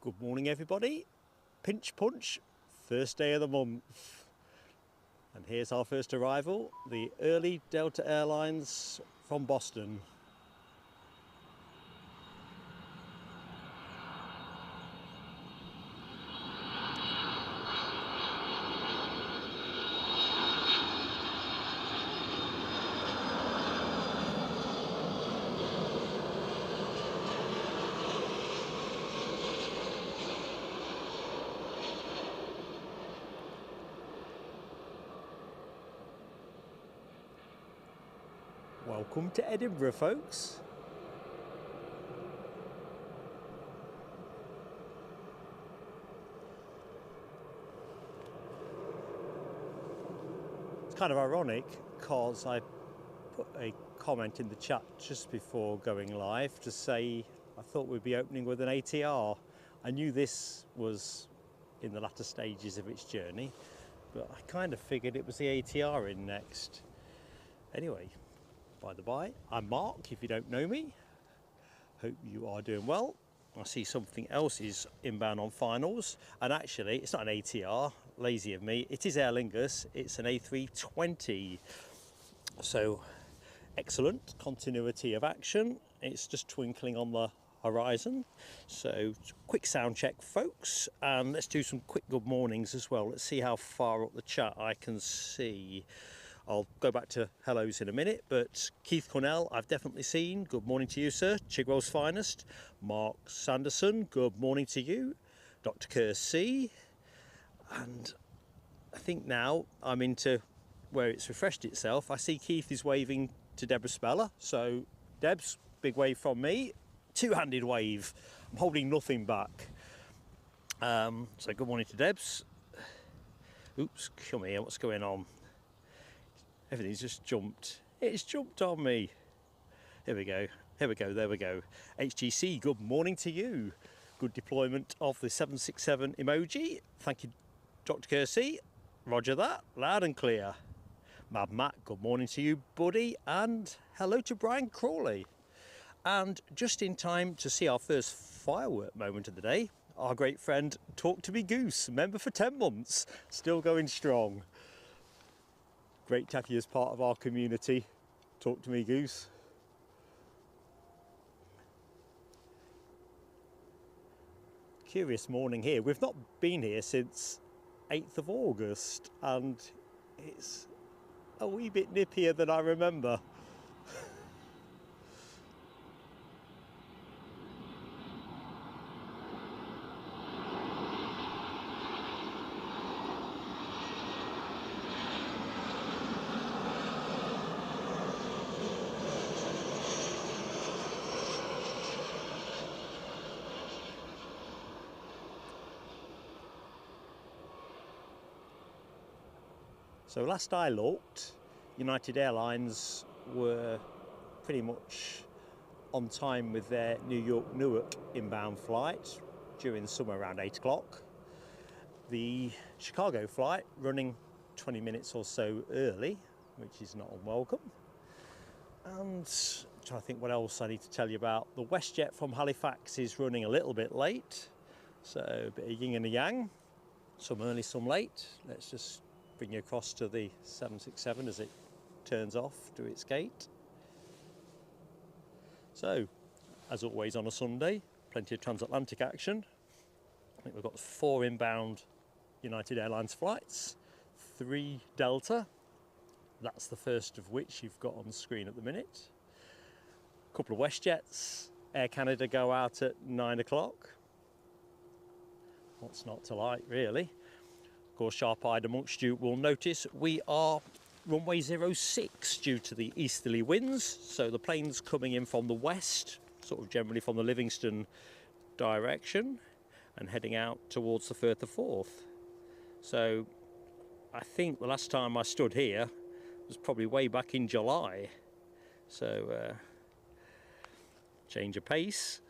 Good morning everybody, pinch punch, first day of the month. And here's our first arrival, the early Delta Airlines from Boston. Welcome to Edinburgh, folks. It's kind of ironic because I put a comment in the chat just before going live to say I thought we'd be opening with an ATR. I knew this was in the latter stages of its journey, but I kind of figured it was the ATR in next. Anyway, by the by, I'm Mark, if you don't know me. Hope you are doing well. I see something else is inbound on finals, and actually it's not an ATR, lazy of me, it is Aer Lingus, it's an A320. So excellent continuity of action, it's just twinkling on the horizon. So quick sound check, folks, and let's do some quick good mornings as well. Let's see how far up the chat I can see. I'll go back to hellos in a minute, but Keith Cornell, I've definitely seen. Good morning to you, sir. Chigwell's finest. Mark Sanderson, good morning to you. Dr. Kerr C. And I think now I'm into where it's refreshed itself. I see Keith is waving to Deborah Speller. So, Debs, big wave from me. Two-handed wave. I'm holding nothing back. So good morning to Debs. Oops, come here, what's going on? Everything's just jumped. It's jumped on me. Here we go. Here we go. There we go. HGC, good morning to you. Good deployment of the 767 emoji. Thank you, Dr. Kersey. Roger that. Loud and clear. Mad Matt, good morning to you, buddy. And hello to Brian Crawley. And just in time to see our first firework moment of the day, our great friend Talk to Me Goose, member for 10 months, still going strong. Great to have you as part of our community. Talk to me, Goose. Curious morning here. We've not been here since 8th of August, and it's a wee bit nippier than I remember. So last I looked, United Airlines were pretty much on time with their New York-Newark inbound flight during the summer around 8 o'clock. The Chicago flight running 20 minutes or so early, which is not unwelcome. And I'm trying to think what else I need to tell you about. The WestJet from Halifax is running a little bit late, so a bit of yin and a yang, some early, some late. Let's just bring you across to the 767 as it turns off to its gate. So, as always on a Sunday, plenty of transatlantic action. I think we've got 4 inbound United Airlines flights, 3 Delta. That's the first of which you've got on the screen at the minute. A couple of WestJets. Air Canada go out at 9 o'clock. What's not to like, really? Of course, sharp-eyed amongst you will notice we are runway 06 due to the easterly winds, so the plane's coming in from the west, sort of generally from the Livingston direction, and heading out towards the Firth of Forth. So I think the last time I stood here was probably way back in July. So change of pace.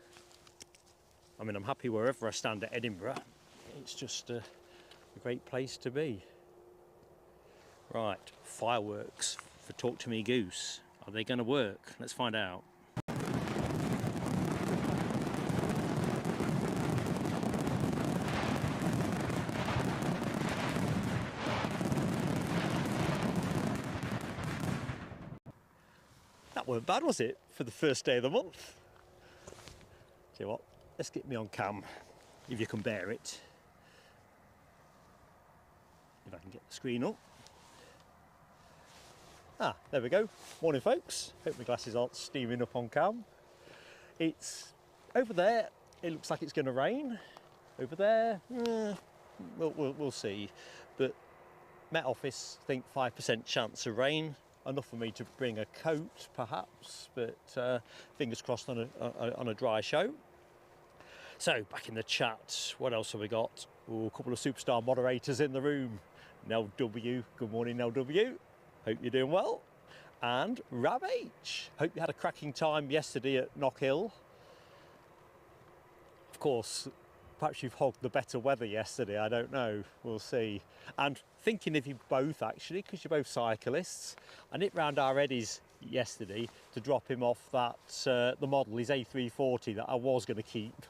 I mean, I'm happy wherever I stand at Edinburgh. It's just a great place to be. Right, fireworks for Talk to Me Goose. Are they going to work? Let's find out. weren't bad, was it, for the first day of the month? Tell you what, let's get me on cam, if you can bear it. If I can get the screen up. Ah, there we go. Morning, folks. Hope my glasses aren't steaming up on cam. It's over there. It looks like it's going to rain. Over there, we'll see. But Met Office think 5% chance of rain. Enough for me to bring a coat, perhaps. But fingers crossed on a dry show. So back in the chat, what else have we got? Ooh, a couple of superstar moderators in the room. Nell W. Good morning, Nell W. Hope you're doing well. And Rab H. Hope you had a cracking time yesterday at Knock Hill. Of course, perhaps you've hogged the better weather yesterday, I don't know, we'll see. And thinking of you both actually, because you're both cyclists, I nipped round our Eddie's yesterday to drop him off that, the model, his A340 that I was going to keep.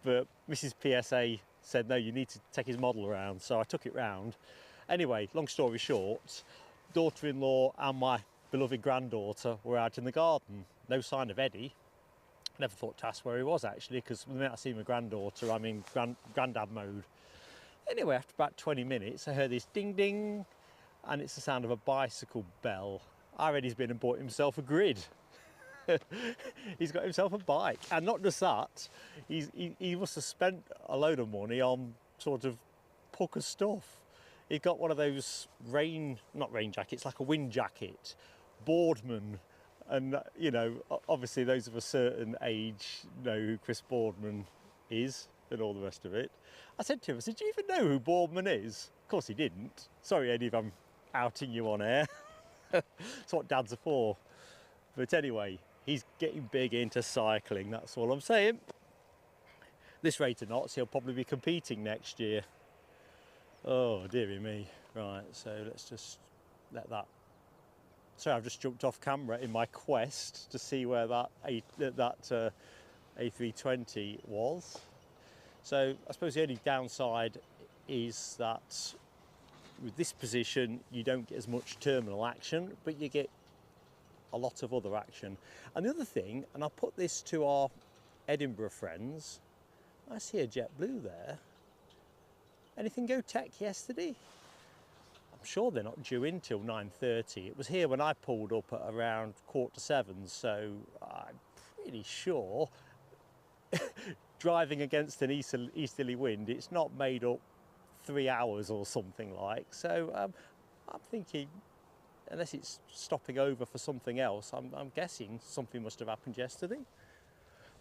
But Mrs. PSA said, no, you need to take his model around, so I took it round. Anyway, long story short, daughter-in-law and my beloved granddaughter were out in the garden. No sign of Eddie. Never thought to ask where he was actually, because the minute I see my granddaughter, I'm in granddad mode. Anyway, after about 20 minutes, I heard this ding ding, and it's the sound of a bicycle bell. I read he's been and bought himself a grid. He's got himself a bike, and not just that, he must have spent a load of money on sort of pucker stuff. He got one of those not rain jackets, like a wind jacket, Boardman, and you know, obviously those of a certain age know who Chris Boardman is and all the rest of it. I said to him, I said, do you even know who Boardman is? Of course he didn't. Sorry, Eddie, if I'm outing you on air. That's what dads are for. But anyway, he's getting big into cycling, that's all I'm saying. This rate of knots, he'll probably be competing next year. Oh, dearie me. Right, so let's just let that... Sorry, I've just jumped off camera in my quest to see where that A320 was. So I suppose the only downside is that with this position, you don't get as much terminal action, but you get a lot of other action. And the other thing, and I'll put this to our Edinburgh friends, I see a JetBlue there. Anything go tech yesterday? I'm sure they're not due in till 9:30. It was here when I pulled up at around 6:45, so I'm pretty sure driving against an easterly wind, it's not made up 3 hours or something like. So I'm thinking, unless it's stopping over for something else, I'm guessing something must have happened yesterday.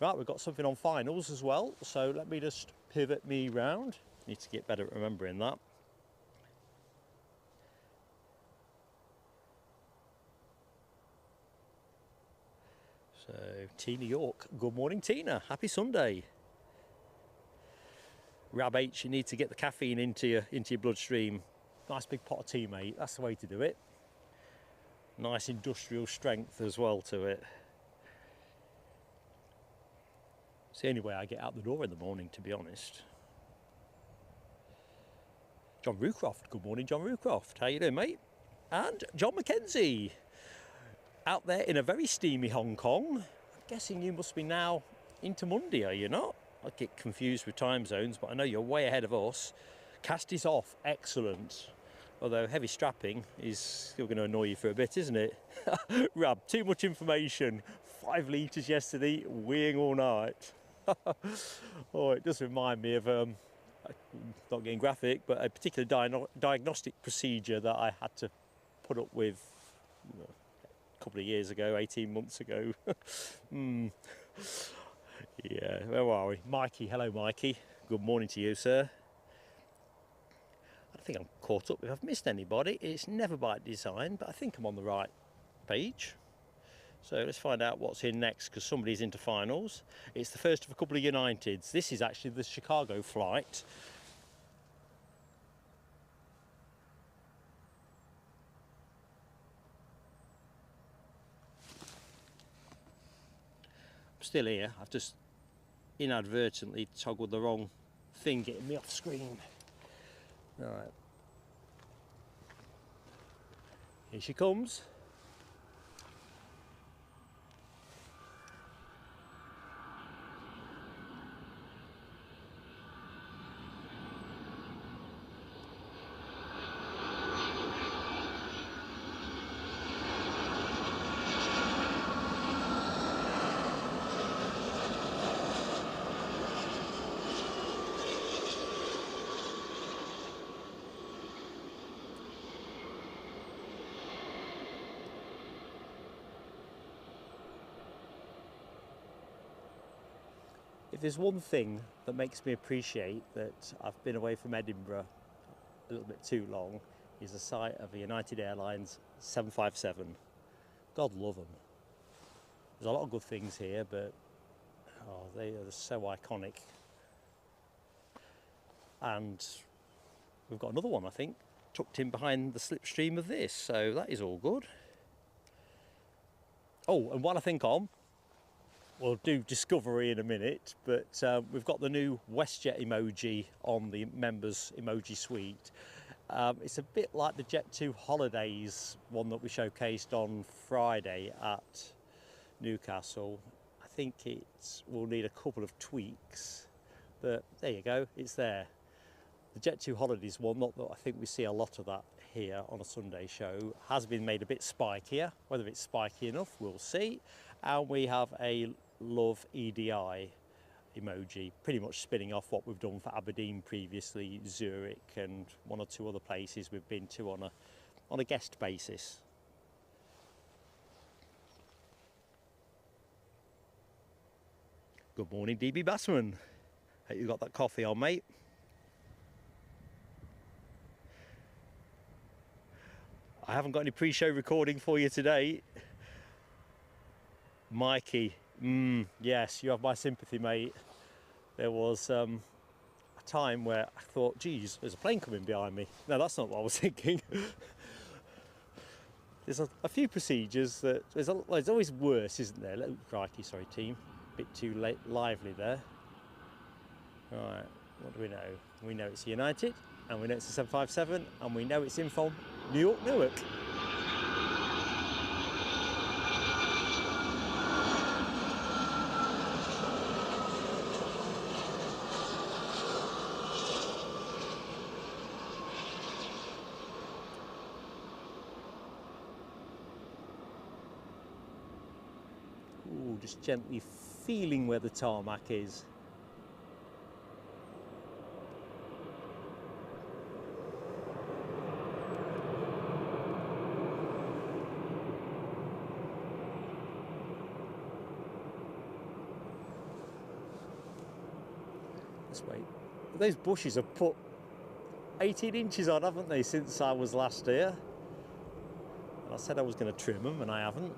Right, we've got something on finals as well, so let me just pivot me round. Need to get better at remembering that. So, Tina York. Good morning, Tina. Happy Sunday. Rab H, you need to get the caffeine into your bloodstream. Nice big pot of tea, mate. That's the way to do it. Nice industrial strength as well to it. It's the only way I get out the door in the morning, to be honest. John Rucroft. Good morning, John Rucroft. How you doing, mate? And John Mackenzie. Out there in a very steamy Hong Kong. I'm guessing you must be now into Monday, are you not? I get confused with time zones, but I know you're way ahead of us. Cast is off. Excellent. Although heavy strapping is still going to annoy you for a bit, isn't it? Rab, too much information. 5 litres yesterday, weeing all night. Oh, it does remind me of, not getting graphic, but a particular diagnostic procedure that I had to put up with a couple of years ago, 18 months ago. Yeah, where are we? Mikey, hello Mikey. Good morning to you, sir. I think I'm caught up if I've missed anybody. It's never by design, but I think I'm on the right page. So let's find out what's in next, because somebody's into finals. It's the first of a couple of Uniteds. This is actually the Chicago flight. I'm still here. I've just inadvertently toggled the wrong thing, getting me off screen. Right. Here she comes. If there's one thing that makes me appreciate that I've been away from Edinburgh a little bit too long, is the sight of a United Airlines 757. God love them. There's a lot of good things here, but they are so iconic. And we've got another one, I think, tucked in behind the slipstream of this, so that is all good. Oh, and while I think on, we'll do Discovery in a minute, but we've got the new WestJet emoji on the members emoji suite. It's a bit like the Jet2 Holidays one that we showcased on Friday at Newcastle. I think it will need a couple of tweaks, but there you go, it's there. The Jet2 Holidays one, not that I think we see a lot of that here on a Sunday show, has been made a bit spikier. Whether it's spiky enough, we'll see. And we have a Love EDI emoji, pretty much spinning off what we've done for Aberdeen previously, Zurich, and one or two other places we've been to on a guest basis. Good morning, DB Bassman. Hope you got that coffee on, mate. I haven't got any pre-show recording for you today. Mikey, yes, you have my sympathy, mate. There was a time where I thought, geez, there's a plane coming behind me. No, that's not what I was thinking. There's a few procedures that, there's always worse, isn't there? Oh, crikey, sorry team, a bit too lively there. Right, what do we know? We know it's United, and we know it's a 757, and we know it's in from New York, Newark. Ooh, just gently feeling where the tarmac is. Wait, those bushes have put 18 inches on, haven't they, since I was last here? And I said I was going to trim them, and I haven't.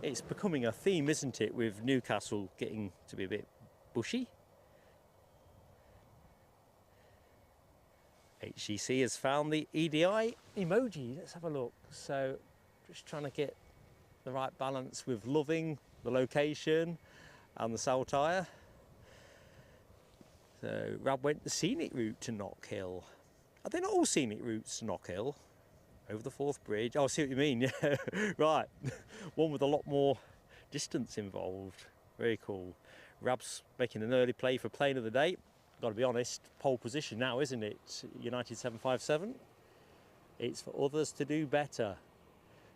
It's becoming a theme, isn't it, with Newcastle getting to be a bit bushy. HGC has found the EDI emoji. Let's have a look. So, just trying to get the right balance with loving the location and the saltire. So Rab went the scenic route to Knockhill. Are they not all scenic routes to Knockhill? Over the Forth Bridge. Oh, I see what you mean, yeah. Right. One with a lot more distance involved. Very cool. Rab's making an early play for plane of the day. Got to be honest, pole position now, isn't it? United 757. It's for others to do better.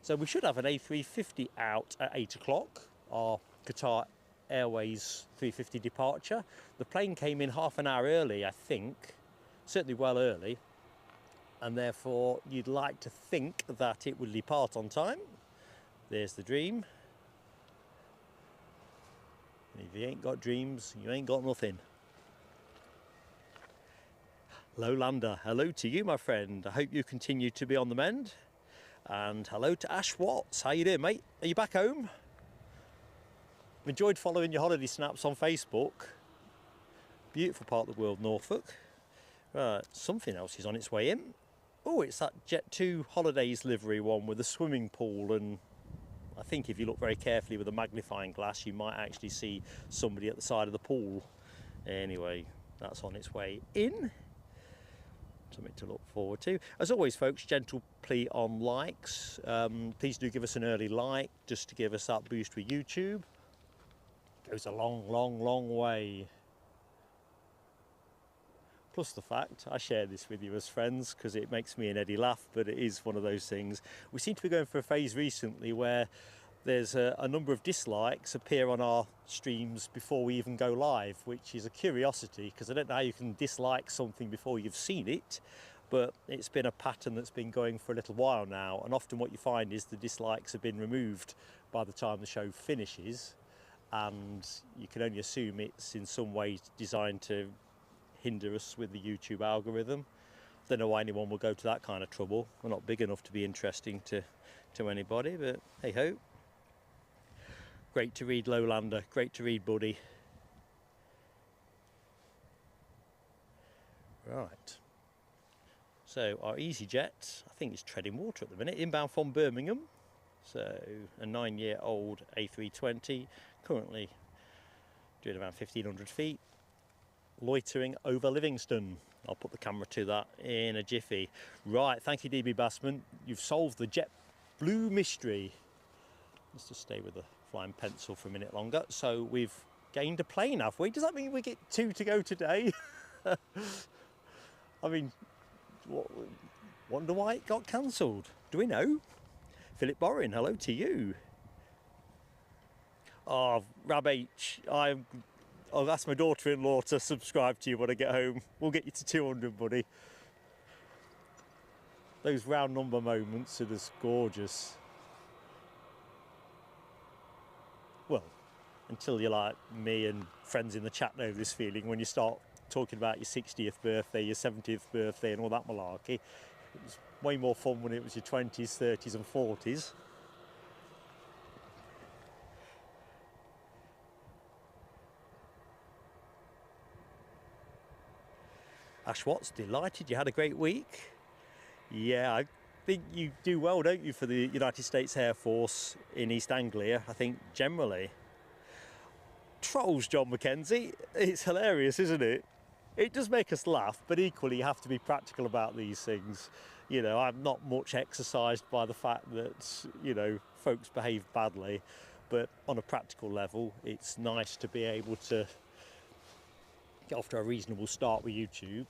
So we should have an A350 out at 8 o'clock. Our Qatar Airways 350 departure. The plane came in half an hour early, I think, certainly well early, and therefore you'd like to think that it would depart on time. There's the dream. And if you ain't got dreams, you ain't got nothing. Lowlander, hello to you, my friend. I hope you continue to be on the mend. And hello to Ash Watts. How you doing, mate? Are you back home? Enjoyed following your holiday snaps on Facebook. Beautiful part of the world, Norfolk. Right, something else is on its way in. Oh, it's that Jet2 Holidays livery one with the swimming pool, and I think if you look very carefully with a magnifying glass, you might actually see somebody at the side of the pool. Anyway, that's on its way in. Something to look forward to. As always, folks, gentle plea on likes. Please do give us an early like, just to give us that boost with YouTube. Goes a long, long, long way. Plus the fact, I share this with you as friends because it makes me and Eddie laugh, but it is one of those things. We seem to be going for a phase recently where there's a number of dislikes appear on our streams before we even go live, which is a curiosity because I don't know how you can dislike something before you've seen it, but it's been a pattern that's been going for a little while now, and often what you find is the dislikes have been removed by the time the show finishes. and you can only assume it's in some way designed to hinder us with the YouTube algorithm. Don't know why anyone will go to that kind of trouble. We're not big enough to be interesting to anybody, but hey ho. Great to read, Lowlander. Great to read, buddy. Right. So our EasyJet, I think it's treading water at the minute, inbound from Birmingham. So a 9-year-old A320, currently doing around 1,500 feet, loitering over Livingston. I'll put the camera to that in a jiffy. Right, thank you, DB Bassman. You've solved the JetBlue mystery. Let's just stay with the flying pencil for a minute longer. So we've gained a plane, have we? Does that mean we get 2 to go today? I mean, wonder why it got cancelled. Do we know? Philip Borin, hello to you. Oh, Rab H, I'll ask my daughter-in-law to subscribe to you when I get home. We'll get you to 200, buddy. Those round number moments are just gorgeous. Well, until you're like me and friends in the chat know this feeling when you start talking about your 60th birthday, your 70th birthday and all that malarkey. It was way more fun when it was your 20s, 30s and 40s. Ash Watts, delighted you had a great week. Yeah, I think you do well, don't you, for the United States Air Force in East Anglia, I think, generally. Trolls, John McKenzie. It's hilarious, isn't it? It does make us laugh, but equally you have to be practical about these things. You know, I'm not much exercised by the fact that, you know, folks behave badly, but on a practical level, it's nice to be able to get off to a reasonable start with YouTube.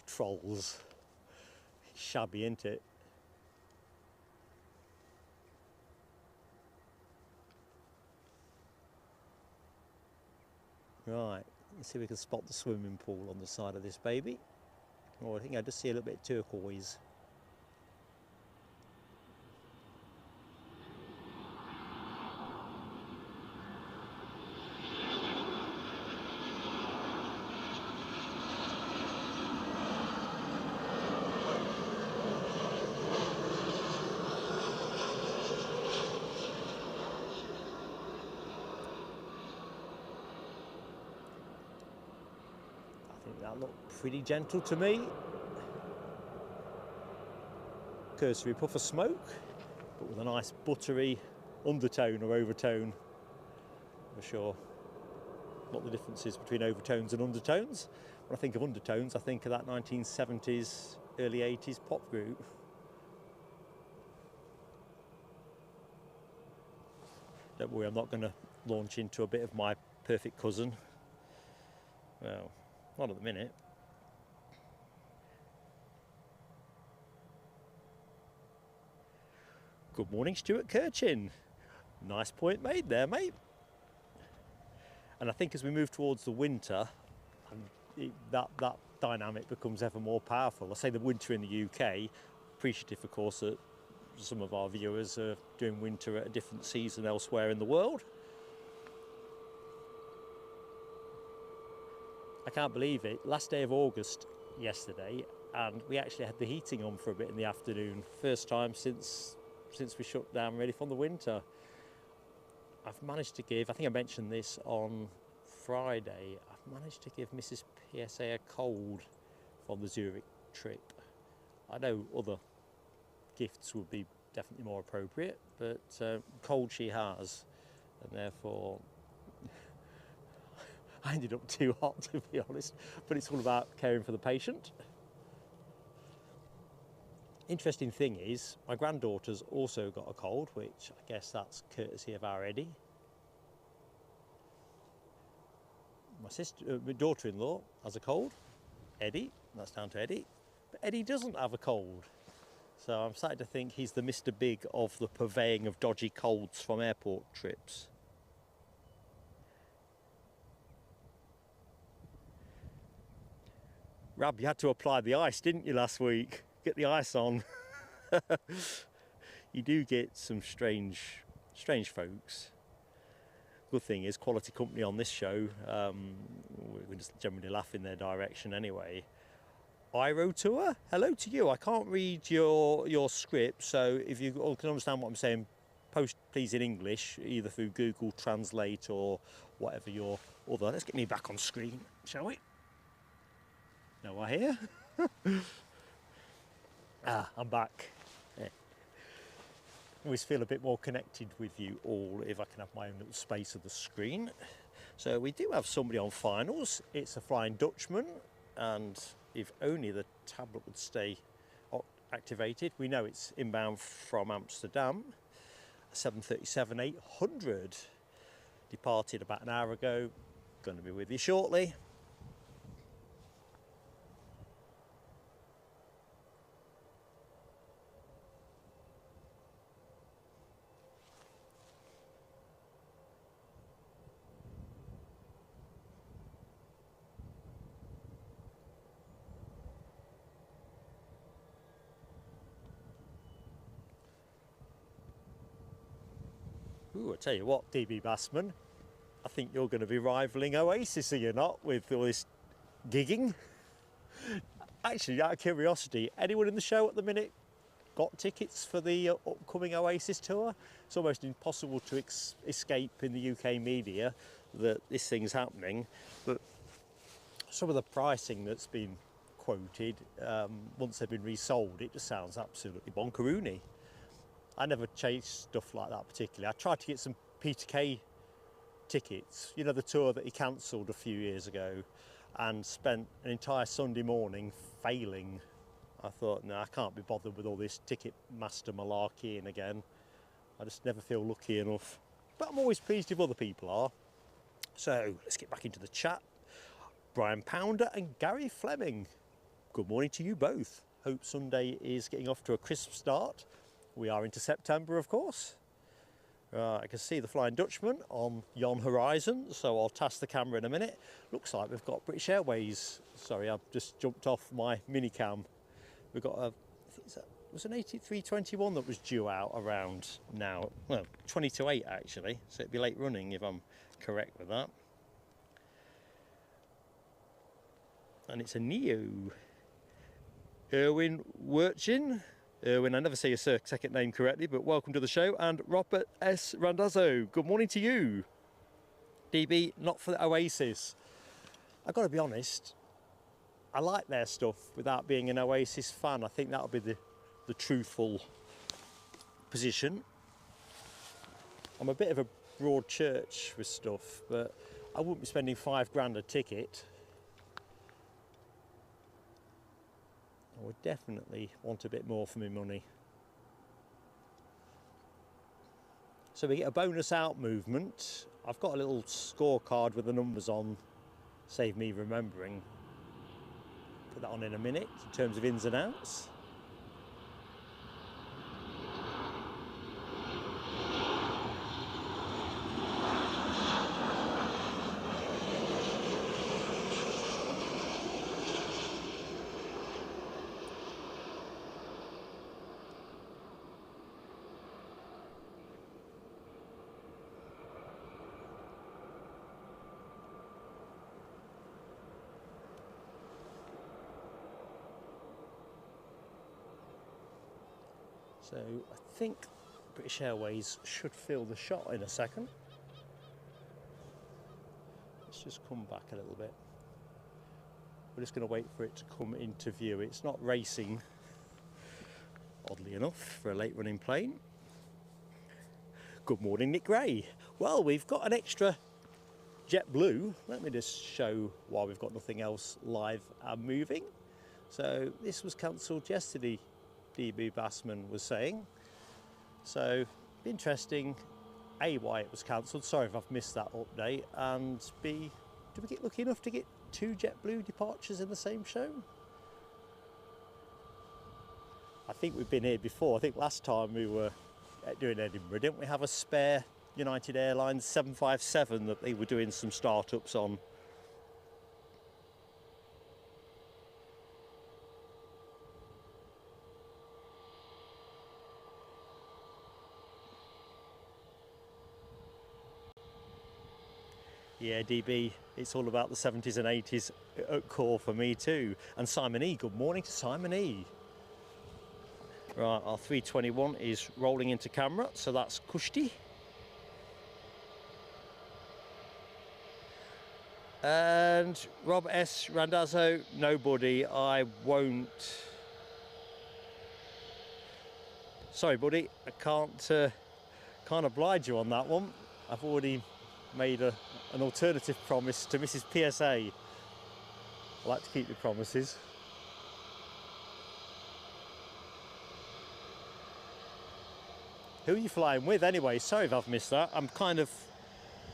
Trolls. Shabby, isn't it? Right, let's see if we can spot the swimming pool on the side of this baby. Oh, I think I just see a little bit of turquoise. That looked pretty gentle to me. Cursory puff of smoke, but with a nice buttery undertone or overtone. I'm not sure what the difference is between overtones and undertones. When I think of undertones, I think of that 1970s, early 80s pop group. Don't worry, I'm not going to launch into a bit of my perfect cousin. Well, not at the minute. Good morning, Stuart Kirchin. Nice point made there, mate. And I think as we move towards the winter, that dynamic becomes ever more powerful. I say the winter in the UK, appreciative of course that some of our viewers are doing winter at a different season elsewhere in the world. I can't believe it. Last day of August yesterday, and we actually had the heating on for a bit in the afternoon. First time since we shut down ready for the winter. I've managed to give, I think I mentioned this on Friday, I've managed to give Mrs. PSA a cold from the Zurich trip. I know other gifts would be definitely more appropriate, but cold she has, and therefore I ended up too hot, to be honest, but it's all about caring for the patient. Interesting thing is, my granddaughter's also got a cold, which I guess that's courtesy of our Eddie. My daughter-in-law has a cold, Eddie, that's down to Eddie, but Eddie doesn't have a cold. So I'm starting to think he's the Mr. Big of the purveying of dodgy colds from airport trips. Rab, you had to apply the ice, didn't you, last week? Get the ice on. You do get some strange folks. good thing is quality company on this show. We just generally laugh in their direction anyway. Iro Tour, hello to you. I can't read your script, so if you all can understand what I'm saying, post please in English, either through Google Translate or whatever your other. Let's get me back on screen, shall we? No, I hear. I'm back. Yeah. Always feel a bit more connected with you all if I can have my own little space of the screen. So we do have somebody on finals. It's a Flying Dutchman, and if only the tablet would stay activated. We know it's inbound from Amsterdam. 737-800 departed about an hour ago. Going to be with you shortly. Ooh, I tell you what, DB Bassman, I think you're going to be rivaling Oasis, are you not, with all this gigging? Actually, out of curiosity, anyone in the show at the minute got tickets for the upcoming Oasis tour? It's almost impossible to escape in the UK media that this thing's happening, but some of the pricing that's been quoted, once they've been resold, it just sounds absolutely bonkeroony. I never chase stuff like that particularly. I tried to get some Peter Kay tickets, you know, the tour that he cancelled a few years ago, and spent an entire Sunday morning failing. I thought, no, I can't be bothered with all this Ticketmaster malarkey again. I just never feel lucky enough. But I'm always pleased if other people are. So let's get back into the chat. Brian Pounder and Gary Fleming, good morning to you both. Hope Sunday is getting off to a crisp start. We are into September, of course. I can see the Flying Dutchman on yon horizon, so I'll task the camera in a minute. Looks like we've got British Airways. Sorry, I've just jumped off my minicam. We've got a, I think it was an 8321 that was due out around now. Well, 20 to 8 actually, so it'd be late running if I'm correct with that. And it's a Neo. Erwin Wirchin. Erwin, I never say your second name correctly, but welcome to the show. And Robert S. Randazzo, good morning to you. DB, not for the Oasis. I've got to be honest, I like their stuff without being an Oasis fan. I think that'll be the truthful position. I'm a bit of a broad church with stuff, but I wouldn't be spending £5 a ticket. I would definitely want a bit more for my money. So we get a bonus out movement. I've got a little scorecard with the numbers on, save me remembering. Put that on in a minute in terms of ins and outs. So I think British Airways should fill the shot in a second. Let's just come back a little bit. We're just going to wait for it to come into view. It's not racing, oddly enough, for a late running plane. Good morning, Nick Gray. Well, we've got an extra JetBlue. Let me just show why we've got nothing else live and moving. So this was cancelled yesterday, DB Bassman was saying. So interesting, A, why it was cancelled. Sorry if I've missed that update. And B, did we get lucky enough to get 2 JetBlue departures in the same show? I think we've been here before. I think last time we were doing Edinburgh, didn't we have a spare United Airlines 757 that they were doing some startups on? Yeah, DB, it's all about the 70s and 80s at core for me too. And Simon E, good morning to Simon E. Right, our 321 is rolling into camera, so that's Kushti. And Rob S. Randazzo, nobody, I won't. Sorry buddy, I can't oblige you on that one. I've already made an alternative promise to Mrs. PSA. I like to keep your promises. Who are you flying with anyway? Sorry if I've missed that. I'm kind of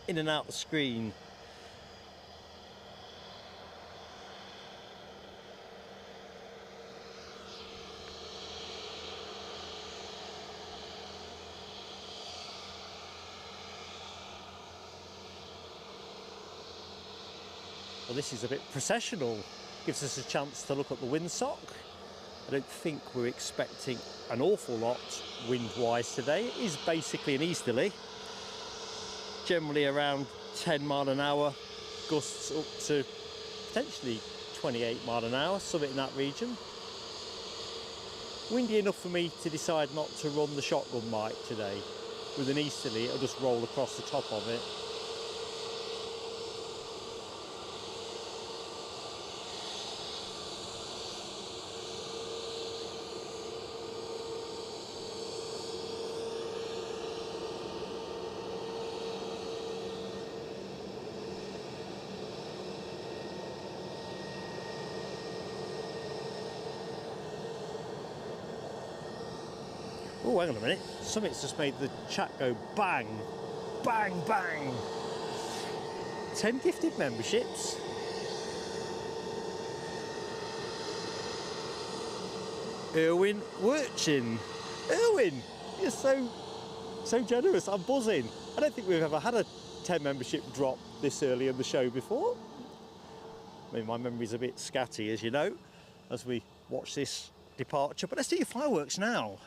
in and out the screen. Well, this is a bit processional. Gives us a chance to look at the windsock. I don't think we're expecting an awful lot wind-wise today. It is basically an easterly. Generally around 10 mile an hour, gusts up to potentially 28 mile an hour, something in that region. Windy enough for me to decide not to run the shotgun mic today. With an easterly, it'll just roll across the top of it. Oh, hang on a minute. Something's just made the chat go bang, bang, bang. 10 gifted memberships. Erwin Wirchin. Erwin, you're so generous. I'm buzzing. I don't think we've ever had a 10 membership drop this early in the show before. I mean, my memory's a bit scatty, as you know, as we watch this departure. But let's do your fireworks now.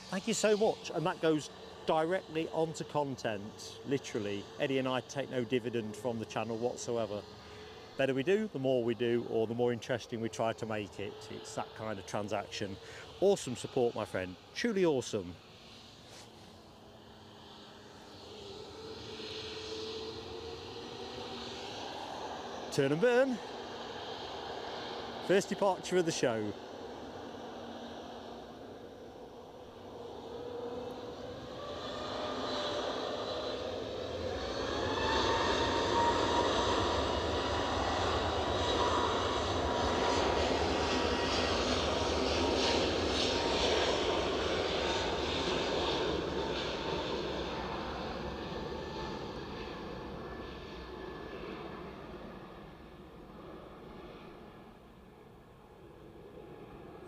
Thank you so much, and that goes directly onto content, literally. Eddie and I take no dividend from the channel whatsoever. Better we do, the more we do, or the more interesting we try to make it. It's that kind of transaction. Awesome support, my friend, truly awesome. Turn and burn. First departure of the show.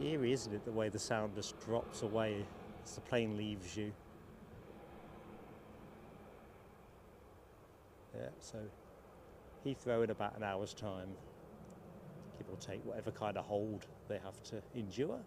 Eerie, isn't it, the way the sound just drops away as the plane leaves you. Yeah, so Heathrow in about an hour's time, give or take whatever kind of hold they have to endure.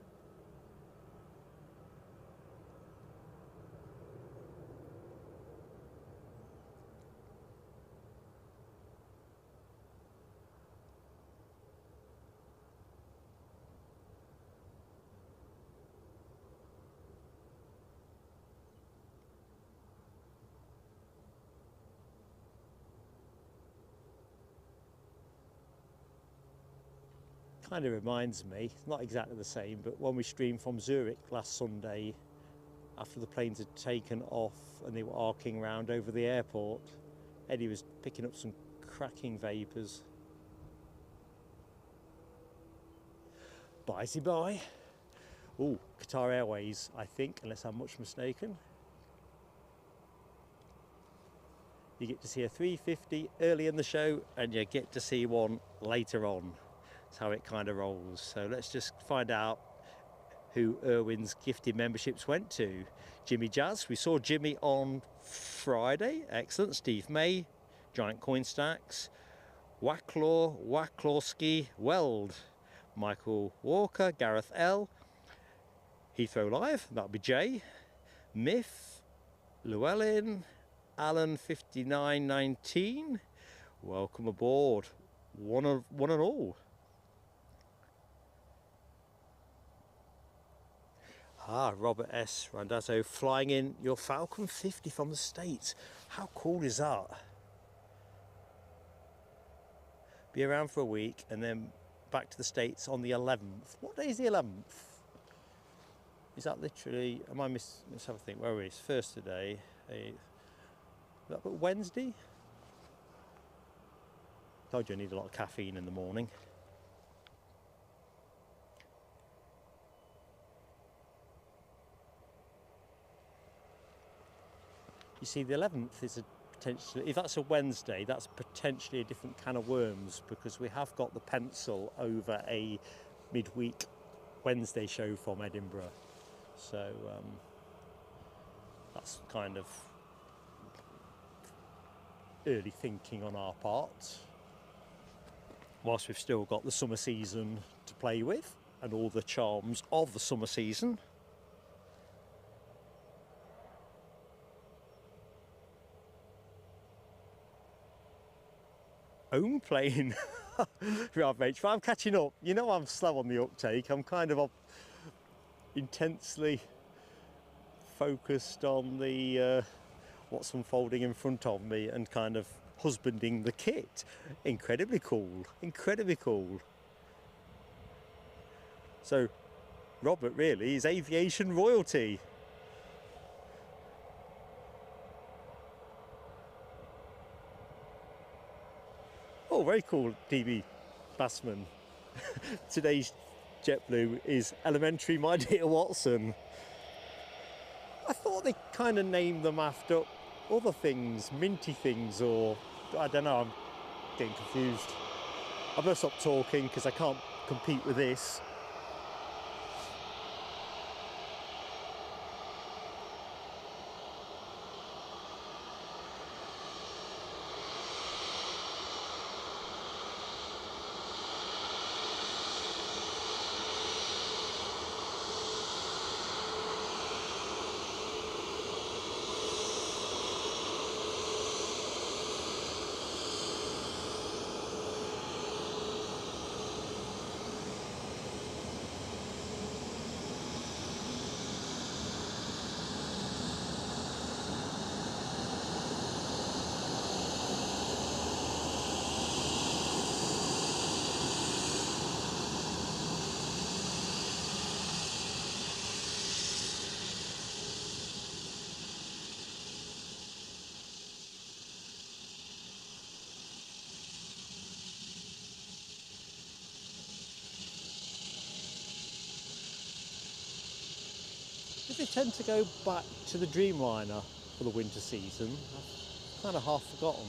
Kind of reminds me, not exactly the same, but when we streamed from Zurich last Sunday, after the planes had taken off and they were arcing round over the airport, Eddie was picking up some cracking vapours. Bye. Oh, Qatar Airways, I think, unless I'm much mistaken. You get to see a 350 early in the show and you get to see one later on. That's how it kind of rolls. So let's just find out who Erwin's gifted memberships went to. Jimmy Jazz, we saw Jimmy on Friday. Excellent. Steve May, Giant Coin Stacks, Wacklaw, Wacklawski, Weld, Michael Walker, Gareth L, Heathrow Live, that'll be J, Myth, Llewellyn, Alan 5919, welcome aboard, one and all. Robert S. Randazzo, flying in your Falcon 50 from the States. How cool is that? Be around for a week and then back to the States on the 11th. What day is the 11th? Is that literally, let's have a think, where are we? It's first today. Is that Wednesday? Told you I need a lot of caffeine in the morning. You see, the 11th is potentially, if that's a Wednesday, that's potentially a different can of worms, because we have got the pencil over a midweek Wednesday show from Edinburgh. So that's kind of early thinking on our part. Whilst we've still got the summer season to play with and all the charms of the summer season. Own plane. Right, mate, I'm catching up. You know, I'm slow on the uptake. I'm kind of intensely focused on the what's unfolding in front of me and kind of husbanding the kit. Incredibly cool, incredibly cool. So Robert really is aviation royalty. Oh, very cool, DB Bassman. Today's JetBlue is Elementary, My Dear Watson. I thought they kind of named them after other things, minty things, or I don't know, I'm getting confused. I better stop talking because I can't compete with this. They tend to go back to the Dreamliner for the winter season. I've kind of half forgotten.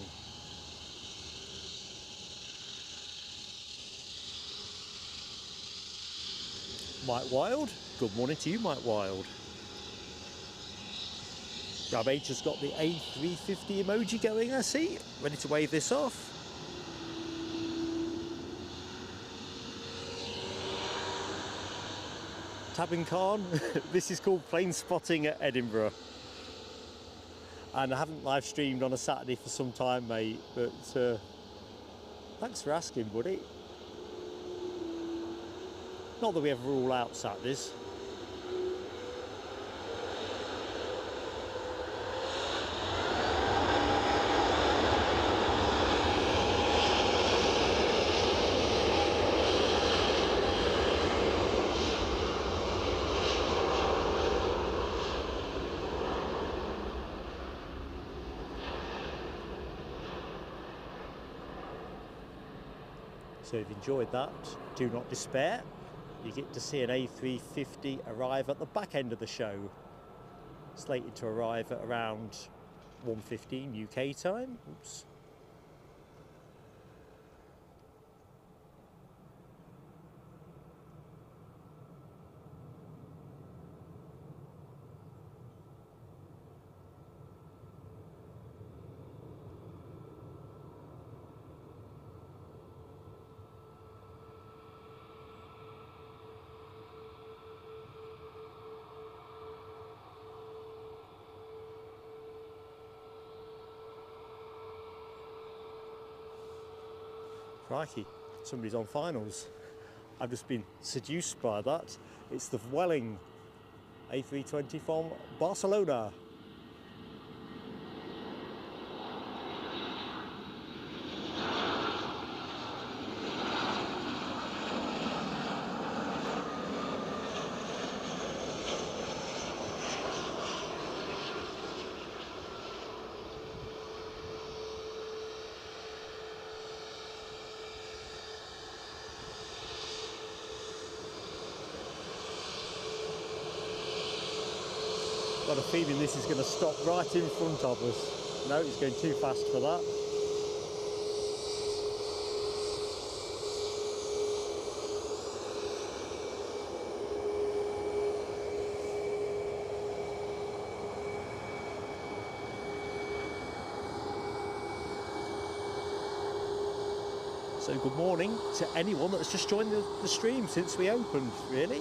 Mike Wild, good morning to you, Mike Wild. Rab H has got the A350 emoji going, I see. Ready to wave this off. Tabin Khan, this is called plane spotting at Edinburgh. And I haven't live streamed on a Saturday for some time, mate, but thanks for asking, buddy. Not that we ever rule out Saturdays. So if you enjoyed that, do not despair. You get to see an A350 arrive at the back end of the show. Slated to arrive at around 1:15 UK time. Oops. Crikey, somebody's on finals. I've just been seduced by that. It's the vueling A320 from Barcelona. Got a feeling this is going to stop right in front of us. No, it's going too fast for that. So good morning to anyone that's just joined the stream since we opened, really.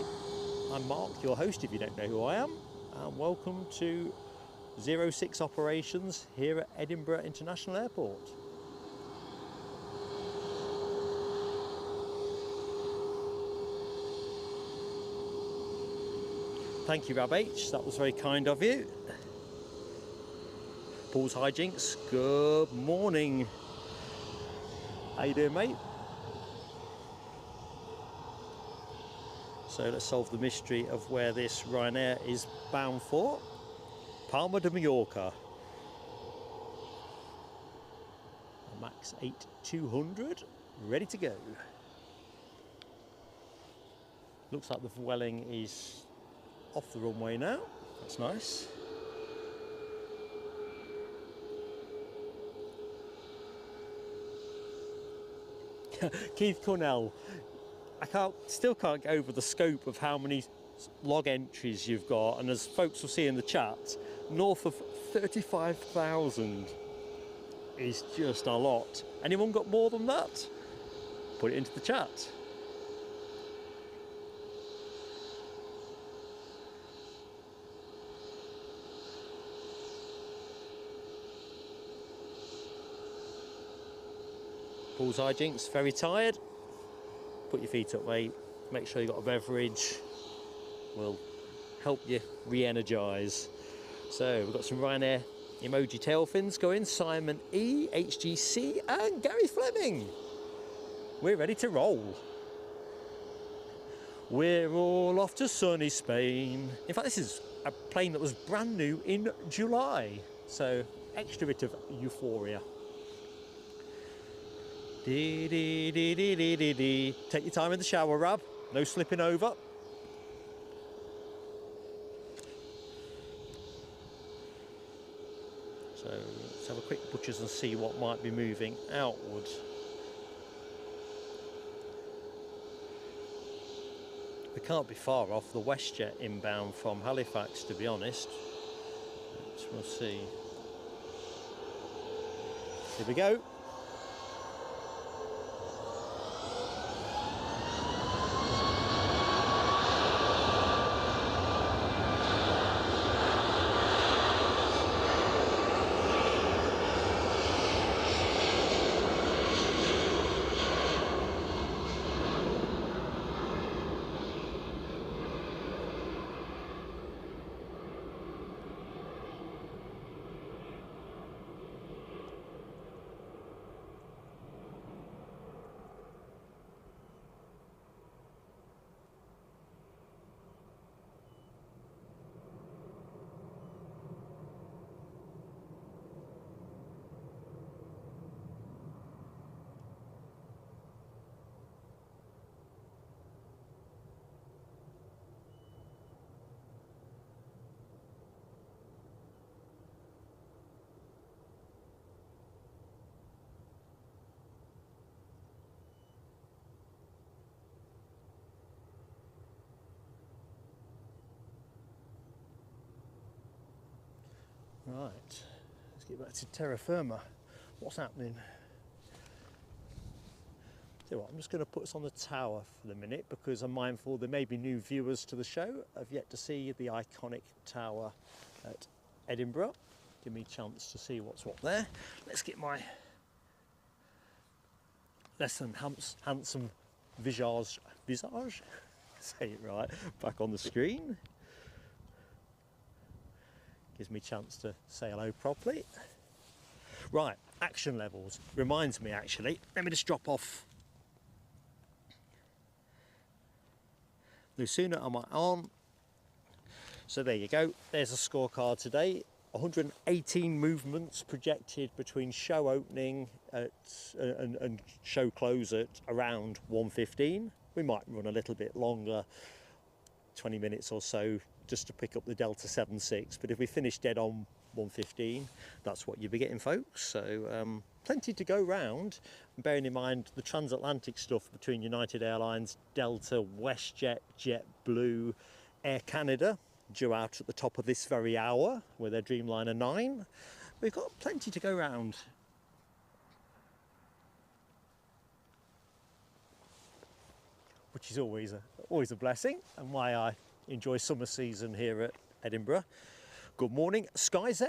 I'm Mark, your host, if you don't know who I am. And welcome to 06 operations here at Edinburgh International Airport. Thank you, Rab H, that was very kind of you. Paul's Hijinks, good morning. How you doing, mate? So let's solve the mystery of where this Ryanair is bound for. Palma de Mallorca. Max 8200, ready to go. Looks like the vueling is off the runway now. That's nice. Keith Cornell. I still can't get over the scope of how many log entries you've got, and as folks will see in the chat, north of 35,000 is just a lot. Anyone got more than that? Put it into the chat. Paul's Hijinks, very tired. Put your feet up, mate. Make sure you've got a beverage. Will help you re-energise. So we've got some Ryanair emoji tail fins going. Simon E, HGC and Gary Fleming. We're ready to roll. We're all off to sunny Spain. In fact, this is a plane that was brand new in July. So extra bit of euphoria. Dee, dee, dee, dee, dee, dee, dee. Take your time in the shower, Rab. No slipping over. So let's have a quick butchers and see what might be moving outward. We can't be far off the WestJet inbound from Halifax, to be honest. But we'll see. Here we go. Right, let's get back to terra firma. What's happening? So what, I'm just going to put us on the tower for the minute because I'm mindful there may be new viewers to the show. I've yet to see the iconic tower at Edinburgh. Give me a chance to see what's what there. Let's get my less than handsome visage, say it right, back on the screen. Gives me a chance to say hello properly. Right, action levels. Reminds me actually, let me just drop off. No sooner am I on. So there you go, there's a scorecard today. 118 movements projected between show opening and show close at around 1:15. We might run a little bit longer, 20 minutes or so, just to pick up the Delta 76. But if we finish dead on 1:15, that's what you'll be getting, folks. So plenty to go round. And bearing in mind the transatlantic stuff between United Airlines, Delta, WestJet, JetBlue, Air Canada, due out at the top of this very hour with their Dreamliner 9. We've got plenty to go round. Which is always a blessing, and why I enjoy summer season here at Edinburgh. Good morning, Sky Z,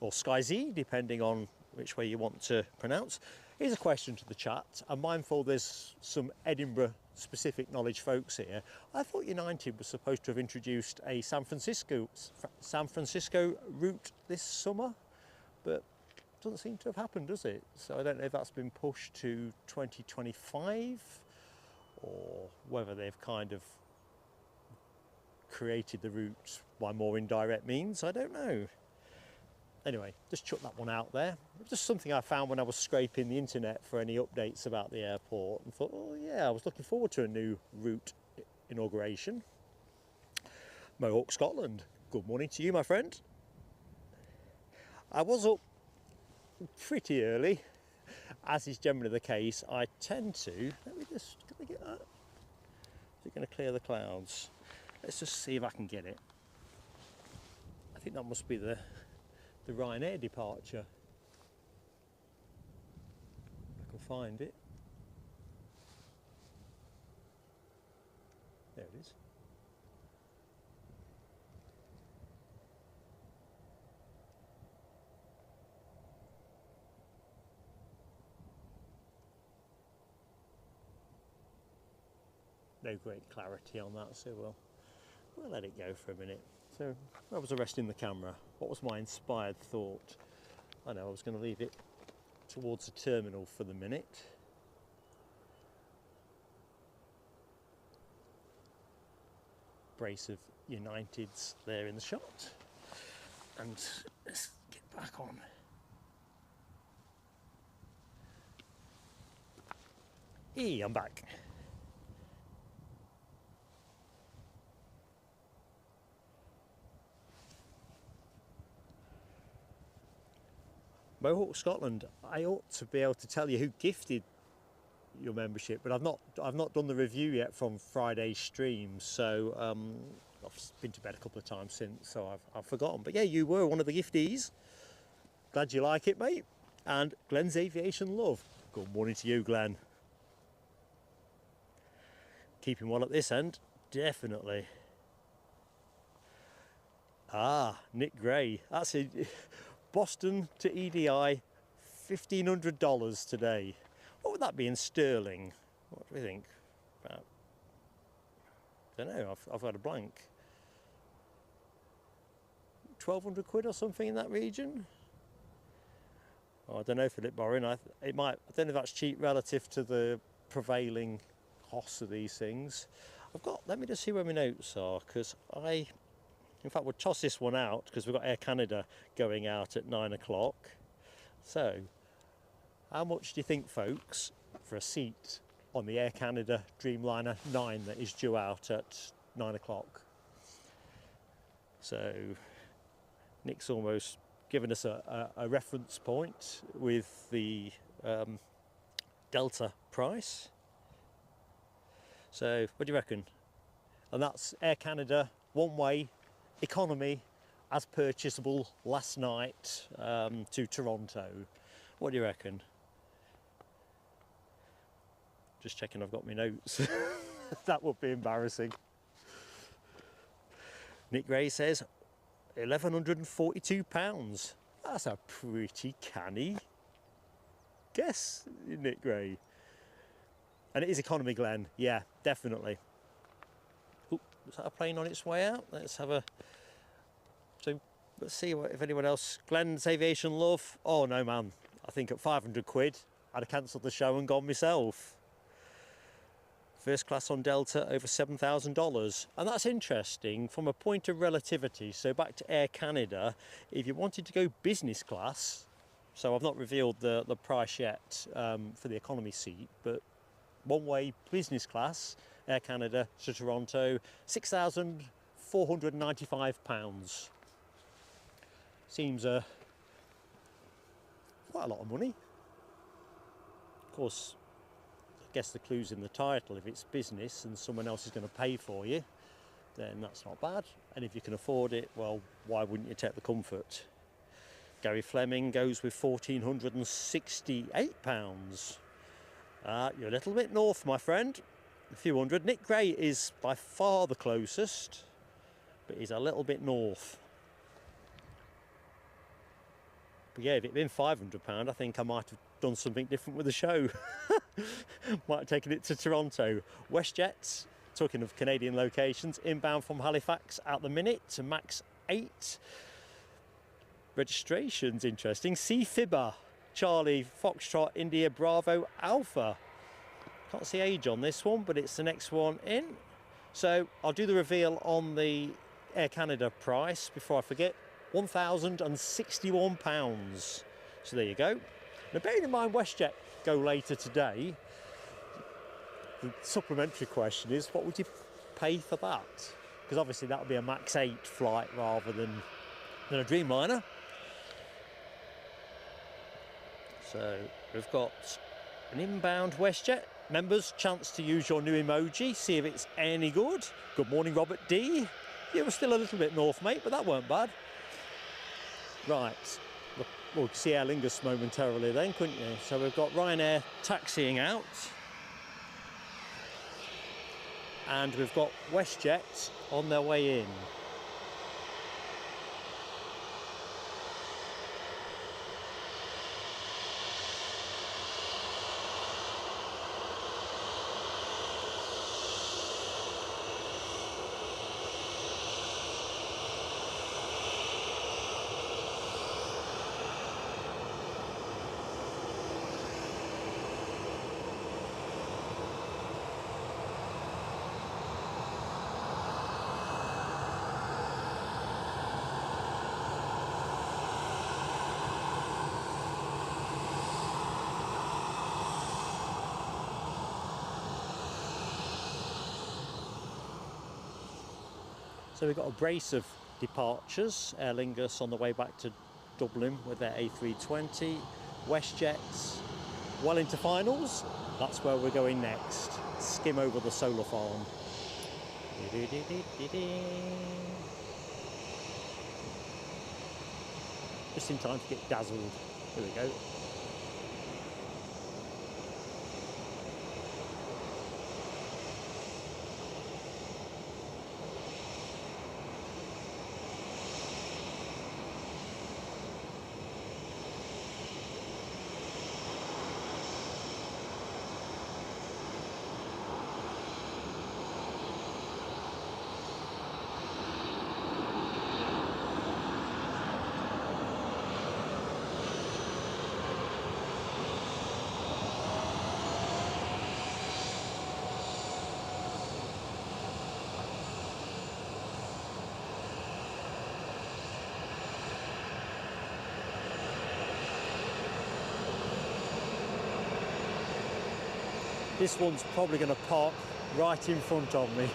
or Sky Z, depending on which way you want to pronounce. Here's a question to the chat. I'm mindful there's some Edinburgh specific knowledge folks here. I thought United was supposed to have introduced a San Francisco route this summer, but doesn't seem to have happened, does it? So I don't know if that's been pushed to 2025 or whether they've kind of created the route by more indirect means. I don't know. Anyway, just chuck that one out there. Just something I found when I was scraping the internet for any updates about the airport, and thought, oh yeah, I was looking forward to a new route inauguration. Mohawk, Scotland. Good morning to you, my friend. I was up pretty early, as is generally the case. I tend to, let me just, can I get that? Is it going to clear the clouds? Let's just see if I can get it. I think that must be the Ryanair departure. I can find it. There it is. No great clarity on that, so we'll let it go for a minute. So I was arresting the camera. What was my inspired thought? I know I was going to leave it towards the terminal for the minute. Brace of Uniteds there in the shot. And let's get back on. I'm back. Mohawk, Scotland. I ought to be able to tell you who gifted your membership, but I've not done the review yet from Friday's stream. So I've been to bed a couple of times since, so I've forgotten. But yeah, you were one of the giftees. Glad you like it, mate. And Glenn's Aviation Love. Good morning to you, Glenn. Keeping well at this end, definitely. Nick Gray. That's it. Boston to EDI, $1,500 today. What would that be in sterling? What do we think? About, I don't know, I've got a blank. 1,200 quid or something in that region? Oh, I don't know, Philip Borin. I don't know if that's cheap relative to the prevailing costs of these things. Let me just see where my notes are, because in fact, we'll toss this one out because we've got Air Canada going out at 9 o'clock. So, how much do you think, folks, for a seat on the Air Canada Dreamliner 9 that is due out at 9 o'clock? So, Nick's almost given us a reference point with the Delta price. So, what do you reckon? And that's Air Canada, one way, economy, as purchasable last night to Toronto. What do you reckon? Just checking I've got my notes. That would be embarrassing. Nick Gray says £1,142. That's a pretty canny guess, Nick Gray. And it is economy, Glenn. Yeah, definitely. Ooh, is that a plane on its way out? Let's have a... So, let's see if anyone else... Glenn's Aviation Love. Oh, no, man. I think at 500 quid, I'd have cancelled the show and gone myself. First class on Delta, over $7,000. And that's interesting from a point of relativity. So back to Air Canada, if you wanted to go business class, so I've not revealed the price yet for the economy seat, but one-way business class, Air Canada to Toronto, £6,495. Seems quite a lot of money. Of course, I guess the clue's in the title. If it's business and someone else is going to pay for you, then that's not bad. And if you can afford it, well, why wouldn't you take the comfort? Gary Fleming goes with £1,468. You're a little bit north, my friend. A few hundred. Nick Gray is by far the closest, but he's a little bit north. But yeah, if it'd been £500, I think I might have done something different with the show. Might have taken it to Toronto. WestJet, talking of Canadian locations, inbound from Halifax at the minute to max 8. Registration's interesting. C-Fibber, Charlie, Foxtrot, India, Bravo, Alpha. Can't see age on this one, but it's the next one in. So I'll do the reveal on the Air Canada price before I forget. £1,061. So there you go. Now bearing in mind WestJet go later today, the supplementary question is, what would you pay for that? Because obviously that would be a max 8 flight rather than a Dreamliner. So we've got an inbound WestJet. Members, chance to use your new emoji, see if it's any good. Good morning, Robert D. You were still a little bit north, mate, but that weren't bad. Right, well, you could see Aer Lingus momentarily then, couldn't you? So we've got Ryanair taxiing out. And we've got WestJet on their way in. So we've got a brace of departures. Aer Lingus on the way back to Dublin with their A320. WestJet well into finals. That's where we're going next. Skim over the solar farm. Just in time to get dazzled. Here we go. This one's probably going to park right in front of me.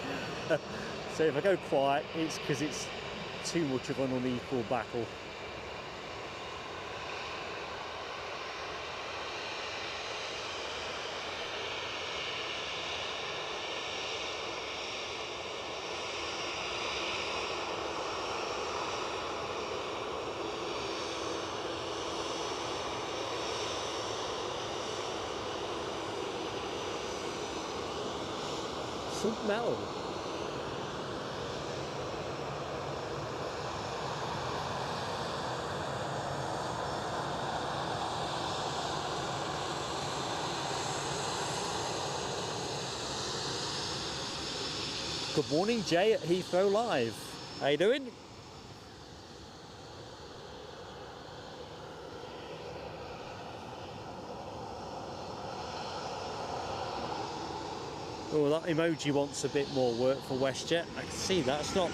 So if I go quiet, it's because it's too much of an unequal battle. Smell. Good morning, Jay at Heathrow Live. How you doing? Oh, that emoji wants a bit more work for WestJet. I can see that. It's not...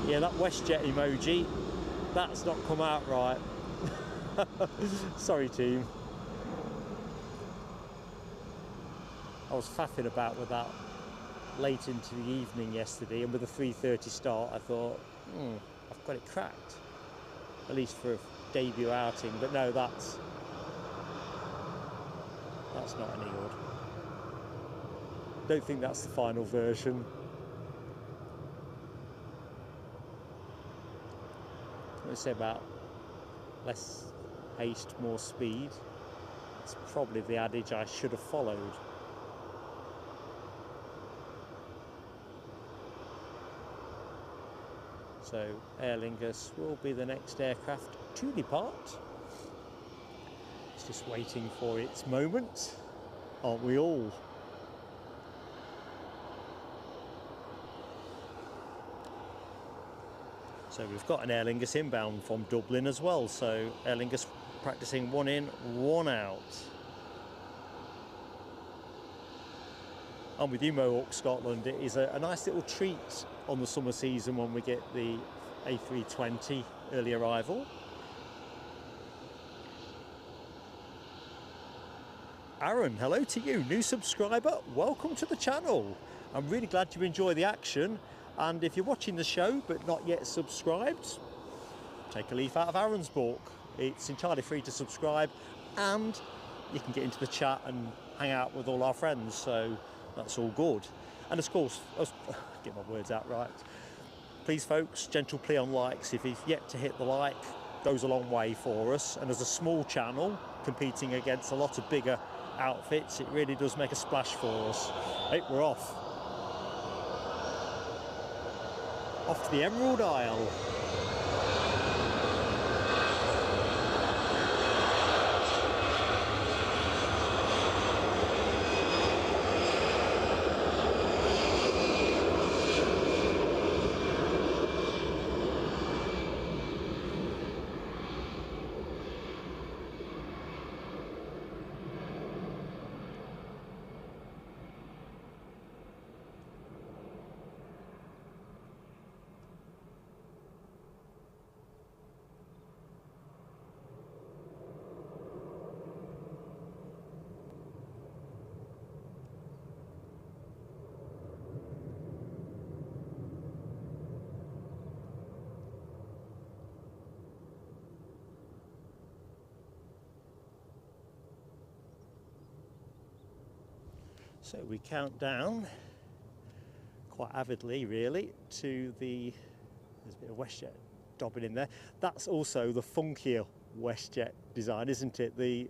Yeah, that WestJet emoji, that's not come out right. Sorry, team. I was faffing about with that late into the evening yesterday, and with a 3:30 start, I thought, I've got it cracked, at least for a debut outing. But no, that's not any good. Don't think that's the final version. I'm going to say about less haste, more speed. It's probably the adage I should have followed. So Aer Lingus will be the next aircraft to depart. It's just waiting for its moment, aren't we all? So we've got an Aer Lingus inbound from Dublin as well. So Aer Lingus practicing 1 in, 1 out. I'm with you, Mohawk Scotland. It is a nice little treat on the summer season when we get the A320 early arrival. Aaron, hello to you, new subscriber. Welcome to the channel. I'm really glad you enjoy the action. And if you're watching the show but not yet subscribed, take a leaf out of Aaron's book. It's entirely free to subscribe, and you can get into the chat and hang out with all our friends, so that's all good. And of course, get my words out right. Please folks, gentle plea on likes. If you've yet to hit the like, goes a long way for us. And as a small channel competing against a lot of bigger outfits, it really does make a splash for us. Hey, we're off. Off to the Emerald Isle. So we count down quite avidly, really, to there's a bit of WestJet dobbing in there. That's also the funkier WestJet design, isn't it? The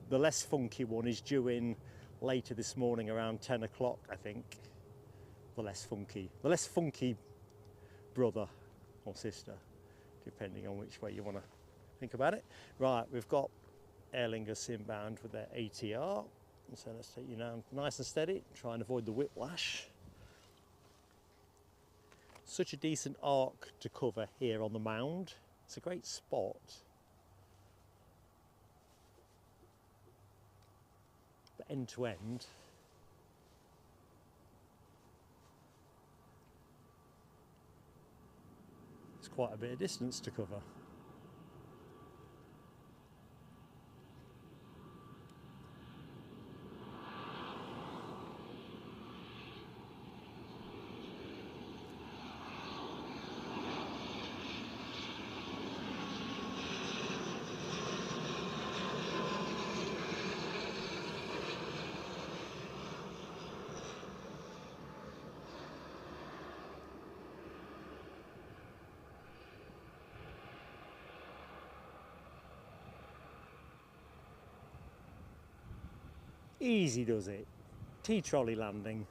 less funky one is due in later this morning around 10 o'clock, I think. The less funky brother or sister, depending on which way you want to think about it. Right, we've got Aer Lingus inbound with their ATR. So let's take you down nice and steady, try and avoid the whiplash. Such a decent arc to cover here on the mound. It's a great spot. But end to end, it's quite a bit of distance to cover. Easy does it. T-trolley landing.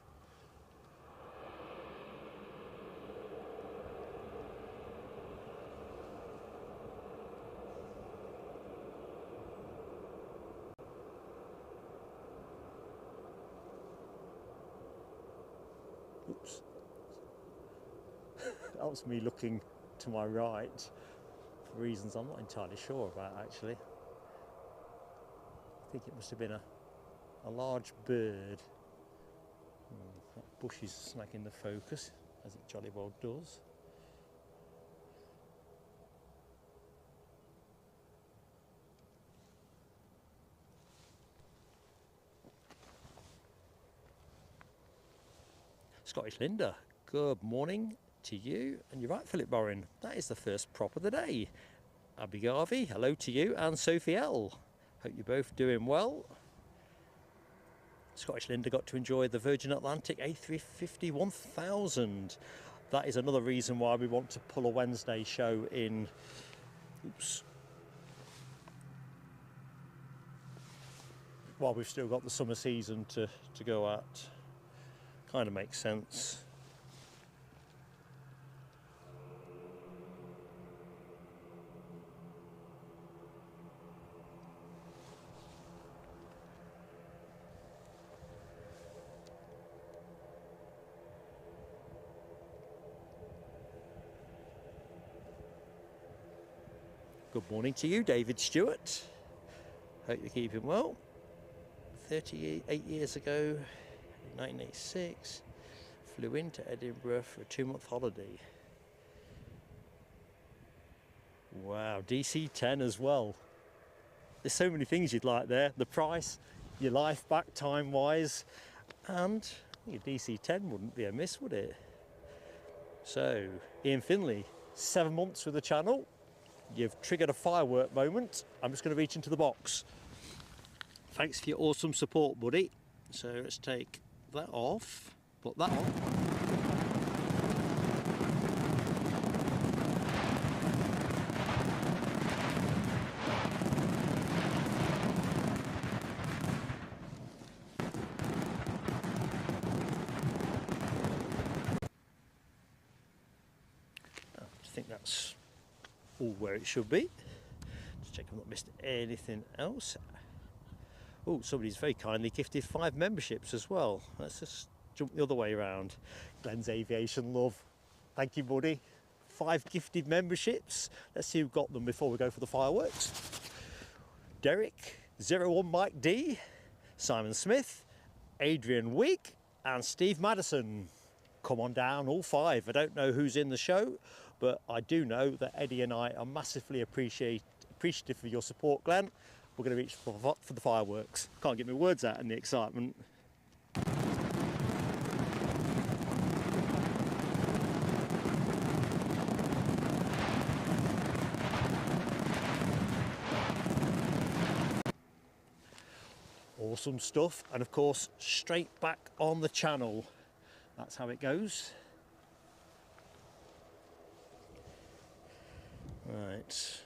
Oops. That was me looking to my right for reasons I'm not entirely sure about, actually. I think it must have been a large bird. That bush is snagging the focus, as it jolly well does. Scottish Linda, good morning to you. And you're right, Philip Borin, that is the first prop of the day. Abby Garvey, hello to you, and Sophie L. Hope you're both doing well. Scottish Linda got to enjoy the Virgin Atlantic A350 1000. That is another reason why we want to pull a Wednesday show in. Oops. While we've still got the summer season to go at. Kind of makes sense. Good morning to you, David Stewart. Hope you're keeping well. 38 years ago, in 1986, flew into Edinburgh for a 2-month holiday. Wow, DC-10 as well. There's so many things you'd like there. The price, your life back time-wise, and your DC-10 wouldn't be amiss, would it? So, Ian Finley, 7 months with the channel. You've triggered a firework moment. I'm just going to reach into the box. Thanks for your awesome support, buddy. So let's take that off, put that on. I think that's all where it should be. Just check I've not missed anything else. Oh, somebody's very kindly gifted 5 memberships as well. Let's just jump the other way around. Glenn's Aviation Love. Thank you, buddy. 5 gifted memberships. Let's see who got them before we go for the fireworks. Derek, 01 Mike D, Simon Smith, Adrian Wigg, and Steve Madison. Come on down, all 5. I don't know who's in the show, but I do know that Eddie and I are massively appreciative of your support, Glenn. We're going to reach for the fireworks. Can't get my words out in the excitement. Awesome stuff, and of course straight back on the channel. That's how it goes. Right,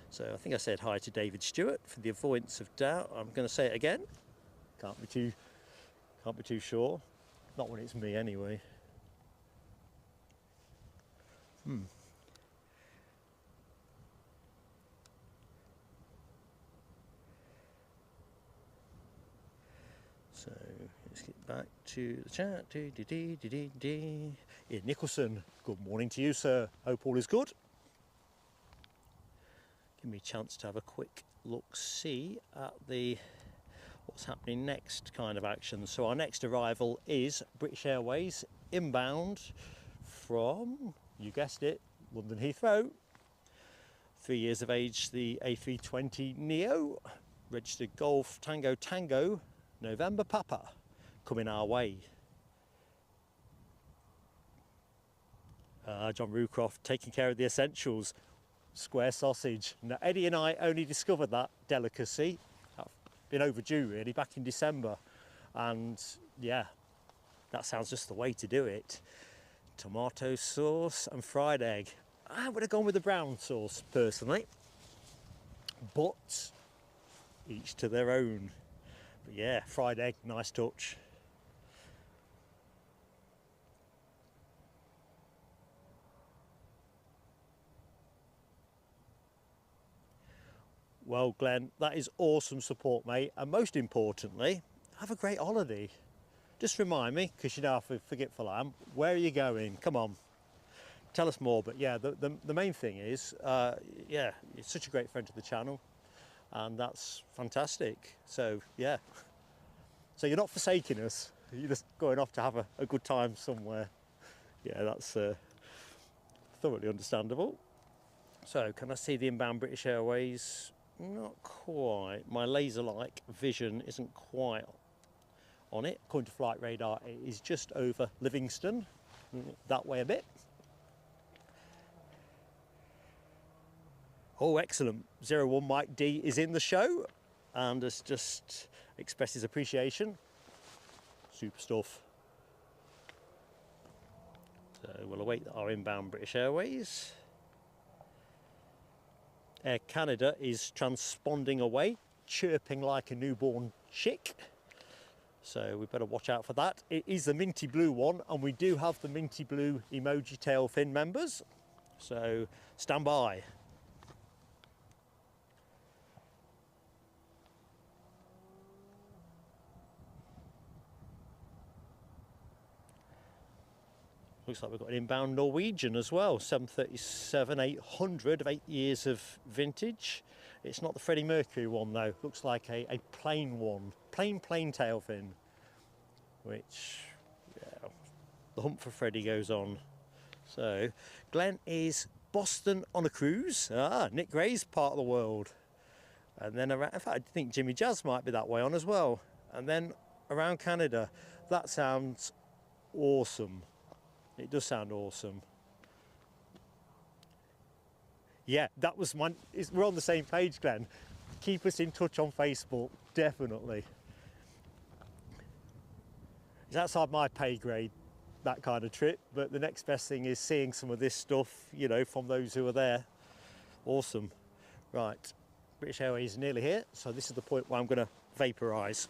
so I think I said hi to David Stewart. For the avoidance of doubt, I'm going to say it again. Can't be too sure. Not when it's me anyway. So let's get back to the chat. Ian Nicholson, good morning to you, sir. Hope all is good. Give me a chance to have a quick look-see at what's happening next kind of action. So our next arrival is British Airways inbound from, you guessed it, London Heathrow. 3 years of age, the A320 Neo, registered Golf Tango Tango, November Papa, coming our way. John Rucroft taking care of the essentials. Square sausage. Now, Eddie and I only discovered that delicacy. Been overdue really, back in December, and yeah, that sounds just the way to do it. Tomato sauce and fried egg. I would have gone with the brown sauce personally, but each to their own. But yeah, fried egg, nice touch. Well, Glenn, that is awesome support, mate. And most importantly, have a great holiday. Just remind me, because you know how forgetful I am, where are you going? Come on, tell us more. But yeah, the main thing is, yeah, you're such a great friend to the channel, and that's fantastic. So yeah, so you're not forsaking us. You're just going off to have a good time somewhere. Yeah, that's thoroughly understandable. So can I see the inbound British Airways? Not quite. My laser-like vision isn't quite on it. According to Flight Radar, it is just over Livingston, that way a bit. Oh, excellent. 01 Mike D is in the show and has just expressed his appreciation. Super stuff. So we'll await our inbound British Airways. Air Canada is transponding away, chirping like a newborn chick. So we better watch out for that. It is the minty blue one, and we do have the minty blue emoji tail fin members. So stand by. Looks like we've got an inbound Norwegian as well, 737-800 of 8 years of vintage. It's not the Freddie Mercury one though, looks like a plain one, plain tail fin, which, yeah, the hunt for Freddie goes on. So, Glenn is Boston on a cruise. Nick Gray's part of the world. And then around, in fact, I think Jimmy Jazz might be that way on as well. And then around Canada. That sounds awesome. It does sound awesome. Yeah, that was my... We're on the same page, Glenn. Keep us in touch on Facebook, definitely. It's outside my pay grade, that kind of trip, but the next best thing is seeing some of this stuff, you know, from those who are there. Awesome. Right, British Airways is nearly here, so this is the point where I'm going to vaporise.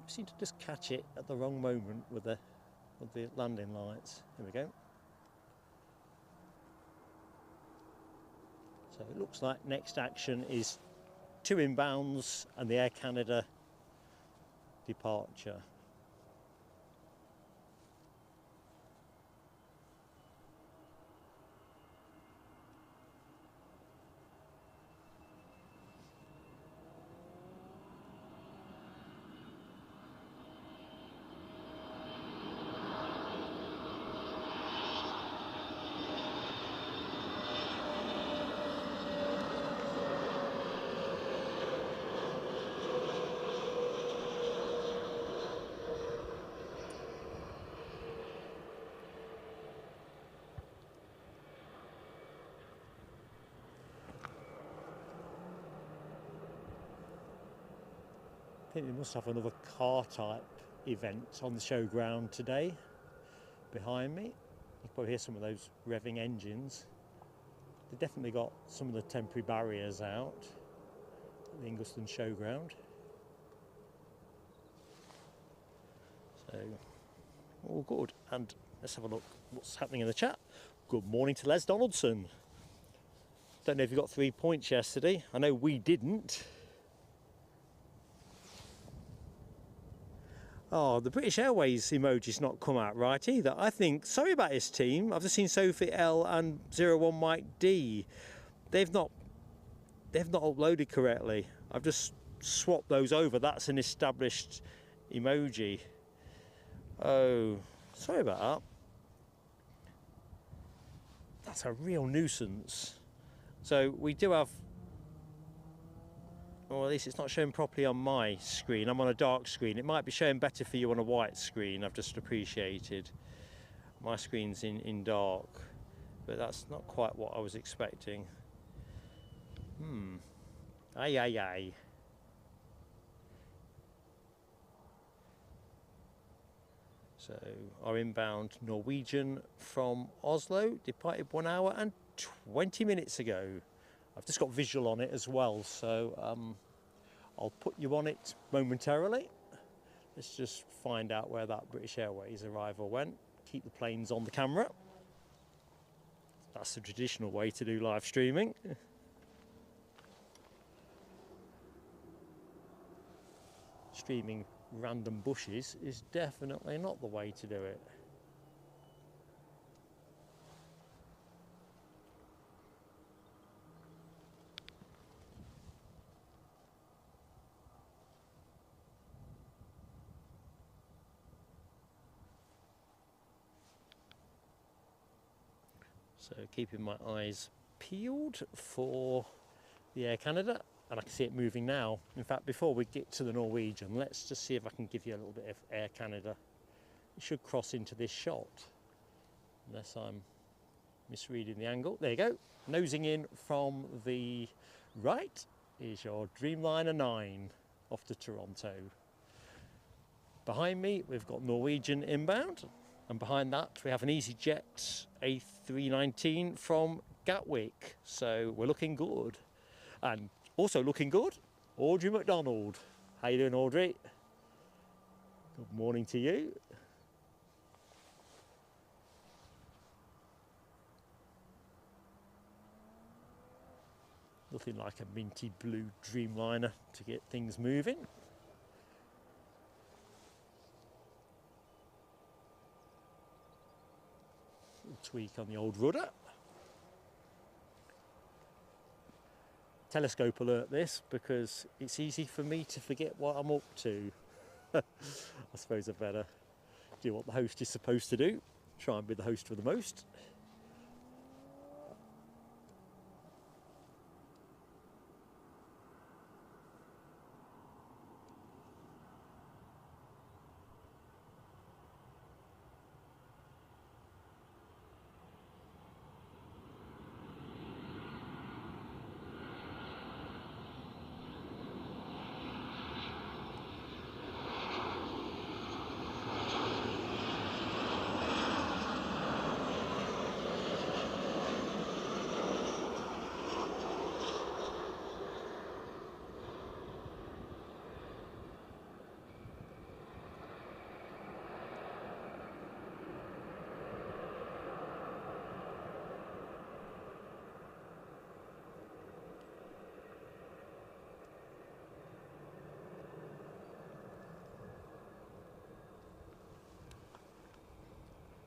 Seem to just catch it at the wrong moment with the landing lights. Here we go. So it looks like next action is 2 inbounds and the Air Canada departure. I think they must have another car type event on the showground today behind me. You can probably hear some of those revving engines. They've definitely got some of the temporary barriers out at the Ingliston showground. So, all good. And let's have a look what's happening in the chat. Good morning to Les Donaldson. Don't know if you got 3 points yesterday. I know we didn't. Oh, the British Airways emoji's not come out right either. I think, sorry about this team, I've just seen Sophie L and 01 Mike D. They've not uploaded correctly. I've just swapped those over. That's an established emoji. Oh, sorry about that. That's a real nuisance. So we do have, or at least it's not showing properly on my screen. I'm on a dark screen. It might be showing better for you on a white screen. I've just appreciated. My screen's in dark, but that's not quite what I was expecting. Aye, aye, aye. So our inbound Norwegian from Oslo departed 1 hour and 20 minutes ago. I've just got visual on it as well, so I'll put you on it momentarily. Let's just find out where that British Airways arrival went. Keep the planes on the camera. That's the traditional way to do live streaming. Streaming random bushes is definitely not the way to do it. So keeping my eyes peeled for the Air Canada, and I can see it moving now. In fact, before we get to the Norwegian, let's just see if I can give you a little bit of Air Canada. It should cross into this shot, unless I'm misreading the angle. There you go. Nosing in from the right is your Dreamliner 9 off to Toronto. Behind me, we've got Norwegian inbound. And behind that, we have an EasyJet A319 from Gatwick. So we're looking good. And also looking good, Audrey McDonald. How you doing, Audrey? Good morning to you. Nothing like a minty blue Dreamliner to get things moving. Tweak on the old rudder. Telescope alert this, because it's easy for me to forget what I'm up to. I suppose I better do what the host is supposed to do. Try and be the host for the most.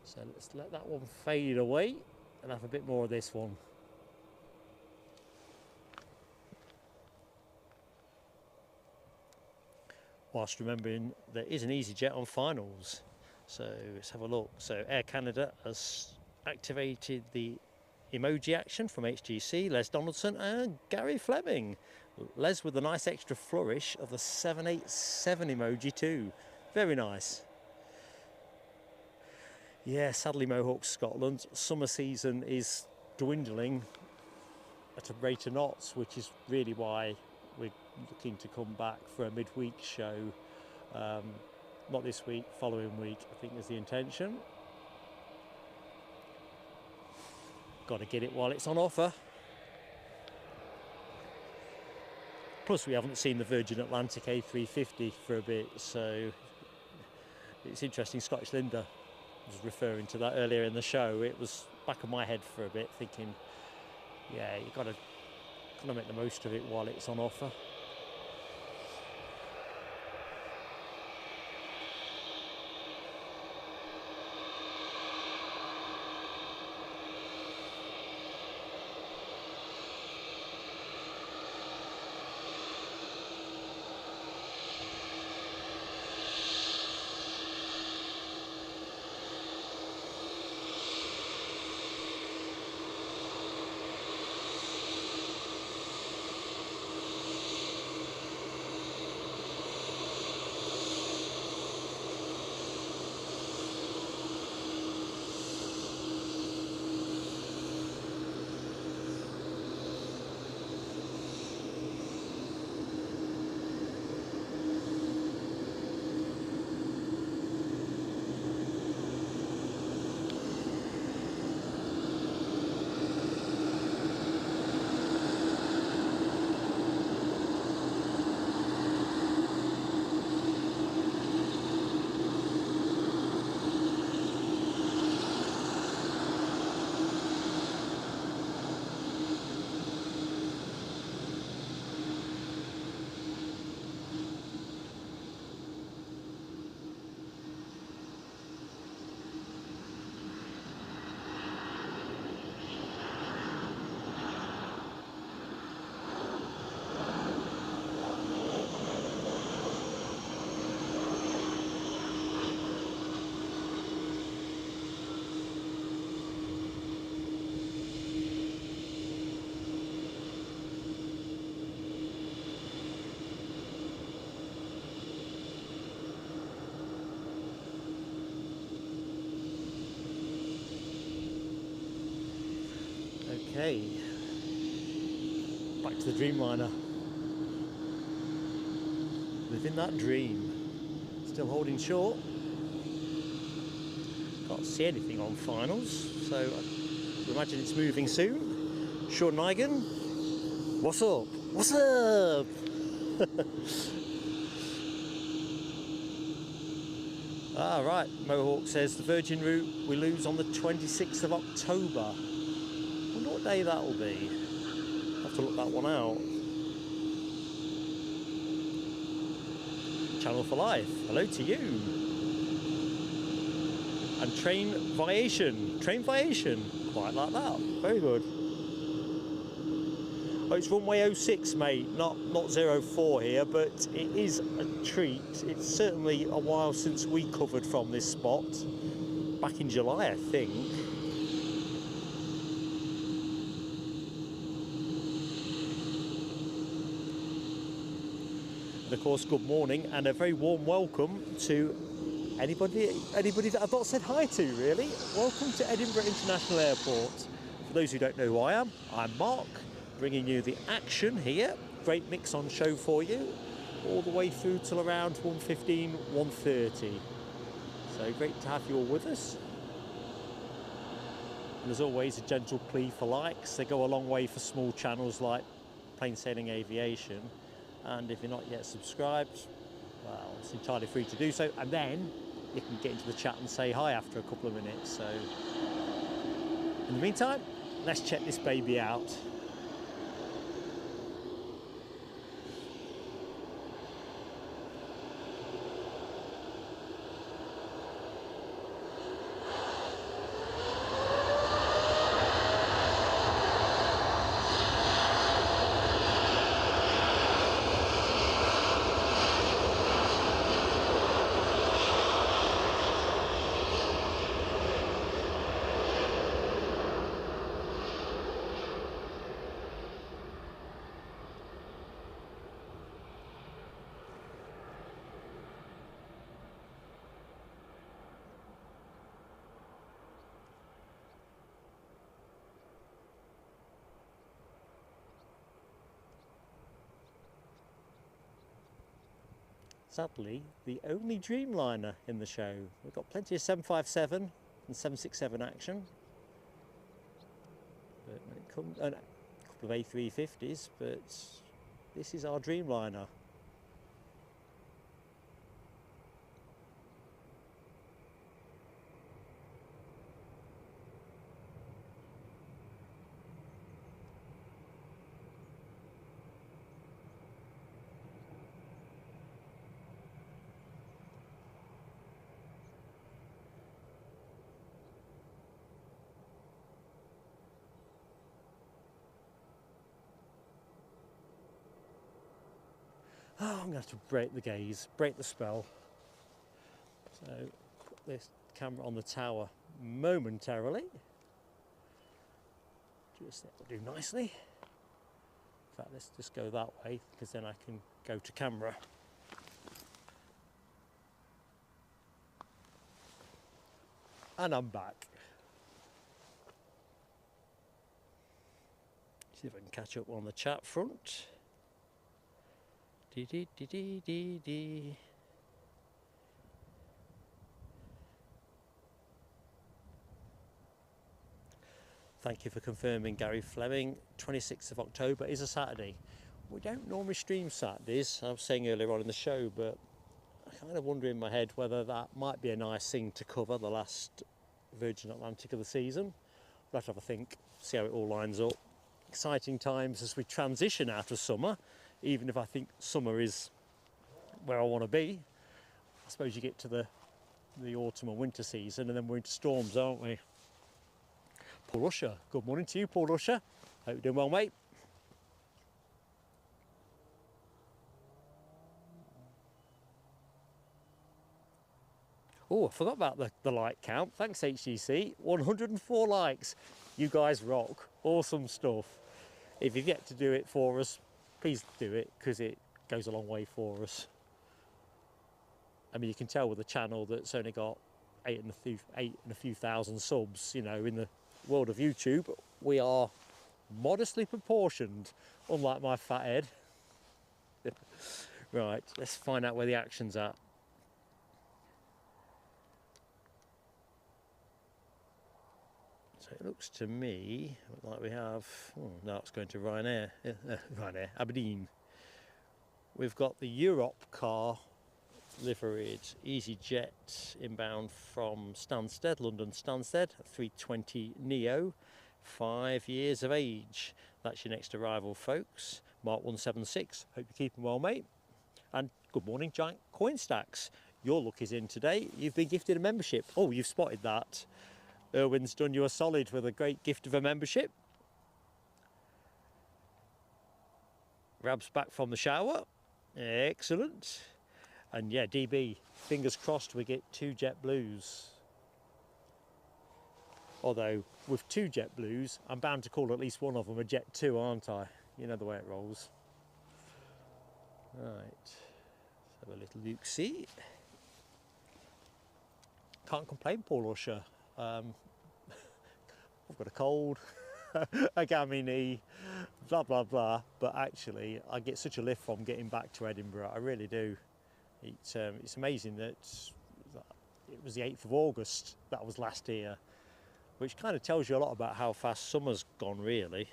So let's let that one fade away and have a bit more of this one. Whilst remembering there is an EasyJet on finals. So let's have a look. So Air Canada has activated the emoji action from HGC, Les Donaldson and Gary Fleming. Les with a nice extra flourish of the 787 emoji too. Very nice. Yeah, sadly Mohawk Scotland, summer season is dwindling at a rate of knots, which is really why we're looking to come back for a midweek show. Not this week, following week, I think is the intention. Got to get it while it's on offer. Plus we haven't seen the Virgin Atlantic A350 for a bit, so it's interesting. Scottish Linda was referring to that earlier in the show. It was back of my head for a bit, thinking, yeah, you've got to make the most of it while it's on offer. Okay, back to the Dreamliner. Living that dream. Still holding short. Can't see anything on finals, so I imagine it's moving soon. Sean Nigan, what's up? What's up? Ah, right, Mohawk says the Virgin route we lose on the 26th of October. I wonder what day that'll be. I'll have to look that one out. Channel for Life, hello to you. And Train Viation, quite like that, very good. Oh, it's runway 06, mate, not 04 here, but it is a treat. It's certainly a while since we covered from this spot, back in July, I think. And of course, good morning and a very warm welcome to anybody that I've not said hi to, really. Welcome to Edinburgh International Airport. For those who don't know who I am, I'm Mark, bringing you the action here. Great mix on show for you, all the way through till around 1:15, 1:30. So great to have you all with us. And as always, a gentle plea for likes. They go a long way for small channels like Plain Sailing Aviation. And if you're not yet subscribed, well, it's entirely free to do so. And then you can get into the chat and say hi after a couple of minutes. So in the meantime, let's check this baby out. Sadly, the only Dreamliner in the show. We've got plenty of 757 and 767 action. But when it comes, a couple of A350s, but this is our Dreamliner. Oh, I'm going to have to break the gaze, break the spell. So, put this camera on the tower momentarily. Just that will do nicely. In fact, let's just go that way, because then I can go to camera. And I'm back. See if I can catch up on the chat front. Thank you for confirming, Gary Fleming. 26th of October is a Saturday. We don't normally stream Saturdays, I was saying earlier on in the show, but I kind of wonder in my head whether that might be a nice thing to cover the last Virgin Atlantic of the season. We'll have to have a think, see how it all lines up. Exciting times as we transition out of summer, even if I think summer is where I want to be. I suppose you get to the autumn and winter season and then we're into storms, aren't we? Paul Rusher, good morning to you, Paul Rusher. Hope you're doing well, mate. Oh, I forgot about the like count. Thanks, HGC. 104 likes. You guys rock. Awesome stuff. If you've yet to do it for us, please do it, because it goes a long way for us. I mean, you can tell with a channel that's only got eight and a few thousand subs, you know, in the world of YouTube, we are modestly proportioned, unlike my fat head. Right, let's find out where the action's at. So it looks to me like we have, now it's going to Ryanair, Ryanair, Aberdeen. We've got the Europe car liveried EasyJet inbound from Stansted, London Stansted, 320 Neo, 5 years of age. That's your next arrival, folks. Mark 176, hope you're keeping well, mate. And good morning, Giant Coin Stacks. Your luck is in today. You've been gifted a membership. Oh, you've spotted that. Erwin's done you a solid with a great gift of a membership. Rab's back from the shower. Excellent. And yeah, DB, fingers crossed we get 2 JetBlues. Although, with 2 JetBlues, I'm bound to call at least one of them a Jet 2, aren't I? You know the way it rolls. Right, let's have a little look-see. Can't complain, Paul Usher. I've got a cold, a gammy knee, blah, blah, blah. But actually, I get such a lift from getting back to Edinburgh. I really do. It's amazing that it was the 8th of August that was last year, which kind of tells you a lot about how fast summer's gone, really.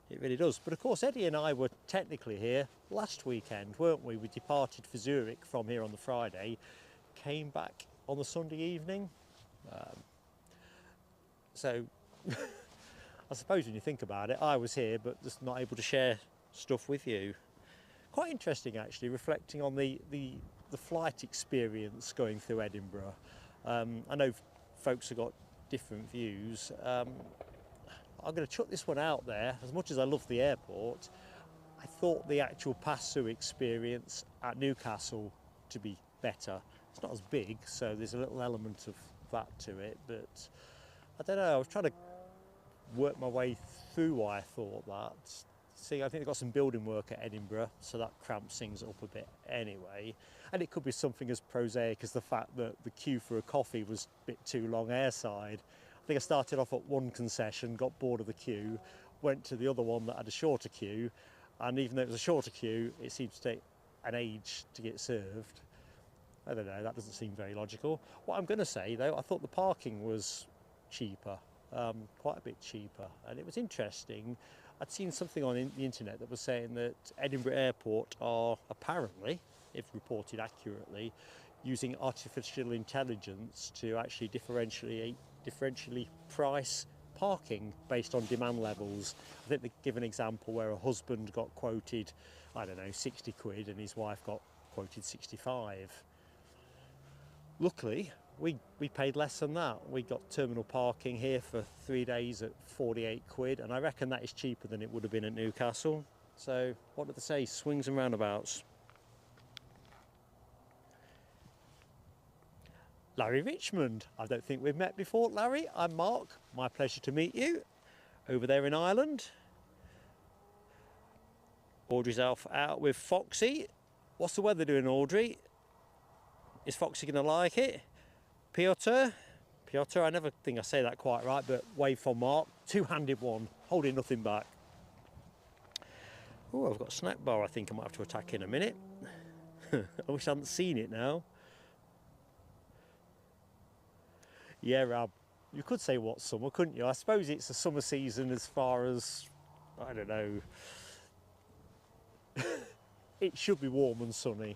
It really does. But of course, Eddie and I were technically here last weekend, weren't we? We departed for Zurich from here on the Friday, came back on the Sunday evening. So I suppose when you think about it, I was here, but just not able to share stuff with you. Quite interesting, actually, reflecting on the flight experience going through Edinburgh. I know folks have got different views. I'm going to chuck this one out there. As much as I love the airport, I thought the actual pass-through experience at Newcastle to be better. It's not as big, so there's a little element of that to it, but I don't know, I was trying to work my way through why I thought that. See, I think they've got some building work at Edinburgh, so that cramps things up a bit anyway. And it could be something as prosaic as the fact that the queue for a coffee was a bit too long airside. I think I started off at one concession, got bored of the queue, went to the other one that had a shorter queue, and even though it was a shorter queue, it seemed to take an age to get served. I don't know, that doesn't seem very logical. What I'm going to say, though, I thought the parking was cheaper, quite a bit cheaper, and it was interesting. I'd seen something on the internet that was saying that Edinburgh Airport are apparently, if reported accurately, using artificial intelligence to actually differentially price parking based on demand levels. I think they give an example where a husband got quoted, I don't know, 60 quid and his wife got quoted 65. Luckily, we paid less than that. We got terminal parking here for 3 days at 48 quid, and I reckon that is cheaper than it would have been at Newcastle. So, what did they say? Swings and roundabouts. Larry Richmond. I don't think we've met before, Larry. I'm Mark. My pleasure to meet you over there in Ireland. Audrey's out with Foxy. What's the weather doing, Audrey? Is Foxy going to like it? Piotr, I never think I say that quite right, but wave from Mark. Two-handed one, holding nothing back. Oh, I've got a snack bar I think I might have to attack in a minute. I wish I hadn't seen it now. Yeah, Rab, you could say what summer, couldn't you? I suppose it's a summer season as far as, I don't know. It should be warm and sunny.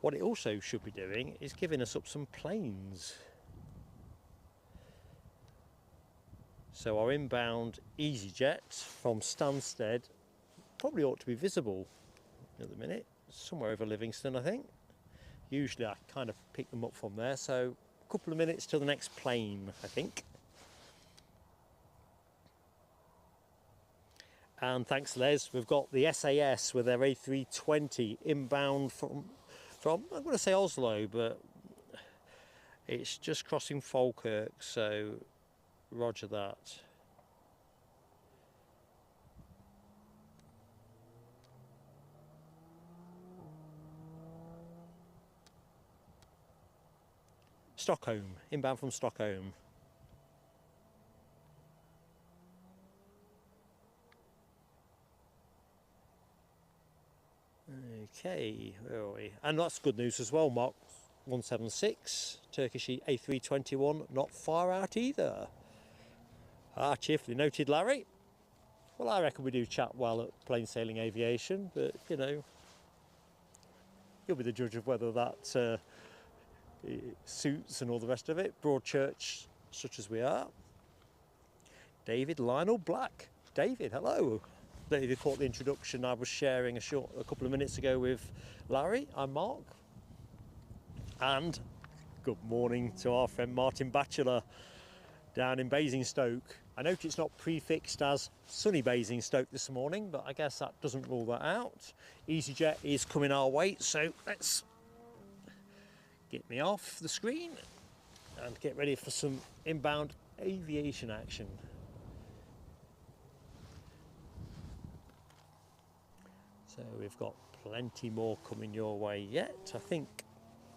What it also should be doing is giving us up some planes. So our inbound EasyJet from Stansted probably ought to be visible at the minute, somewhere over Livingston, I think. Usually I kind of pick them up from there, so a couple of minutes till the next plane, I think. And thanks, Les, we've got the SAS with their A320 inbound from I'm going to say Oslo, but it's just crossing Falkirk, so roger that. Stockholm, inbound from Stockholm. Okay, where are we? And that's good news as well, Mark 176, Turkish A321, not far out either. Ah, cheerfully noted, Larry. Well, I reckon we do chat well at plain sailing aviation, but you know, you'll be the judge of whether that suits and all the rest of it. Broad church, such as we are. David Lionel Black. David, hello. I don't know if you caught the introduction I was sharing a couple of minutes ago with Larry. I'm Mark. And good morning to our friend Martin Batchelor down in Basingstoke. I note it's not prefixed as sunny Basingstoke this morning, but I guess that doesn't rule that out. EasyJet is coming our way, so let's get me off the screen and get ready for some inbound aviation action. So we've got plenty more coming your way yet. I think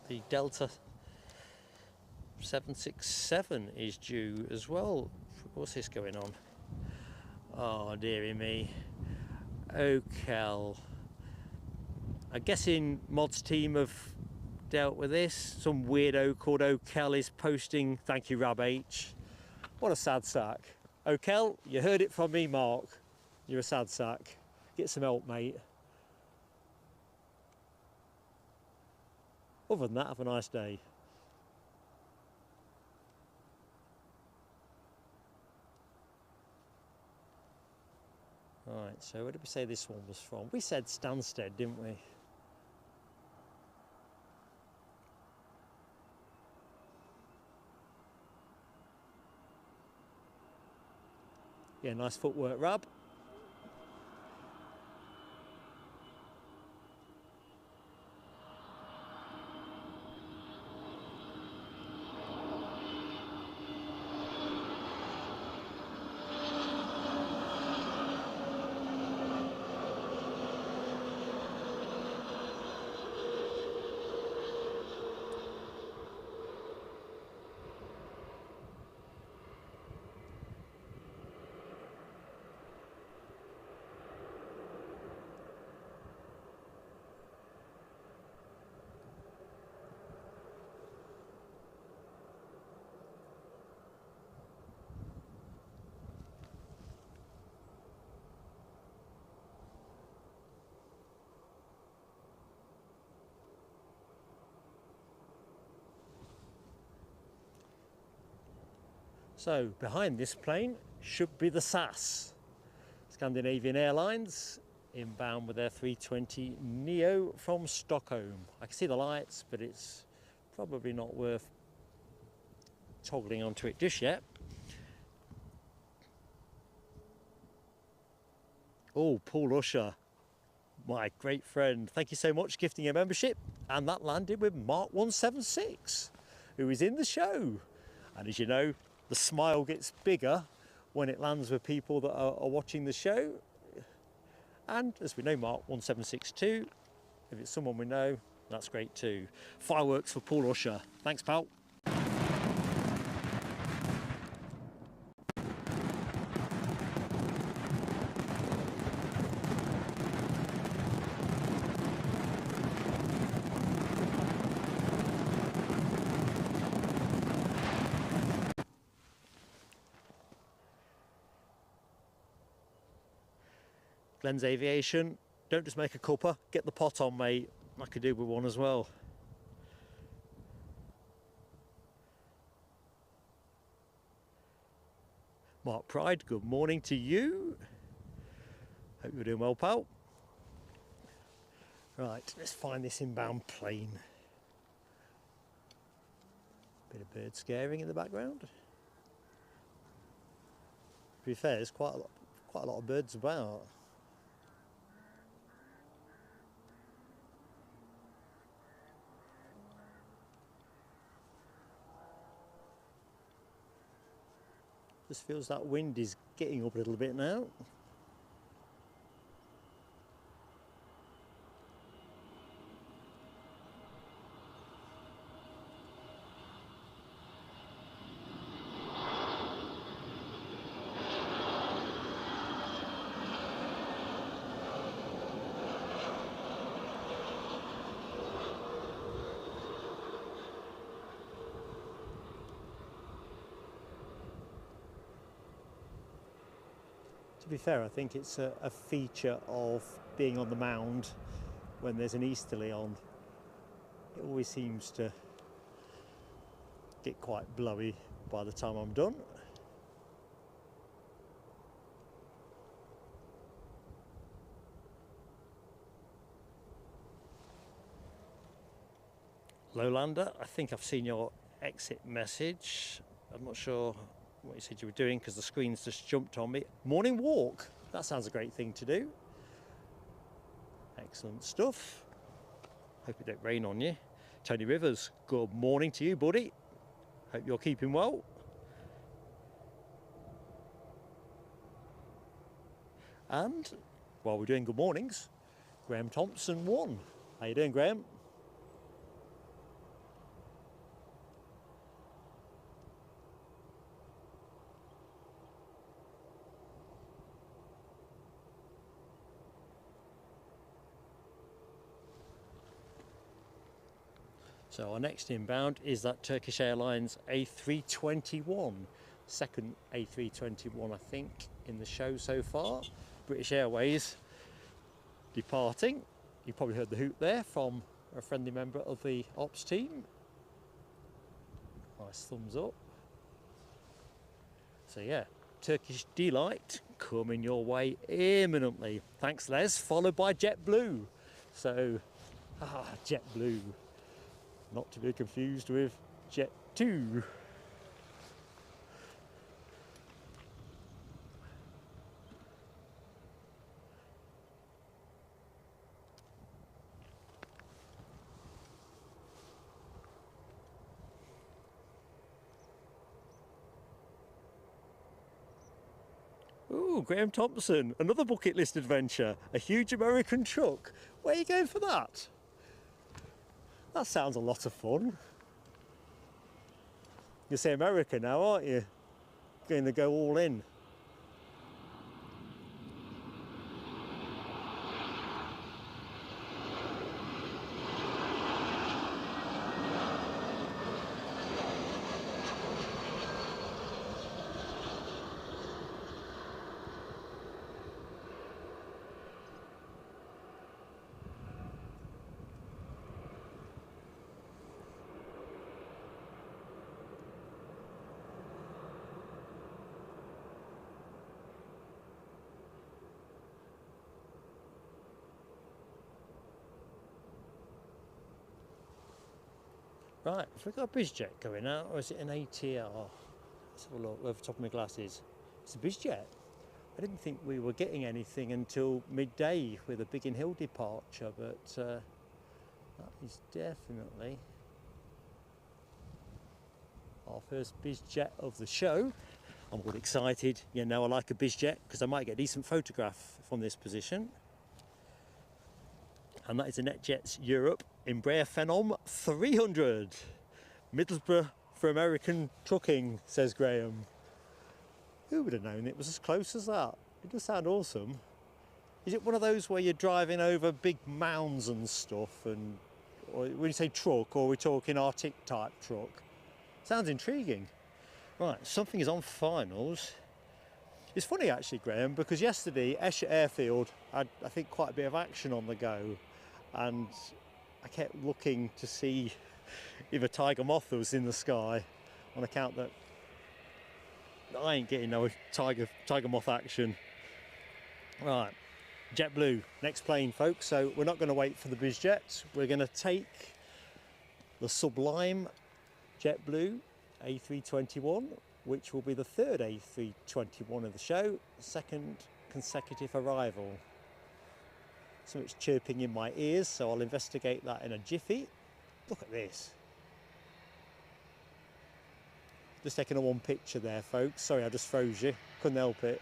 the Delta 767 is due as well. What's this going on? Oh dearie me. Okel. I'm guessing Mod's team have dealt with this. Some weirdo called Okel is posting, thank you Rab H. What a sad sack. Okel, you heard it from me, Mark. You're a sad sack. Get some help, mate. Other than that, have a nice day. Right, so where did we say this one was from? We said Stansted, didn't we? Yeah, nice footwork, Rab. So behind this plane should be the SAS, Scandinavian Airlines, inbound with their 320 Neo from Stockholm. I can see the lights, but it's probably not worth toggling onto it just yet. Oh, Paul Usher, my great friend. Thank you so much, gifting a membership. And that landed with Mark 176, who is in the show. And as you know, the smile gets bigger when it lands with people that are watching the show. And as we know, Mark 1762, if it's someone we know, that's great too. Fireworks for Paul Usher. Thanks, pal. Glenn's Aviation, don't just make a cuppa, get the pot on, mate. I could do with one as well. Mark Pride, good morning to you. Hope you're doing well, pal. Right, let's find this inbound plane. Bit of bird scaring in the background. To be fair, there's quite a lot of birds about. Just feels that wind is getting up a little bit now. To be fair, I think it's a feature of being on the mound when there's an easterly on. It always seems to get quite blowy by the time I'm done. Lowlander, I think I've seen your exit message. I'm not sure what you said you were doing because the screen's just jumped on me. Morning walk, that sounds a great thing to do. Excellent stuff. Hope it don't rain on you. Tony Rivers, good morning to you, buddy. Hope you're keeping well. And while we're doing good mornings, Graham Thompson 1. How you doing, Graham? So our next inbound is that Turkish Airlines A321, second A321 I think in the show so far. British Airways departing. You probably heard the hoot there from a friendly member of the ops team. Nice thumbs up. So yeah, Turkish Delight coming your way imminently. Thanks Les, followed by JetBlue. So, JetBlue. Not to be confused with Jet 2. Ooh, Graham Thompson, another bucket list adventure, a huge American truck. Where are you going for that? That sounds a lot of fun. You say America now, aren't you? Going to go all in. Right, have we got a Bizjet going out or is it an ATR? Let's have a look over the top of my glasses. It's a Bizjet. I didn't think we were getting anything until midday with a Biggin Hill departure, but that is definitely our first Bizjet of the show. I'm all excited. You know I like a Bizjet because I might get a decent photograph from this position. And that is a NetJets Europe Embraer Phenom 300. Middlesbrough for American trucking, says Graham. Who would have known it was as close as that? It does sound awesome. Is it one of those where you're driving over big mounds and stuff? And or when you say truck, or are we talking Arctic type truck? Sounds intriguing. Right, something is on finals. It's funny actually, Graham, because yesterday Esher Airfield had, I think, quite a bit of action on the go. And I kept looking to see if a tiger moth was in the sky on account that I ain't getting no tiger moth action. Right, JetBlue, next plane folks, so we're not going to wait for the Bizjet. We're going to take the sublime JetBlue A321, which will be the third A321 of the show, second consecutive arrival. Something's chirping in my ears, so I'll investigate that in a jiffy. Look at this. Just taking a one picture there, folks. Sorry, I just froze you. Couldn't help it.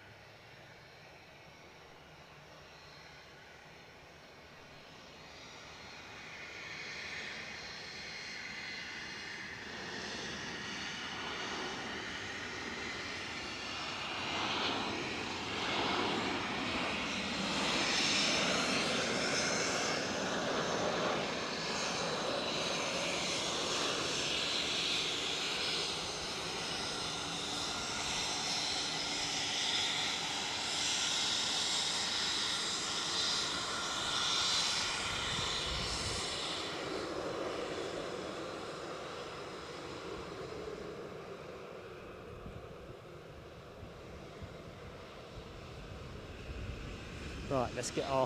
Right, let's get our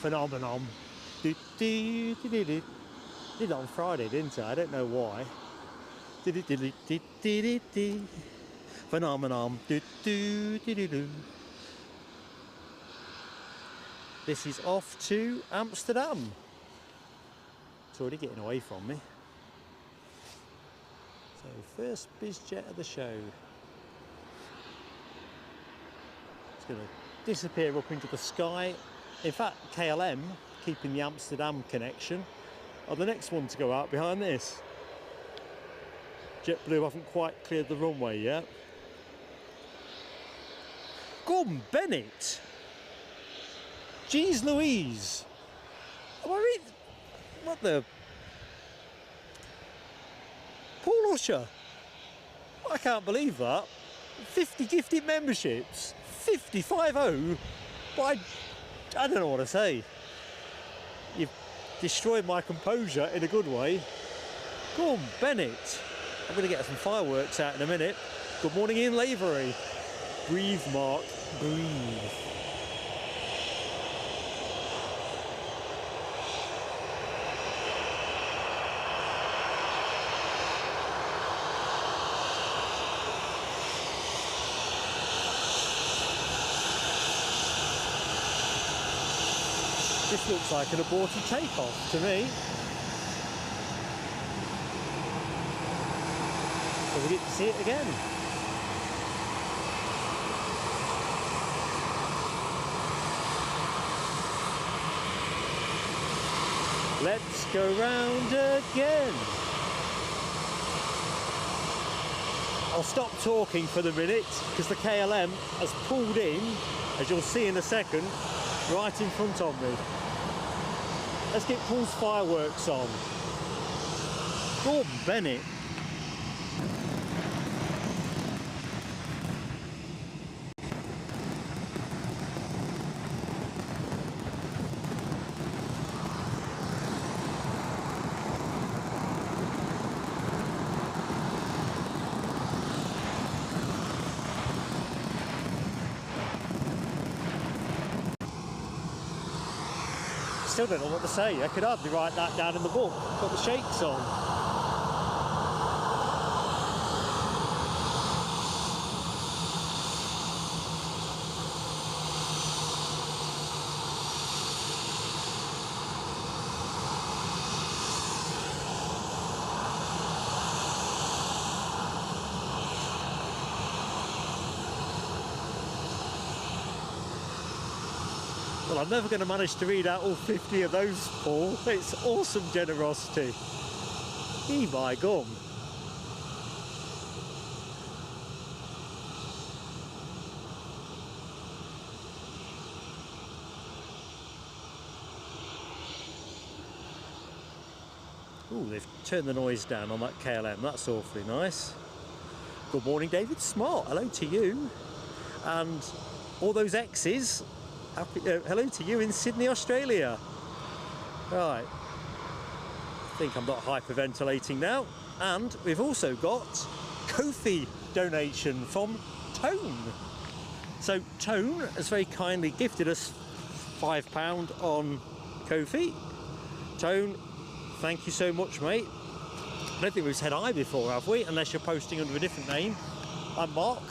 phenomenon. Did it on Friday, didn't I? I don't know why. Phenomenon. This is off to Amsterdam. It's already getting away from me. So first Bizjet of the show. It's going to disappear up into the sky. In fact, KLM, keeping the Amsterdam connection, are the next one to go out behind this. JetBlue haven't quite cleared the runway yet. Gordon Bennett! Jeez Louise! Am I reading? What the? Paul Usher! I can't believe that. 50 gifted memberships. 50-5-0. But I don't know what to say. You've destroyed my composure in a good way. Gordon Bennett. I'm going to get some fireworks out in a minute. Good morning, Ian Lavery. Breathe, Mark. Breathe. This looks like an aborted takeoff to me. So we get to see it again. Let's go round again. I'll stop talking for the minute because the KLM has pulled in, as you'll see in a second, right in front of me. Let's get Paul's fireworks on. Gordon Bennett. Still don't know what to say. I could hardly write that down in the book. Got the shakes on. Well, I'm never going to manage to read out all 50 of those, Paul. It's awesome generosity. Gee, my gum. Ooh, they've turned the noise down on that KLM. That's awfully nice. Good morning, David Smart. Hello to you. And all those X's. Hello to you in Sydney, Australia. Right, I think I'm not hyperventilating now. And we've also got Ko-fi donation from Tone. So Tone has very kindly gifted us £5 on Ko-fi. Tone, thank you so much, mate. I don't think we've said hi before, have we? Unless you're posting under a different name. I'm Mark.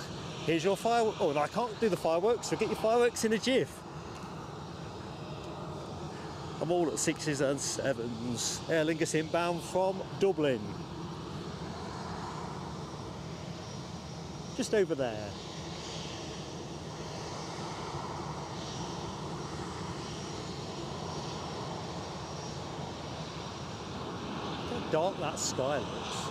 Here's your fireworks. Oh, and I can't do the fireworks, so get your fireworks in a jiff. I'm all at 6s and 7s. Aer Lingus inbound from Dublin. Just over there. Look how dark that sky looks.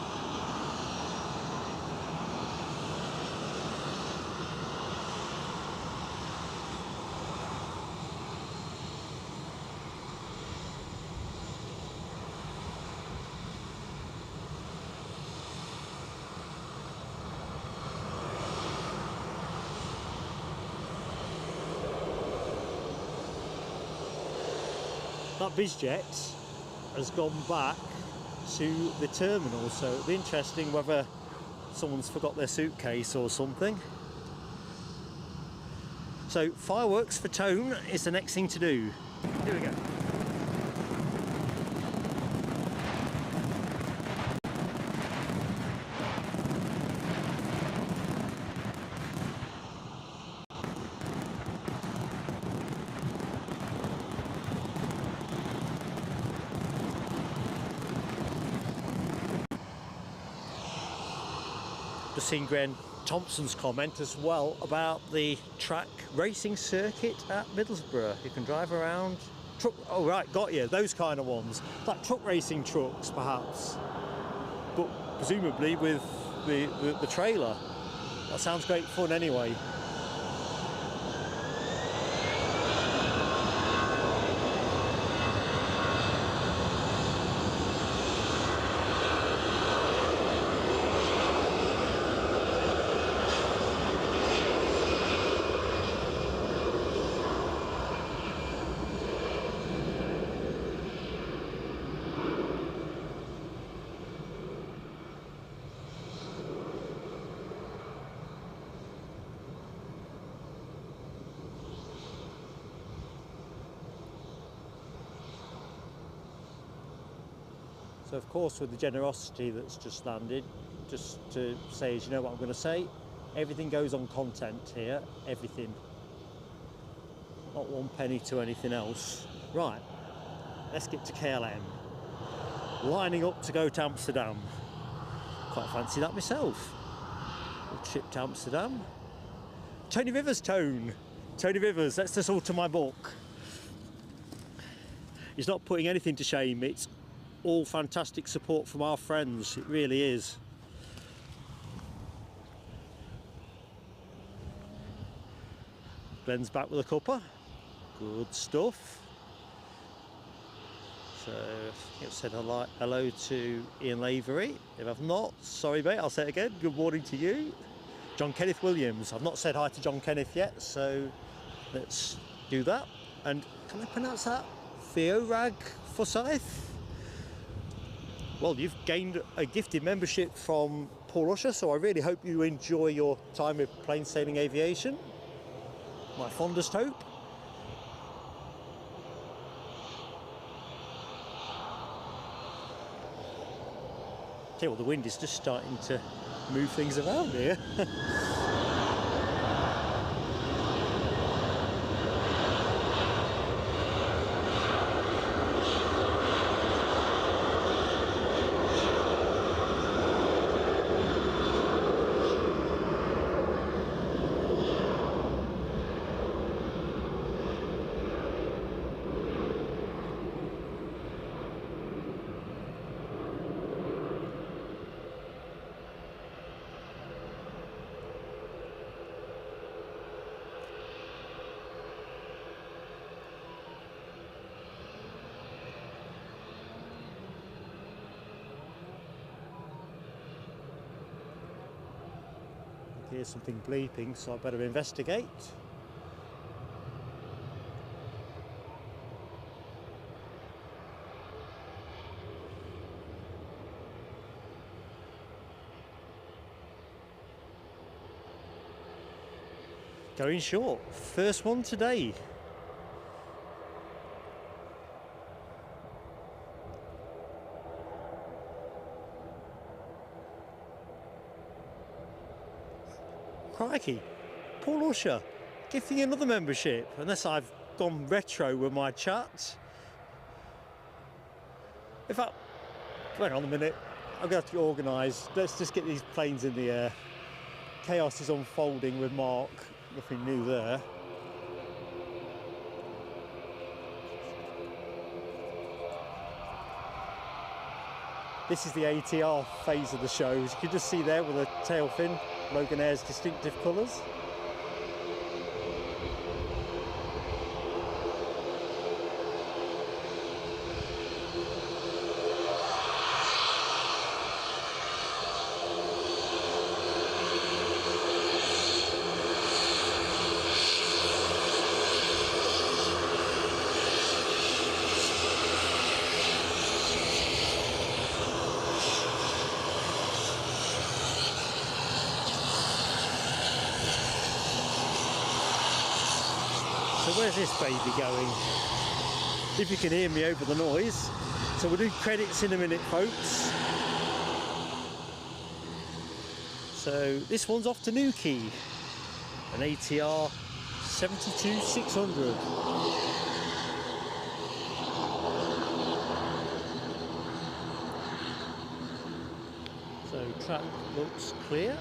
That Bizjet has gone back to the terminal, so it'll be interesting whether someone's forgot their suitcase or something. So fireworks for tone is the next thing to do. Here we go. Just seen Graham Thompson's comment as well about the track racing circuit at Middlesbrough. You can drive around. Oh right, got you. Those kind of ones, like truck racing trucks, perhaps, but presumably with the trailer. That sounds great fun, anyway. So of course, with the generosity that's just landed, just to say, as you know what I'm going to say, everything goes on content here, everything. Not one penny to anything else. Right, let's get to KLM. Lining up to go to Amsterdam. Quite fancy that myself. We'll trip to Amsterdam. Tony Rivers tone. Tony Rivers, that's just all to my book. He's not putting anything to shame. It's all fantastic support from our friends, it really is. Glenn's back with a cuppa. Good stuff. So I think I've said hello to Ian Lavery. If I've not, sorry mate, I'll say it again. Good morning to you. John Kenneth Williams. I've not said hi to John Kenneth yet, so let's do that. And can I pronounce that? Theorag Forsyth? Well, you've gained a gifted membership from Paul Usher, so I really hope you enjoy your time with plain sailing aviation. My fondest hope. Tell you what, the wind is just starting to move things around here. Here's something bleeping, so I better investigate. Going short, first one today. Crikey, Paul Usher gifting another membership, unless I've gone retro with my chat. In fact, hang on a minute, I'm going to have to get organised. Let's just get these planes in the air. Chaos is unfolding with Mark, nothing new there. This is the ATR phase of the show. As you can just see there with a tail fin, Loganair's distinctive colours. So where's this baby going? If you can hear me over the noise. So we'll do credits in a minute, folks. So this one's off to Newquay, an ATR 72600. So track looks clear.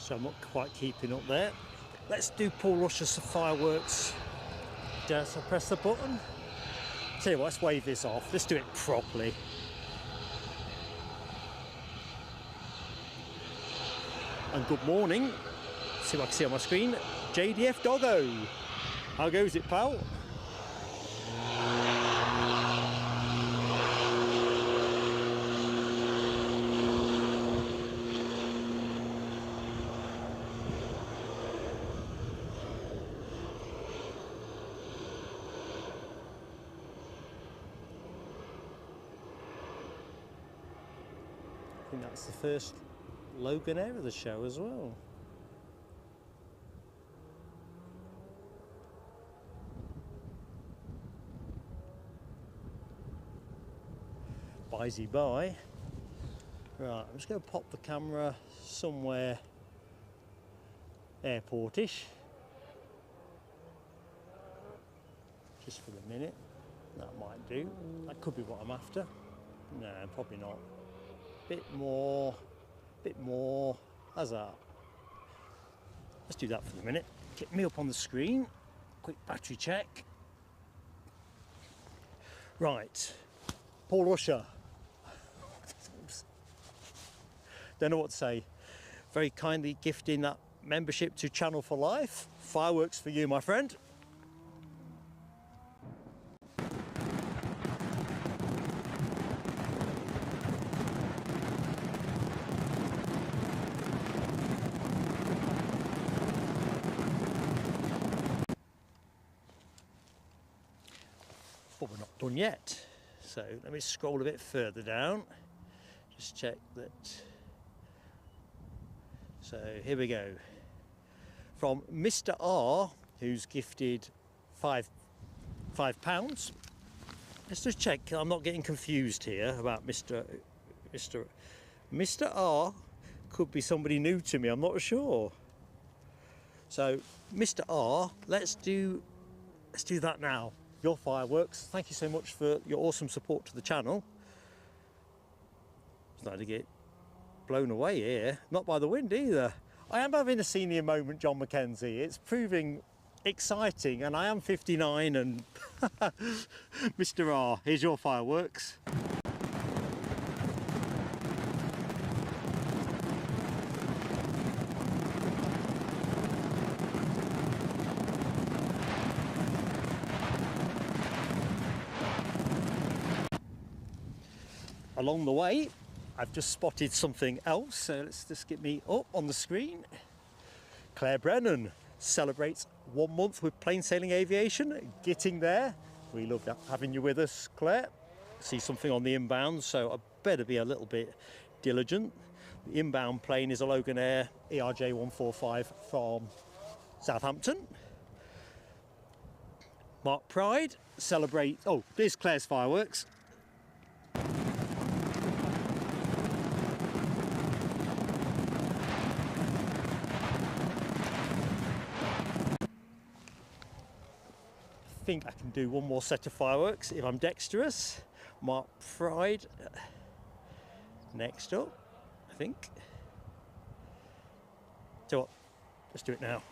So I'm not quite keeping up there. Let's do Paul Rush's fireworks. Dare I press the button? Tell you what, let's wave this off. Let's do it properly. And good morning. See what I can see on my screen. JDF Doggo. How goes it, pal? I think that's the first Loganair of the show as well. Bye-zy bye. Right, I'm just going to pop the camera somewhere airportish. Just for the minute. That might do. That could be what I'm after. No, probably not. Bit more. How's that? Let's do that for the minute. Get me up on the screen. Quick battery check. Right, Paul Rusher. Don't know what to say. Very kindly gifting that membership to Channel for Life. Fireworks for you, my friend. But we're not done yet. So let me scroll a bit further down. Just check that. So here we go. From Mr. R, who's gifted £5. Let's just check. I'm not getting confused here about Mr. R. Could be somebody new to me. I'm not sure. So Mr. R, let's do that now. Your fireworks. Thank you so much for your awesome support to the channel. It's not to get blown away here. Not by the wind either. I am having a senior moment, John Mackenzie. It's proving exciting, and I am 59 and Mr. R, here's your fireworks. Along the way, I've just spotted something else, so let's just get me up on the screen. Claire Brennan celebrates 1 month with plain sailing aviation. Getting there. We love having you with us, Claire. See something on the inbound, so I better be a little bit diligent. The inbound plane is a Loganair ERJ 145 from Southampton. Mark Pride celebrate. Oh, there's Claire's fireworks. I think I can do one more set of fireworks if I'm dexterous. Mark Pride next up, I think. So what? Let's do it now.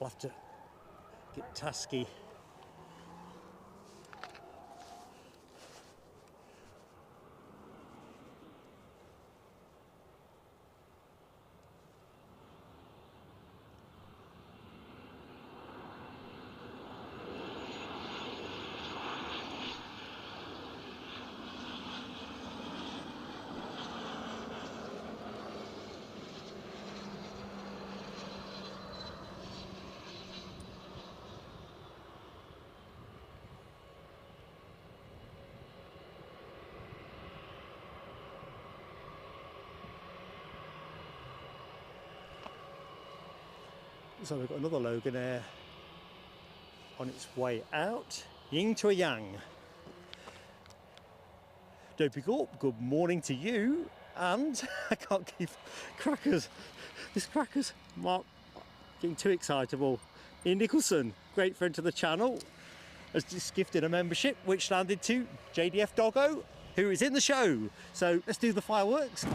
I'll have to get tasky. So we've got another Loganair on its way out. Yin to a yang. Dopey Gorp, good morning to you. And I can't keep crackers. This crackers. Mark, getting too excitable. Ian Nicholson, great friend to the channel, has just gifted a membership which landed to JDF Doggo, who is in the show. So let's do the fireworks.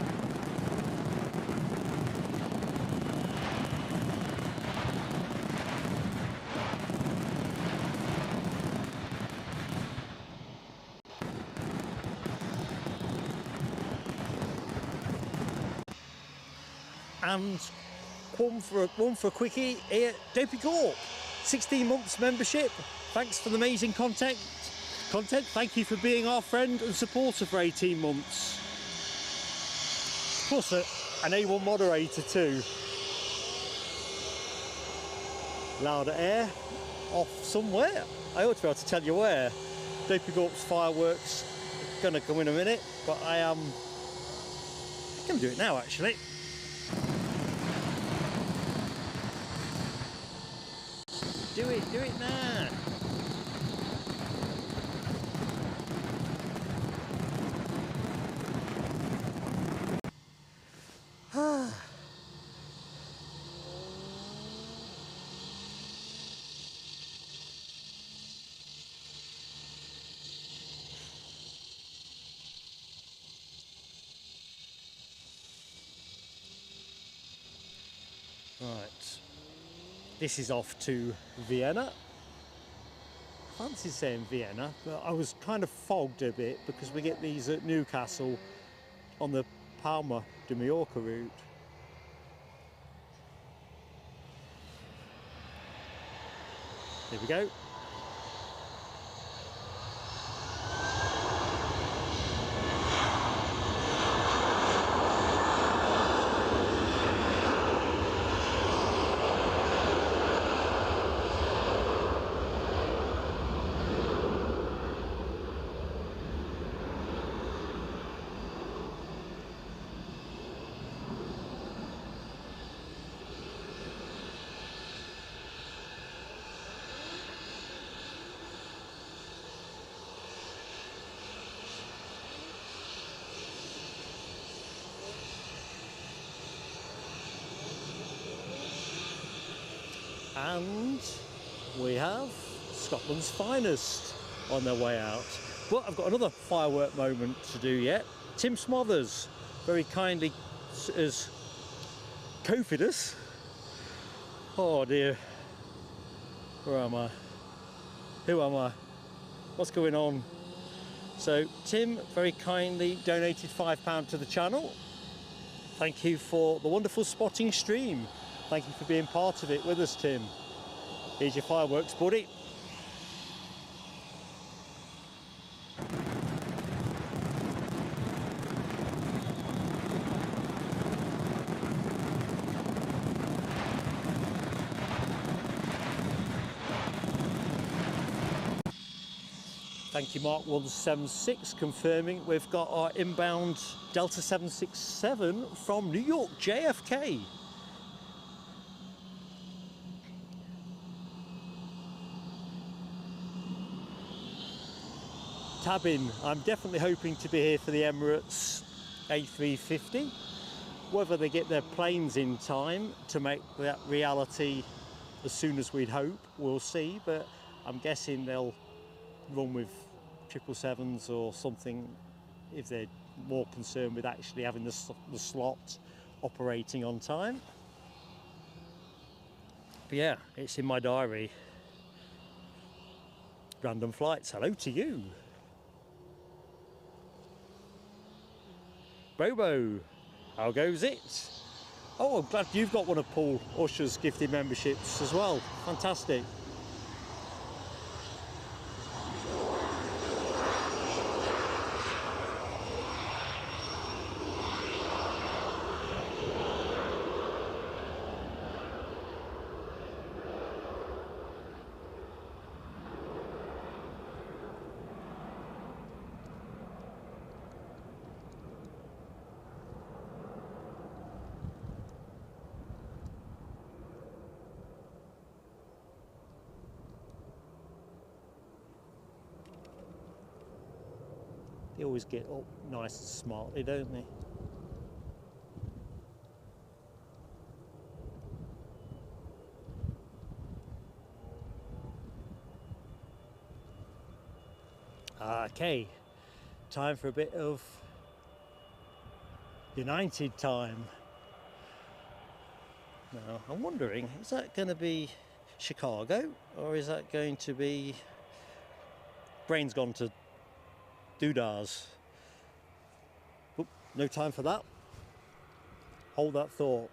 And one for a quickie here, Dopey Gorp, 16 months membership. Thanks for the amazing content. Thank you for being our friend and supporter for 18 months. Plus an A1 moderator too. Louder air off somewhere. I ought to be able to tell you where. Dopey Gorp's fireworks are gonna come in a minute, but I am gonna do it now actually. Do it now. Right. This is off to Vienna. I fancy saying Vienna, but I was kind of fogged a bit because we get these at Newcastle on the Palma de Mallorca route. Here we go. And we have Scotland's finest on their way out. But I've got another firework moment to do yet. Tim Smothers very kindly has copied us. Oh dear. Where am I? Who am I? What's going on? So Tim very kindly donated £5 to the channel. Thank you for the wonderful spotting stream. Thank you for being part of it with us, Tim. Here's your fireworks, buddy. Thank you, Mark 176, confirming we've got our inbound Delta 767 from New York, JFK. Tabbing, I'm definitely hoping to be here for the Emirates A350. Whether they get their planes in time to make that reality as soon as we'd hope, we'll see, but I'm guessing they'll run with 777s or something if they're more concerned with actually having the slot operating on time. But yeah, it's in my diary. Random flights, hello to you. Bobo, how goes it? Oh, I'm glad you've got one of Paul Usher's gifted memberships as well. Fantastic. They always get up nice and smartly, don't they? Okay, time for a bit of United time. Now, I'm wondering, is that going to be Chicago, or is that going to be... Brain's gone to doodahs. Oop, no time for that. Hold that thought.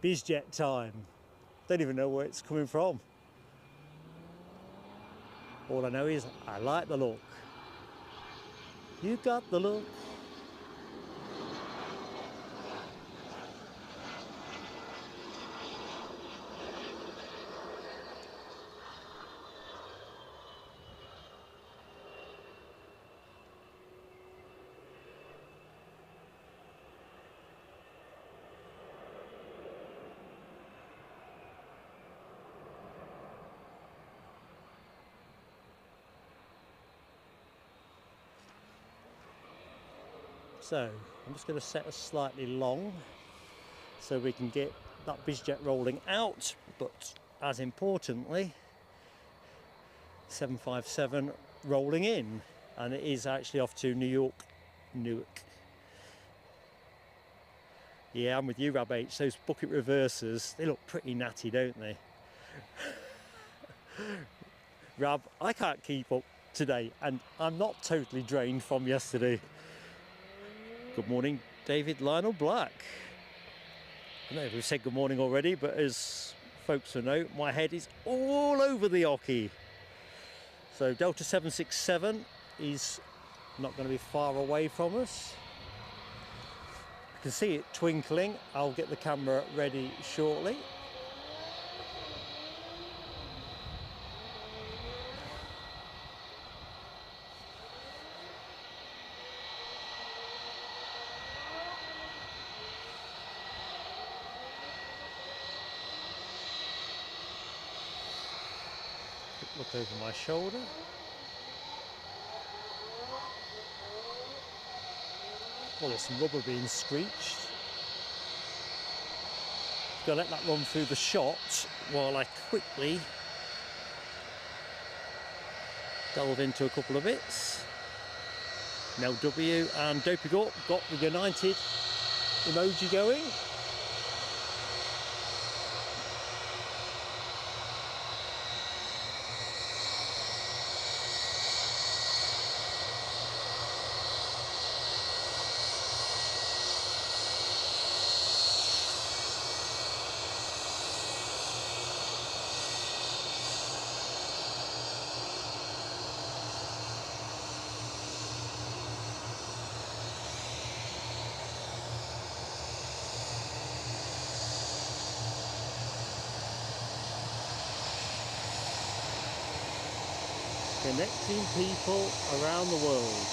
Bizjet time. Don't even know where it's coming from. All I know is I like the look. You got the look. So I'm just going to set us slightly long so we can get that Bizjet rolling out, but as importantly 757 rolling in, and it is actually off to Newark. Yeah, I'm with you, Rab H. Those bucket reversers, they look pretty natty, don't they? Rab, I can't keep up today, and I'm not totally drained from yesterday. Good morning, David Lionel Black. I know we've said good morning already, but as folks will know, my head is all over the hockey. So Delta 767 is not going to be far away from us. I can see it twinkling. I'll get the camera ready shortly. Look over my shoulder. Well, there's some rubber being screeched. Gonna let that run through the shot while I quickly delve into a couple of bits. Now W and Dopey Up got the United emoji going. Connecting people around the world.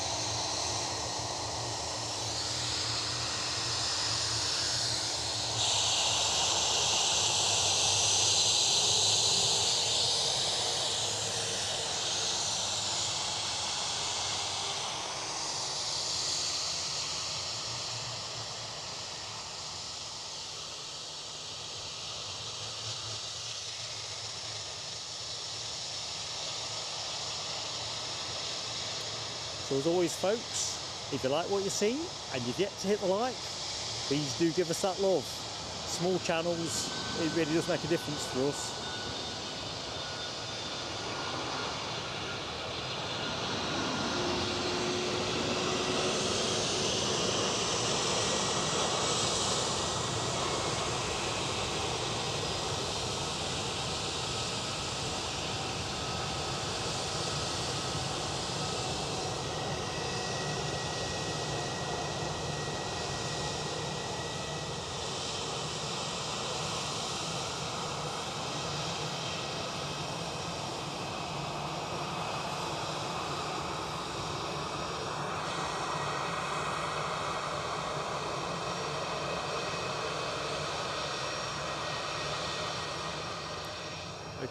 So as always, folks, if you like what you see and you've yet to hit the like, please do give us that love. Small channels, it really does make a difference for us.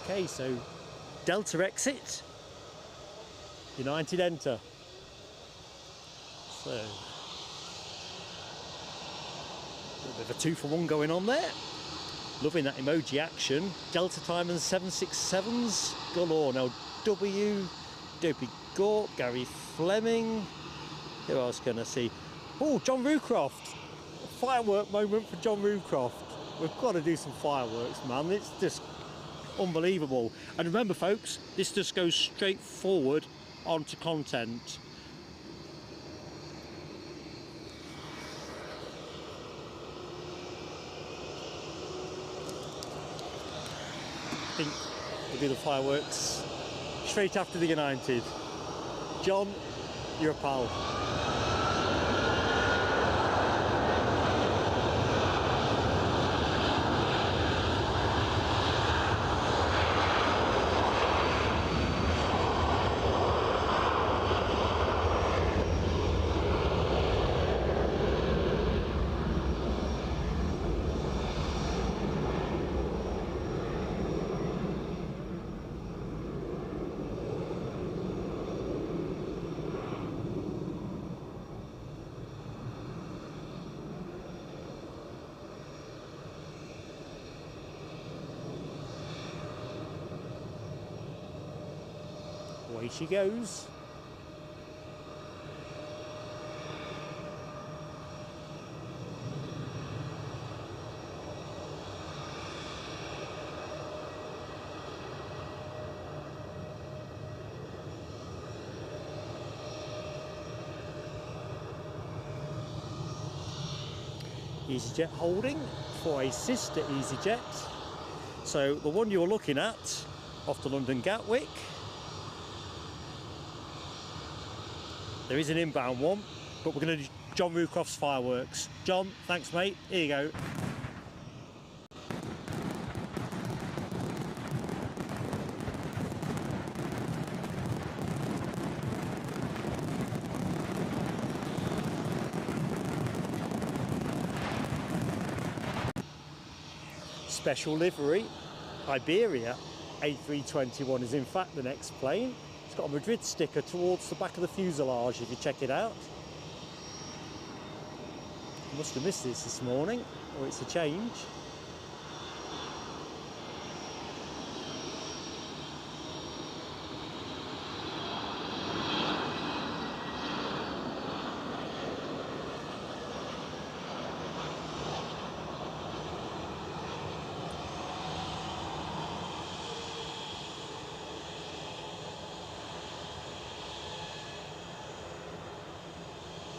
Okay, so Delta exit, United enter. So, a little bit of a 2-for-1 going on there. Loving that emoji action. Delta time and 767s galore. Now Dopey Gorp, Gary Fleming. Who else can I see? Oh, John Rucroft. A firework moment for John Rucroft. We've got to do some fireworks, man. It's just unbelievable. And remember, folks, this just goes straight forward onto content. I think we'll do the fireworks straight after the United. John, you're a pal. Away she goes. EasyJet holding for a sister EasyJet. So the one you're looking at off the London Gatwick, there is an inbound one, but we're going to do John Rucroft's fireworks. John, thanks mate, here you go. Special livery, Iberia A321 is in fact the next plane. It's got a Madrid sticker towards the back of the fuselage if you check it out. I must have missed this morning, or it's a change.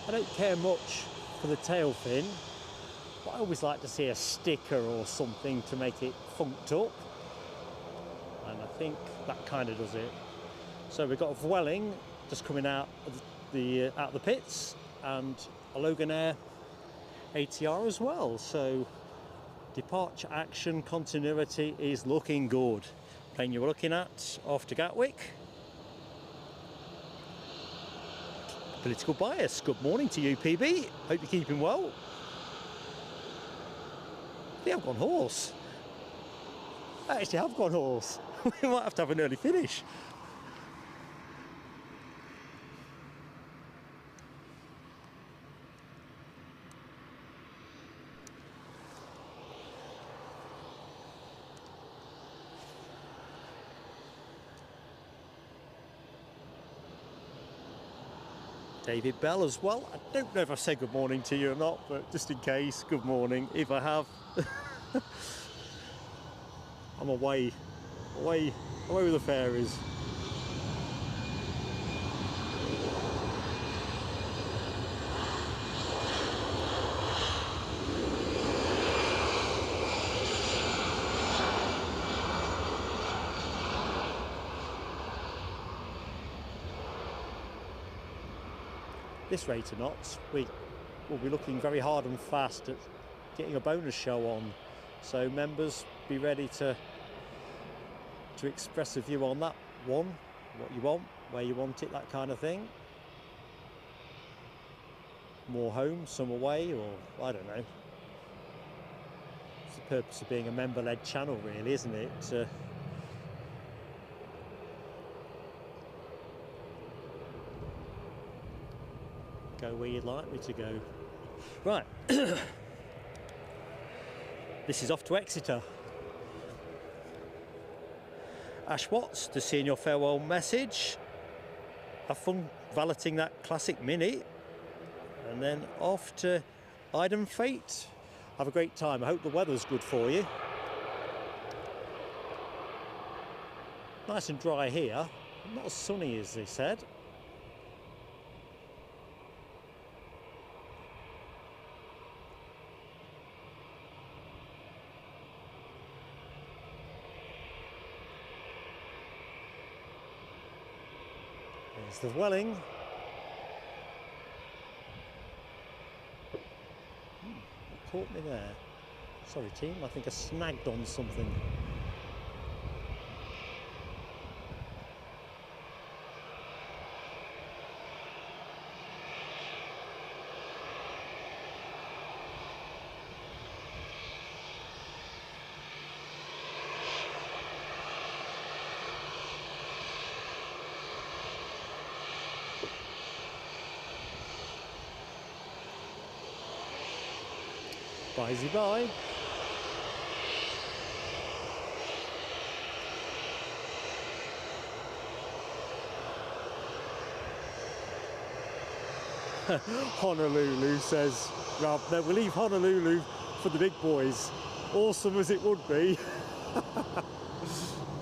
I don't care much for the tail fin, but I always like to see a sticker or something to make it funked up, and I think that kind of does it. So we've got a vueling just coming out of the pits, and a Loganair ATR as well. So departure action continuity is looking good. Plane you were looking at off to Gatwick. Political bias. Good morning to you, PB. Hope you're keeping well. They have gone hoarse. I actually have gone hoarse. We might have to have an early finish. David Bell as well. I don't know if I've said good morning to you or not, but just in case, good morning. If I have, I'm away with the fairies. This rate of knots, we will be looking very hard and fast at getting a bonus show on. So members, be ready to express a view on that one, what you want, where you want it, that kind of thing. More home, some away, or I don't know. It's the purpose of being a member-led channel, really, isn't it? go where you'd like me to go. Right. This is off to Exeter. Ash Watts, to seeing your farewell message. Have fun valeting that classic Mini. And then off to Iden Fate. Have a great time. I hope the weather's good for you. Nice and dry here. Not as sunny as they said. There's the vueling. Caught me there. Sorry team, I think I snagged on something. Bye-zy bye. Honolulu says, Rob, no, we'll leave Honolulu for the big boys. Awesome as it would be.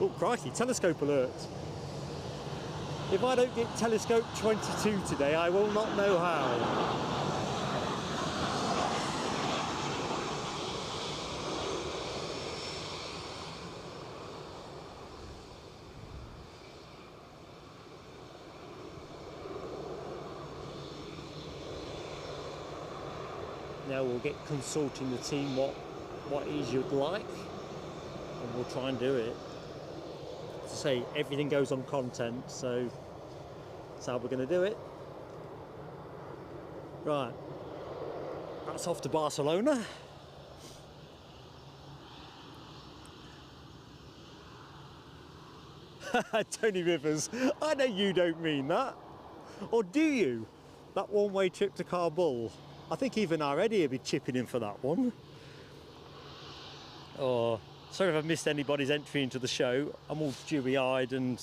Oh, crikey, telescope alert. If I don't get telescope 22 today, I will not know how. Now we'll get consulting the team what it is you'd like, and we'll try and do it. As I say, everything goes on content, so that's how we're going to do it. Right, that's off to Barcelona. Tony Rivers, I know you don't mean that. Or do you? That one-way trip to Kabul. I think even our Eddie will be chipping in for that one. Oh, sorry if I've missed anybody's entry into the show. I'm all dewy-eyed and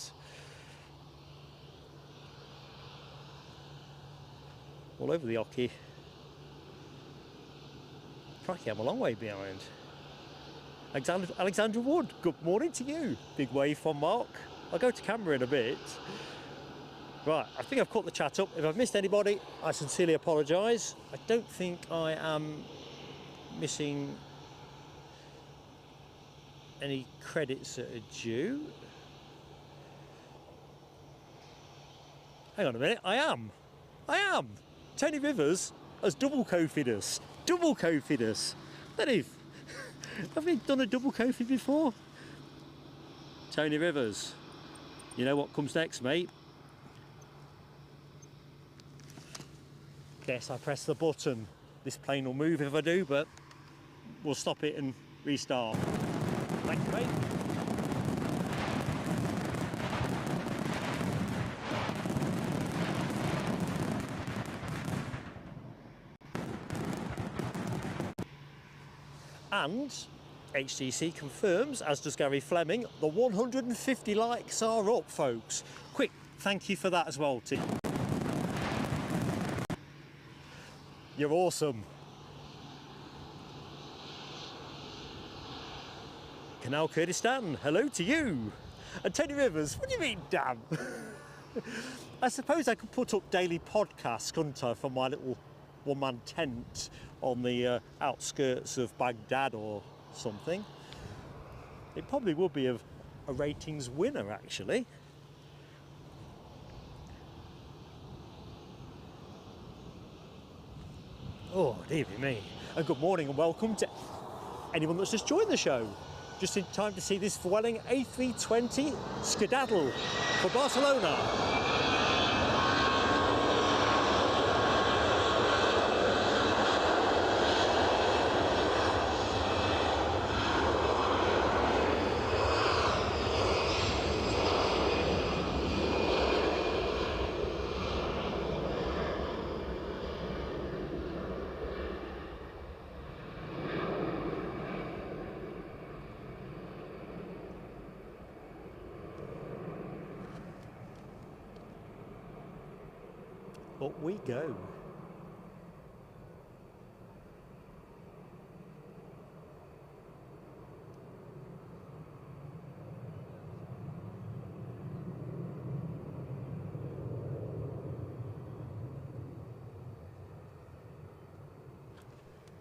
all over the hockey. Crikey, I'm a long way behind. Alexandra Wood, good morning to you. Big wave from Mark. I'll go to camera in a bit. Right, I think I've caught the chat up. If I've missed anybody, I sincerely apologise. I don't think I am missing any credits that are due. Hang on a minute, I am. Tony Rivers has double Kofi'd us. Double Kofi'd us. Have we done a double Kofi before? Tony Rivers, you know what comes next, mate? Yes, I press the button. This plane will move if I do, but we'll stop it and restart. Thank you, mate. And HTC confirms, as does Gary Fleming, the 150 likes are up, folks. Quick, thank you for that as well, team. You're awesome. Canal Kurdistan, hello to you. And Tony Rivers, what do you mean, damn? I suppose I could put up daily podcasts, couldn't I, from my little one-man tent on the outskirts of Baghdad or something. It probably would be a ratings winner, actually. Oh, dear me. And good morning and welcome to anyone that's just joined the show. Just in time to see this vueling A320 skedaddle for Barcelona. up we go.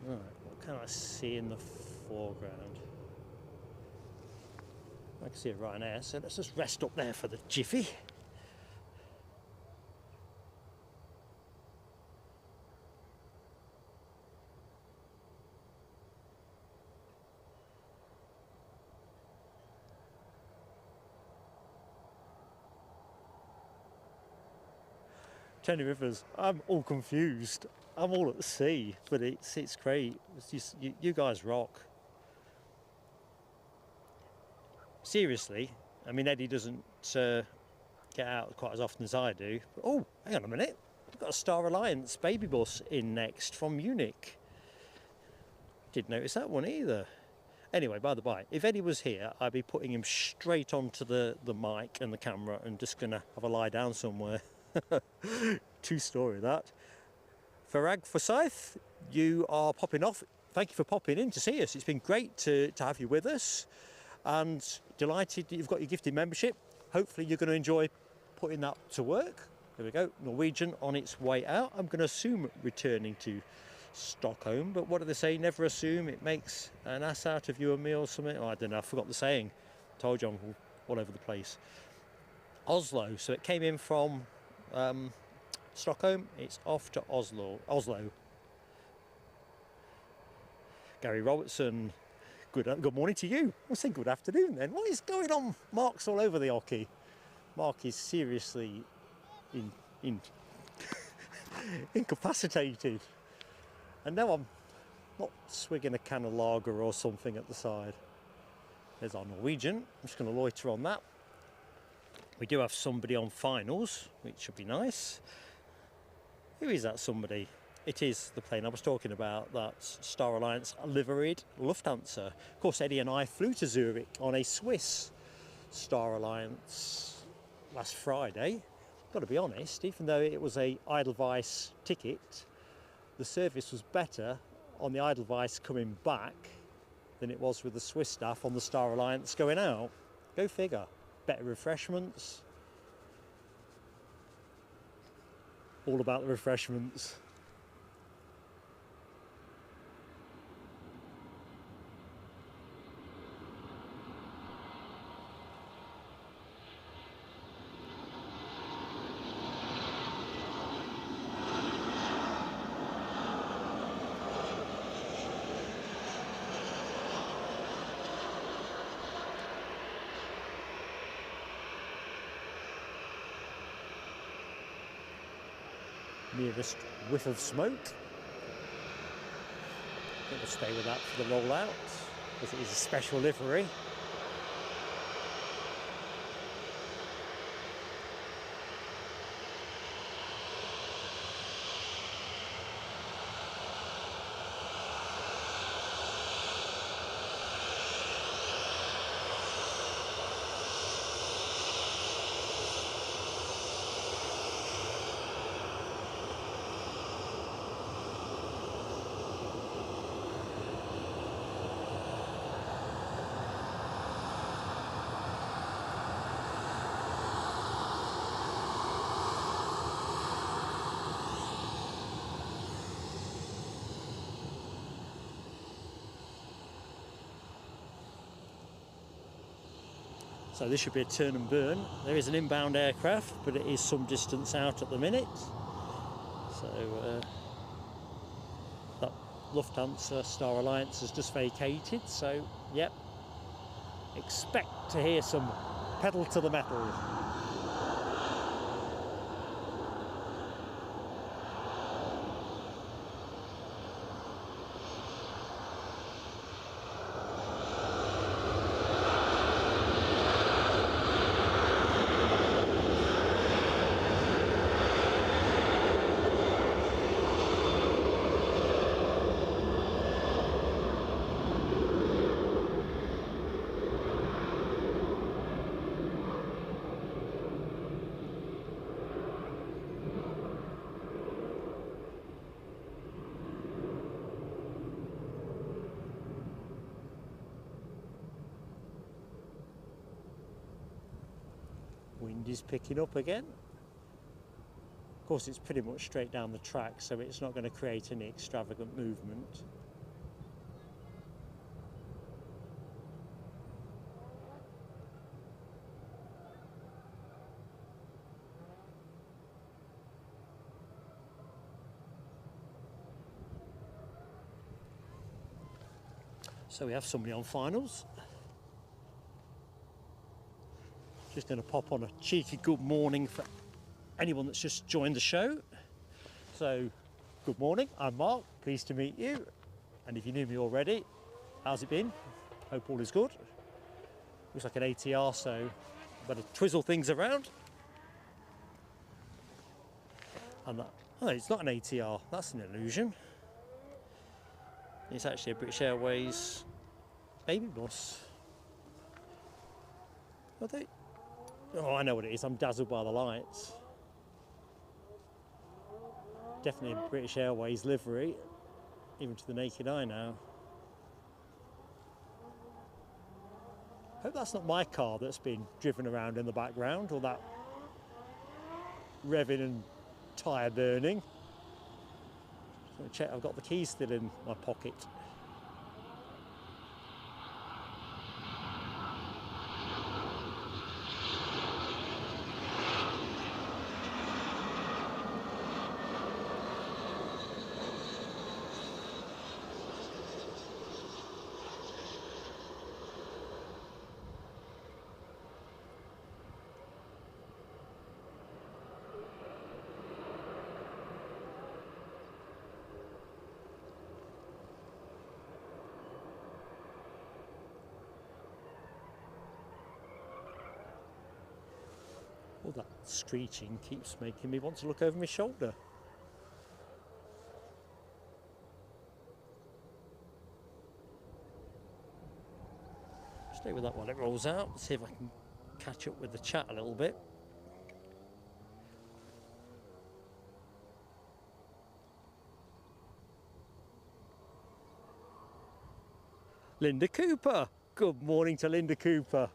Right, what can I see in the foreground? I can see a Ryanair, so let's just rest up there for the jiffy. Tenny Rivers, I'm all confused. I'm all at sea, but it's great. It's just, you guys rock. Seriously, I mean, Eddie doesn't get out quite as often as I do. But, oh, hang on a minute. We've got a Star Alliance baby bus in next from Munich. Didn't notice that one either. Anyway, by the by, if Eddie was here, I'd be putting him straight onto the mic and the camera and just going to have a lie down somewhere. True story, that. Farag Forsyth, you are popping off. Thank you for popping in to see us. It's been great to have you with us, and delighted that you've got your gifted membership. Hopefully you're going to enjoy putting that to work. There we go, Norwegian on its way out. I'm going to assume returning to Stockholm, but what do they say? Never assume. It makes an ass out of you and me or something. Oh, I don't know, I forgot the saying. Told you I'm all over the place. Oslo, so it came in from Stockholm, it's off to Oslo. Gary Robertson, good morning to you. I'll say good afternoon then. What is going on? Mark's all over the hockey. Mark is seriously incapacitated. And now I'm not swigging a can of lager or something at the side. There's our Norwegian. I'm just going to loiter on that. We do have somebody on finals, which should be nice. Who is that somebody? It is the plane I was talking about, that's Star Alliance liveried Lufthansa. Of course, Eddie and I flew to Zurich on a Swiss Star Alliance last Friday. Got to be honest, even though it was a Edelweiss ticket, the service was better on the Edelweiss coming back than it was with the Swiss staff on the Star Alliance going out. Go figure. Better refreshments. All about the refreshments. Nearest whiff of smoke. I think we'll stay with that for the rollout, because it is a special livery. So this should be a turn and burn. There is an inbound aircraft, but it is some distance out at the minute. So that Lufthansa Star Alliance has just vacated. So, yep, expect to hear some pedal to the metal. wind is picking up again. Of course, it's pretty much straight down the track, so it's not going to create any extravagant movement. So we have somebody on finals. Just going to pop on a cheeky good morning for anyone that's just joined the show. So, good morning, I'm Mark, pleased to meet you. And if you knew me already, how's it been? Hope all is good. Looks like an ATR, so better twizzle things around. And that, oh, it's not an ATR, that's an illusion. It's actually a British Airways baby bus. Are they? Oh, I know what it is. I'm dazzled by the lights. Definitely a British Airways livery, even to the naked eye now. Hope that's not my car that's been driven around in the background, or that revving and tyre burning. So check, I've got the keys still in my pocket. All that screeching keeps making me want to look over my shoulder. Stay with that while it rolls out, see if I can catch up with the chat a little bit. Linda Cooper. Good morning to Linda Cooper.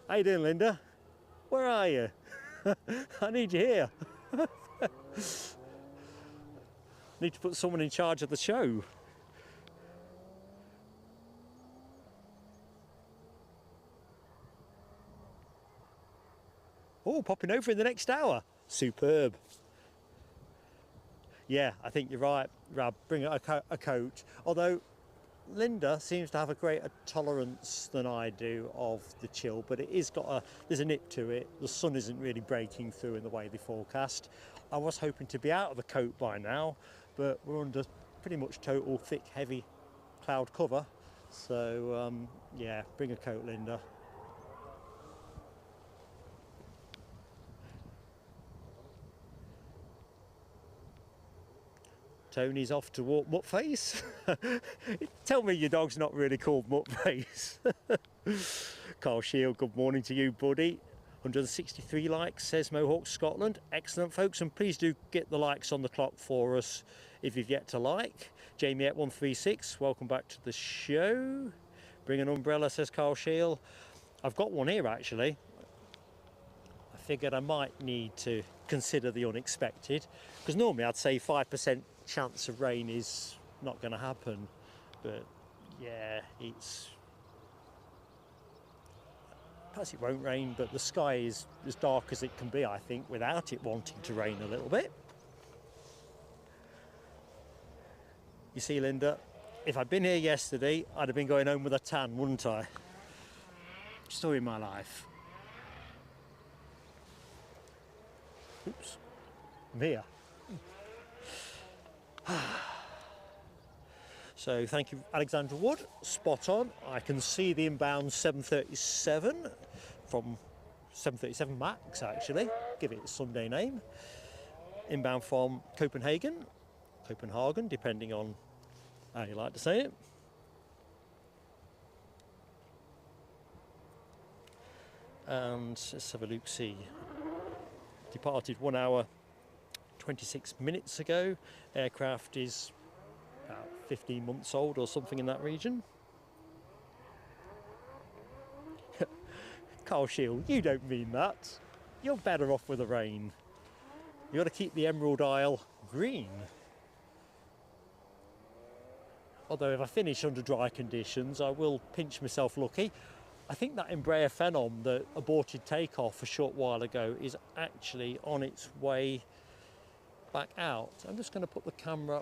How you doing, Linda? Where are you? I need you here. Need to put someone in charge of the show. Oh, popping over in the next hour. Superb. Yeah, I think you're right, Rab. Bring a coat. Although Linda seems to have a greater tolerance than I do of the chill, but it is got there's a nip to it. The sun isn't really breaking through in the way they forecast. I was hoping to be out of the coat by now, but we're under pretty much total thick, heavy cloud cover. So yeah, bring a coat, Linda. Tony's off to walk Muttface. Tell me your dog's not really called Muttface. Carl Shield, good morning to you, buddy. 163 likes, says Mohawk Scotland. Excellent, folks, and please do get the likes on the clock for us if you've yet to like. Jamie at 136, welcome back to the show. Bring an umbrella, says Carl Shield. I've got one here, actually. I figured I might need to consider the unexpected, because normally I'd say 5% chance of rain is not going to happen, but yeah, it's perhaps it won't rain, but the sky is as dark as it can be, I think, without it wanting to rain a little bit. You see, Linda, if I'd been here yesterday, I'd have been going home with a tan, wouldn't I? Story of my life. Oops, I'm here. So thank you, Alexandra Wood, spot on. I can see the inbound 737 from 737 MAX, actually, give it its Sunday name. Inbound from Copenhagen, depending on how you like to say it. And let's have a look, see. Departed 1 hour 26 minutes ago. Aircraft is about 15 months old or something in that region. Carl Shield, you don't mean that. you're better off with the rain. You got to keep the Emerald Isle green. Although if I finish under dry conditions, I will pinch myself lucky. I think that Embraer Phenom that aborted takeoff a short while ago is actually on its way back out. I'm just going to put the camera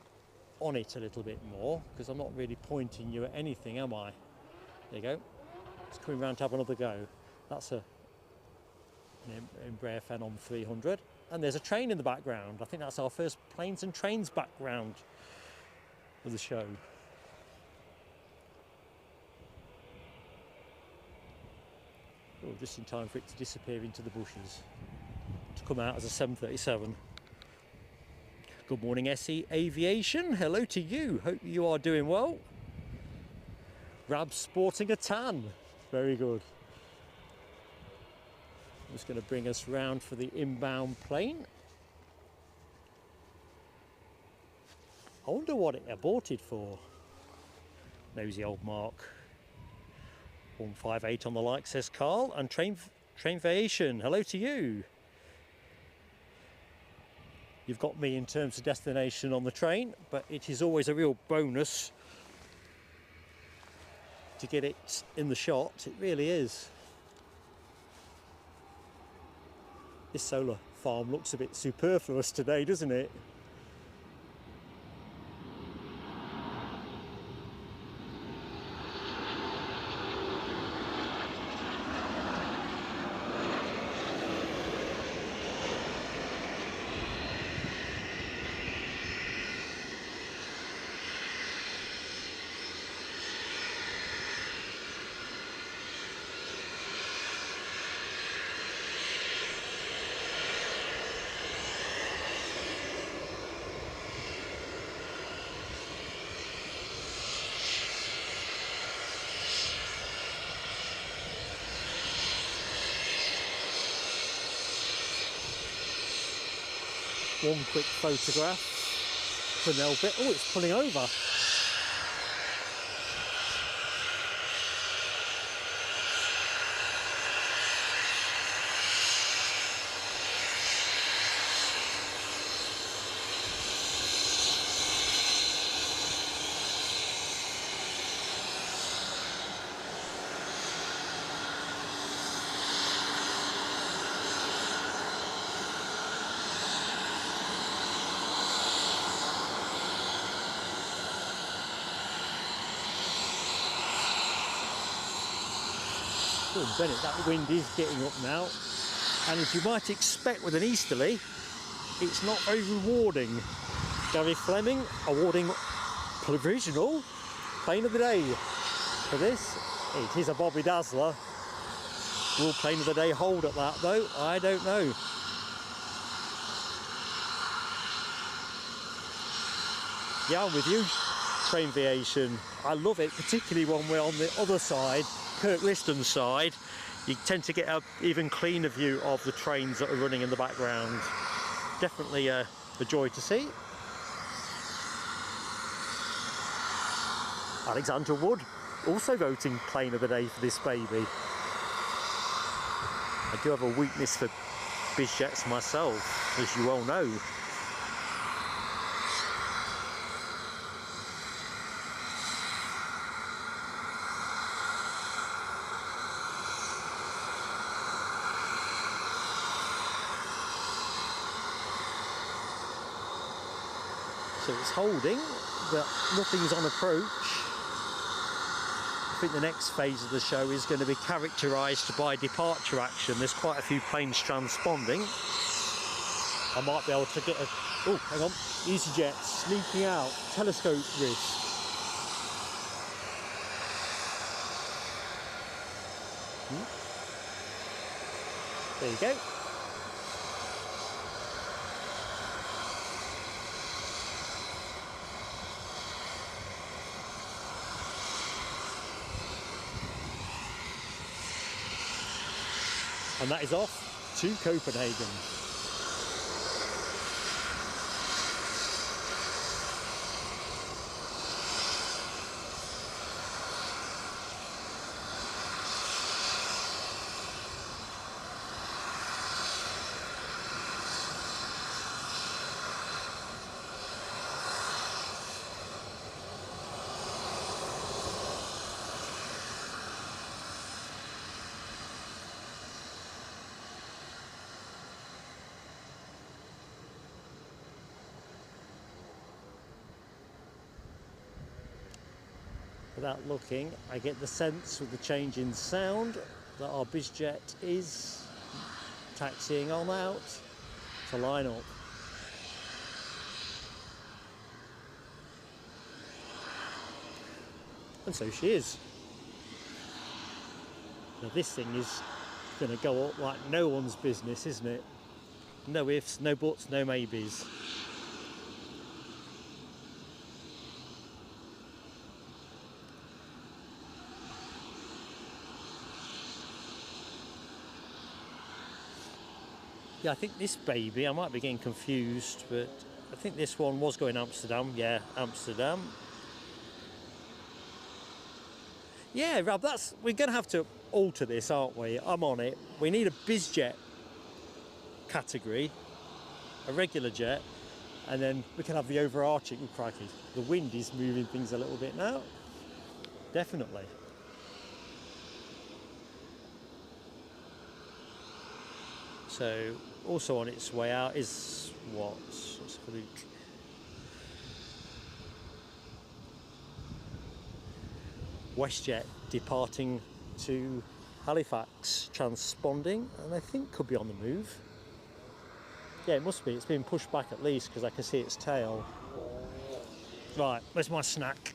on it a little bit more because I'm not really pointing you at anything, am I? There you go. It's coming round to have another go. That's an Embraer Phenom 300. And there's a train in the background. I think that's our first planes and trains background of the show. Oh, just in time for it to disappear into the bushes to come out as a 737. Good morning, SE Aviation. Hello to you. Hope you are doing well. Rab sporting a tan. Very good. I'm just going to bring us round for the inbound plane. I wonder what it aborted for. Nosy old Mark. 158 on the like, says Carl. And Trainvation, hello to you. You've got me in terms of destination on the train, but it is always a real bonus to get it in the shot. It really is. This solar farm looks a bit superfluous today, doesn't it? One quick photograph for Nelbit. Oh, it's pulling over. Oh, Bennett, that wind is getting up now, and as you might expect with an easterly, it's not very rewarding. Gary Fleming awarding provisional plane of the day for this. It is a Bobby Dazzler. Will plane of the day hold at that though? I don't know. Yeah, I'm with you, Trainviation. I love it, particularly when we're on the other side, Kirk Liston side. You tend to get an even cleaner view of the trains that are running in the background. Definitely a joy to see. Alexandra Wood also voting plane of the day for this baby. I do have a weakness for Bizjets myself, as you all know. So it's holding, but nothing's on approach. I think the next phase of the show is going to be characterised by departure action. There's quite a few planes transponding. I might be able to get a... Oh, hang on. EasyJet sneaking out. Telescope risk. There you go. And that is off to Copenhagen. without looking, I get the sense with the change in sound that our Bizjet is taxiing on out to line up. And so she is. Now this thing is going to go up like no one's business, isn't it? No ifs, no buts, no maybes. Yeah, I think this baby, I might be getting confused, but I think this one was going Amsterdam. Yeah, Amsterdam. Yeah, Rob, we're going to have to alter this, aren't we? I'm on it. We need a Bizjet category, a regular jet, and then we can have the overarching. Oh, crikey, the wind is moving things a little bit now. Definitely. So, also on its way out is what? Let's have a look. WestJet departing to Halifax, transponding, and I think could be on the move. Yeah, it must be. It's been pushed back at least because I can see its tail. Right, where's my snack?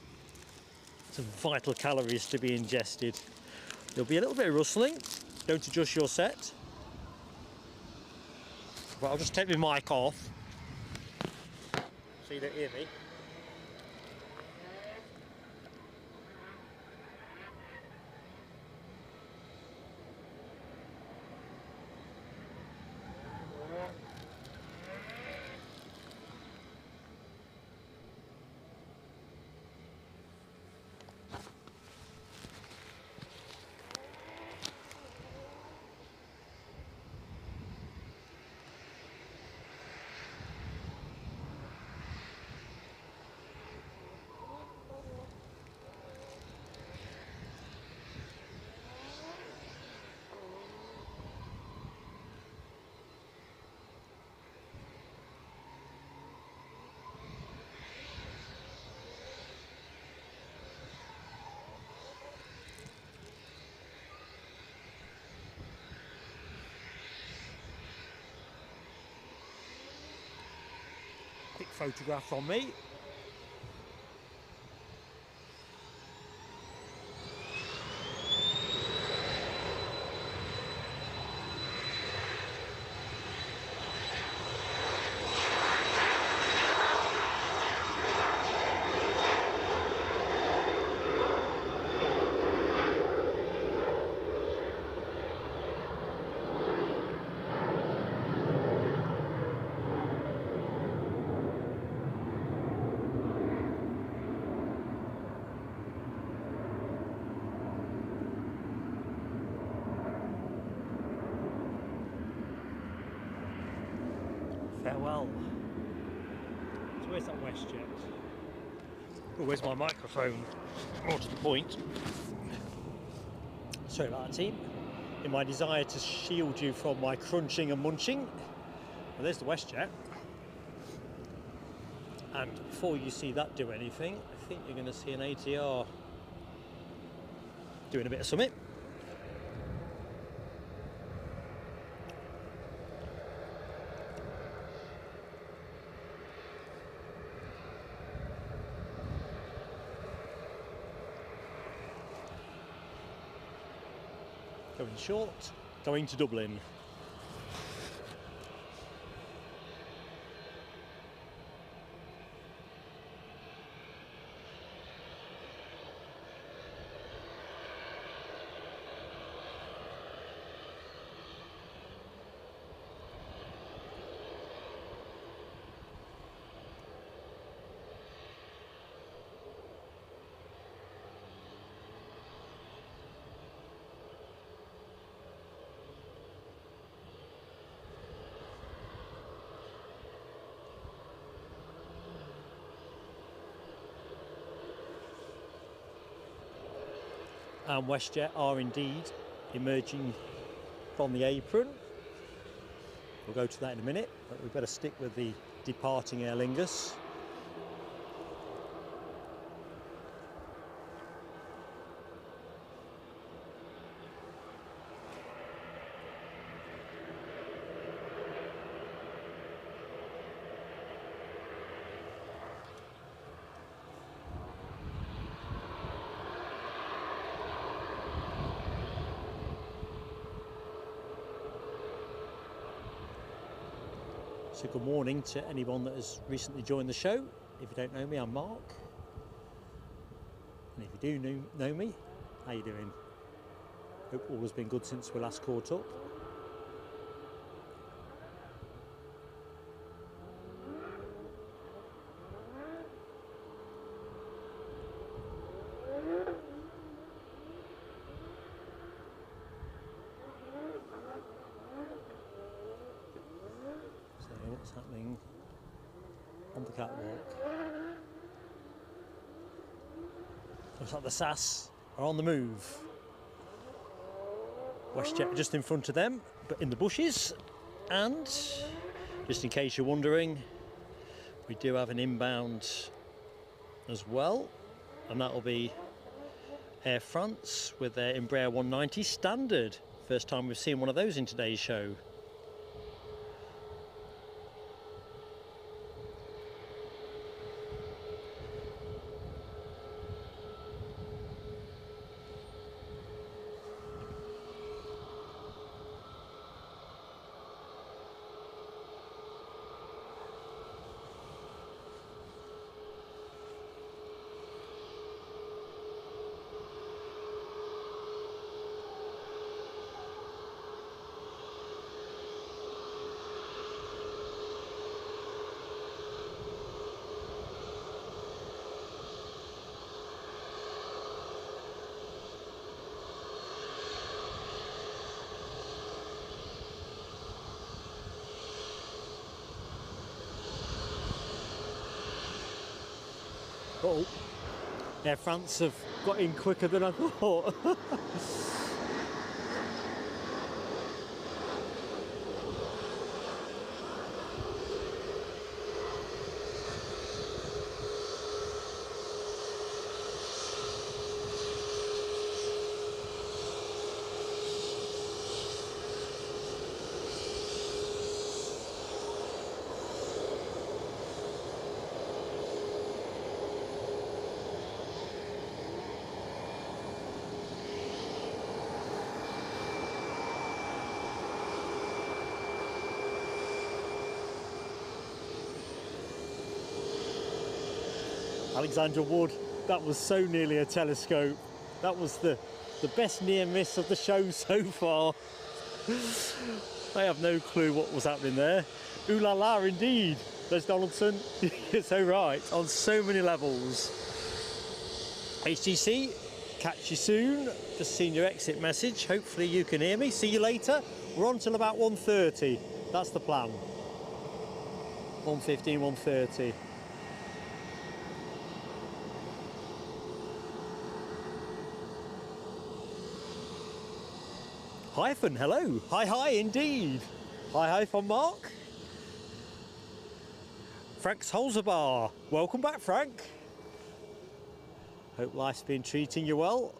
Some vital calories to be ingested. There'll be a little bit of rustling. Don't adjust your set. Right, I'll just take my mic off so you don't hear me. Quick photograph on me. Farewell. So where's that WestJet? Oh, where's my microphone? More to the point. Sorry about that, team. In my desire to shield you from my crunching and munching. Well, there's the WestJet. And before you see that do anything, I think you're going to see an ATR doing a bit of something. Going short, going to Dublin. And WestJet are indeed emerging from the apron. We'll go to that in a minute, but we better stick with the departing Aer Lingus. So good morning to anyone that has recently joined the show. If you don't know me, I'm Mark. And if you do know me, how you doing? Hope all has been good since we last caught up. What's happening on the catwalk? Looks like the SAS are on the move. WestJet just in front of them, but in the bushes. And just in case you're wondering, we do have an inbound as well, and that'll be Air France with their Embraer 190 standard. First time we've seen one of those in today's show. Oh, Air France have got in quicker than I thought. Alexandra Wood, that was so nearly a telescope. That was the best near miss of the show so far. I have no clue what was happening there. Ooh la la indeed, Les Donaldson. You're so right, on so many levels. HTC, catch you soon. Just seen your exit message. Hopefully you can hear me. See you later. We're on till about 1:30. That's the plan. 1:15, 1:30. Hyphen, hello. Hi indeed. Hi from Mark. Frank's Holzabar. Welcome back, Frank. Hope life's been treating you well.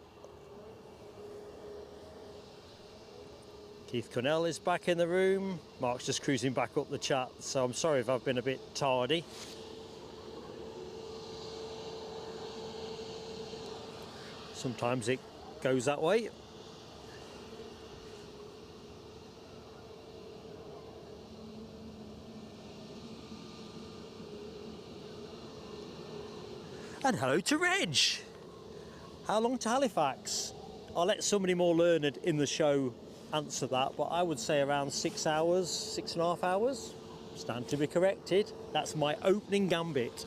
Keith Connell is back in the room. Mark's just cruising back up the chat, so I'm sorry if I've been a bit tardy. Sometimes it goes that way. And hello to Reg. How long to Halifax? I'll let somebody more learned in the show answer that, but I would say around 6 hours, 6.5 hours. Stand to be corrected. That's my opening gambit.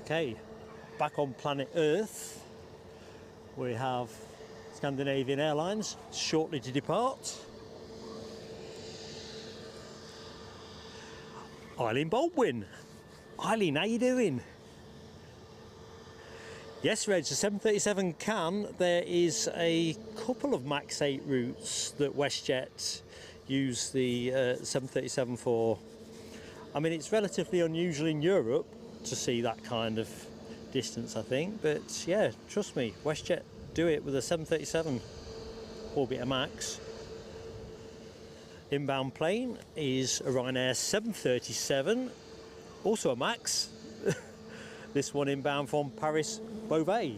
Okay, back on planet Earth. We have Scandinavian Airlines shortly to depart. Eileen Baldwin. Eileen, how you doing? Yes, Reg, the 737 can. There is a couple of MAX 8 routes that WestJet use the 737 for. I mean, it's relatively unusual in Europe to see that kind of distance, I think. But yeah, trust me, WestJet do it with a 737, albeit a MAX. Inbound plane is a Ryanair 737, also a MAX. This one inbound from Paris Beauvais.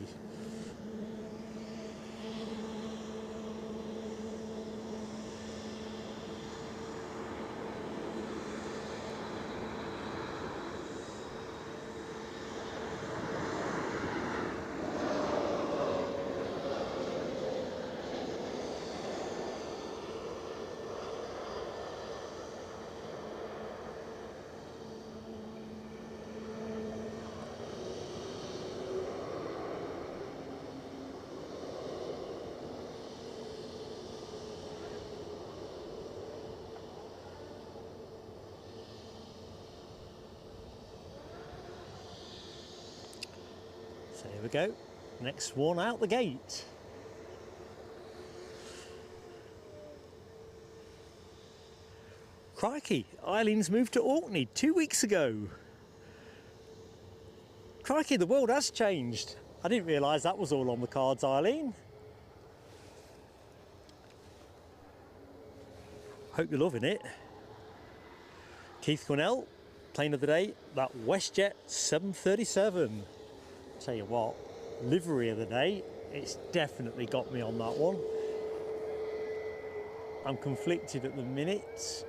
So here we go, next one out the gate. Crikey, Eileen's moved to Orkney 2 weeks ago. Crikey, the world has changed. I didn't realise that was all on the cards, Eileen. Hope you're loving it. Keith Cornell, plane of the day, that WestJet 737. Tell you what, livery of the day, it's definitely got me on that one. I'm conflicted at the minute.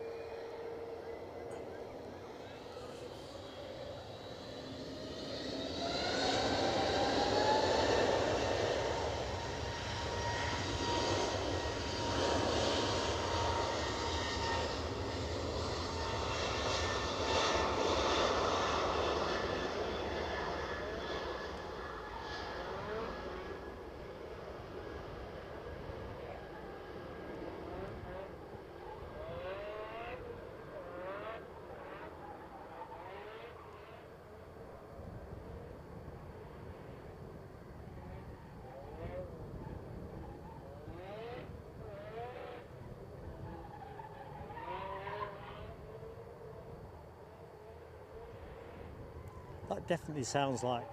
That definitely sounds like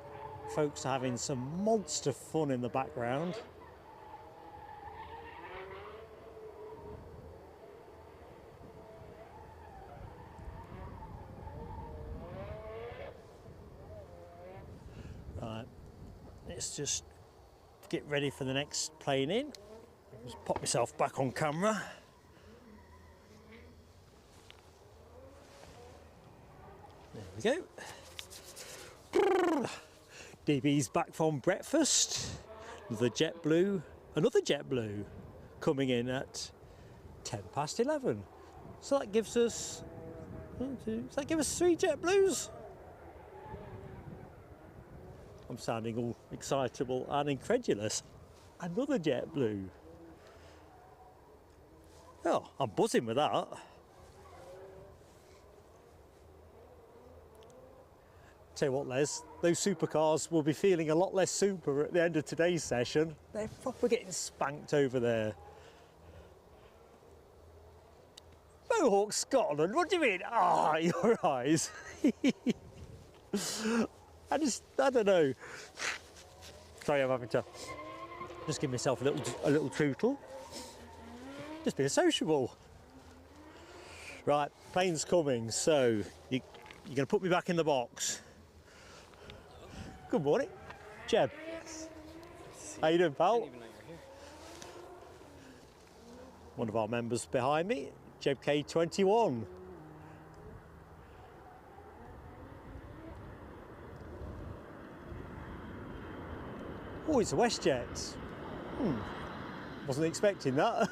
folks are having some monster fun in the background. Right, let's just get ready for the next plane in. Just pop myself back on camera. There we go. DB's back from breakfast. Another JetBlue coming in at 11:10. So that gives us, does that give us 3 JetBlues? I'm sounding all excitable and incredulous. Another JetBlue. Oh, I'm buzzing with that. Tell you what, Les, those supercars will be feeling a lot less super at the end of today's session. They're proper getting spanked over there. Mohawk Scotland, what do you mean? Ah, your eyes. I don't know. Sorry, I'm having to just give myself a little tootle. Just being sociable. Right, plane's coming, so you're going to put me back in the box. Good morning, Jeb. Yes. How you doing, pal? I didn't even know you were here. One of our members behind me, Jeb K21. Oh, it's a WestJet. Wasn't expecting that.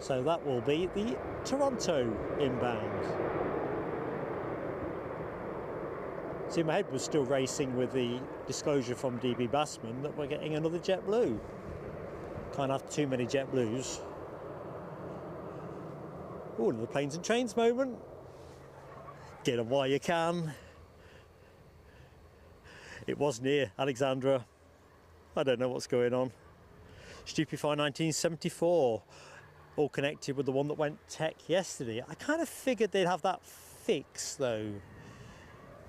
So that will be the Toronto inbound. See, my head was still racing with the disclosure from DB Bassman that we're getting another JetBlue. Can't have too many JetBlues. Oh, another planes and trains moment. Get them while you can. It was near Alexandra. I don't know what's going on. Stupefy 1974. All connected with the one that went tech yesterday. I kind of figured they'd have that fixed though.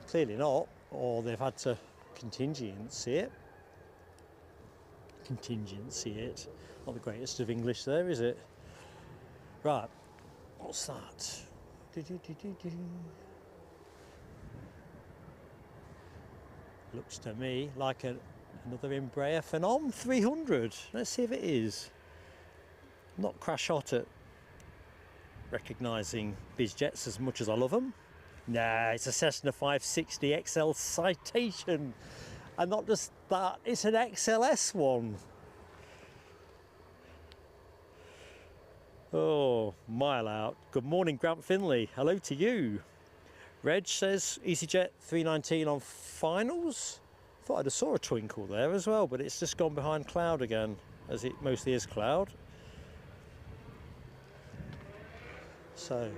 Clearly not, or they've had to contingency it. Not the greatest of English there, is it? Right, what's that? Looks to me like another Embraer Phenom 300. Let's see if it is. Not crash hot at recognising Bizjets as much as I love them. Nah, it's a Cessna 560 XL Citation. And not just that, it's an XLS one. Oh, mile out. Good morning, Grant Finley. Hello to you. Reg says EasyJet 319 on finals. Thought I'd have saw a twinkle there as well, but it's just gone behind cloud again, as it mostly is cloud. So,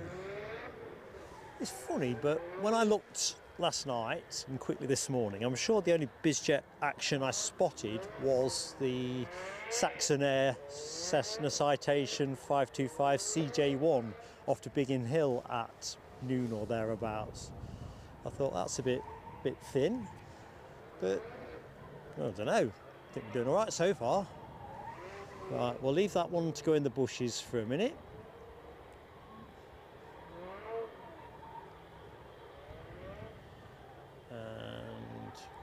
it's funny, but when I looked last night and quickly this morning, I'm sure the only Bizjet action I spotted was the Saxon Air Cessna Citation 525 CJ1 off to Biggin Hill at noon or thereabouts. I thought that's a bit thin, but I don't know. I think we're doing all right so far. Right, we'll leave that one to go in the bushes for a minute.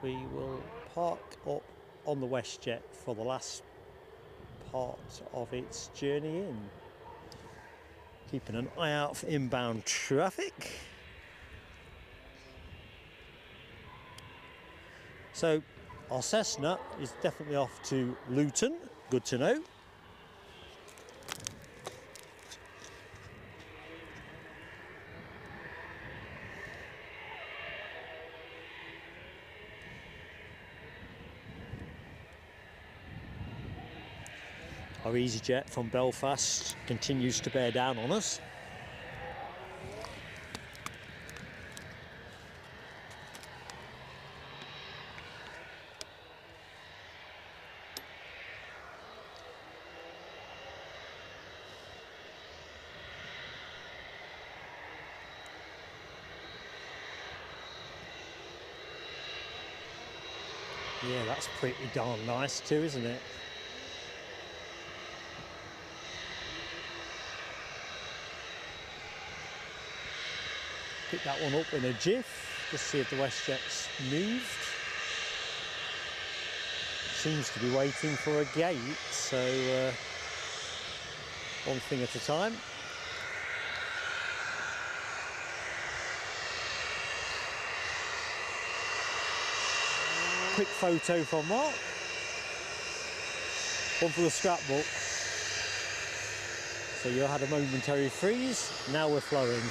We will park up on the WestJet for the last part of its journey in. Keeping an eye out for inbound traffic. So our Cessna is definitely off to Luton, good to know. Our EasyJet from Belfast continues to bear down on us. Yeah, that's pretty darn nice too, isn't it? Pick that one up in a jiff, just see if the WestJet's moved. Seems to be waiting for a gate, so one thing at a time. Quick photo from Mark. One for the scrapbook. So you had a momentary freeze, now we're flowing.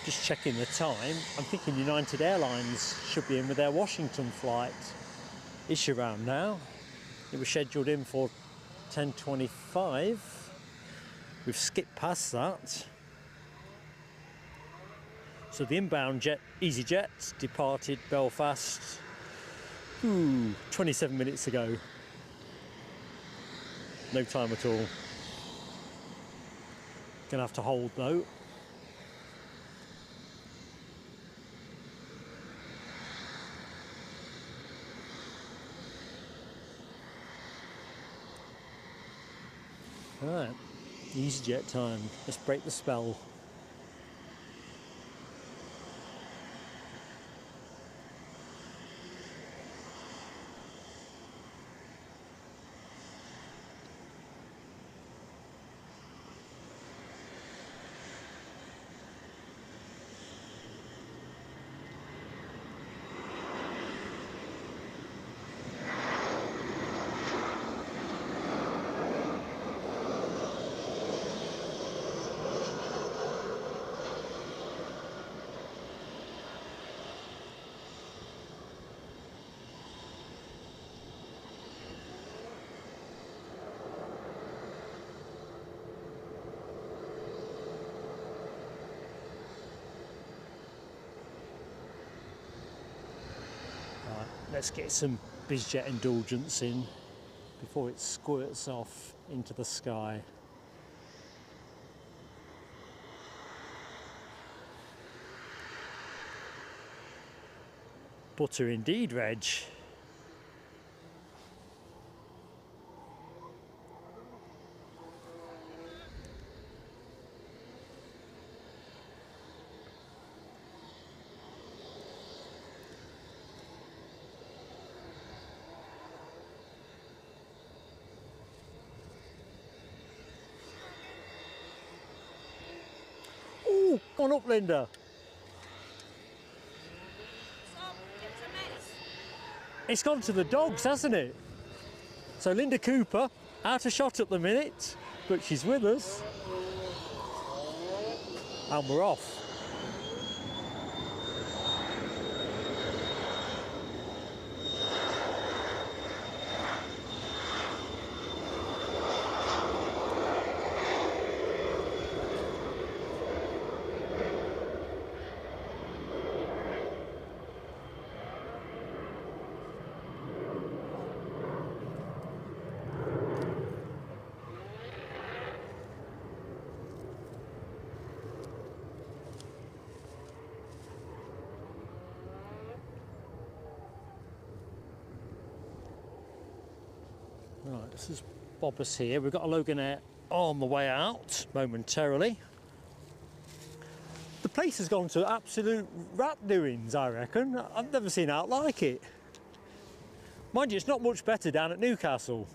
Just checking the time, I'm thinking United Airlines should be in with their Washington flight. Ish around now. It was scheduled in for 10:25. We've skipped past that. So the inbound EasyJet departed Belfast 27 minutes ago. No time at all. Gonna have to hold though. Alright, EasyJet time. Let's break the spell. Let's get some Bizjet indulgence in before it squirts off into the sky. Butter indeed, Reg. Ooh, come on up, Linda. It's gone to the dogs, hasn't it? So Linda Cooper, out of shot at the minute, but she's with us. And we're off. Right, this is Bobbus here. We've got a Loganair on the way out momentarily. The place has gone to absolute rat doings, I reckon. I've never seen out like it. Mind you, it's not much better down at Newcastle.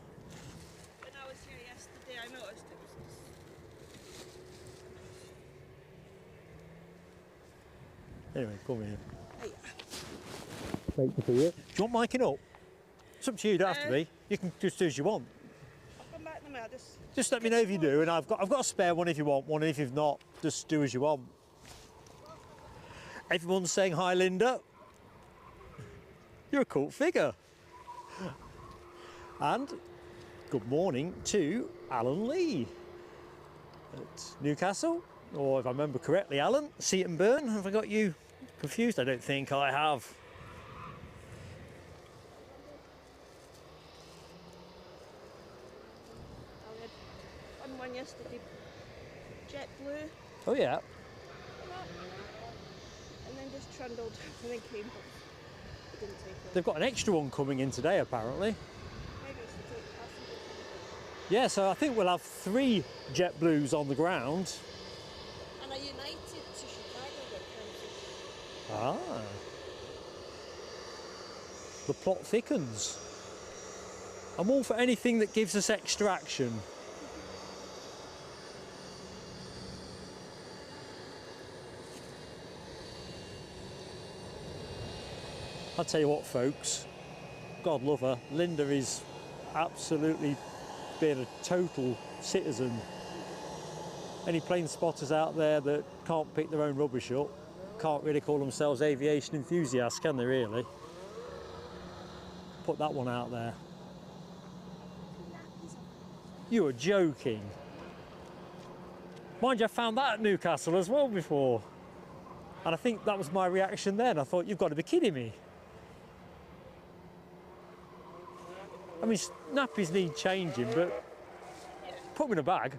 When I was here yesterday, I noticed it was... Anyway, come here. Hey. Great to see you. Do you want miking up? It's up to you, you don't have to be. You can just do as you want. I'll come back in a minute. Just let me know if you do, and I've got a spare one if you want one, and if you've not, just do as you want. Everyone's saying hi, Linda. You're a cult figure. And good morning to Alan Lee at Newcastle, or if I remember correctly, Alan, Seaton Burn. Have I got you confused? I don't think I have. One yesterday, JetBlue. Oh yeah. And then just trundled and then came home. It didn't take long. They've got an extra one coming in today, apparently. Maybe it's to take passengers. Yeah, so I think we'll have 3 JetBlues on the ground. And a United to Chicago got cancelled. Ah. The plot thickens. I'm all for anything that gives us extra action. I'll tell you what, folks, God love her, Linda is absolutely being a total citizen. Any plane spotters out there that can't pick their own rubbish up can't really call themselves aviation enthusiasts, can they really? Put that one out there. You are joking. Mind you, I found that at Newcastle as well before. And I think that was my reaction then. I thought, you've got to be kidding me. I mean, nappies need changing, but put them in a bag.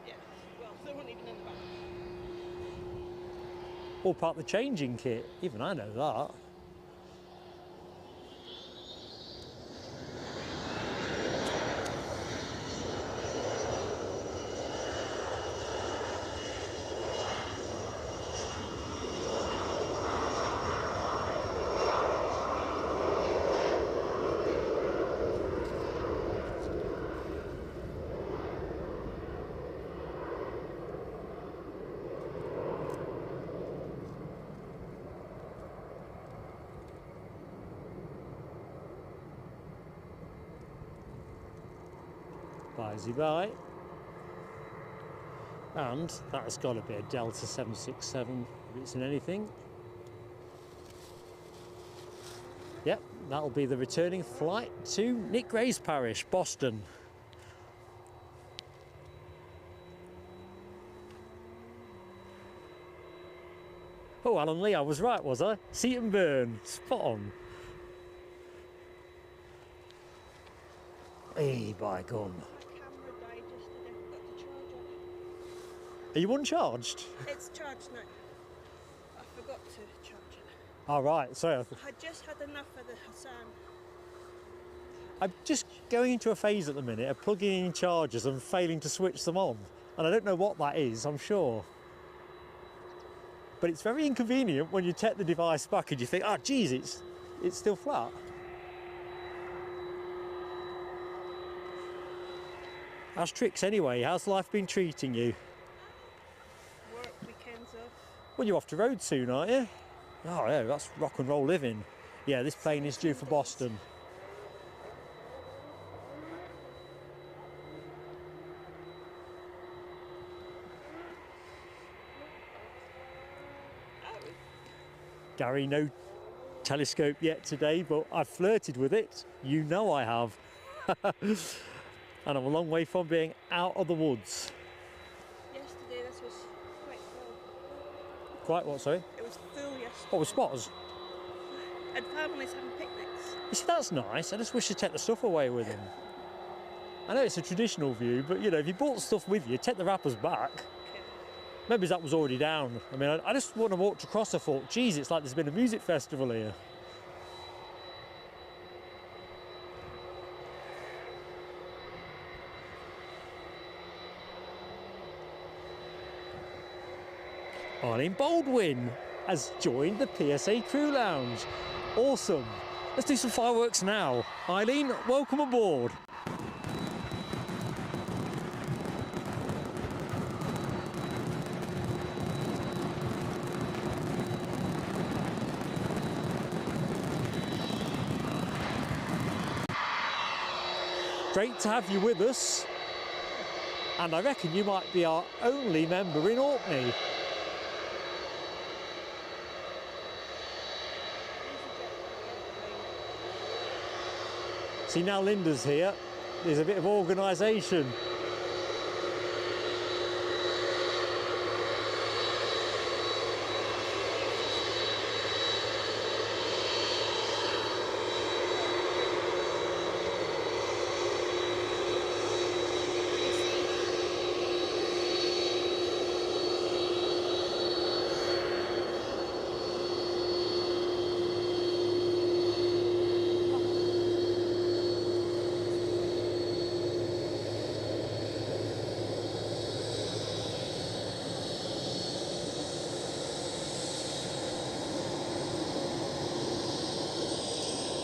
Yeah, well, they weren't even in the bag. Or part of the changing kit. Even I know that. Bye. And that has got to be a Delta 767 if it's in anything. Yep, that'll be the returning flight to Nick Gray's parish, Boston. Oh, Alan Lee, I was right, was I? Seaton Burn, spot on. Hey, by gum. My camera died yesterday. Got to charge it. Are you uncharged? It's charged now. I forgot to charge it. All right, sorry. I had just had enough of the Hassan. I'm just going into a phase at the minute of plugging in chargers and failing to switch them on. And I don't know what that is, I'm sure. But it's very inconvenient when you take the device back and you think, oh, geez, it's still flat. How's tricks anyway? How's life been treating you? Work weekends off. Well, you're off the road soon, aren't you? Oh, yeah, that's rock and roll living. Yeah, this plane is due for Boston. Gary, no telescope yet today, but I've flirted with it. You know I have. And I'm a long way from being out of the woods. Yesterday this was quite full. Quite what, sorry? It was full yesterday. What, with spotters? And families having picnics. You see, that's nice. I just wish you'd take the stuff away with them. I know it's a traditional view, but you know, if you brought stuff with you, take the wrappers back. Okay. Maybe that was already down. I mean, I just when I walked across, I thought, geez, it's like there's been a music festival here. Eileen Baldwin has joined the PSA Crew Lounge. Awesome. Let's do some fireworks now. Eileen, welcome aboard. Great to have you with us. And I reckon you might be our only member in Orkney. See, now Linda's here, there's a bit of organisation.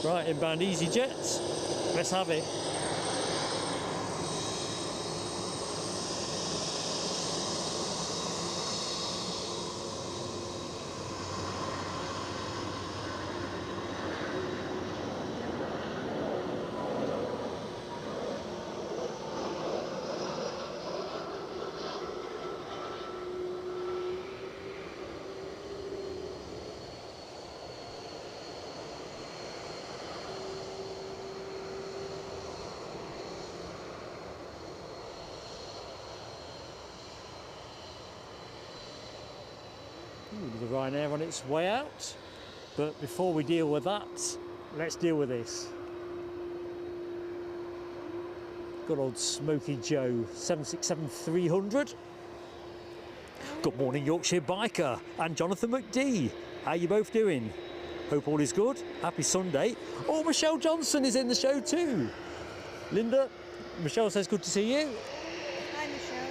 Right, inbound EasyJet, let's have it. The Ryanair on its way out, but before we deal with that, let's deal with this. Good old Smoky Joe 767-300. Good morning, Yorkshire Biker and Jonathan McD. How you both doing? Hope all is good. Happy Sunday. Oh, Michelle Johnson is in the show too. Linda, Michelle says good to see you. Hi, Michelle.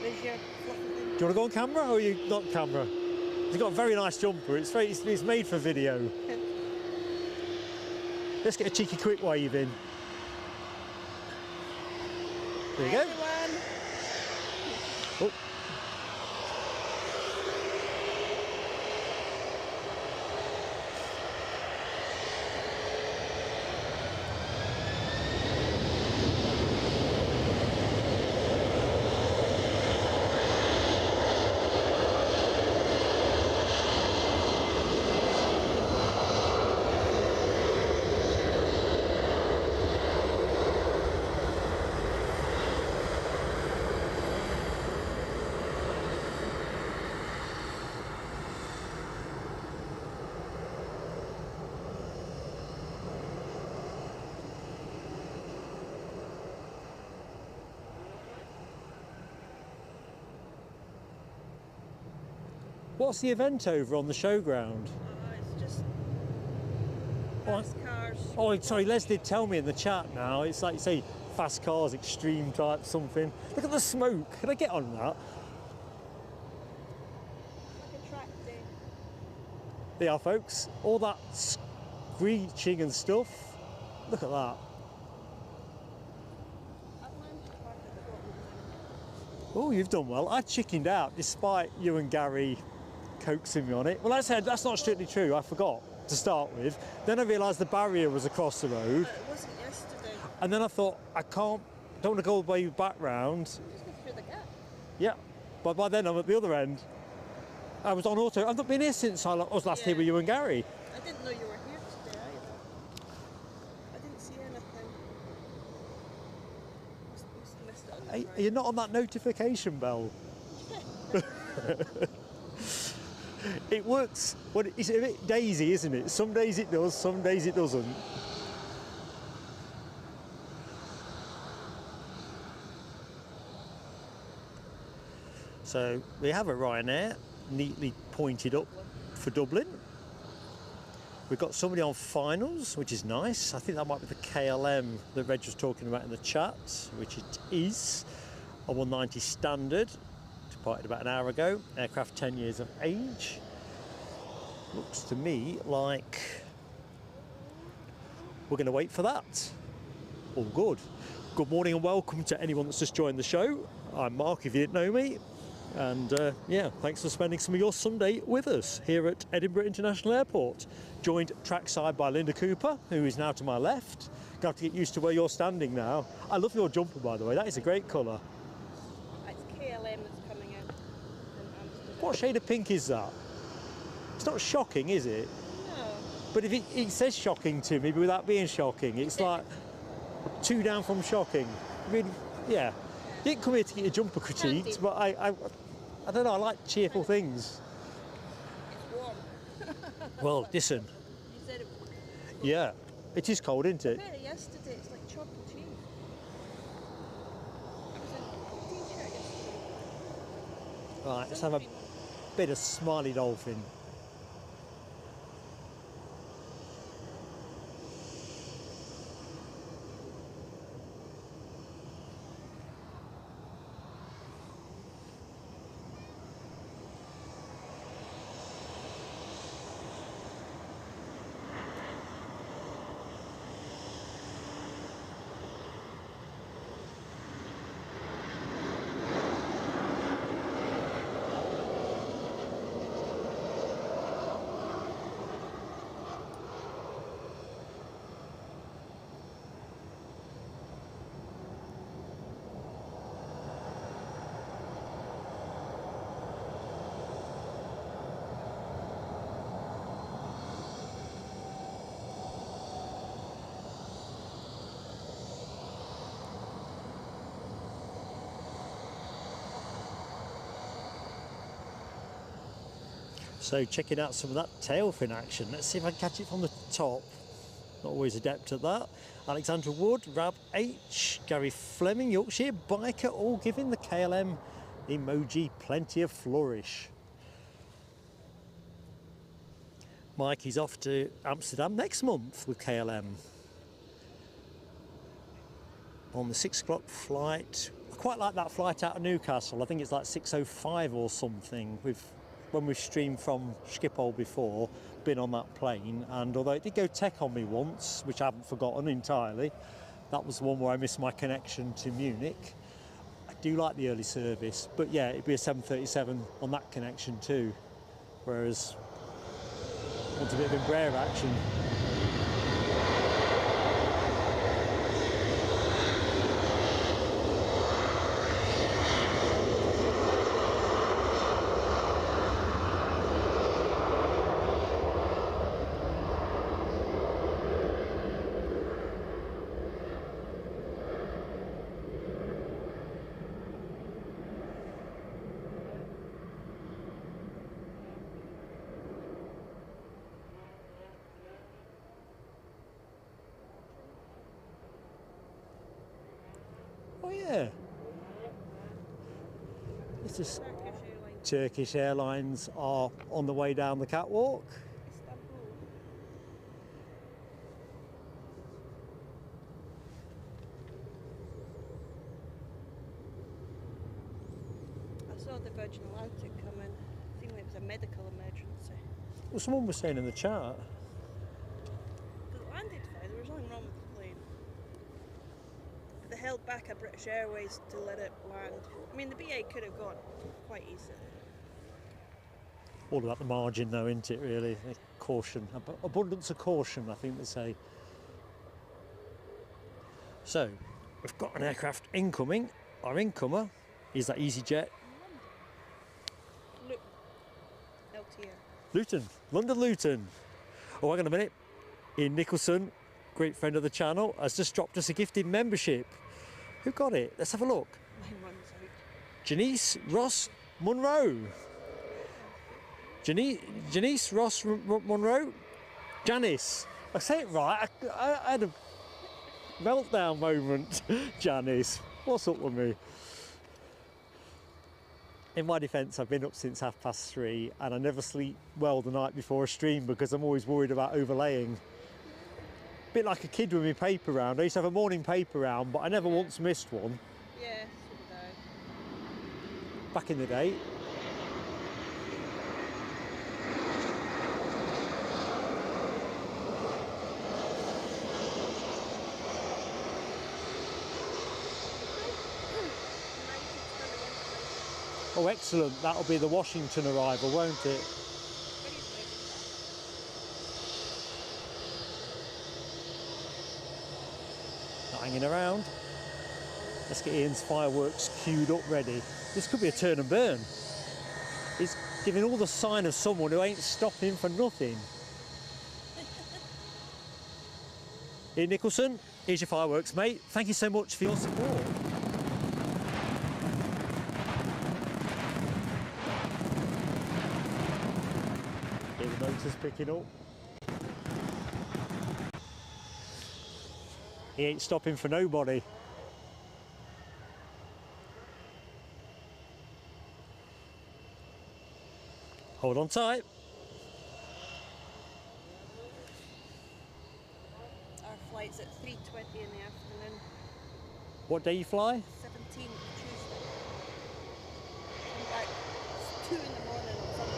There's your fluffy thing. Do you want to go on camera or are you not camera? He's got a very nice jumper. It's made for video. Let's get a cheeky quick wave in. There you go. Everyone. Oh. What's the event over on the showground? It's just Oh, fast cars. Oh, sorry, Les did tell me in the chat now. It's like you say, fast cars, extreme type something. Look at the smoke. Can I get on that? Like a track day. There you are, folks. All that screeching and stuff. Look at that. I've managed to park at the bottom. Oh, you've done well. I chickened out despite you and Gary coaxing me on it. Well, I said that's not strictly true. I forgot to start with. Then I realised the barrier was across the road. But it wasn't yesterday. And then I thought, don't want to go all the way back round. Just go through the gap. Yeah. But by then I'm at the other end. I was on auto. I've not been here since I was last here with you and Gary. I didn't know you were here today either. I didn't see anything. Must have missed it on the drive. You're not on that notification bell. It works. Well, it's a bit daisy, isn't it? Some days it does, some days it doesn't. So we have a Ryanair neatly pointed up for Dublin. We've got somebody on finals, which is nice. I think that might be the KLM that Reg was talking about in the chat, which it is. A 190 standard, departed about an hour ago. Aircraft 10 years of age. Looks to me like we're going to wait for that. All good. Good morning and welcome to anyone that's just joined the show. I'm Mark, if you didn't know me. And yeah, thanks for spending some of your Sunday with us here at Edinburgh International Airport. Joined trackside by Linda Cooper, who is now to my left. Going to have to get used to where you're standing now. I love your jumper, by the way. That is a great colour. It's KLM that's coming in Amsterdam. What shade of pink is that? It's not shocking, is it? No. But if it says shocking to me, but without being shocking, it's like 2 down from shocking. Really, yeah. You didn't come here to get your jumper critiqued, but I don't know, I like cheerful things. It's warm. Well, listen, You said it was cold. yeah, it is cold, isn't it? Compared to yesterday, it's like chalk and cheese. I was in a t-shirt yesterday. Right, let's have a bit of smiley dolphin. So checking out some of that tail fin action. Let's see if I can catch it from the top. Not always adept at that. Alexandra Wood, Rab H, Gary Fleming, Yorkshire Biker, all giving the KLM emoji plenty of flourish. Mikey's off to Amsterdam next month with KLM. On the 6 o'clock flight. I quite like that flight out of Newcastle. I think it's like 6:05 or something. When we've streamed from Schiphol before, been on that plane, and although it did go tech on me once, which I haven't forgotten entirely, that was the one where I missed my connection to Munich. I do like the early service, but yeah, it'd be a 737 on that connection too, whereas I want a bit of Embraer action. Oh yeah. It's just Turkish Airlines Turkish Airlines are on the way down the catwalk. Istanbul. I saw the Virgin Atlantic coming. I think it was a medical emergency. Well, someone was saying in the chat. But it landed fine, there was nothing wrong with the plane. But they held back a British Airways to let it land. I mean, the BA could have gone quite easily. All about the margin though, isn't it, really? Caution, abundance of caution, I think they say. So, we've got an aircraft incoming. Our incomer is that EasyJet. Look, LTR. Luton, London Luton. Oh, hang on a minute. Ian Nicholson, great friend of the channel, has just dropped us a gifted membership. Who got it? Let's have a look. Mine runs out. Janice Ross Monroe. Janice Ross Monroe? Janice. I say it right. I had a meltdown moment. Janice, what's up with me? In my defence, I've been up since 3:30 and I never sleep well the night before a stream because I'm always worried about overlaying. Bit like a kid with my paper round. I used to have a morning paper round, but I never once missed one. Yeah, so did I. Back in the day. Oh, excellent. That'll be the Washington arrival, won't it? Not hanging around. Let's get Ian's fireworks queued up ready. This could be a turn and burn. He's giving all the sign of someone who ain't stopping for nothing. Ian Nicholson, here's your fireworks, mate. Thank you so much for your support. Here the motor's picking up. He ain't stopping for nobody. Hold on tight. Our flight's at 3:20 in the afternoon. What day you fly? 17th, Tuesday. Come back, it's 2 in the morning on Sunday.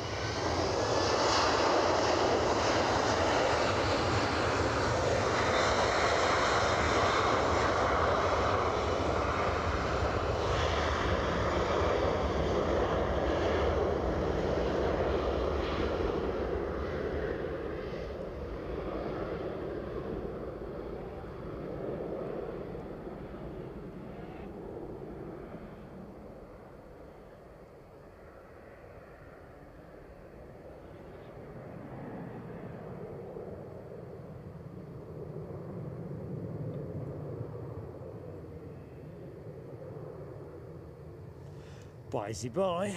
Bye.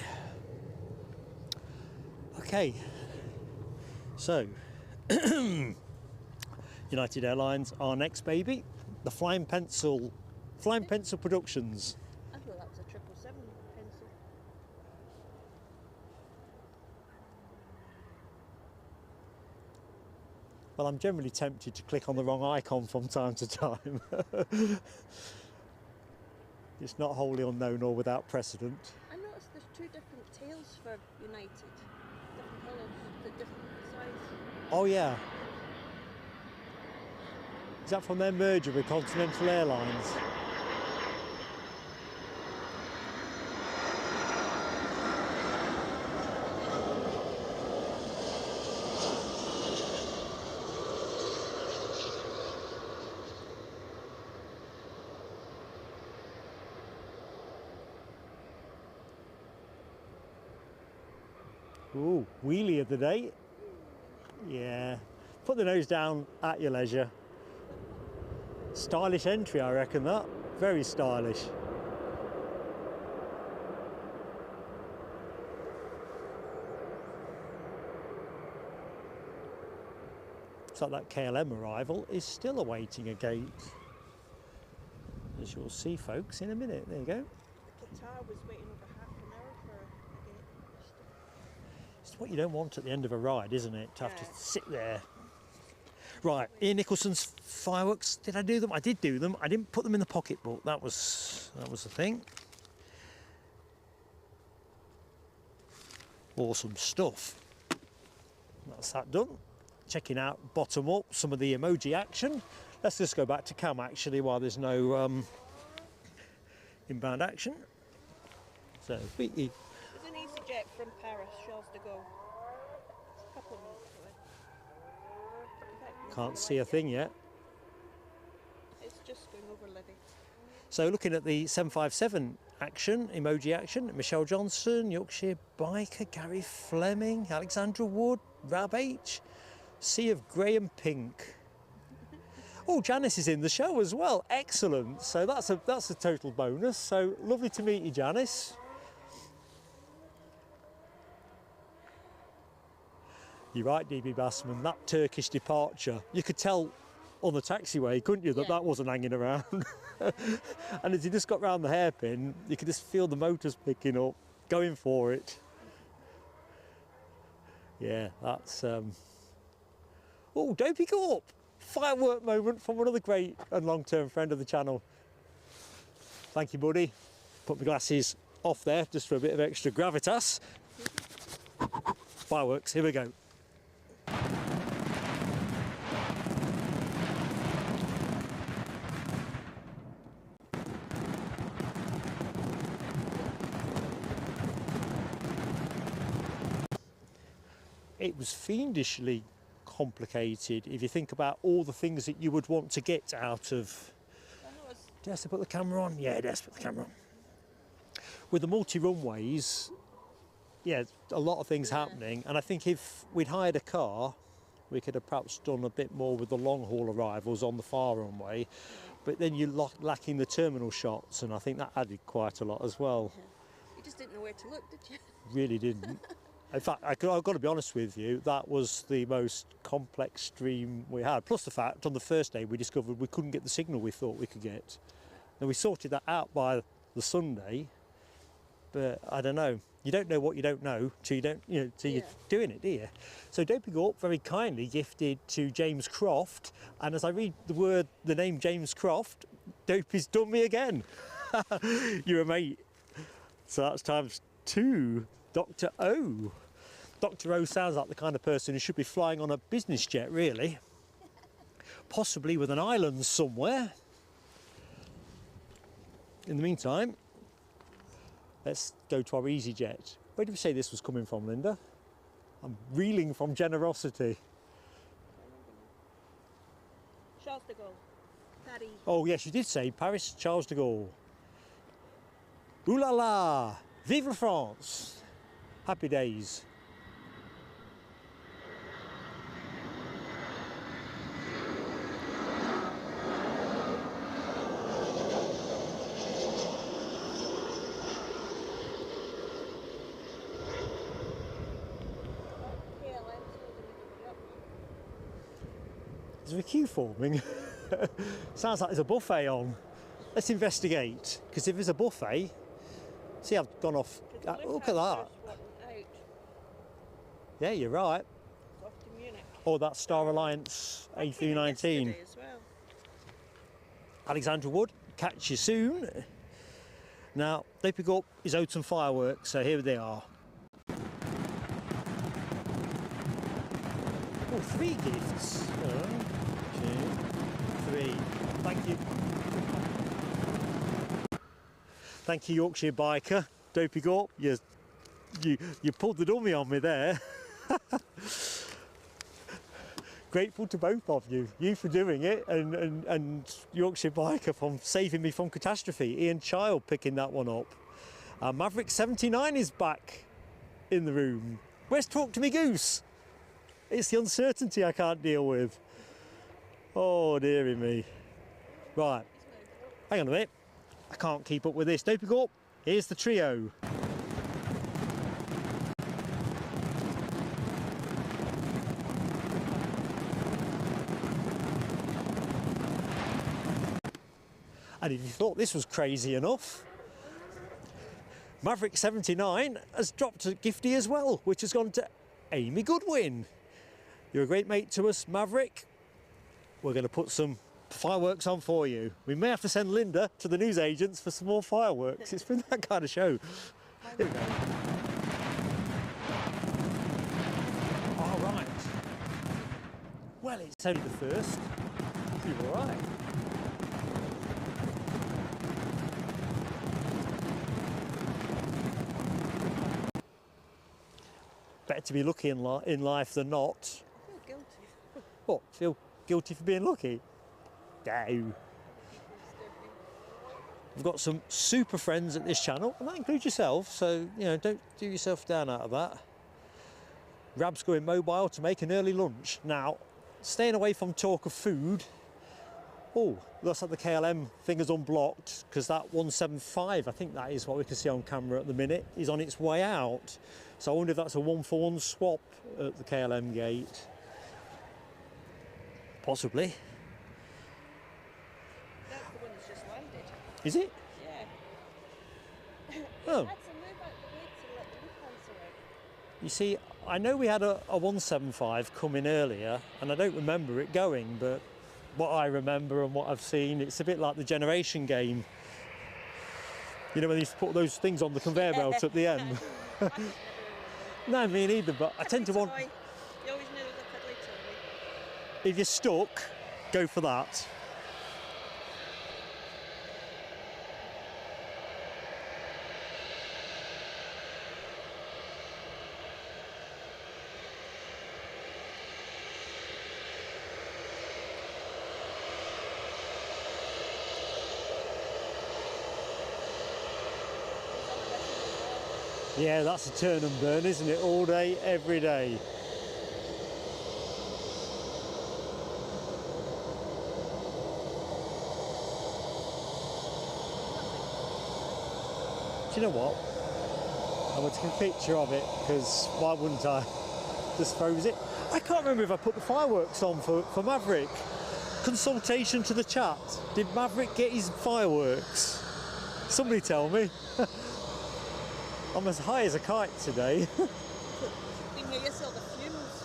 Okay, so United Airlines, our next baby, the Flying Pencil Productions. I thought that was a 777 pencil. Well, I'm generally tempted to click on the wrong icon from time to time. It's not wholly unknown or without precedent. I noticed there's 2 different tails for United. Different colours, different size. Oh yeah. Is that from their merger with Continental Airlines? Ooh, wheelie of the day. Yeah, put the nose down at your leisure. Stylish entry, I reckon that. Very stylish. Looks like that KLM arrival is still awaiting a gate. As you'll see, folks, in a minute. There you go. The Qatar was waiting over half an hour for a gate. It's what you don't want at the end of a ride, isn't it? To have to Yeah. sit there. Right, Ian Nicholson's fireworks. Did I do them? I did do them. I didn't put them in the pocketbook. That was the thing. Awesome stuff. That's that done. Checking out bottom up some of the emoji action. Let's just go back to cam actually while there's no inbound action. So There's an EasyJet from Paris, Charles de Gaulle. It's a couple of minutes away. In fact, can't see a thing yet. it's just going over Levy. So looking at the 757 action, emoji action, Michelle Johnson, Yorkshire Biker, Gary Fleming, Alexandra Wood, Rab H, Sea of Grey and Pink. Oh, Janice is in the show as well. Excellent. So that's a total bonus. So lovely to meet you, Janice. You're right, DB Bassman, that Turkish departure, you could tell on the taxiway, couldn't you, that that wasn't hanging around. And as you just got round the hairpin, you could just feel the motors picking up, going for it. Yeah, that's... Oh, Dopey Corp! Firework moment from another great and long-term friend of the channel. Thank you, buddy. Put my glasses off there just for a bit of extra gravitas. Fireworks, here we go. It was fiendishly complicated if you think about all the things that you would want to get out of... Did I put the camera on? Yeah, did I put the camera on? With the multi-runways, yeah, a lot of things happening, and I think if we'd hired a car, we could have perhaps done a bit more with the long-haul arrivals on the far runway, but then you're lacking the terminal shots, and I think that added quite a lot as well. You just didn't know where to look, did you? Really didn't. In fact, I've got to be honest with you, that was the most complex stream we had. Plus the fact, on the first day, we discovered we couldn't get the signal we thought we could get. And we sorted that out by the Sunday, but I don't know. You don't know what you don't know till you don't, till you're doing it, do you? So Dopey Gorp very kindly gifted to James Croft, and as I read the name James Croft, Dopey's done me again. You're a mate. So that's times 2. Dr. O. Dr. O sounds like the kind of person who should be flying on a business jet, really. Possibly with an island somewhere. In the meantime, let's go to our EasyJet. Where did we say this was coming from, Linda? I'm reeling from generosity. Charles de Gaulle. Paris. Oh yes, you did say Paris, Charles de Gaulle. Ooh la la! Vive la France! Happy days. Is there a queue forming? Sounds like there's a buffet on. Let's investigate, because if there's a buffet, see, I've gone off. Look at that. Yeah, you're right. Off to Munich. Oh, that's Star Alliance A319. As well. Alexandra Wood, catch you soon. Now, they pick up his Oaten fireworks, so here they are. Oh, 3 gifts. 1, 2, 3. Thank you. Thank you, Yorkshire Biker. Dopey Gorp, you pulled the dummy on me there. Grateful to both of you. You for doing it, and Yorkshire Biker for saving me from catastrophe. Ian Child picking that one up. Maverick 79 is back in the room. Where's Talk to Me Goose? It's the uncertainty I can't deal with. Oh, dearie me. Right, hang on a minute. I can't keep up with this. Dopey Gorp, here's the trio. And if you thought this was crazy enough, Maverick 79 has dropped a giftie as well, which has gone to Amy Goodwin. You're a great mate to us, Maverick. We're going to put some fireworks on for you. We may have to send Linda to the newsagents for some more fireworks. It's been that kind of show. Here we go. All right. Well, it's only the first. You're all right. Better to be lucky in life than not. I feel guilty. What? Feel guilty for being lucky? No. We've got some super friends at this channel, and that includes yourself, so, you know, don't do yourself down out of that. Rab's going mobile to make an early lunch. Now, staying away from talk of food. Oh, looks like the KLM finger's unblocked, because that 175, I think that is what we can see on camera at the minute, is on its way out. So I wonder if that's a 1-for-1 swap at the KLM gate. Possibly. That's the one that's just landed. Is it? Yeah. Oh. Had to move out the way to let the Lufthansa out. You see, I know we had a 175 come in earlier, and I don't remember it going, but what I remember and what I've seen, it's a bit like the generation game. You know, when they used to put those things on the conveyor belt at the end. No, me neither, but I tend to want... You always knew the cuddly toy. If you're stuck, go for that. Yeah, that's a turn and burn, isn't it? All day, every day. Do you know what? I'm going to take a picture of it, because why wouldn't I? Just froze it. I can't remember if I put the fireworks on for Maverick. Consultation to the chat. Did Maverick get his fireworks? Somebody tell me. I'm as high as a kite today. You know, you saw the fumes.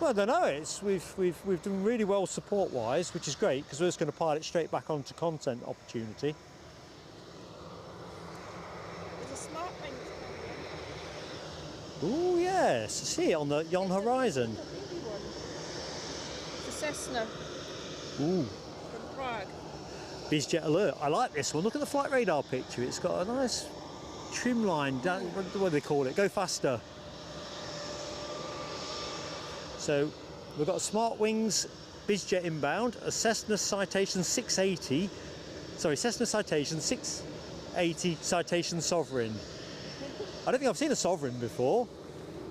Well, I don't know. We've done really well support-wise, which is great, because we're just going to pile it straight back onto content opportunity. There's a smart ring. Oh yes, I see it on the horizon. It's a baby one. It's a Cessna Ooh, from Prague. Bizjet alert. I like this one. Look at the flight radar picture. It's got a nice trim line down. What do they call it? Go faster. So we've got a Smart Wings Bizjet inbound, a Cessna Citation 680. Sorry, Cessna Citation 680 Citation Sovereign. I don't think I've seen a Sovereign before,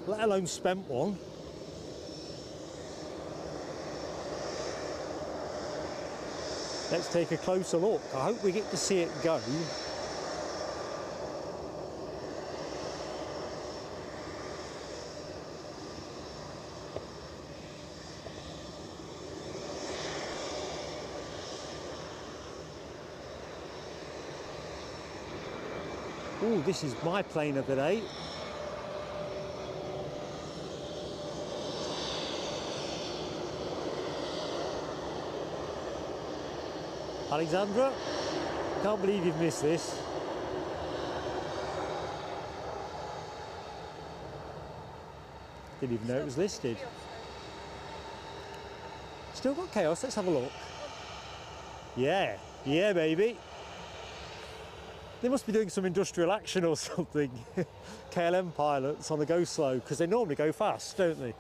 let alone spent one. Let's take a closer look. I hope we get to see it go. Oh, this is my plane of the day. Alexandra, can't believe you've missed this. Didn't even know it was listed. Still got chaos, let's have a look. Yeah, yeah baby. They must be doing some industrial action or something. KLM pilots on the go slow, because they normally go fast, don't they? Yeah,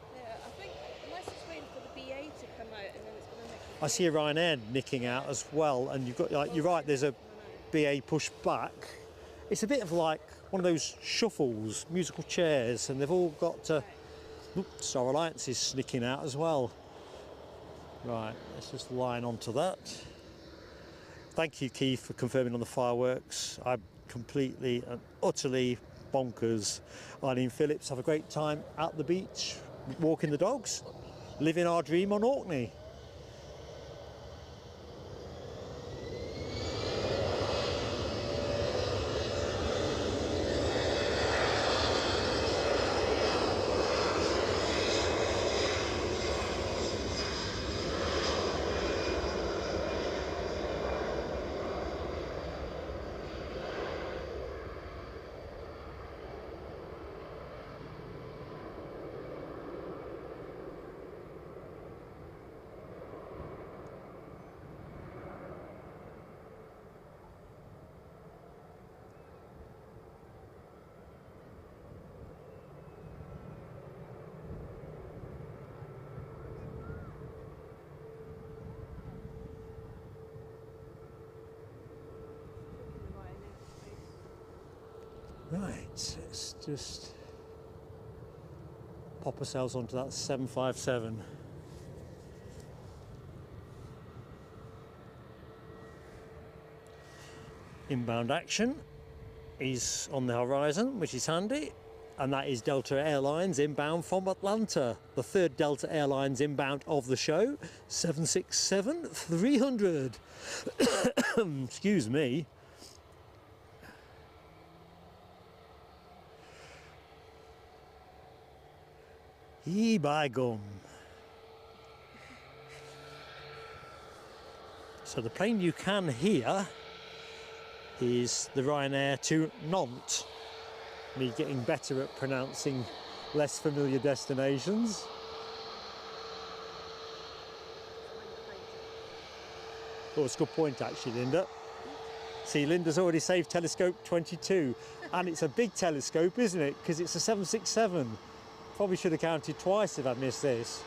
I think unless it's waiting for the BA to come out and then it's going to make I see a Ryanair nicking out as well, and you've got, like, you're right, there's a BA push back. It's a bit of like one of those shuffles, musical chairs, and they've all got Star Alliance is sneaking out as well. Right, let's just line onto that. Thank you, Keith, for confirming on the fireworks. I'm completely and utterly bonkers. Eileen Phillips, have a great time at the beach, walking the dogs, living our dream on Orkney. Right, let's just pop ourselves onto that 757. Inbound action is on the horizon, which is handy, and that is Delta Airlines inbound from Atlanta, the third Delta Airlines inbound of the show, 767-300. Excuse me. Yee by gum. So the plane you can hear is the Ryanair to Nantes. Me getting better at pronouncing less familiar destinations. Oh, it's a good point actually, Linda. See, Linda's already saved telescope 22, and it's a big telescope, isn't it? Because it's a 767. Probably should have counted twice if I missed this.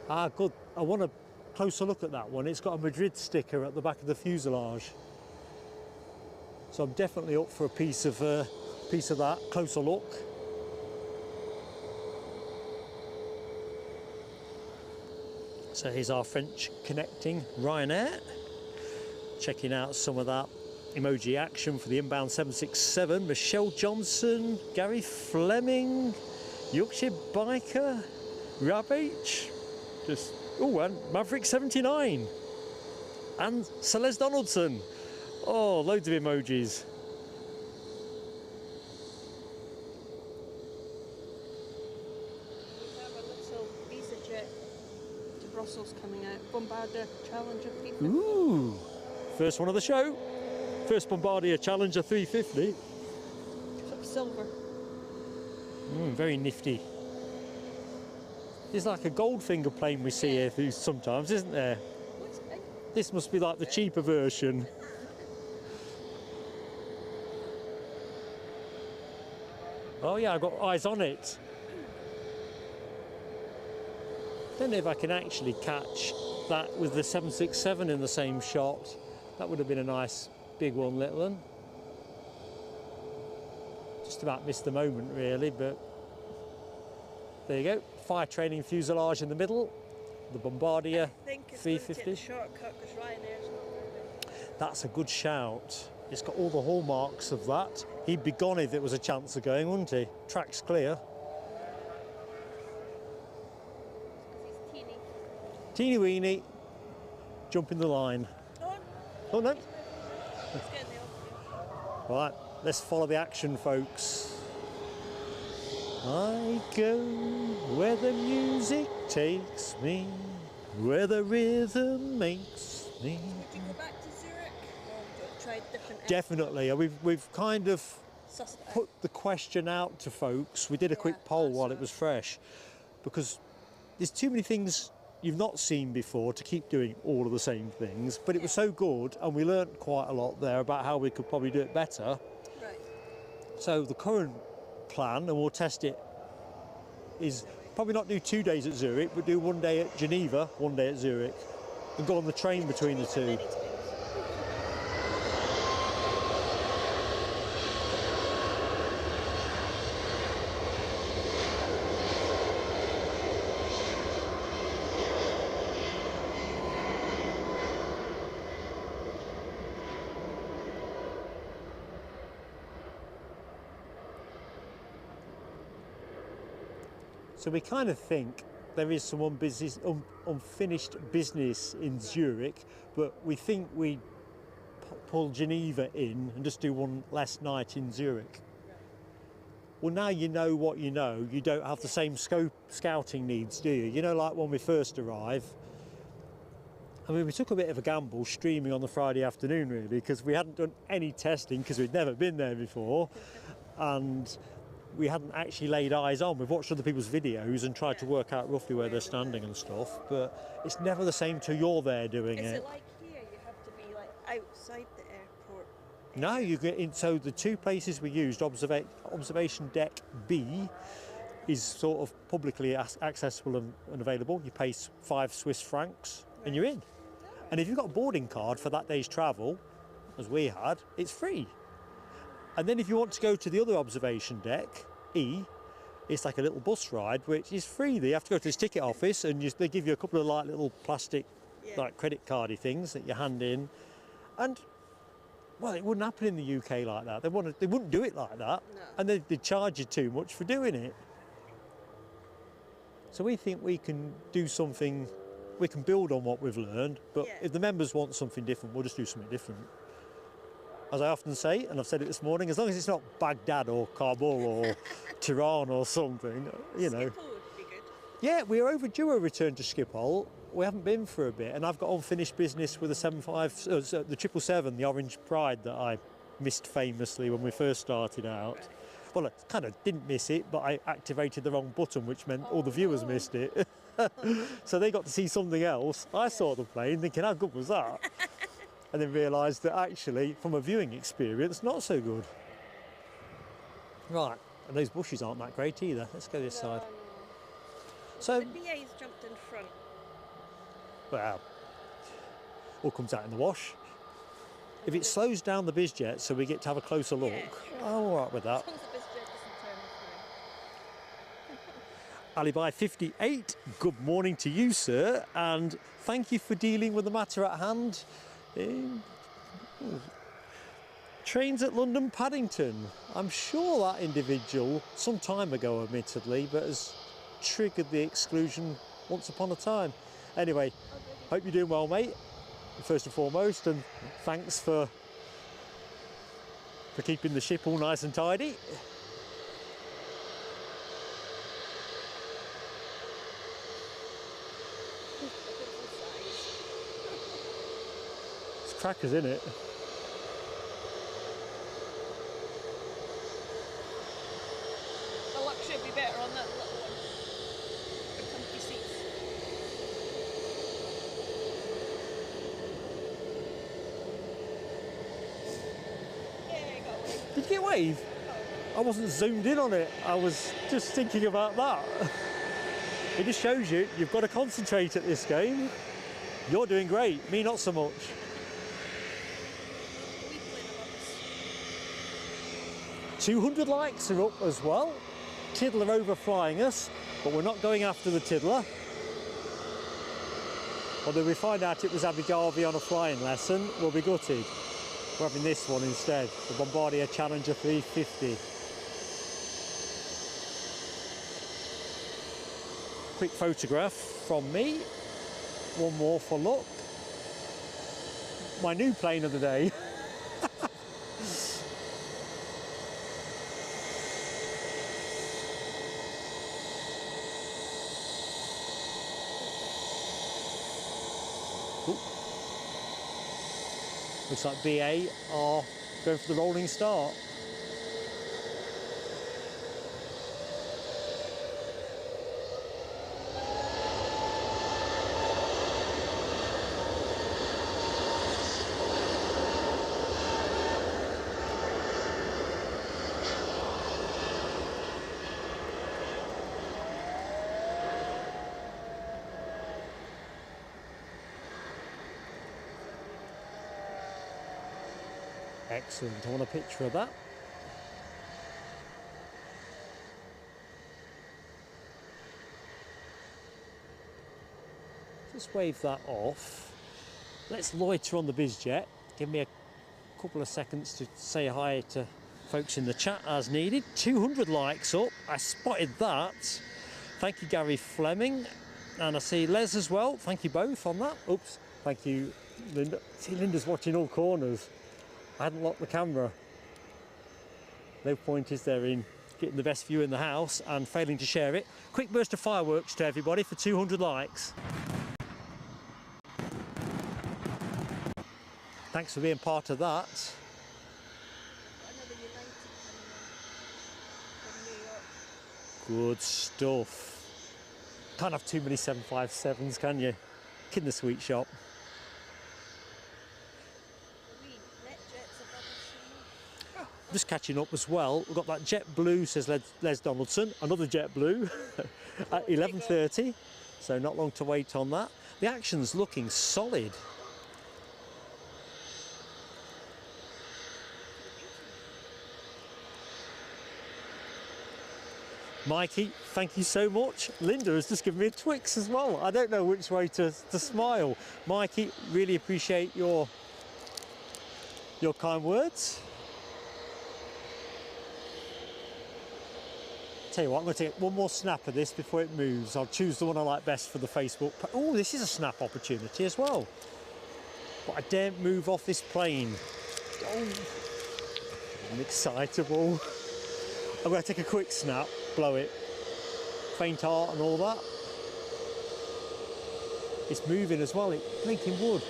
Ah, good. I want a closer look at that one. It's got a Madrid sticker at the back of the fuselage. So I'm definitely up for a piece of that. Closer look. So here's our French connecting Ryanair. Checking out some of that emoji action for the inbound 767. Michelle Johnson, Gary Fleming, Yorkshire Biker, Ravage. And Maverick 79 and Celeste Donaldson. Oh, loads of emojis. We have a little EasyJet to Brussels coming out. Bombardier Challenger 350. Ooh, first one of the show. First Bombardier Challenger 350. Sort of silver. Very nifty. There's like a Goldfinger plane we see here sometimes, isn't there? This must be like the cheaper version. Oh yeah, I've got eyes on it. Don't know if I can actually catch that with the 767 in the same shot. That would have been a nice big one, little one. Just about missed the moment really, but there you go. Fire training fuselage in the middle. The Bombardier 350. Shortcut because Ryanair's not moving. That's a good shout. It's got all the hallmarks of that. He'd be gone if it was a chance of going, wouldn't he? Track's clear. He's teeny. Teeny weeny. Jumping the line. Oh no. He's getting the opposite. Right, let's follow the action, folks. I go where the music takes me, where the rhythm makes me. Would you go back to Zurich or try different airports? Definitely. We've kind of Suspect. put the question out to folks. We did a quick poll while it was fresh, because there's too many things you've not seen before to keep doing all of the same things, but it was so good and we learnt quite a lot there about how we could probably do it better. Right. So the current plan, and we'll test it, is probably not do 2 days at Zurich, but do 1 day at Geneva, 1 day at Zurich, and go on the train between the two. Many times. So we kind of think there is some unfinished business in Zurich, but we think we pull Geneva in and just do one last night in Zurich. Well, now you know what you know. You don't have the same scouting needs, do you? You know, like when we first arrive, I mean, we took a bit of a gamble streaming on the Friday afternoon, really, because we hadn't done any testing because we'd never been there before, and we hadn't actually laid eyes on. We've watched other people's videos and tried to work out roughly where they're standing and stuff, but it's never the same till you're there doing Is it. it like here? You have to be like outside the airport. No, you get in. So the two places we used, observation deck B, is sort of publicly accessible and available. You pay 5 Swiss francs and you're in. And if you've got a boarding card for that day's travel, as we had, it's free. And then if you want to go to the other observation deck, E, it's like a little bus ride, which is free. You have to go to this ticket office and they give you a couple of like little plastic like credit cardy things that you hand in. And well, it wouldn't happen in the UK like that. They wouldn't do it like that. No. And they'd charge you too much for doing it. So we think we can do something, we can build on what we've learned, but if the members want something different, we'll just do something different. As I often say, and I've said it this morning, as long as it's not Baghdad or Kabul or Tehran or something, you know. Schiphol would be good. Yeah, we are overdue a return to Schiphol. We haven't been for a bit, and I've got unfinished business with the 777, the Orange Pride that I missed famously when we first started out. Right. Well, I kind of didn't miss it, but I activated the wrong button, which meant all the viewers missed it. So they got to see something else. I saw the plane thinking, how good was that? And then realised that actually, from a viewing experience, not so good. Right, and those bushes aren't that great either. Let's go this side. So, The BA's jumped in front. well, all comes out in the wash. If it slows down the Bizjet so we get to have a closer look, sure. I'm all right with that. As long as the Bizjet doesn't turn off Alibi 58, good morning to you, sir, and thank you for dealing with the matter at hand. Trains at London Paddington. I'm sure that individual, some time ago admittedly, but has triggered the exclusion once upon a time. Anyway, hope you're doing well, mate, first and foremost, and thanks for keeping the ship all nice and tidy. It's crackers, isn't it? The luxury would be better on that little one. The comfy seats. Yeah, got away. Did you get a wave? I wasn't zoomed in on it. I was just thinking about that. It just shows you, you've got to concentrate at this game. You're doing great, me not so much. We played above us. 200 likes are up as well. Tiddler overflying us, but we're not going after the Tiddler. Although we find out it was Abu Dhabi on a flying lesson, we'll be gutted. We're having this one instead, the Bombardier Challenger 350. Quick photograph from me. One more for luck. My new plane of the day. Looks like BA are going for the rolling start. Excellent, I want a picture of that. Just wave that off. Let's loiter on the Bizjet. Give me a couple of seconds to say hi to folks in the chat as needed. 200 likes up, I spotted that. Thank you, Gary Fleming. And I see Les as well, thank you both on that. Oops, thank you, Linda. See, Linda's watching all corners. I hadn't locked the camera. No point is there in getting the best view in the house and failing to share it. Quick burst of fireworks to everybody for 200 likes. Thanks for being part of that. Another United from New York. Good stuff. Can't have too many 757s, can you? In the sweet shop. Just catching up as well. We've got that JetBlue, says Les Donaldson. Another JetBlue at 11:30. So not long to wait on that. The action's looking solid. Mikey, thank you so much. Linda has just given me a Twix as well. I don't know which way to smile. Mikey, really appreciate your kind words. Tell you what, I'm going to take one more snap of this before it moves. I'll choose the one I like best for the Facebook. Oh, this is a snap opportunity as well. But I daren't move off this plane. Oh, I'm excitable. I'm going to take a quick snap, blow it, faint heart and all that. It's moving as well, it's blinking wood.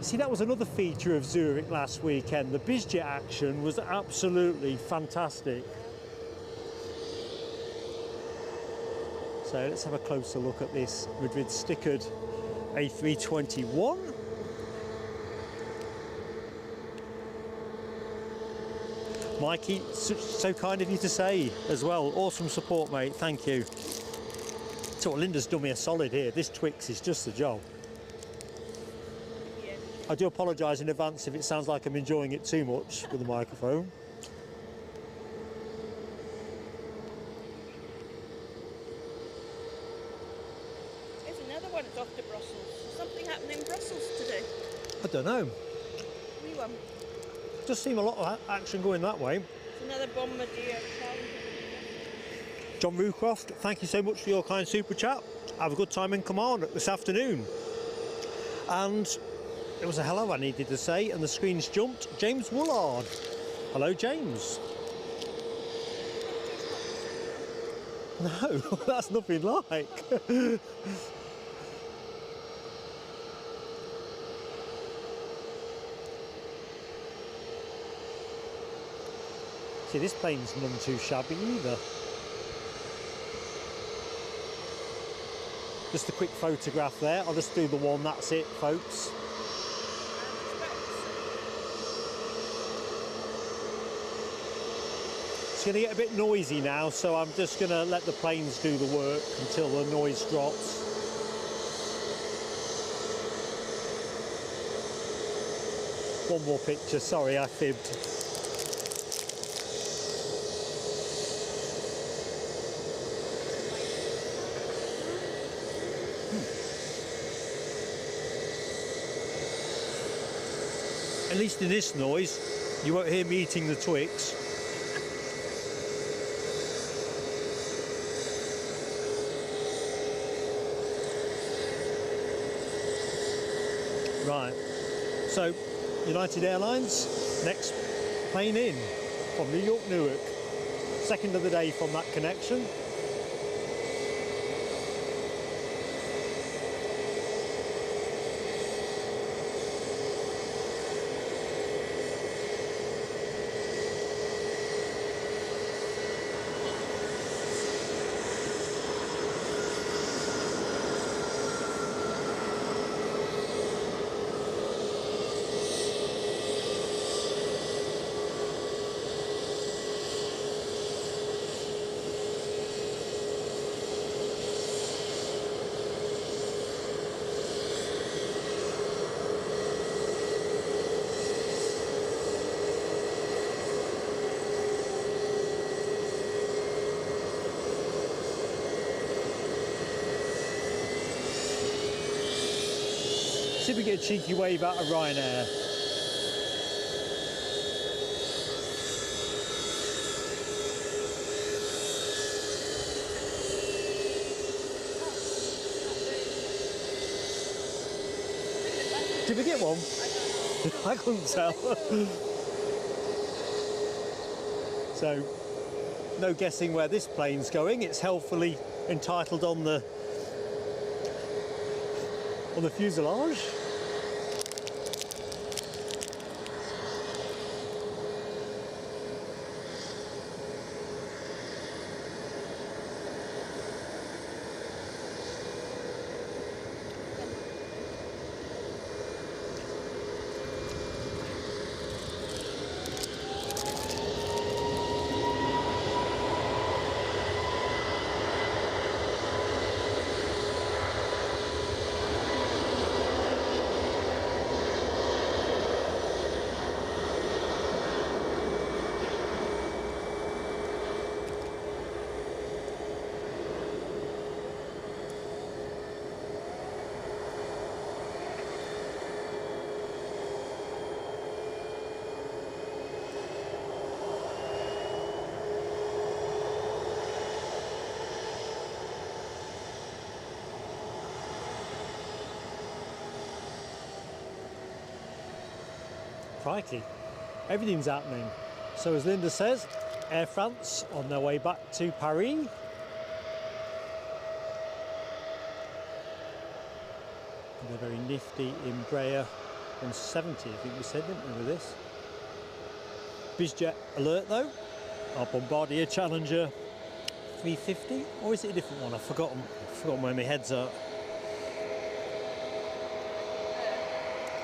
See, that was another feature of Zurich last weekend. The Bizjet action was absolutely fantastic. So let's have a closer look at this Madrid stickered A321. Mikey, so kind of you to say as well. Awesome support, mate. Thank you. So Linda's done me a solid here. This Twix is just the job. I do apologise in advance if it sounds like I'm enjoying it too much with the microphone. There's another one that's off to Brussels. Something happened in Brussels today. I don't know. Wee one. Just seem a lot of action going that way. It's another Bombardier. John Rucroft, thank you so much for your kind super chat. Have a good time in command this afternoon. And it was a hello I needed to say, and the screen's jumped. James Woolard. Hello, James. No, that's nothing like. See, this plane's none too shabby either. Just a quick photograph there. I'll just do the one, that's it, folks. It's going to get a bit noisy now, so I'm just going to let the planes do the work until the noise drops. One more picture, sorry, I fibbed. At least in this noise, you won't hear me eating the Twix. Right, so United Airlines, next plane in from New York, Newark. Second of the day from that connection. See if we get a cheeky wave out of Ryanair. Did we get one? I couldn't tell. So, no guessing where this plane's going. It's helpfully entitled on the fuselage. Crikey, everything's happening. So as Linda says, Air France on their way back to Paris. And a very nifty Iberia 170, I think we said, didn't we, with this? Bizjet alert though, our Bombardier Challenger 350, or is it a different one? I've forgotten where my head's at.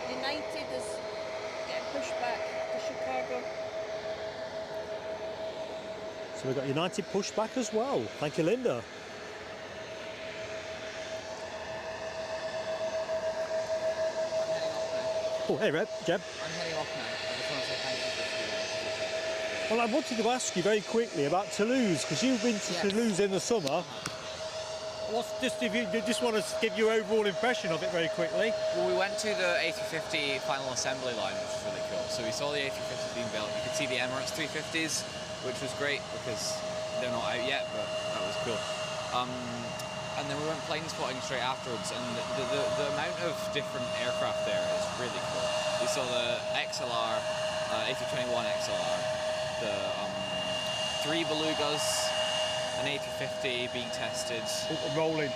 United is getting pushed back to Chicago. So we've got United pushback as well. Thank you, Linda. Oh, hey, Jeb. I'm heading off now. I just want to say thank you for the Well, I wanted to ask you very quickly about Toulouse, because you've been to Toulouse in the summer. If you just want to give your overall impression of it very quickly. Well, we went to the A350 final assembly line, which was really cool. So we saw the A350s being built. You could see the Emirates 350s, which was great because they're not out yet, but that was cool. And then we went plane spotting straight afterwards, and the amount of different aircraft there is really cool. We saw the XLR, A321 XLR, the 3 Belugas, an A350 being tested. Rolling.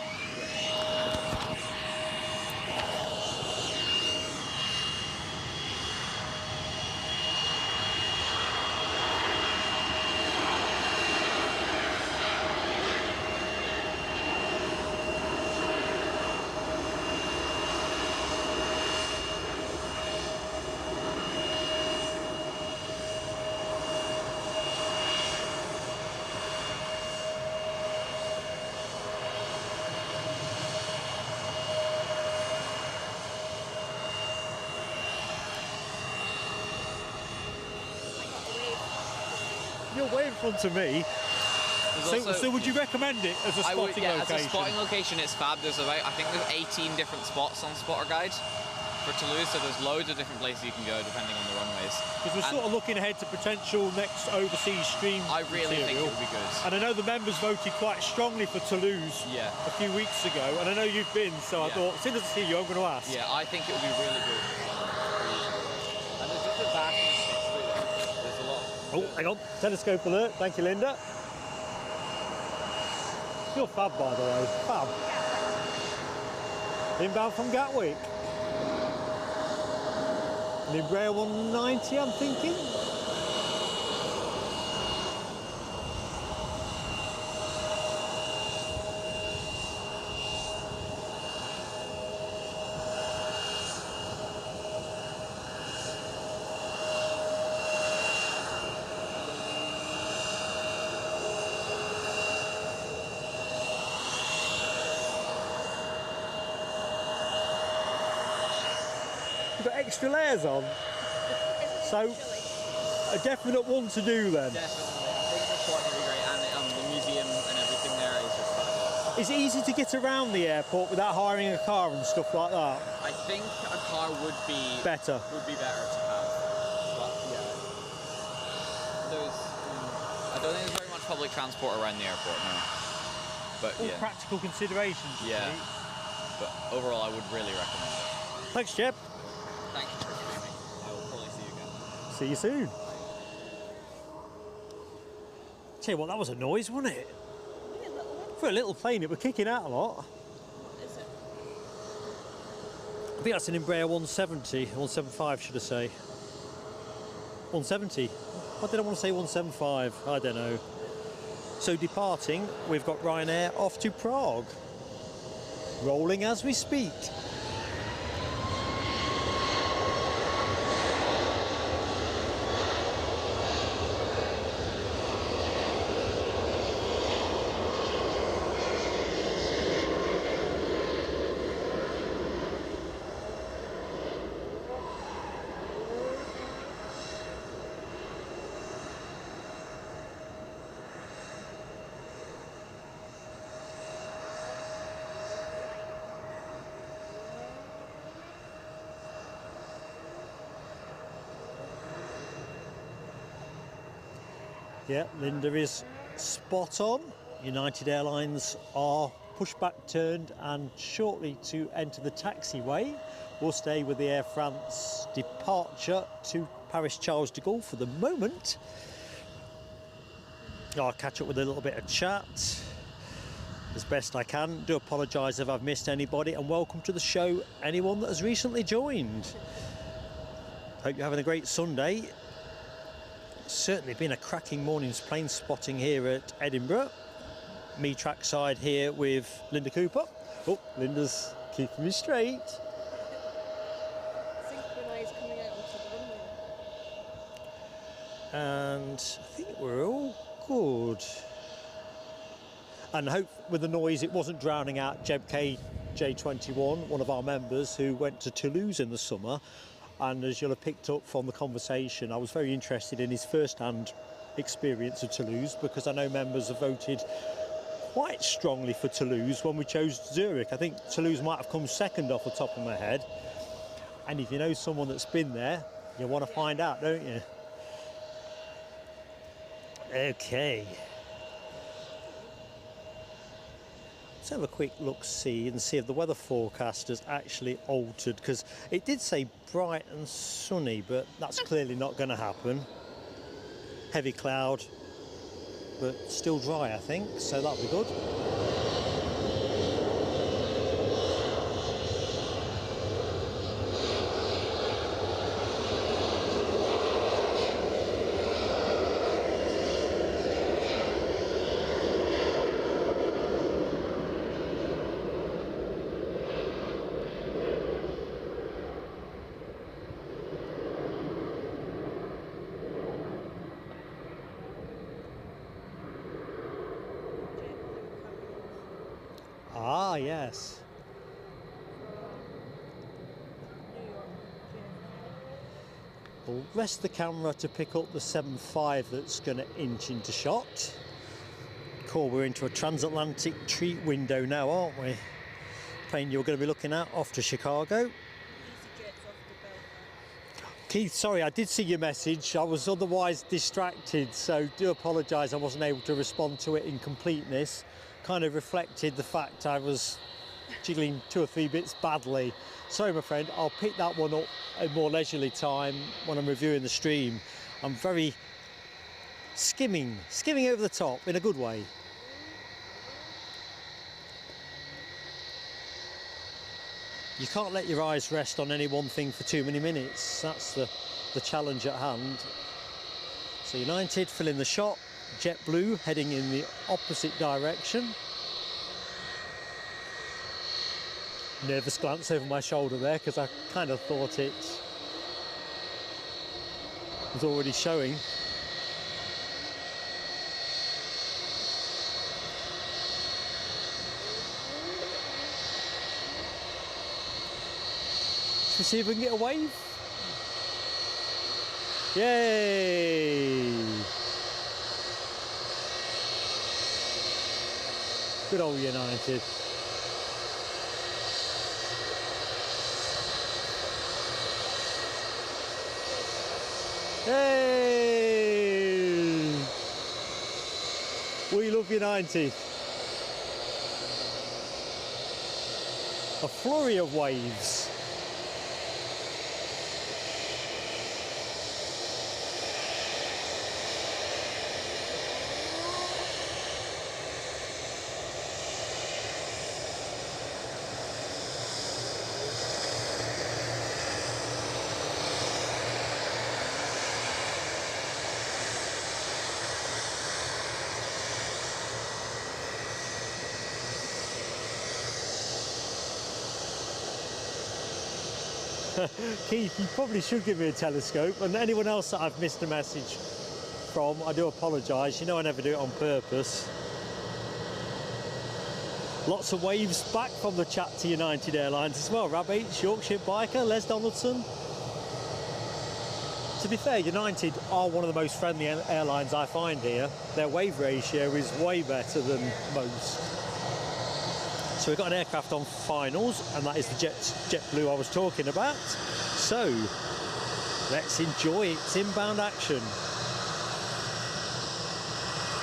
You're way in front of me. So would you recommend it as a spotting location? As a spotting location, it's fab. There's about, I think there's 18 different spots on Spotter Guide for Toulouse, so there's loads of different places you can go depending on the runways. Because we're sort of looking ahead to potential next overseas stream I really think it would be good. And I know the members voted quite strongly for Toulouse a few weeks ago, and I know you've been, so I thought, as soon as I see you, I'm going to ask. Yeah, I think it would be really good. And there's just a vastness history there. There's a lot. Oh, hang on. Telescope alert. Thank you, Linda. You're fab, by the way. Fab. Inbound from Gatwick. An Iberia 190, I'm thinking. You've got extra layers on. So, a definite one to do then. Definitely. I think the spot will be great, and the museum and everything there is just fabulous. Is it easy to get around the airport without hiring a car and stuff like that? I think a car would be better. To have. But yeah, I don't think there's very much public transport around the airport now. But All practical considerations. Yeah. But overall, I would really recommend it. Thanks, Jeb. Thank you for streaming. I will probably see you again. See you soon. Tell you what, that was a noise, wasn't it? Yeah, little one. For a little plane, it was kicking out a lot. What is it? I think that's an Embraer 170, 175 should I say. 170. Why did I want to say 175? I don't know. So departing, we've got Ryanair off to Prague. Rolling as we speak. Yeah, Linda is spot on. United Airlines are pushback turned and shortly to enter the taxiway. We'll stay with the Air France departure to Paris Charles de Gaulle for the moment. I'll catch up with a little bit of chat as best I can. Do apologise if I've missed anybody, and welcome to the show anyone that has recently joined. Hope you're having a great Sunday. Certainly been a cracking morning's plane spotting here at Edinburgh. Me trackside here with Linda Cooper. Oh, Linda's keeping me straight. Synchronised coming out onto the runway. And I think we're all good. And hope with the noise it wasn't drowning out Jeb KJ21, one of our members who went to Toulouse in the summer. And as you'll have picked up from the conversation, I was very interested in his first-hand experience of Toulouse, because I know members have voted quite strongly for Toulouse when we chose Zurich. I think Toulouse might have come second off the top of my head. And if you know someone that's been there, you want to find out, don't you? Okay. Let's have a quick look-see and see if the weather forecast has actually altered, because it did say bright and sunny, but that's clearly not going to happen. Heavy cloud, but still dry, I think, so that'll be good. Ah, yes. We'll rest the camera to pick up the 7.5 that's going to inch into shot. Cool, we're into a transatlantic treat window now, aren't we? Plane you're going to be looking at off to Chicago. EasyJet's off to Belfast. Keith, sorry, I did see your message. I was otherwise distracted, so do apologise I wasn't able to respond to it in completeness. Kind of reflected the fact I was jiggling 2 or 3 bits badly. Sorry, my friend, I'll pick that one up at more leisurely time when I'm reviewing the stream. I'm very skimming over the top in a good way. You can't let your eyes rest on any one thing for too many minutes. That's the challenge at hand. So United fill in the shot. JetBlue heading in the opposite direction. Nervous glance over my shoulder there, because I kind of thought it was already showing. Should we see if we can get a wave? Yay! Good old United. Hey! We love United. A flurry of waves. Keith, you probably should give me a telescope, and anyone else that I've missed a message from, I do apologise. You know I never do it on purpose. Lots of waves back from the chat to United Airlines as well. Rab H, Yorkshire Biker, Les Donaldson. To be fair, United are one of the most friendly airlines I find here. Their wave ratio is way better than most. So we've got an aircraft on finals, and that is the JetBlue I was talking about. So let's enjoy its inbound action.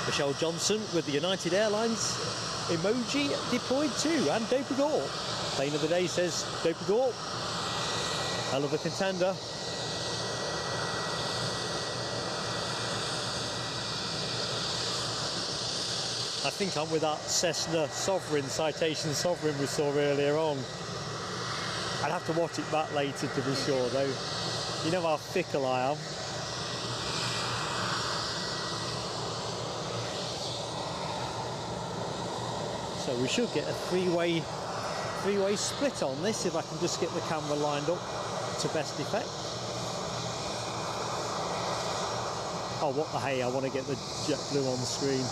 Michelle Johnson with the United Airlines emoji deployed too, and Dopagor. Plane of the day says Dopagor. Hell of a contender. I think I'm with that Cessna Sovereign, Citation Sovereign we saw earlier on. I'd have to watch it back later to be sure though. You know how fickle I am. So we should get a three-way split on this if I can just get the camera lined up to best effect. Oh, what the hey, I want to get the JetBlue on the screen.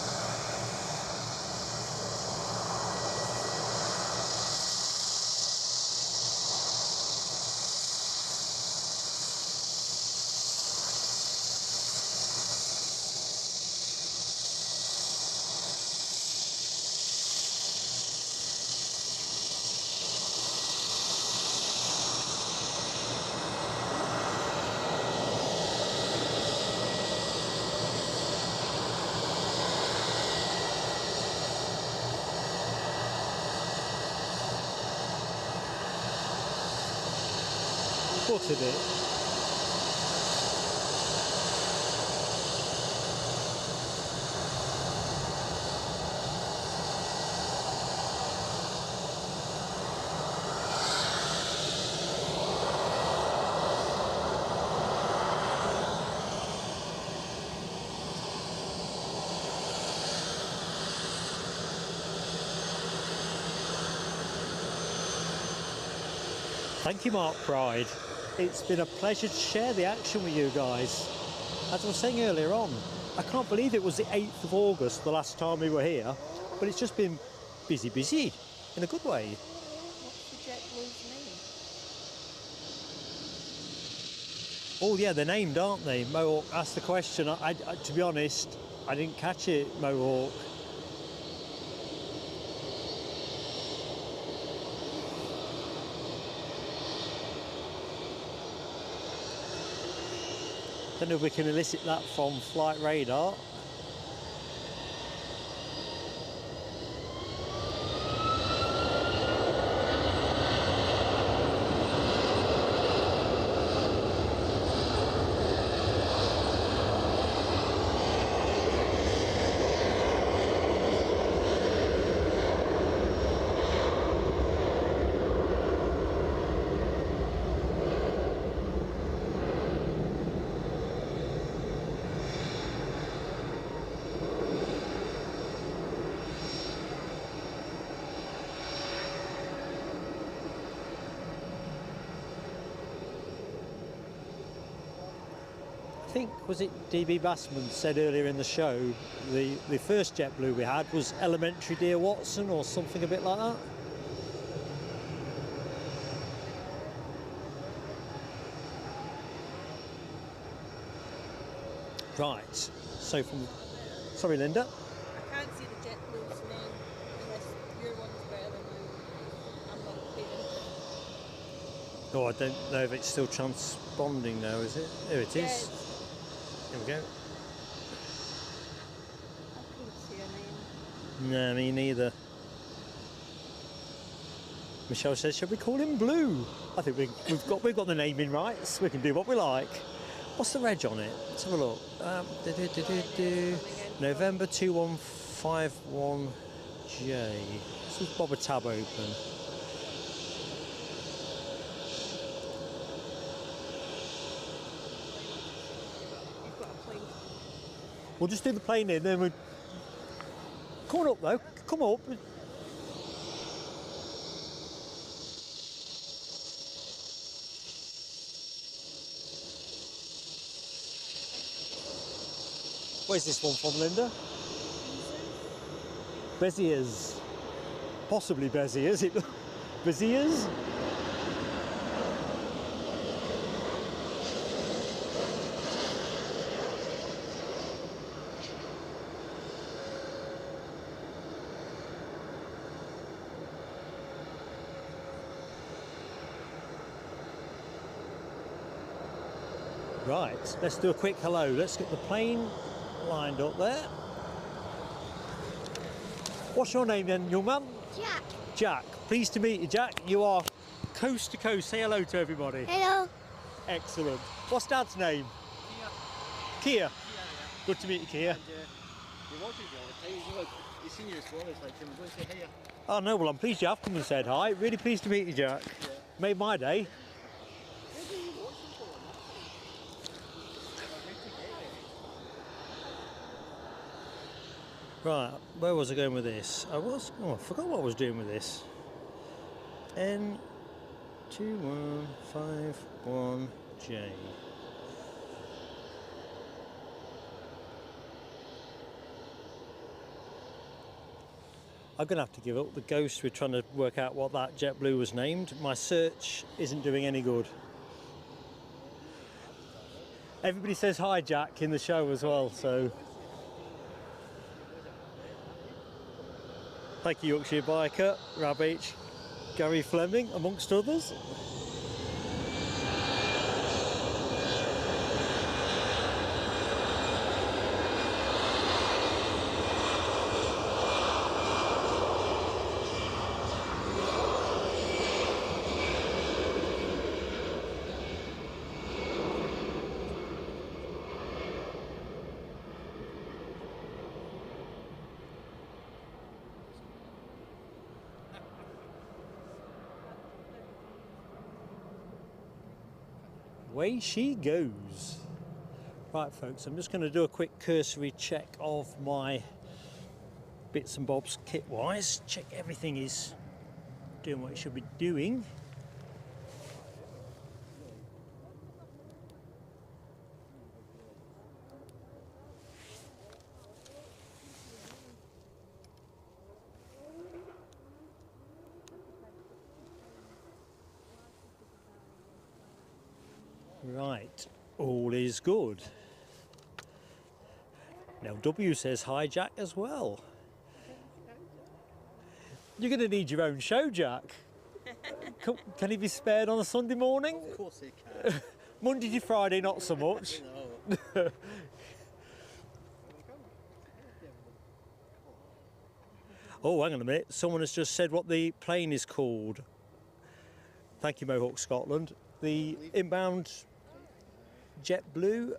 Spotted it. Thank you, Mark Pride. It's been a pleasure to share the action with you guys. As I was saying earlier on, I can't believe it was the 8th of August, the last time we were here, but it's just been busy, in a good way. What's the JetBlue's name? Oh yeah, they're named, aren't they? Mohawk asked the question. I, to be honest, I didn't catch it, Mohawk. Don't know if we can elicit that from flight radar. I think, was it DB Bassman said earlier in the show, the first JetBlue we had was Elementary Dear Watson or something a bit like that? Right, so from... Sorry, Linda. I can't see the JetBlue's name unless your one's better than mine. I'm not paying attention. Oh, I don't know if it's still transponding now, is it? There it is. Here we go. I couldn't see a name. No, me neither. Michelle says, shall we call him Blue? I think we've got the naming rights. We can do what we like. What's the reg on it? Let's have a look. November 2151J. Let's just bob a tab open. We'll just do the plane in, then we'll... Come on up though, come up. Where's this one from, Linda? Béziers. Possibly Béziers. Béziers? Right, let's do a quick hello. Let's get the plane lined up there. What's your name then, young man? Jack. Jack. Pleased to meet you, Jack. You are coast to coast. Say hello to everybody. Hello. Excellent. What's Dad's name? Kia. Kia, yeah. Good to meet you, Kia. Oh no, well I'm pleased you have come and said hi. Really pleased to meet you, Jack. Yeah. Made my day. Right, where was I going with this? I forgot what I was doing with this. N2151J. I'm going to have to give up the ghost. We're trying to work out what that JetBlue was named. My search isn't doing any good. Everybody says hi, Jack, in the show as well, so... Thank you, Yorkshire Biker, Rab H, Gary Fleming, amongst others. Away she goes. Right folks, I'm just going to do a quick cursory check of my bits and bobs kit wise. Check everything is doing what it should be doing. Right, all is good. Now W says hi, Jack, as well. You're going to need your own show, Jack. Can he be spared on a Sunday morning? Of course he can. Monday to Friday, not so much. No. Oh, hang on a minute. Someone has just said what the plane is called. Thank you, Mohawk Scotland. The inbound JetBlue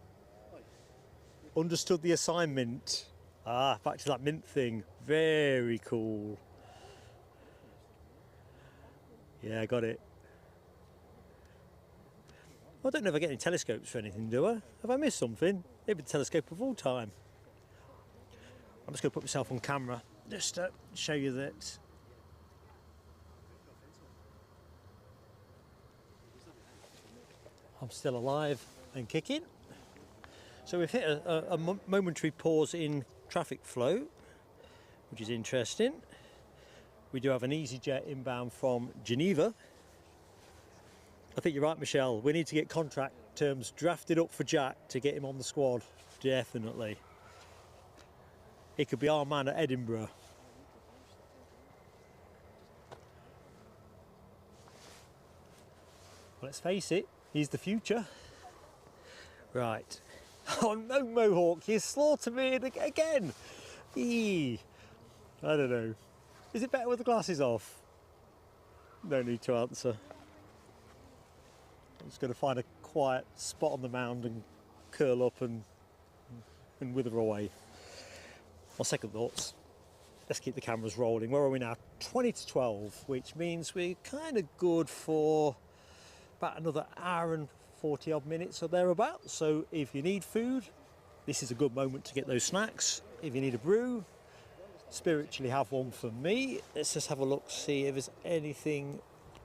understood the assignment. Ah, back to that mint thing. Very cool. Yeah, I got it. I don't know if I get any telescopes for anything, do I? Have I missed something? Maybe the telescope of all time. I'm just going to put myself on camera just to show you that. I'm still alive and kicking. So we've hit a momentary pause in traffic flow, which is interesting. We do have an EasyJet inbound from Geneva. I think you're right, Michelle. We need to get contract terms drafted up for Jack to get him on the squad, definitely. He could be our man at Edinburgh. Well, let's face it, he's the future. Right. Oh no, Mohawk, you slaughtered me again. Eee. I don't know. Is it better with the glasses off? No need to answer. I'm just going to find a quiet spot on the mound and curl up and wither away. On second thoughts, let's keep the cameras rolling. Where are we now? 20 to 12, which means we're kind of good for about another hour and 40 odd minutes or thereabouts. So if you need food, this is a good moment to get those snacks. If you need a brew, spiritually have one for me. Let's just have a look, see if there's anything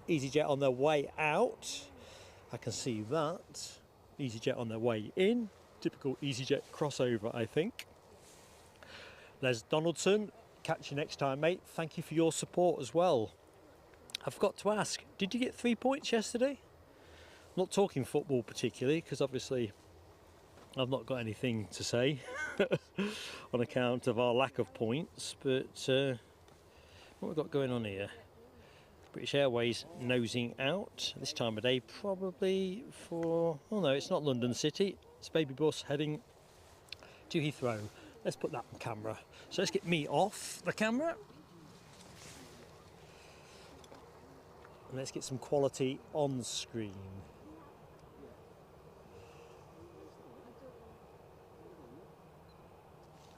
EasyJet on their way out. I can see that. EasyJet on their way in. Typical EasyJet crossover, I think. Les Donaldson, catch you next time, mate. Thank you for your support as well. I forgot to ask, did you get 3 points yesterday? I'm not talking football particularly, because obviously I've not got anything to say on account of our lack of points, but what have we got going on here? British Airways nosing out this time of day, probably for, oh no, it's not London City, it's baby bus heading to Heathrow. Let's put that on camera. So let's get me off the camera. And let's get some quality on screen.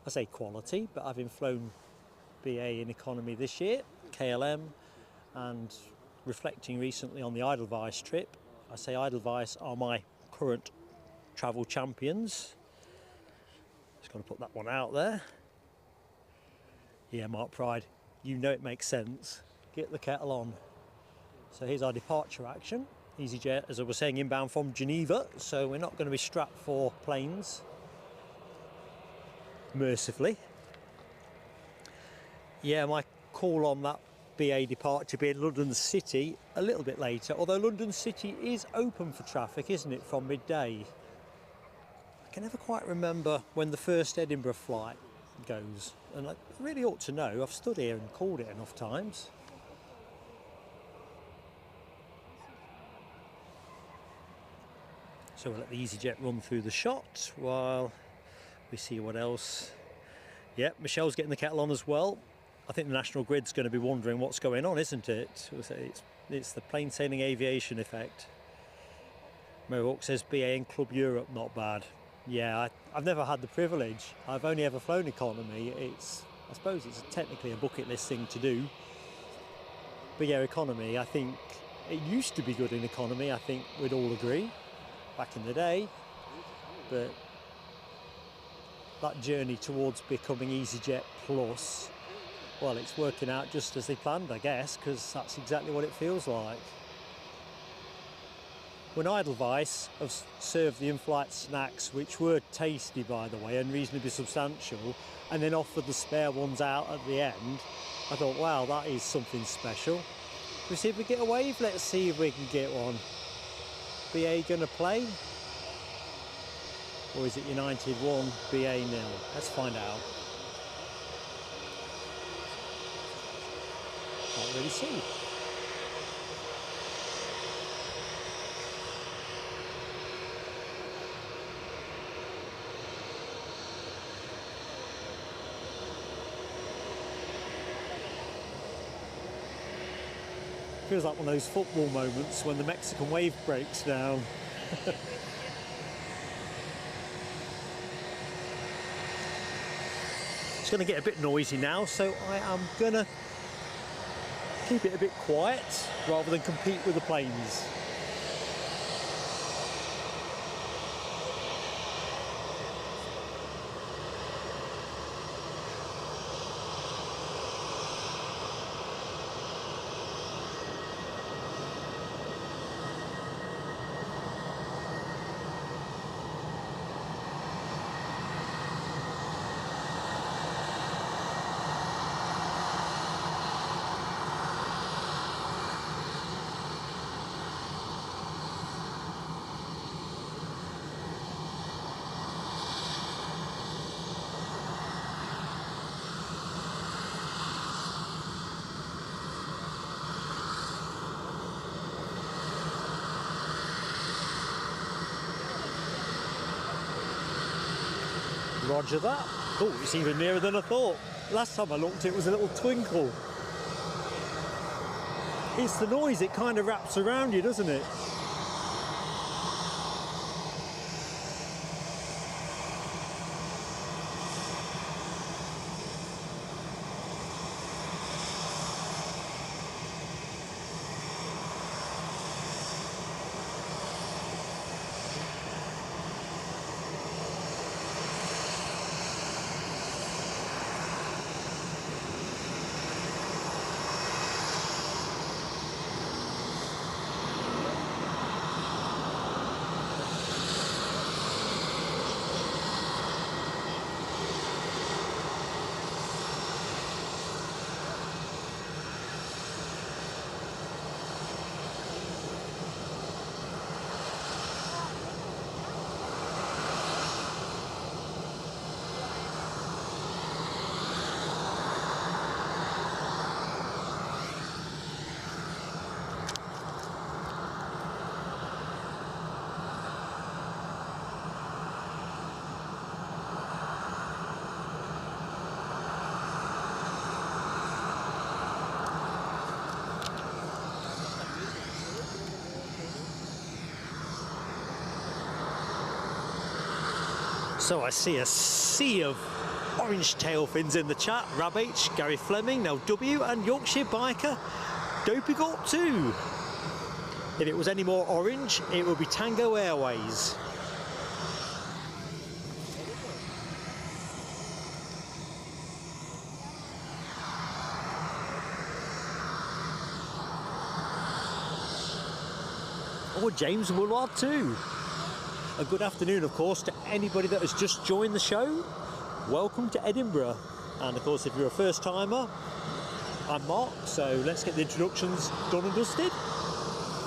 I say quality, but having flown BA in economy this year, KLM, and reflecting recently on the Edelweiss trip, I say Edelweiss are my current travel champions. Just got to put that one out there. Yeah, Mark Pride, you know it makes sense. Get the kettle on. So here's our departure action. EasyJet, as I was saying, inbound from Geneva, so we're not going to be strapped for planes, mercifully. Yeah, my call on that BA departure being London City a little bit later, although London City is open for traffic, isn't it, from midday? I can never quite remember when the first Edinburgh flight goes, and I really ought to know. I've stood here and called it enough times. So we'll let the EasyJet run through the shot while we see what else. Yep, Michelle's getting the kettle on as well. I think the National Grid's going to be wondering what's going on, isn't it? It's the plain sailing aviation effect. Mohawk says BA and Club Europe not bad. Yeah, I've never had the privilege. I've only ever flown economy. I suppose it's technically a bucket list thing to do. But yeah, economy, I think it used to be good in economy, I think we'd all agree, back in the day. But that journey towards becoming EasyJet Plus, well, it's working out just as they planned, I guess, because that's exactly what it feels like. When Edelweiss have served the in-flight snacks, which were tasty, by the way, and reasonably substantial, and then offered the spare ones out at the end, I thought, wow, that is something special. We see if we get a wave. Let's see if we can get one. BA going to play? Or is it United 1, BA 0? Let's find out. Can't really see. Feels like one of those football moments when the Mexican wave breaks down. It's going to get a bit noisy now, so I am going to keep it a bit quiet rather than compete with the planes. Roger that. Oh, it's even nearer than I thought. Last time I looked, it was a little twinkle. It's the noise, it kind of wraps around you, doesn't it? So I see a sea of orange tail fins in the chat. Rab H, Gary Fleming, Nell W and Yorkshire Biker, Dopey Gort 2. If it was any more orange, it would be Tango Airways. Or James Woolard too. A good afternoon, of course, to anybody that has just joined the show. Welcome to Edinburgh. And of course, if you're a first timer, I'm Mark, so let's get the introductions done and dusted.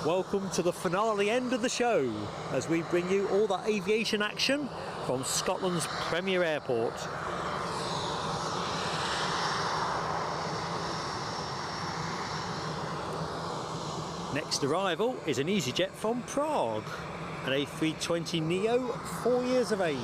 Welcome to the finale end of the show as we bring you all that aviation action from Scotland's premier airport. Next arrival is an EasyJet from Prague, an A320neo, 4 years of age.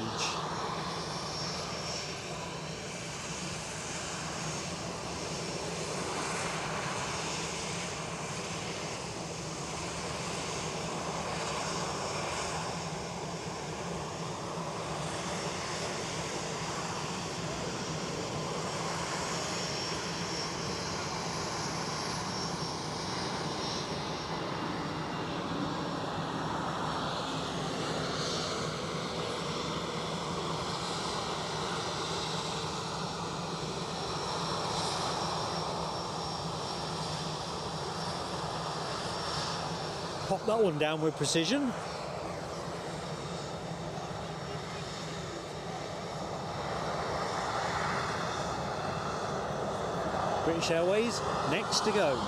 Pop that one down with precision. British Airways next to go.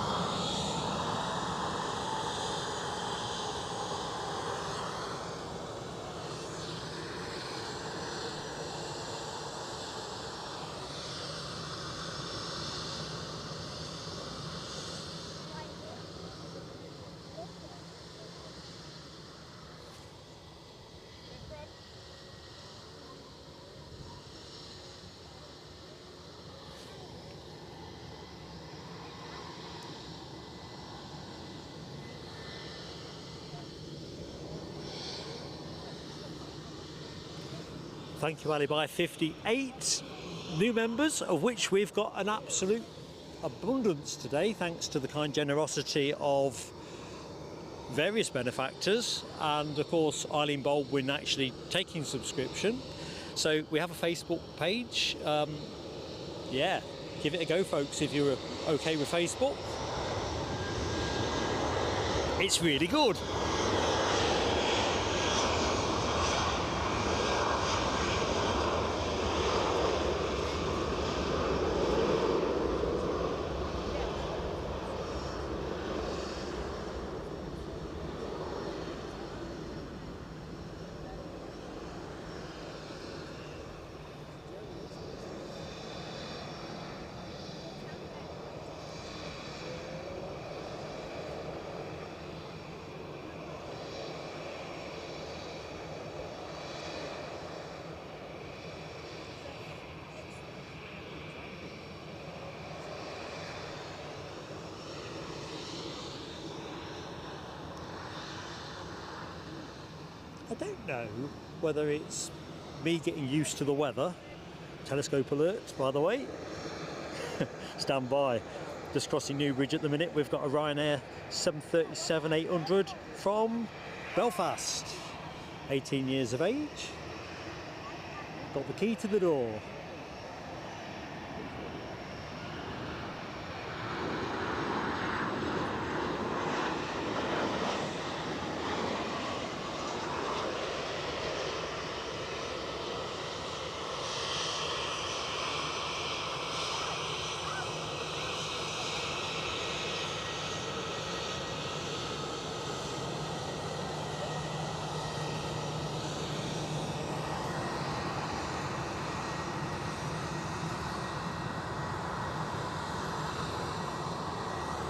Thank you, Alibi 58 new members, of which we've got an absolute abundance today, thanks to the kind generosity of various benefactors, and of course Eileen Baldwin actually taking subscription. So we have a Facebook page. Yeah, give it a go, folks, if you're okay with Facebook. It's really good. I don't know whether it's me getting used to the weather. Telescope alert, by the way. Stand by. Just crossing Newbridge at the minute. We've got a Ryanair 737-800 from Belfast. 18 years of age. Got the key to the door.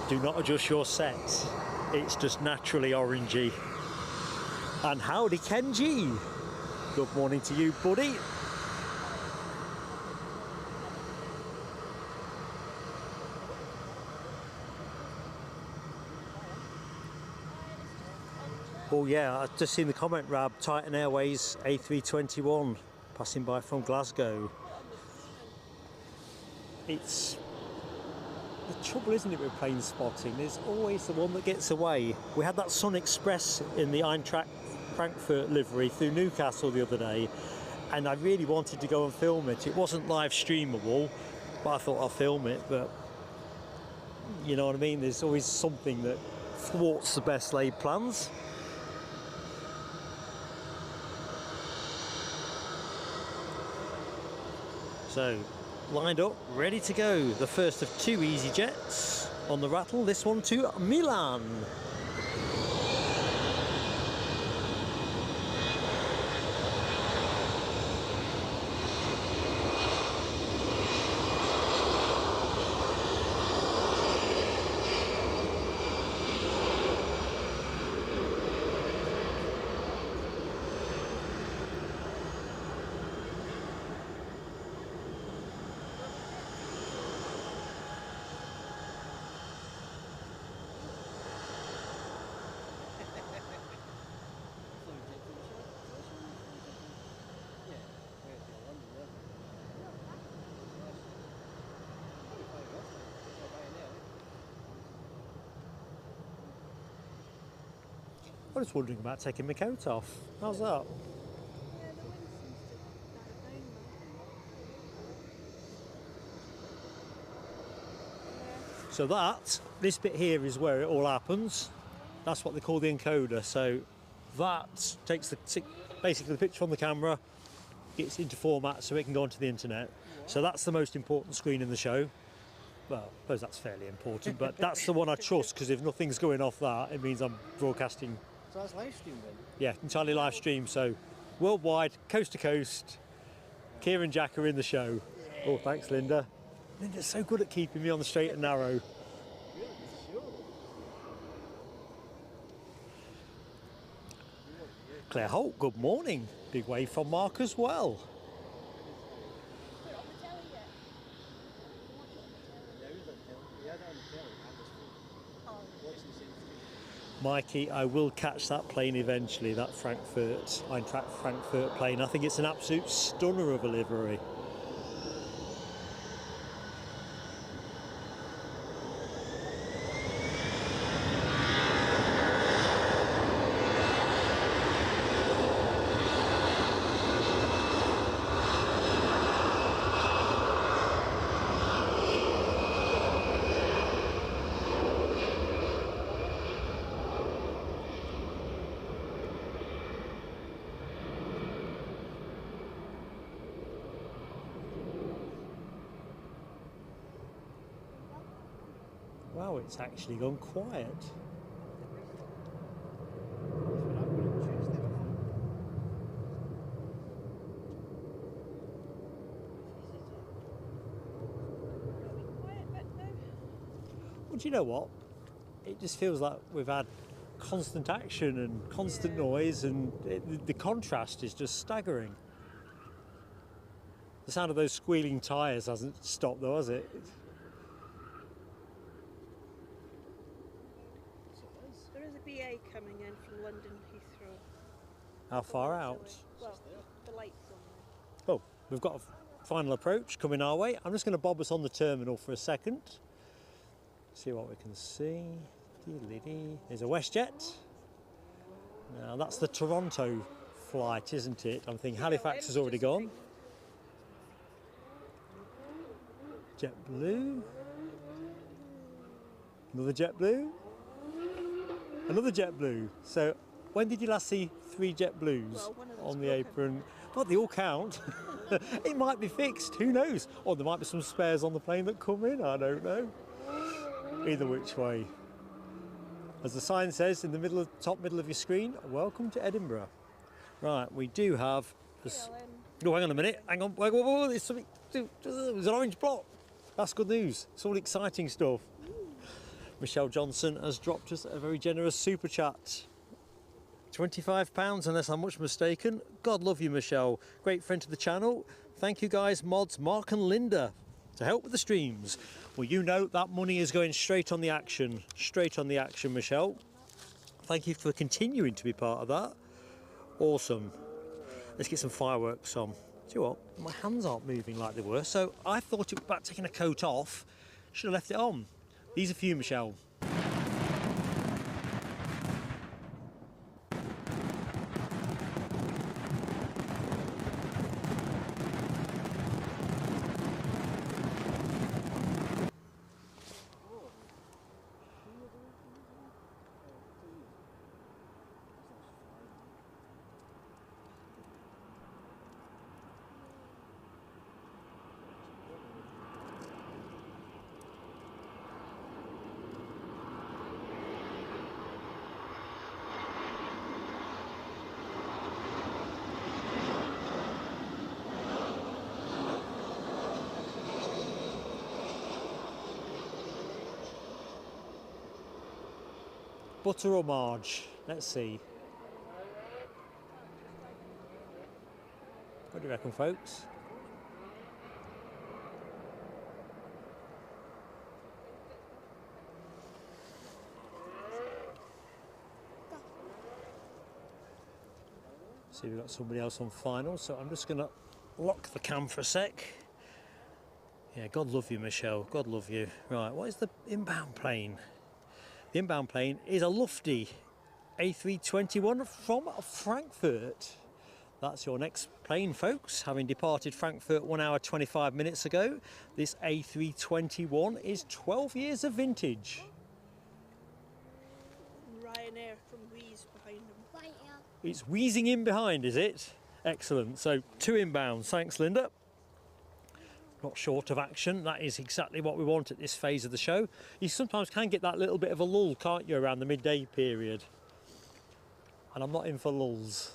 Do not adjust your set. It's just naturally orangey. And howdy Kenji. Good morning to you, buddy. Oh yeah, I've just seen the comment, Rab. Titan Airways A321 passing by from Glasgow. It's the trouble, isn't it, with plane spotting? There's always the one that gets away. We had that SunExpress in the Eintracht Frankfurt livery through Newcastle the other day, and I really wanted to go and film it. It wasn't live streamable, but I thought I'll film it. But you know what I mean? There's always something that thwarts the best laid plans. So, lined up, ready to go. The first of 2 EasyJets on the rattle. This one to Milan. I was wondering about taking my coat off. How's that? Yeah, the wind seems to die down now. So this bit here is where it all happens. That's what they call the encoder. So that takes basically the picture on the camera, gets into format so it can go onto the internet. So that's the most important screen in the show. Well, I suppose that's fairly important, but that's the one I trust, because if nothing's going off that, it means I'm broadcasting. So that's live stream then? Yeah, entirely live stream. So worldwide, coast to coast. Keir and Jack are in the show. Yeah. Oh, thanks, Linda. Linda's so good at keeping me on the straight and narrow. Claire Holt, good morning. Big wave from Mark as well. Mikey, I will catch that plane eventually, that Eintracht Frankfurt plane. I think it's an absolute stunner of a livery. Wow, it's actually gone quiet. Well, do you know what? It just feels like we've had constant action and constant noise, and the contrast is just staggering. The sound of those squealing tyres hasn't stopped though, has it? There is a BA coming in from London Heathrow. How far out? Well, the light's on there. Oh, we've got a final approach coming our way. I'm just going to bob us on the terminal for a second. See what we can see. There's a WestJet. Now that's the Toronto flight, isn't it? I'm thinking Halifax has already gone. JetBlue. Another JetBlue. Another JetBlue. So when did you last see 3 JetBlues on the apron? Well, they all count. It might be fixed, who knows? Or there might be some spares on the plane that come in, I don't know. Either which way. As the sign says in the top middle of your screen, welcome to Edinburgh. Right, we do have... Oh, hang on a minute, hang on. Whoa, there's something... There's an orange block. That's good news. It's all exciting stuff. Michelle Johnson has dropped us a very generous super chat. £25, unless I'm much mistaken. God love you, Michelle. Great friend to the channel. Thank you guys, mods, Mark and Linda, to help with the streams. Well, you know that money is going straight on the action. Straight on the action, Michelle. Thank you for continuing to be part of that. Awesome. Let's get some fireworks on. Do you know what? My hands aren't moving like they were, so I thought it was about taking a coat off. Should have left it on. These are for you, Michelle. Butter or marge? Let's see. What do you reckon, folks? See, we've got somebody else on final, so I'm just going to lock the cam for a sec. Yeah, God love you, Michelle. God love you. Right, what is the inbound plane? The inbound plane is a lofty A321 from Frankfurt. That's your next plane, folks. Having departed Frankfurt 1 hour 25 minutes ago, this A321 is 12 years of vintage. Ryanair from Wheeze behind them. Right, yeah. It's wheezing in behind, is it? Excellent. So 2 inbounds. Thanks, Linda. Not short of action. That is exactly what we want at this phase of the show. You sometimes can get that little bit of a lull, can't you, around the midday period? And I'm not in for lulls.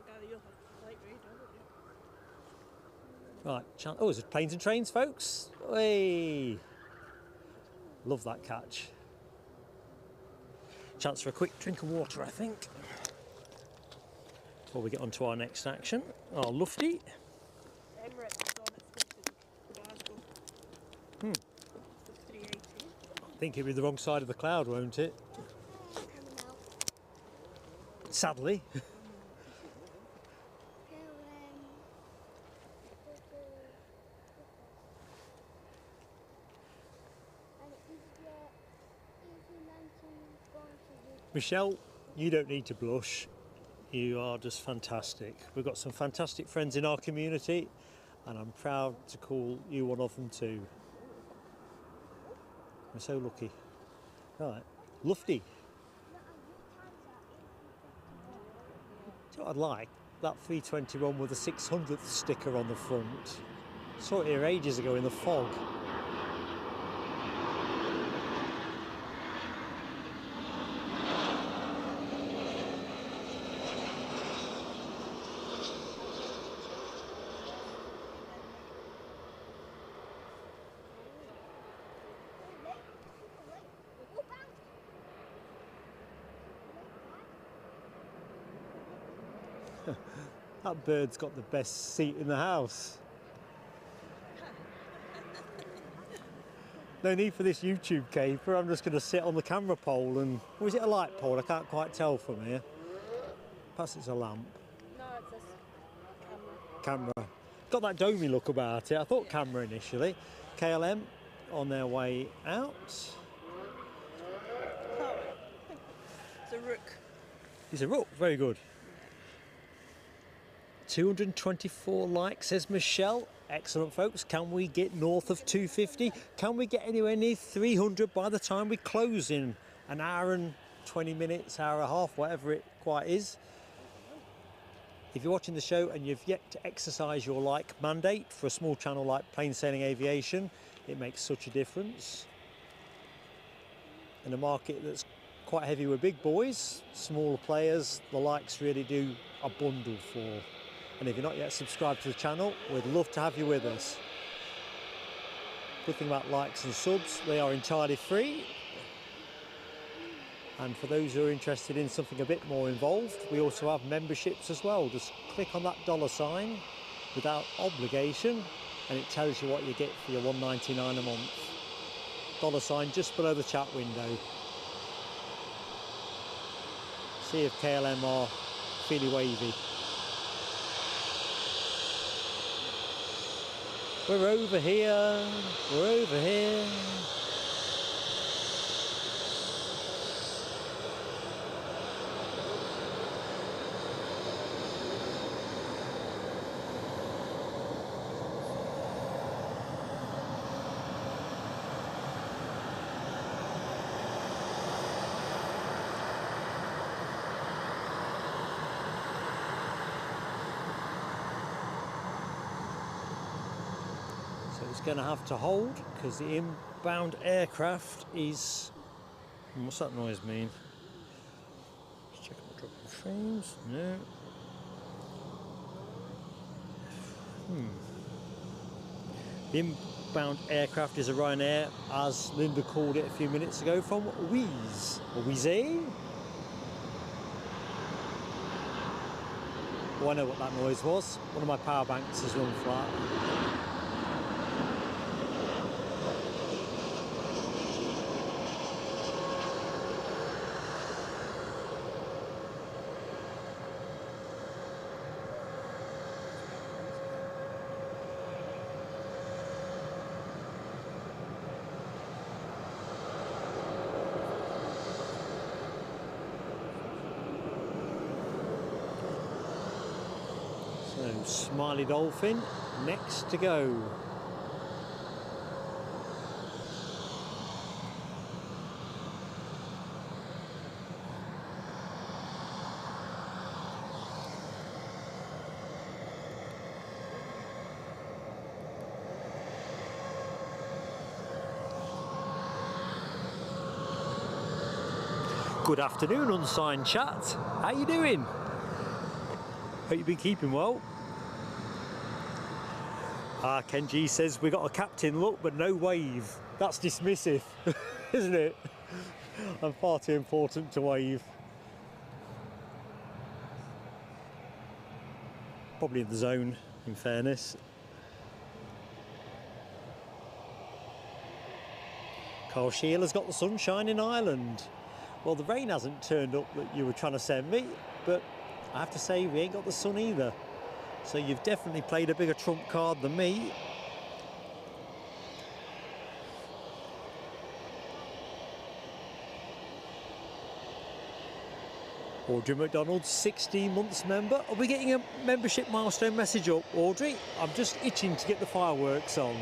You'll have light radar, won't you? Right, oh, there's planes and trains, folks. Hey, love that catch. Chance for a quick drink of water, I think, before we get on to our next action. Our lufty. Emirates is on its way to Glasgow. Hmm. For 380. I think it'll be the wrong side of the cloud, won't it? Coming out. Sadly. So, and EasyJet, going to the Michelle, you don't need to blush. You are just fantastic. We've got some fantastic friends in our community, and I'm proud to call you one of them too. We're so lucky. Right, lufty. Do you know what I'd like? That 321 with a 600th sticker on the front. Saw it here ages ago in the fog. That bird's got the best seat in the house. No need for this YouTube caper. I'm just going to sit on the camera pole and... Or is it a light pole? I can't quite tell from here. Perhaps it's a lamp. No, it's this camera. Camera. Got that domey look about it. I thought camera initially. KLM on their way out. Oh, it's a rook. It's a rook. Very good. 224 likes, says Michelle. Excellent, folks. Can we get north of 250? Can we get anywhere near 300 by the time we close in an hour and 20 minutes, hour and a half, whatever it quite is? If you're watching the show and you've yet to exercise your like mandate for a small channel like Plain Sailing Aviation, it makes such a difference. In a market that's quite heavy with big boys, smaller players, the likes really do a bundle for. And if you're not yet subscribed to the channel, we'd love to have you with us. Good thing about likes and subs, they are entirely free. And for those who are interested in something a bit more involved, we also have memberships as well. Just click on that $ without obligation, and it tells you what you get for your $1.99 a month. $ just below the chat window. See if KLM are feely wavy. We're over here. We're over here. It's going to have to hold because the inbound aircraft is. What's that noise mean? Let's check out dropping frames. No. The inbound aircraft is a Ryanair, as Linda called it a few minutes ago, from Wheeze or Wheezy. Oh, I know what that noise was. One of my power banks has run flat. Smiley Dolphin next to go. Good afternoon, unsigned chat. How you doing? Hope you've been keeping well. Kenji says we got a captain look but no wave. That's dismissive, isn't it? I'm far too important to wave. Probably in the zone, in fairness. Carl Sheeler's got the sunshine in Ireland. Well, the rain hasn't turned up that you were trying to send me, but I have to say we ain't got the sun either. So you've definitely played a bigger trump card than me. Audrey McDonald, 16 months member. Are we getting a membership milestone message up, Audrey? I'm just itching to get the fireworks on.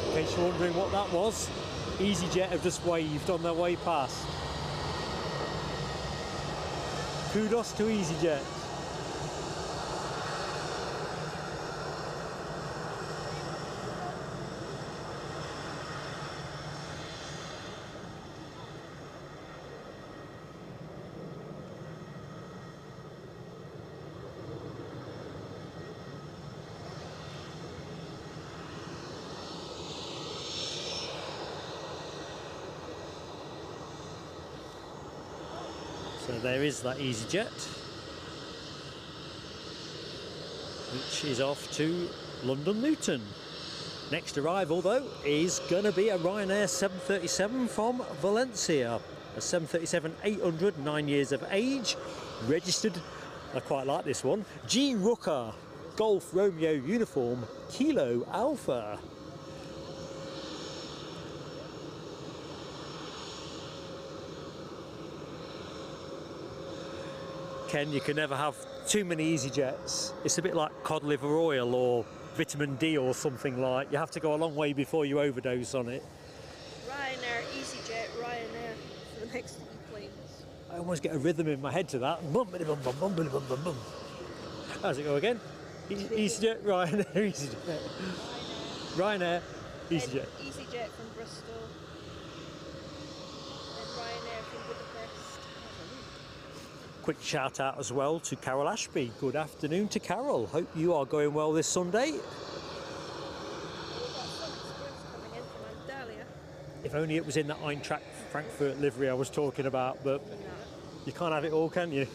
In case you're wondering what that was, EasyJet have just waved on their way past. Kudos to EasyJet. So there is that EasyJet, which is off to London Luton. Next arrival though is going to be a Ryanair 737 from Valencia. A 737-800, 9 years of age, registered, I quite like this one, G. Rooker, Golf Romeo uniform, Kilo Alpha. Ken, you can never have too many EasyJets. It's a bit like cod liver oil or vitamin D or something like. You have to go a long way before you overdose on it. Ryanair, EasyJet, Ryanair for the next few planes. I almost get a rhythm in my head to that. How's it go again? EasyJet, Ryanair, EasyJet. Ryanair, EasyJet. EasyJet from Bristol. And Ryanair from Budapest. Quick shout out as well to Carol Ashby. Good afternoon to Carol. Hope you are going well this Sunday. We've got SunExpress coming in from Antalya. If only it was in that Eintracht Frankfurt livery I was talking about, but you can't have it all, can you?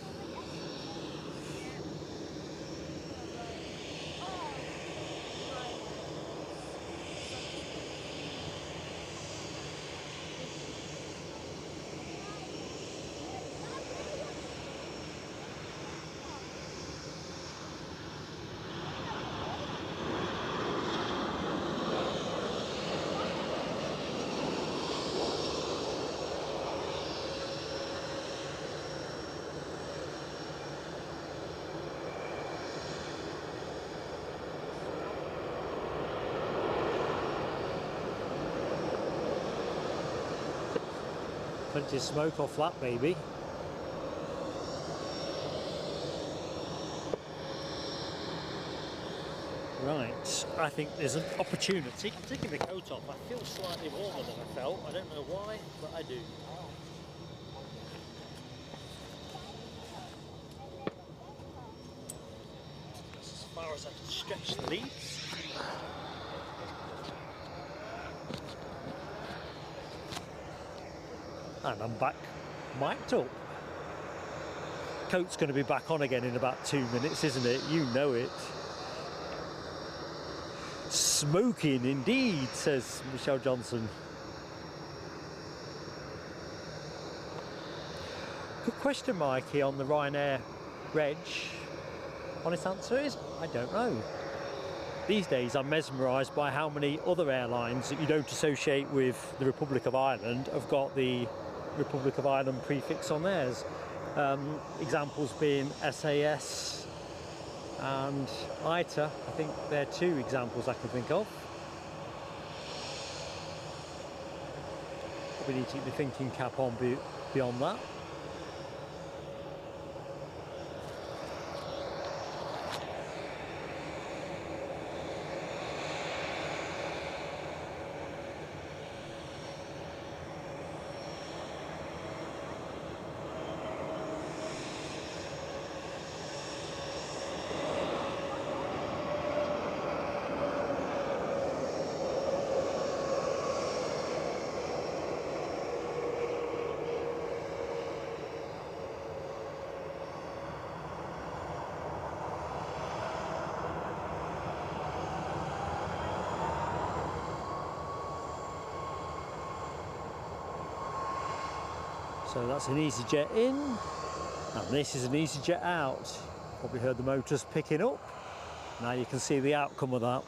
is smoke or flat, maybe. Right, I think there's an opportunity. I'm taking the coat off. I feel slightly warmer than I felt. I don't know why, but I do. That's as far as I can stretch the leads. And I'm back mic'd up. Coat's going to be back on again in about 2 minutes, isn't it? You know it. Smoking indeed, says Michelle Johnson. Good question, Mikey, on the Ryanair reg. Honest answer is, I don't know. These days I'm mesmerised by how many other airlines that you don't associate with the Republic of Ireland have got the Republic of Ireland prefix on theirs. Examples being SAS and ITA. I think they're two examples I can think of. Probably need to keep the thinking cap on beyond that. So that's an EasyJet in, and this is an EasyJet out. Probably heard the motors picking up. Now you can see the outcome of that.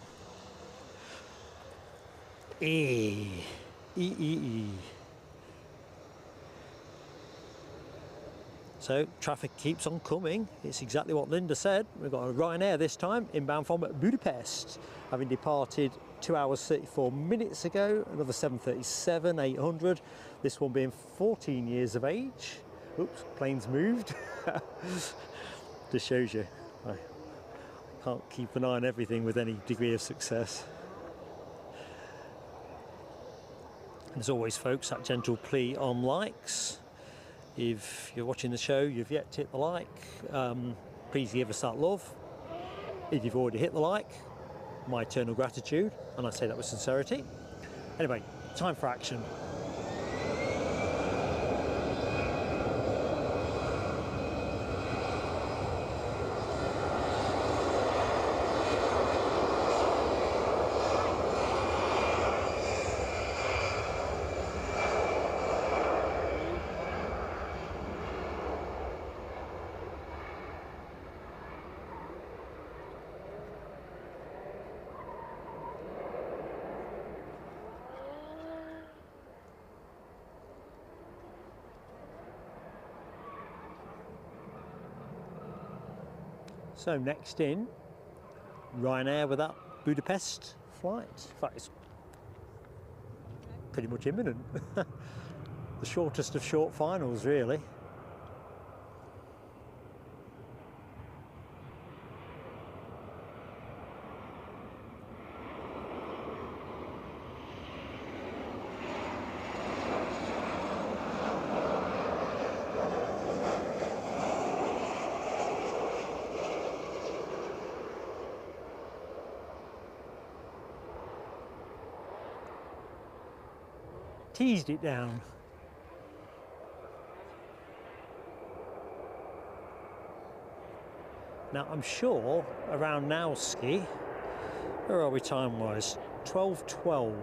So traffic keeps on coming. It's exactly what Linda said. We've got a Ryanair this time, inbound from Budapest, having departed 2 hours 34 minutes ago. Another 737-800. This one being 14 years of age. Oops, plane's moved. Just shows you I can't keep an eye on everything with any degree of success. And as always, folks, that gentle plea on likes. If you're watching the show, you've yet to hit the like, please give us that love. If you've already hit the like, my eternal gratitude, and I say that with sincerity. Anyway, time for action. So next in, Ryanair with that Budapest flight. In fact, it's pretty much imminent. The shortest of short finals, really. Teased it down. Now I'm sure around Nowski, where are we time-wise? 12:12.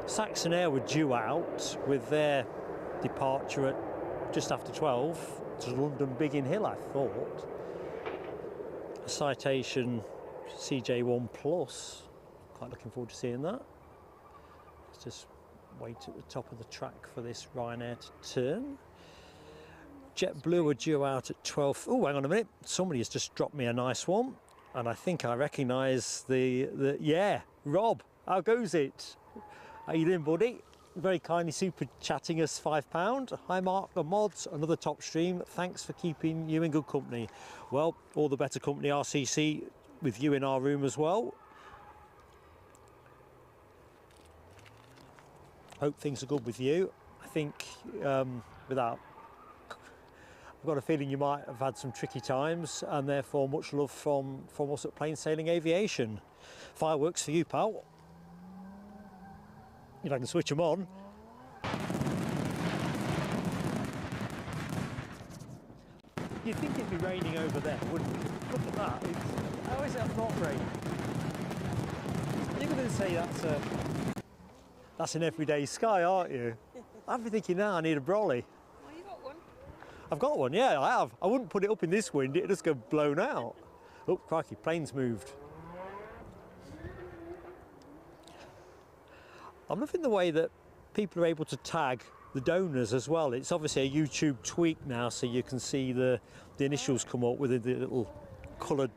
Saxon Air were due out with their departure at just after 12 to London Biggin Hill, I thought. A citation CJ1 Plus. Quite looking forward to seeing that. Let's just wait at the top of the track for this Ryanair to turn. JetBlue are due out at 12. Oh, hang on a minute. Somebody has just dropped me a nice one. And I think I recognise the yeah, Rob, how goes it? How you doing, buddy? very kindly super chatting us £5. Hi Mark, the mods, another top stream. Thanks for keeping you in good company. Well, all the better company, RCC, with you in our room as well. Hope things are good with you. I think I've got a feeling you might have had some tricky times, and therefore much love from us at Plain Sailing Aviation. Fireworks for you, pal. If I can switch them on. You'd think it'd be raining over there, wouldn't you? Look at that. How is that not raining? You're going to say that's an everyday sky, aren't you? I'd be thinking now I need a brolly. Well, you got one. I've got one, yeah, I have. I wouldn't put it up in this wind, it'd just go blown out. Oh, crikey, plane's moved. I'm loving the way that people are able to tag the donors as well. It's obviously a YouTube tweak now, so you can see the initials come up with the little coloured,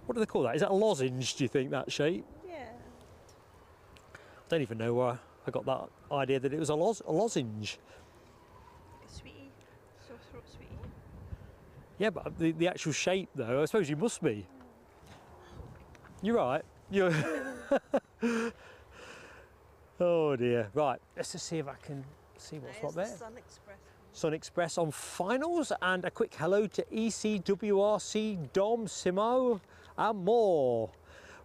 what do they call that? Is that a lozenge, do you think, that shape? Yeah. I don't even know where I got that idea that it was a lozenge. Like a sweetie. Sore throat sweetie. Yeah, but the actual shape though, I suppose you must be. You're right. You're oh dear. Right, let's just see if I can see what's up there. SunExpress. SunExpress on finals, and a quick hello to ECWRC, Dom, Simo and more.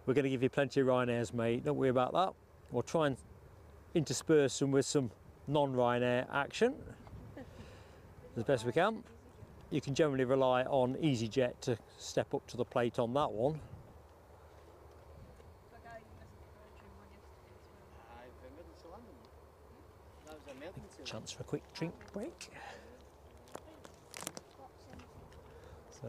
We're going to give you plenty of Ryanairs, mate, don't worry about that. We'll try and intersperse them with some non-Ryanair action as best we can. You can generally rely on EasyJet to step up to the plate on that one. Chance for a quick drink break. So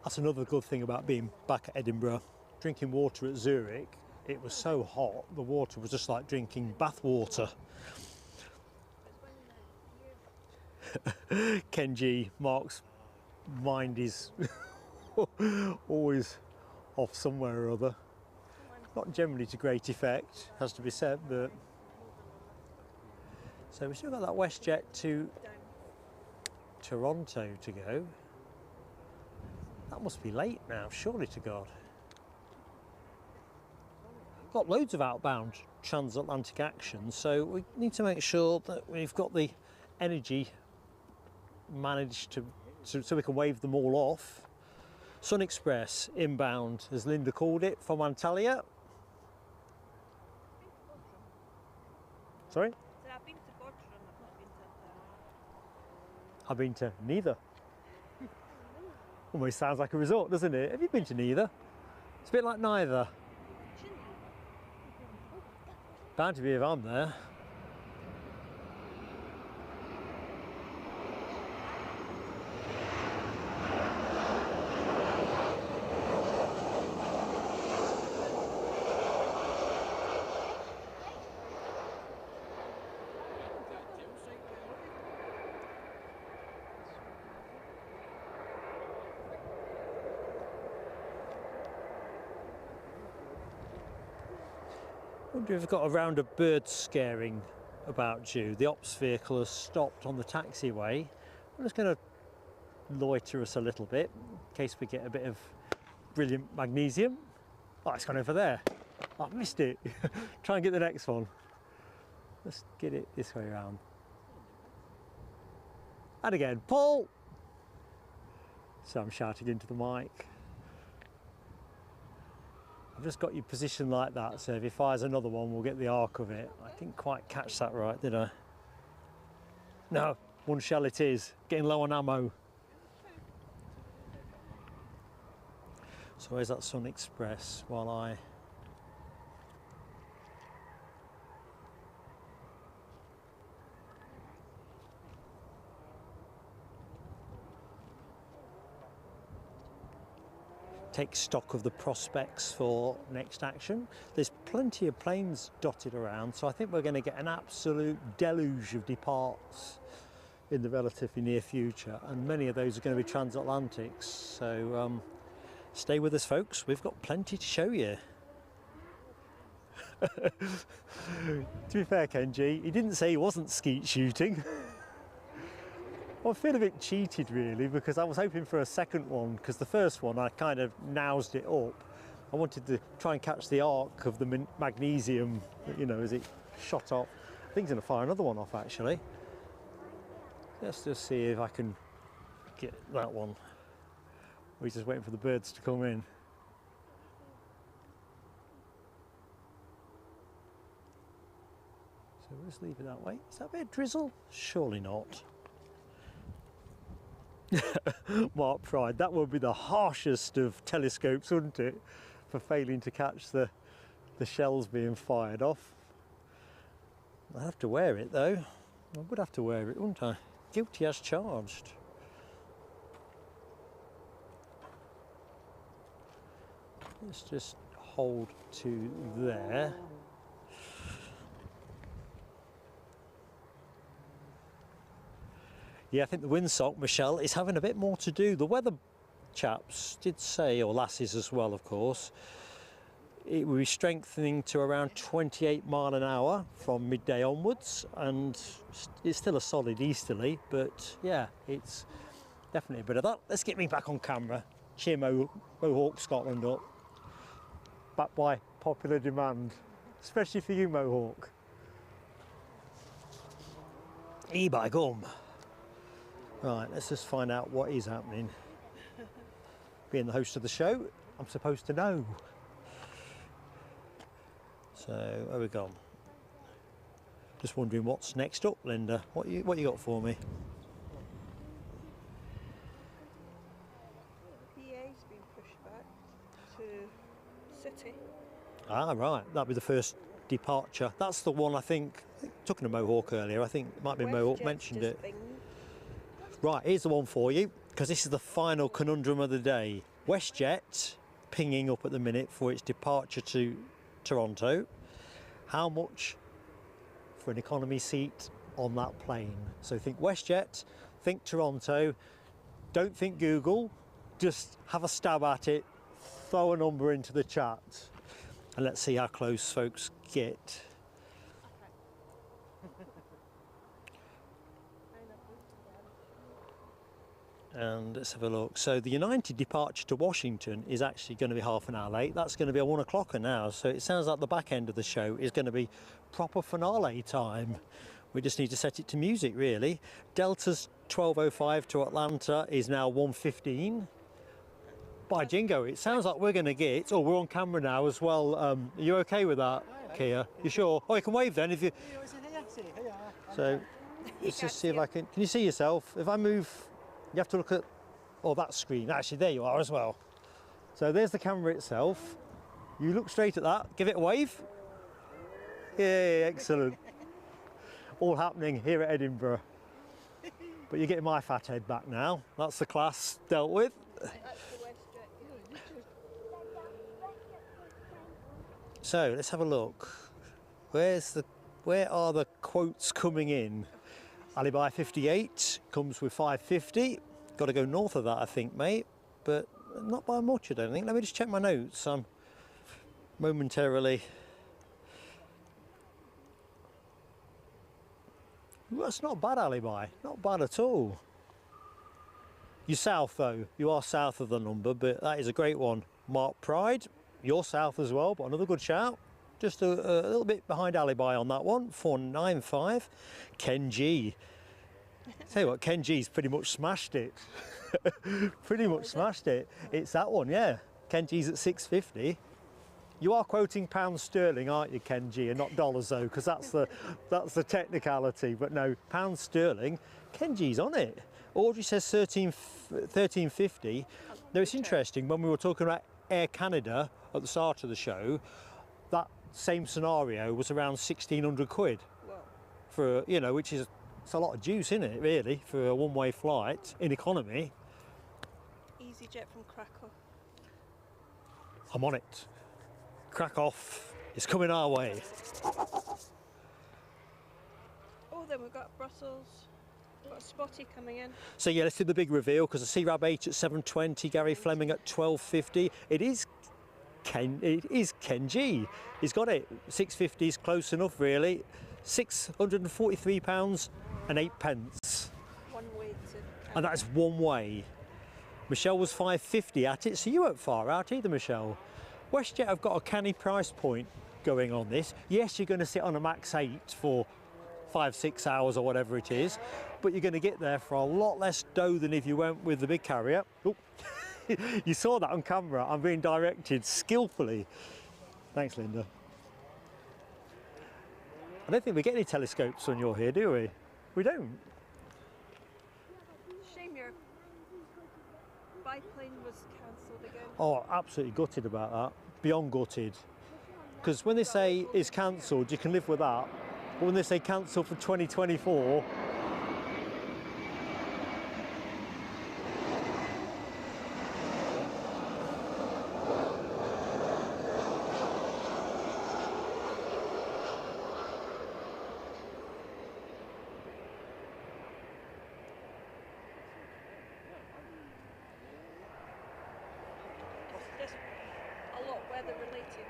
that's another good thing about being back at Edinburgh. Drinking water at Zurich, it was so hot, the water was just like drinking bath water. Kenji, Mark's mind is always off somewhere or other. Not generally to great effect, has to be said, but... So we've still got that WestJet to Toronto to go. That must be late now, surely to God. Got loads of outbound transatlantic action, so we need to make sure that we've got the energy managed so we can wave them all off. SunExpress inbound, as Linda called it, from Antalya. Sorry? I've been to Portugal, I've not been to I've been to neither. Almost sounds like a resort, doesn't it? Have you been to neither? It's a bit like neither. Bound to be if I'm there. I wonder if we've got a round of birds scaring about you. The ops vehicle has stopped on the taxiway. I'm just going to loiter us a little bit in case we get a bit of brilliant magnesium. Oh, it's gone over there. Oh, I missed it. Try and get the next one. Let's get it this way around. And again, Paul! So I'm shouting into the mic. I've just got you positioned like that, so if he fires another one, we'll get the arc of it. I didn't quite catch that right, did I? No, one shell it is. Getting low on ammo. So where's that SunExpress while I... take stock of the prospects for next action. There's plenty of planes dotted around, so I think we're going to get an absolute deluge of departs in the relatively near future, and many of those are going to be transatlantics. So stay with us, folks. We've got plenty to show you. To be fair, Kenji, he didn't say he wasn't skeet shooting. I feel a bit cheated really, because I was hoping for a second one, because the first one I kind of noused it up. I wanted to try and catch the arc of the magnesium, you know, as it shot off. I think he's going to fire another one off actually. Let's just see if I can get that one. We're just waiting for the birds to come in. So we'll just leave it that way. Is that a bit of drizzle? Surely not. Mark Pride, that would be the harshest of telescopes, wouldn't it? For failing to catch the shells being fired off. I'd have to wear it though. I would have to wear it, wouldn't I? Guilty as charged. Let's just hold to there. Yeah, I think the windsock, Michelle, is having a bit more to do. The weather chaps did say, or lasses as well, of course, it will be strengthening to around 28 mile an hour from midday onwards, and it's still a solid easterly, but yeah, it's definitely a bit of that. Let's get me back on camera. Cheer Mohawk Scotland up. Back by popular demand, especially for you, Mohawk. By gum. Right, let's just find out what is happening. Being the host of the show, I'm supposed to know. So, where we gone? Just wondering what's next up, Linda. What you got for me? PA's been pushed back to City. Ah, right. That'll be the first departure. That's the one I think talking to Mohawk earlier. I think it might be Mohawk WestJet's mentioned just it. binged. Right, here's the one for you, because this is the final conundrum of the day. WestJet pinging up at the minute for its departure to Toronto. How much for an economy seat on that plane? So think WestJet, think Toronto, don't think Google, just have a stab at it, throw a number into the chat, and let's see how close folks get. And let's have a look. So the United departure to Washington is actually going to be half an hour late. That's going to be a 1 o'clocker now. So it sounds like the back end of the show is going to be proper finale time. We just need to set it to music, really. Delta's 12:05 to Atlanta is now 1:15. By jingo, it sounds like we're going to get... Oh, we're on camera now as well. Are you okay with that, Kia? You sure? Oh, you can wave then if you... So let's just see if I can... Can you see yourself? If I move... You have to look at, oh, that screen. Actually, there you are as well. So there's the camera itself. You look straight at that. Give it a wave. Yeah, excellent. All happening here at Edinburgh. But you're getting my fat head back now. That's the class dealt with. That's the WestJet. So let's have a look. Where are the quotes coming in? Alibi 58 comes with 550. Got to go north of that, I think, mate, but not by much, I don't think. Let me just check my notes. I'm momentarily... Well, that's not bad, Alibi. Not bad at all. You're south, though. You are south of the number, but that is a great one. Mark Pride, you're south as well, but another good shout. Just a little bit behind Alibi on that one, 495. Ken G. Tell you what, Ken G's pretty much smashed it. Pretty much smashed it. It's that one, yeah. Ken G's at 650. You are quoting pounds sterling, aren't you, Ken G, and not dollars though, because that's the technicality. But no, pounds sterling. Ken G's on it. Audrey says 1350. Now it's interesting, when we were talking about Air Canada at the start of the show, that same scenario was around 1,600 quid for, you know, which is, it's a lot of juice, isn't it, really, for a one-way flight in economy. EasyJet from Krakow. I'm on it. Krakow It's coming our way. Oh, then we've got Brussels. We've got a Spotty coming in. So yeah, let's do the big reveal because the CRAB 8 at 720, Gary Fleming at 1250. It is Kenji. He's got it. 650 is close enough, really. £643 and 8 pence. One way to And that's one way. Michelle was 550 at it, so you weren't far out either, Michelle. WestJet have got a canny price point going on this. Yes, you're going to sit on a max 8 for 5-6 hours or whatever it is, but you're going to get there for a lot less dough than if you went with the big carrier. Oh. You saw that on camera. I'm being directed skillfully. Thanks, Linda. I don't think we get any telescopes when you're here, do we? We don't. Shame your biplane was cancelled again. Oh, absolutely gutted about that. Beyond gutted. Because when they say it's cancelled, you can live with that. But when they say cancelled for 2024, Just a lot weather related.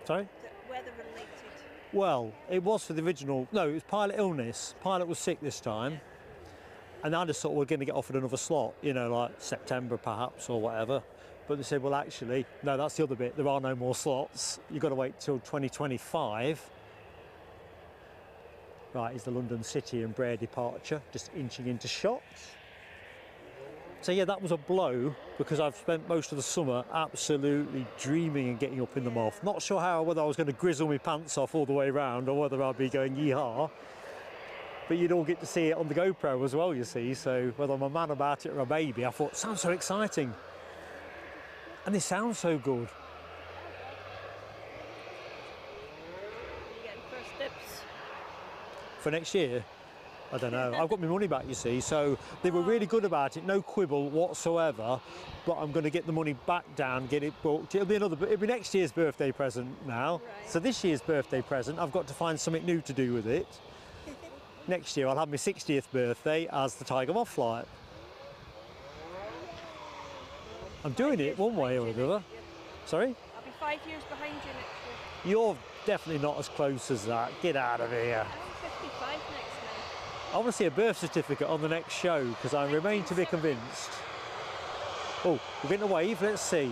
sorry? Weather related. Well, it was for the original, no, it was pilot illness. Pilot was sick this time. And I just thought we're going to get offered another slot, you know, like September perhaps or whatever. But they said, well, actually, no, that's the other bit. There are no more slots. You've got to wait till 2025. Right, is the London City and Bray departure, just inching into shot. So yeah, that was a blow because I've spent most of the summer absolutely dreaming and getting up in the moth. Not sure whether I was going to grizzle my pants off all the way around or whether I'd be going yee-haw. But you'd all get to see it on the GoPro as well, you see. So whether I'm a man about it or a baby, I thought, sounds so exciting. And they sound so good. You're getting first dips. For next year, I don't know. I've got my money back, you see, so they were really good about it, no quibble whatsoever, but I'm going to get the money back down, get it booked. It'll be next year's birthday present now. Right. So this year's birthday present, I've got to find something new to do with it. Next year I'll have my 60th birthday as the Tiger Moth flight. I'm doing it one way or another. Sorry? I'll be 5 years behind you next year. You're definitely not as close as that. Get out of here. I'm 55 next month. I want to see a birth certificate on the next show because I remain to be convinced. Oh, we're getting a wave, let's see.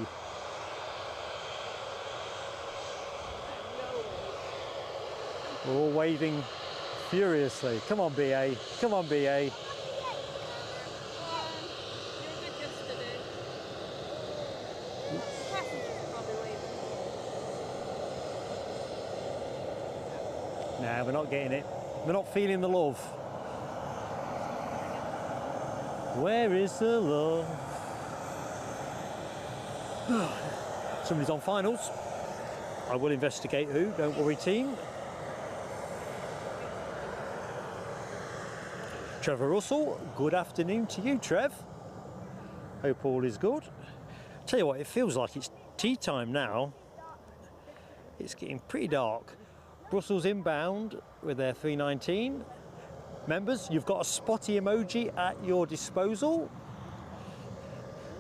We're all waving furiously. Come on, BA. Come on, BA. You're good yesterday. Passengers are probably waving. Nah, we're not getting it. We're not feeling the love. Where is the love? Somebody's on finals. I will investigate who, don't worry, team. Trevor Russell, good afternoon to you, Trev. Hope all is good. Tell you what, it feels like it's tea time now. It's getting pretty dark. Brussels inbound with their 319. Members, you've got a spotty emoji at your disposal.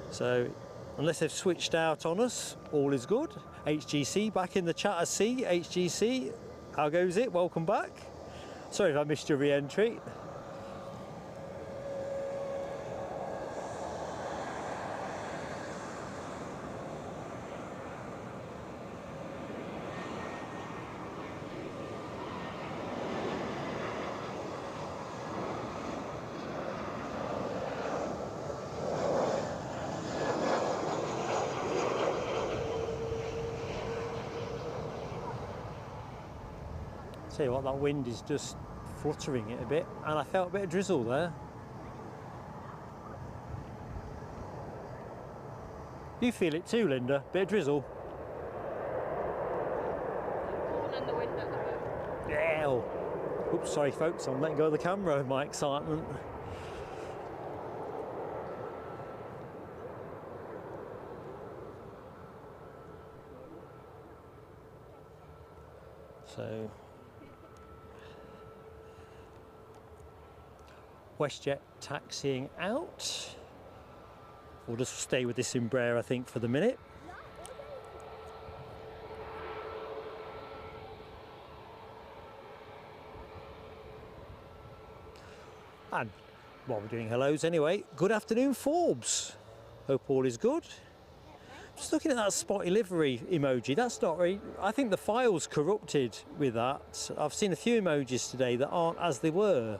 So, unless they've switched out on us, all is good. HGC back in the chat, I see. HGC, how goes it? Welcome back. Sorry if I missed your re-entry. Tell you what, that wind is just fluttering it a bit, and I felt a bit of drizzle there. You feel it too, Linda? Bit of drizzle? Blowing in the wind at the moment. Yeah. Oh. Oops, sorry folks, I'm letting go of the camera in my excitement. So WestJet taxiing out. We'll just stay with this Embraer, I think, for the minute. And while we're doing hellos anyway, good afternoon, Forbes. Hope all is good. Just looking at that spotty livery emoji, that's not really, I think the file's corrupted with that. I've seen a few emojis today that aren't as they were.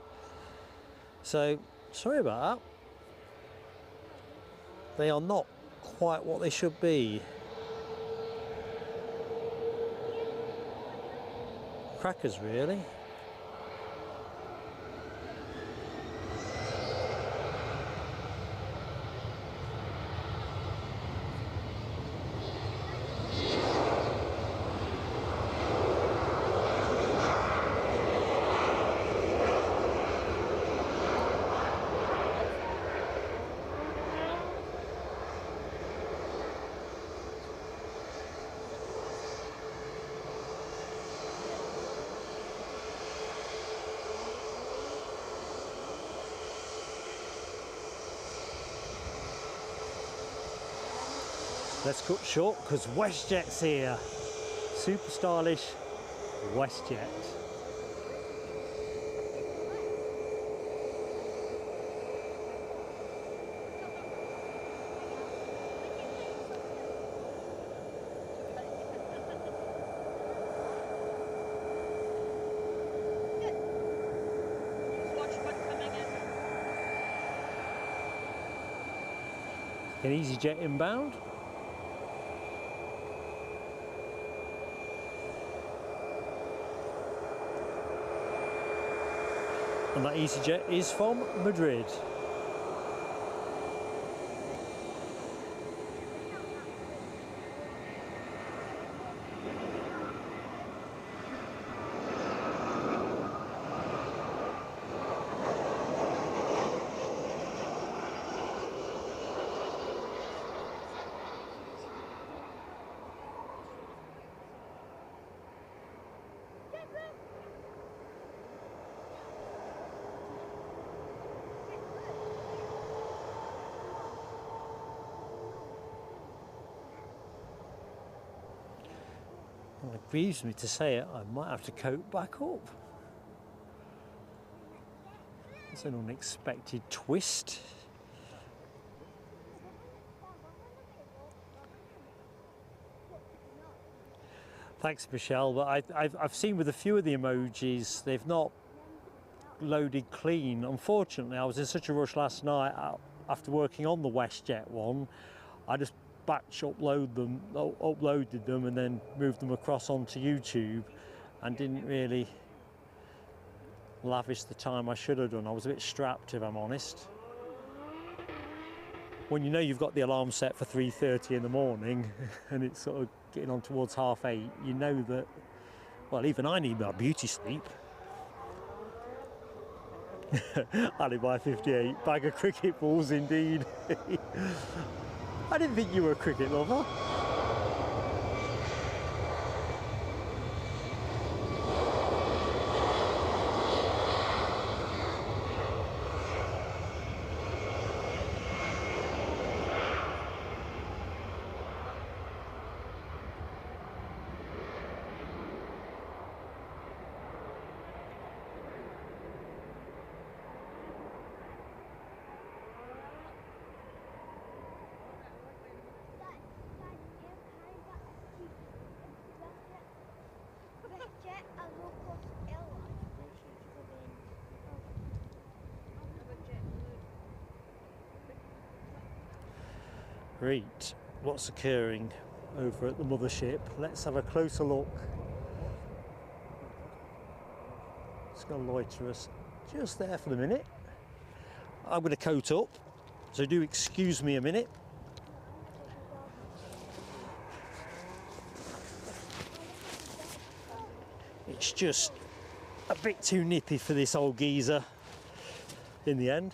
So, sorry about that. They are not quite what they should be. Crackers, really. Let's cut short because WestJet's here. Super stylish WestJet. An EasyJet inbound. And that EasyJet is from Madrid. It grieves me to say it, I might have to coat back up. It's an unexpected twist. Thanks, Michelle, but I've seen with a few of the emojis, they've not loaded clean. Unfortunately, I was in such a rush last night after working on the WestJet one, I just batch uploaded them and then moved them across onto YouTube and didn't really lavish the time I should have done. I was a bit strapped, if I'm honest. When you know you've got the alarm set for 3:30 in the morning and it's sort of getting on towards 8:30, you know that, well, even I need my beauty sleep. Alibi 58, bag of cricket balls indeed. I didn't think you were a cricket lover. Great. What's occurring over at the mothership? Let's have a closer look. It's going to loiter us just there for the minute. I'm going to coat up, so do excuse me a minute. It's just a bit too nippy for this old geezer in the end.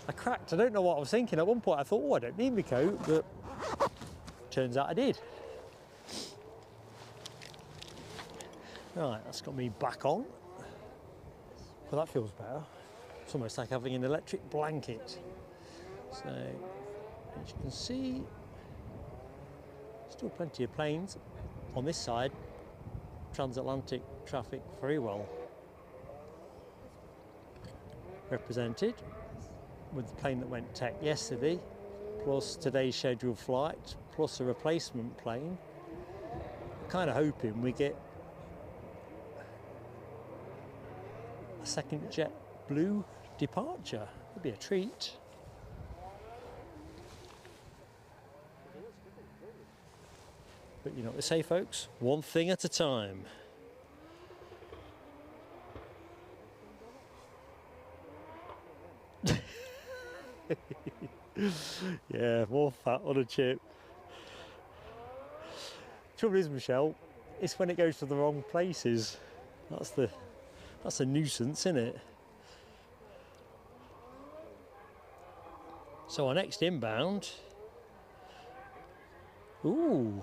I cracked, I don't know what I was thinking. At one point I thought, oh, I don't need my coat, but turns out I did. Right, that's got me back on. Well, that feels better. It's almost like having an electric blanket. So, as you can see, still plenty of planes on this side. Transatlantic traffic very well represented, with the plane that went tech yesterday, plus today's scheduled flight, plus a replacement plane. I'm kind of hoping we get a second JetBlue departure. It'd be a treat. But you know what they say, folks, one thing at a time. Yeah, more fat on a chip. Trouble is, Michelle, it's when it goes to the wrong places. That's a nuisance, isn't it? So our next inbound. Ooh,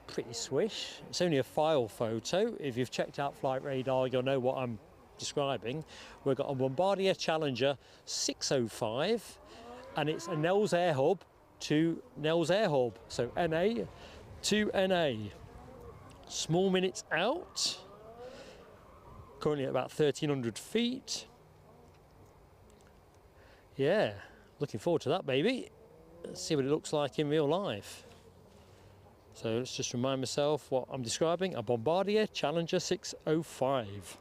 pretty swish. It's only a file photo. If you've checked out Flight Radar, you'll know what I'm describing. We've got a Bombardier Challenger 605, and it's a Nels Air Hub to Nels Air Hub. So NA to NA. Small minutes out. Currently at about 1,300 feet. Yeah, looking forward to that, baby. Let's see what it looks like in real life. So let's just remind myself what I'm describing. A Bombardier Challenger 605.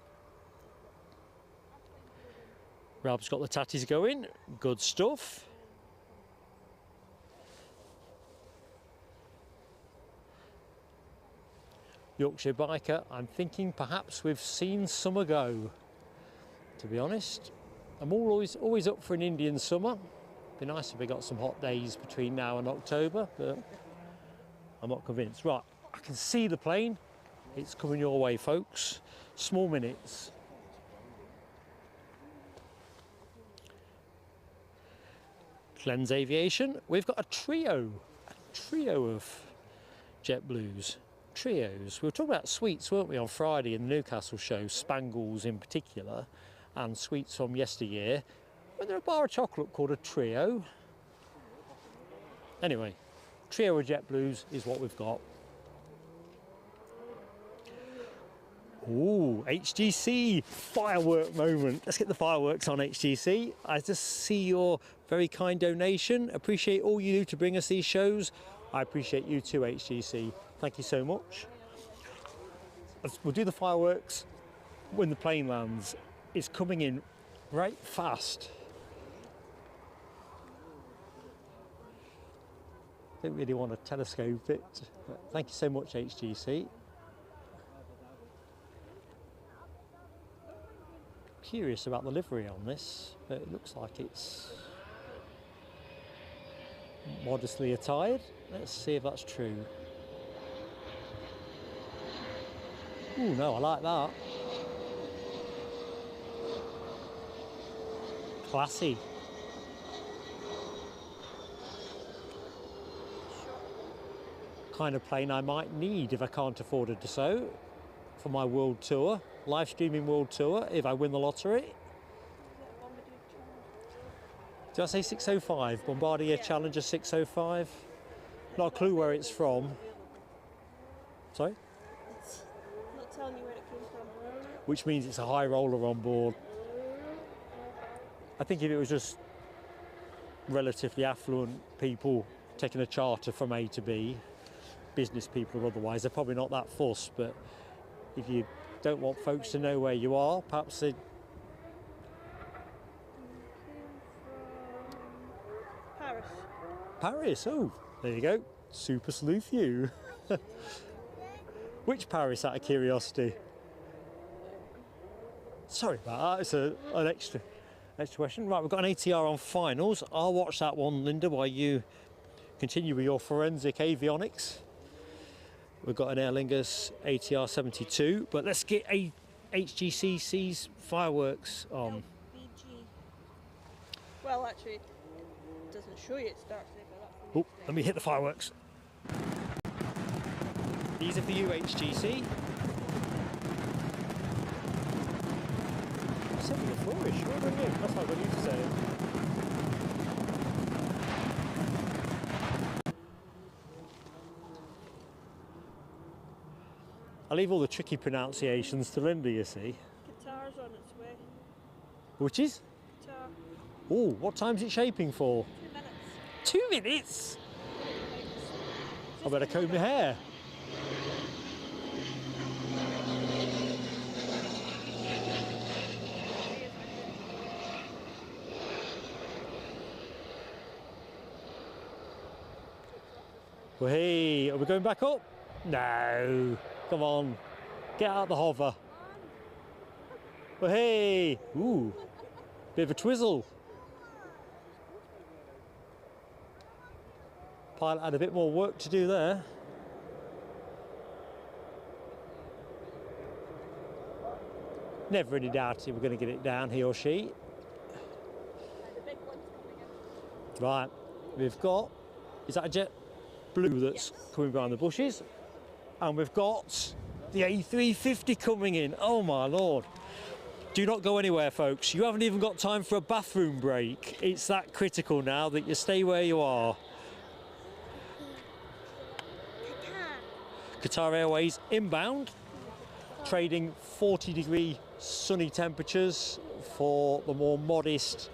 Rab's got the tatties going. Good stuff. Yorkshire biker, I'm thinking perhaps we've seen summer go, to be honest. I'm always up for an Indian summer. Be nice if we got some hot days between now and October, but I'm not convinced. Right, I can see the plane. It's coming your way, folks. Small minutes. Glenn's Aviation. We've got a trio of JetBlues. Trios. We were talking about suites, weren't we, on Friday in the Newcastle show, Spangles in particular, and suites from yesteryear. Wasn't there a bar of chocolate called a trio? Anyway, trio of JetBlues is what we've got. Ooh, HGC firework moment. Let's get the fireworks on, HGC. I just see your very kind donation. Appreciate all you do to bring us these shows. I appreciate you too, HGC. Thank you so much. We'll do the fireworks when the plane lands. It's coming in right fast. Don't really want to telescope it. But thank you so much, HGC. Curious about the livery on this, but it looks like it's modestly attired. Let's see if that's true. Ooh, no, I like that. Classy. Kind of plane I might need if I can't afford a Dassault for my world tour, live streaming world tour, if I win the lottery. Did I say 605? Bombardier Challenger 605? Not a clue where it's from. Sorry? It's not telling you where it came from. Which means it's a high roller on board. I think if it was just relatively affluent people taking a charter from A to B, business people or otherwise, they're probably not that fussed, but if you don't want folks to know where you are, perhaps they... Paris. Paris, oh, there you go. Super sleuth you. Which Paris, out of curiosity? Sorry about that, it's an extra question. Right, we've got an ATR on finals. I'll watch that one, Linda, while you continue with your forensic avionics. We've got an Aer Lingus ATR 72, but let's get a HGCC's fireworks on. LBG. Well, actually, it doesn't show you it starts there, but that's the Oh, next let me hit the fireworks. These are for you, HGC. said you're flourish, well done you. That's what I got used to saying. I leave all the tricky pronunciations to Linda, you see. Qatar's on its way. Which is? Qatar. Oh, what time's it shaping for? 2 minutes. 2 minutes? I better comb my hair. Well, hey, are we going back up? No. Come on. Get out the hover. Well, hey. Ooh. Bit of a twizzle. Pilot had a bit more work to do there. Never really doubted we're going to get it down, he or she. The big one's coming in. Right, we've got, is that a JetBlue that's coming behind the bushes? And we've got the A350 coming in. Oh my Lord. Do not go anywhere, folks. You haven't even got time for a bathroom break. It's that critical now that you stay where you are. Qatar Airways inbound, trading 40-degree sunny temperatures for the more modest,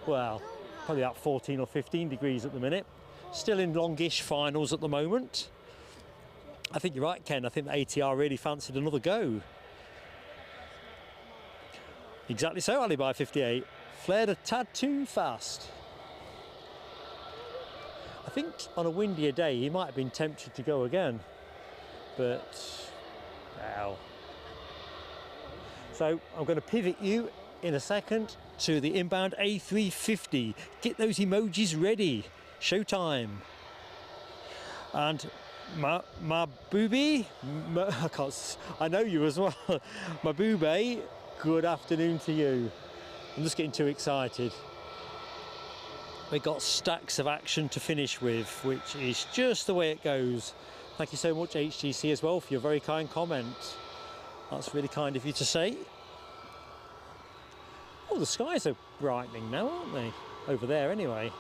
well, probably about 14 or 15 degrees at the minute. Still in longish finals at the moment. I think you're right, Ken. I think the ATR really fancied another go. Exactly so, Alibi 58. Flared a tad too fast. I think on a windier day he might have been tempted to go again. But, wow. So I'm going to pivot you in a second to the inbound A350. Get those emojis ready. Showtime. And my boobie, I know you as well. My boobie, good afternoon to you. I'm just getting too excited. We got stacks of action to finish with, which is just the way it goes. Thank you so much, HGC, as well, for your very kind comment. That's really kind of you to say. Oh, the skies are brightening now, aren't they? Over there, anyway.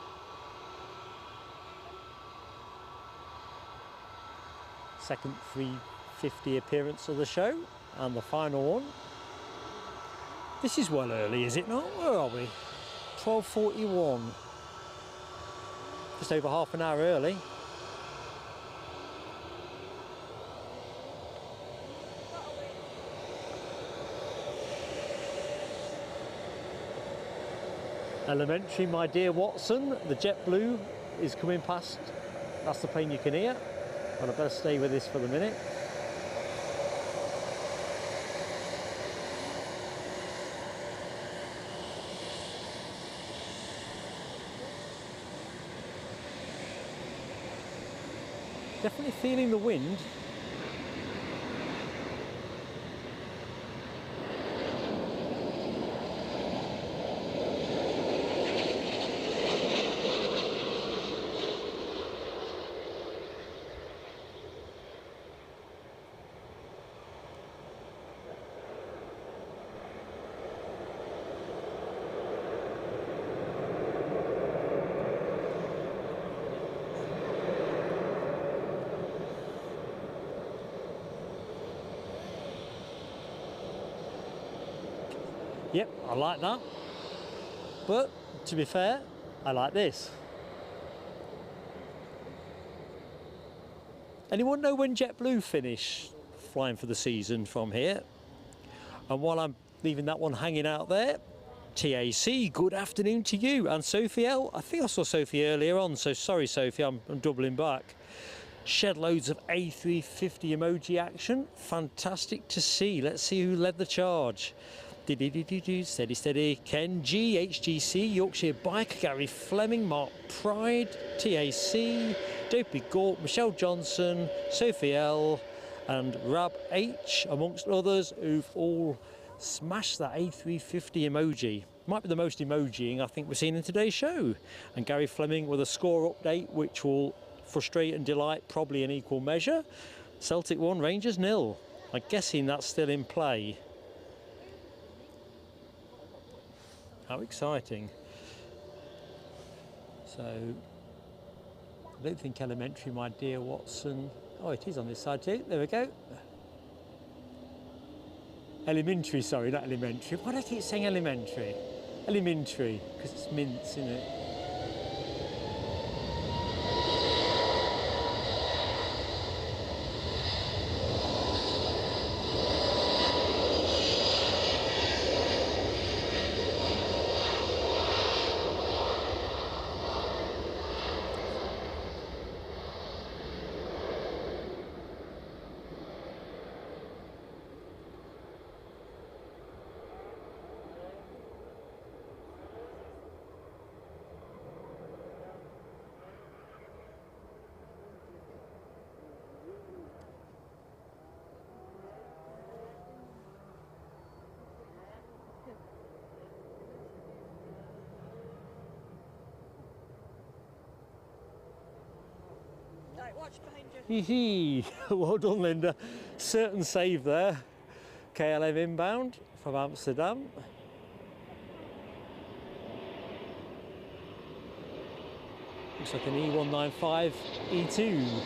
Second 350 appearance of the show, and the final one. This is well early, is it not? Where are we? 12:41. Just over half an hour early. Elementary, my dear Watson, the JetBlue is coming past. That's the plane you can hear. And I better stay with this for the minute. Definitely feeling the wind. Yep, I like that. But to be fair, I like this. Anyone know when JetBlue finish flying for the season from here? And while I'm leaving that one hanging out there, TAC, good afternoon to you. And Sophie L, I think I saw Sophie earlier on, so sorry Sophie, I'm doubling back. Shed loads of A350 emoji action. Fantastic to see. Let's see who led the charge. Steady, steady. Ken G, HGC, Yorkshire Bike, Gary Fleming, Mark Pride, TAC, Dopey Gort, Michelle Johnson, Sophie L, and Rab H, amongst others, who've all smashed that A350 emoji. Might be the most emojiing I think we've seen in today's show. And Gary Fleming with a score update, which will frustrate and delight probably in equal measure. Celtic 1, Rangers 0. I'm guessing that's still in play. How exciting. So, I don't think elementary, my dear Watson. Oh, it is on this side too. There we go. Elementary, sorry, not elementary. Why do I keep saying elementary? Elementary, because it's mince, isn't it? Right, watch behind you. Hee hee, well done Linda. Certain save there. KLM inbound from Amsterdam. Looks like an E195 E2.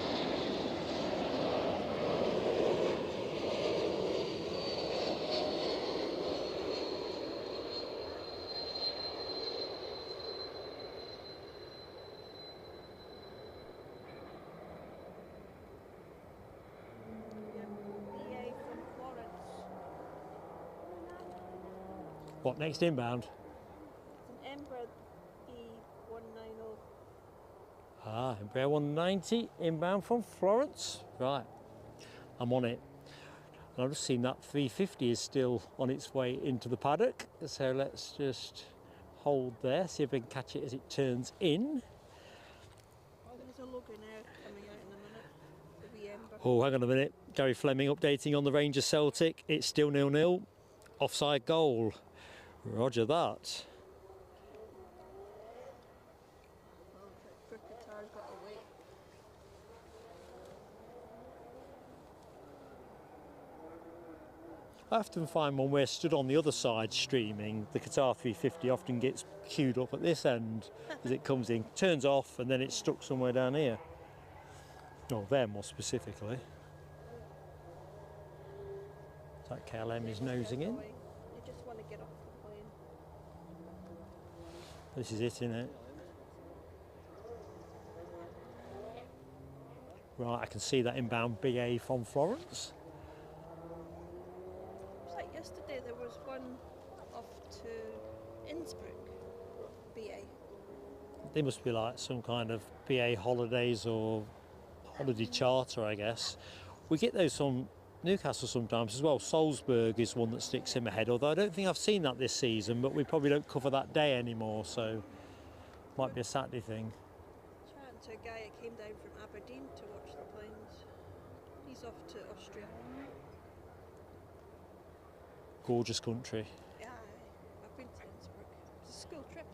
BA from Florence. What, next inbound? It's an Embraer E190. Ah, Embraer 190 inbound from Florence. Right, I'm on it. And I've just seen that 350 is still on its way into the paddock. So let's just hold there, see if we can catch it as it turns in. There's a Loganair coming out in a minute. The wee Ember. Oh, hang on a minute. Gary Fleming updating on the Rangers Celtic. It's still 0-0. Offside goal. Roger that. For Qatar's got to wait. I often find when we're stood on the other side streaming, the Qatar 350 often gets queued up at this end as it comes in, turns off, and then it's stuck somewhere down here. Oh, there more specifically. That KLM is nosing in. You just want to get off the plane. This is it, isn't it? Right, I can see that inbound BA from Florence. It's like yesterday there was one off to Innsbruck, BA. They must be like some kind of BA holidays or holiday charter, I guess. We get those from Newcastle sometimes as well. Salzburg is one that sticks in my head, although I don't think I've seen that this season, but we probably don't cover that day anymore, so might be a Saturday thing. Chatting to a guy that came down from Aberdeen to watch the planes. He's off to Austria. Gorgeous country. Yeah, I've been to Innsbruck. It's a school trip.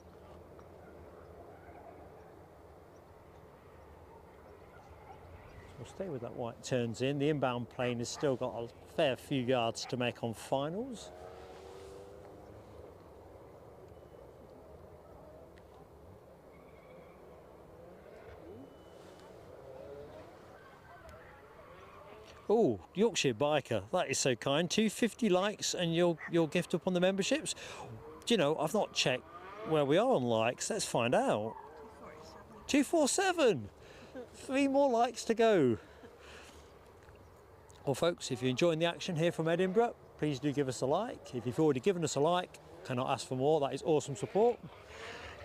We'll stay with that white turns in. The inbound plane has still got a fair few yards to make on finals. Oh, Yorkshire Biker, that is so kind. 250 likes and you'll gift up on the memberships. Do you know, I've not checked where we are on likes. Let's find out. 247. 3 more likes to go. Well, folks, if you're enjoying the action here from Edinburgh, please do give us a like. If you've already given us a like, cannot ask for more. That is awesome support.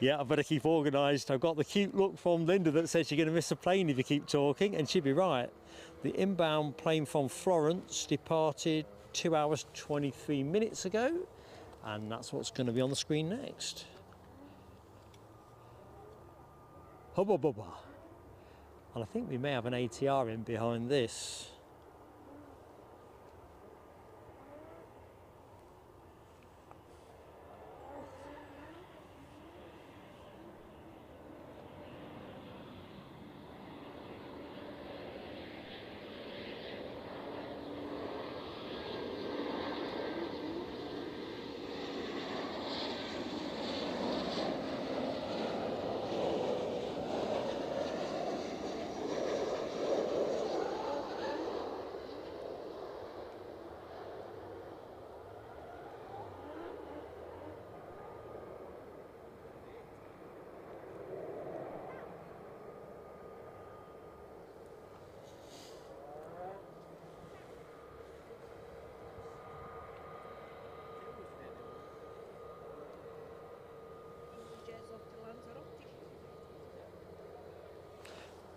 Yeah, I better keep organised. I've got the cute look from Linda that says you're going to miss a plane if you keep talking, and she'd be right. The inbound plane from Florence departed 2 hours 23 minutes ago, and that's what's going to be on the screen next. Hubba bubba. And I think we may have an ATR in behind this.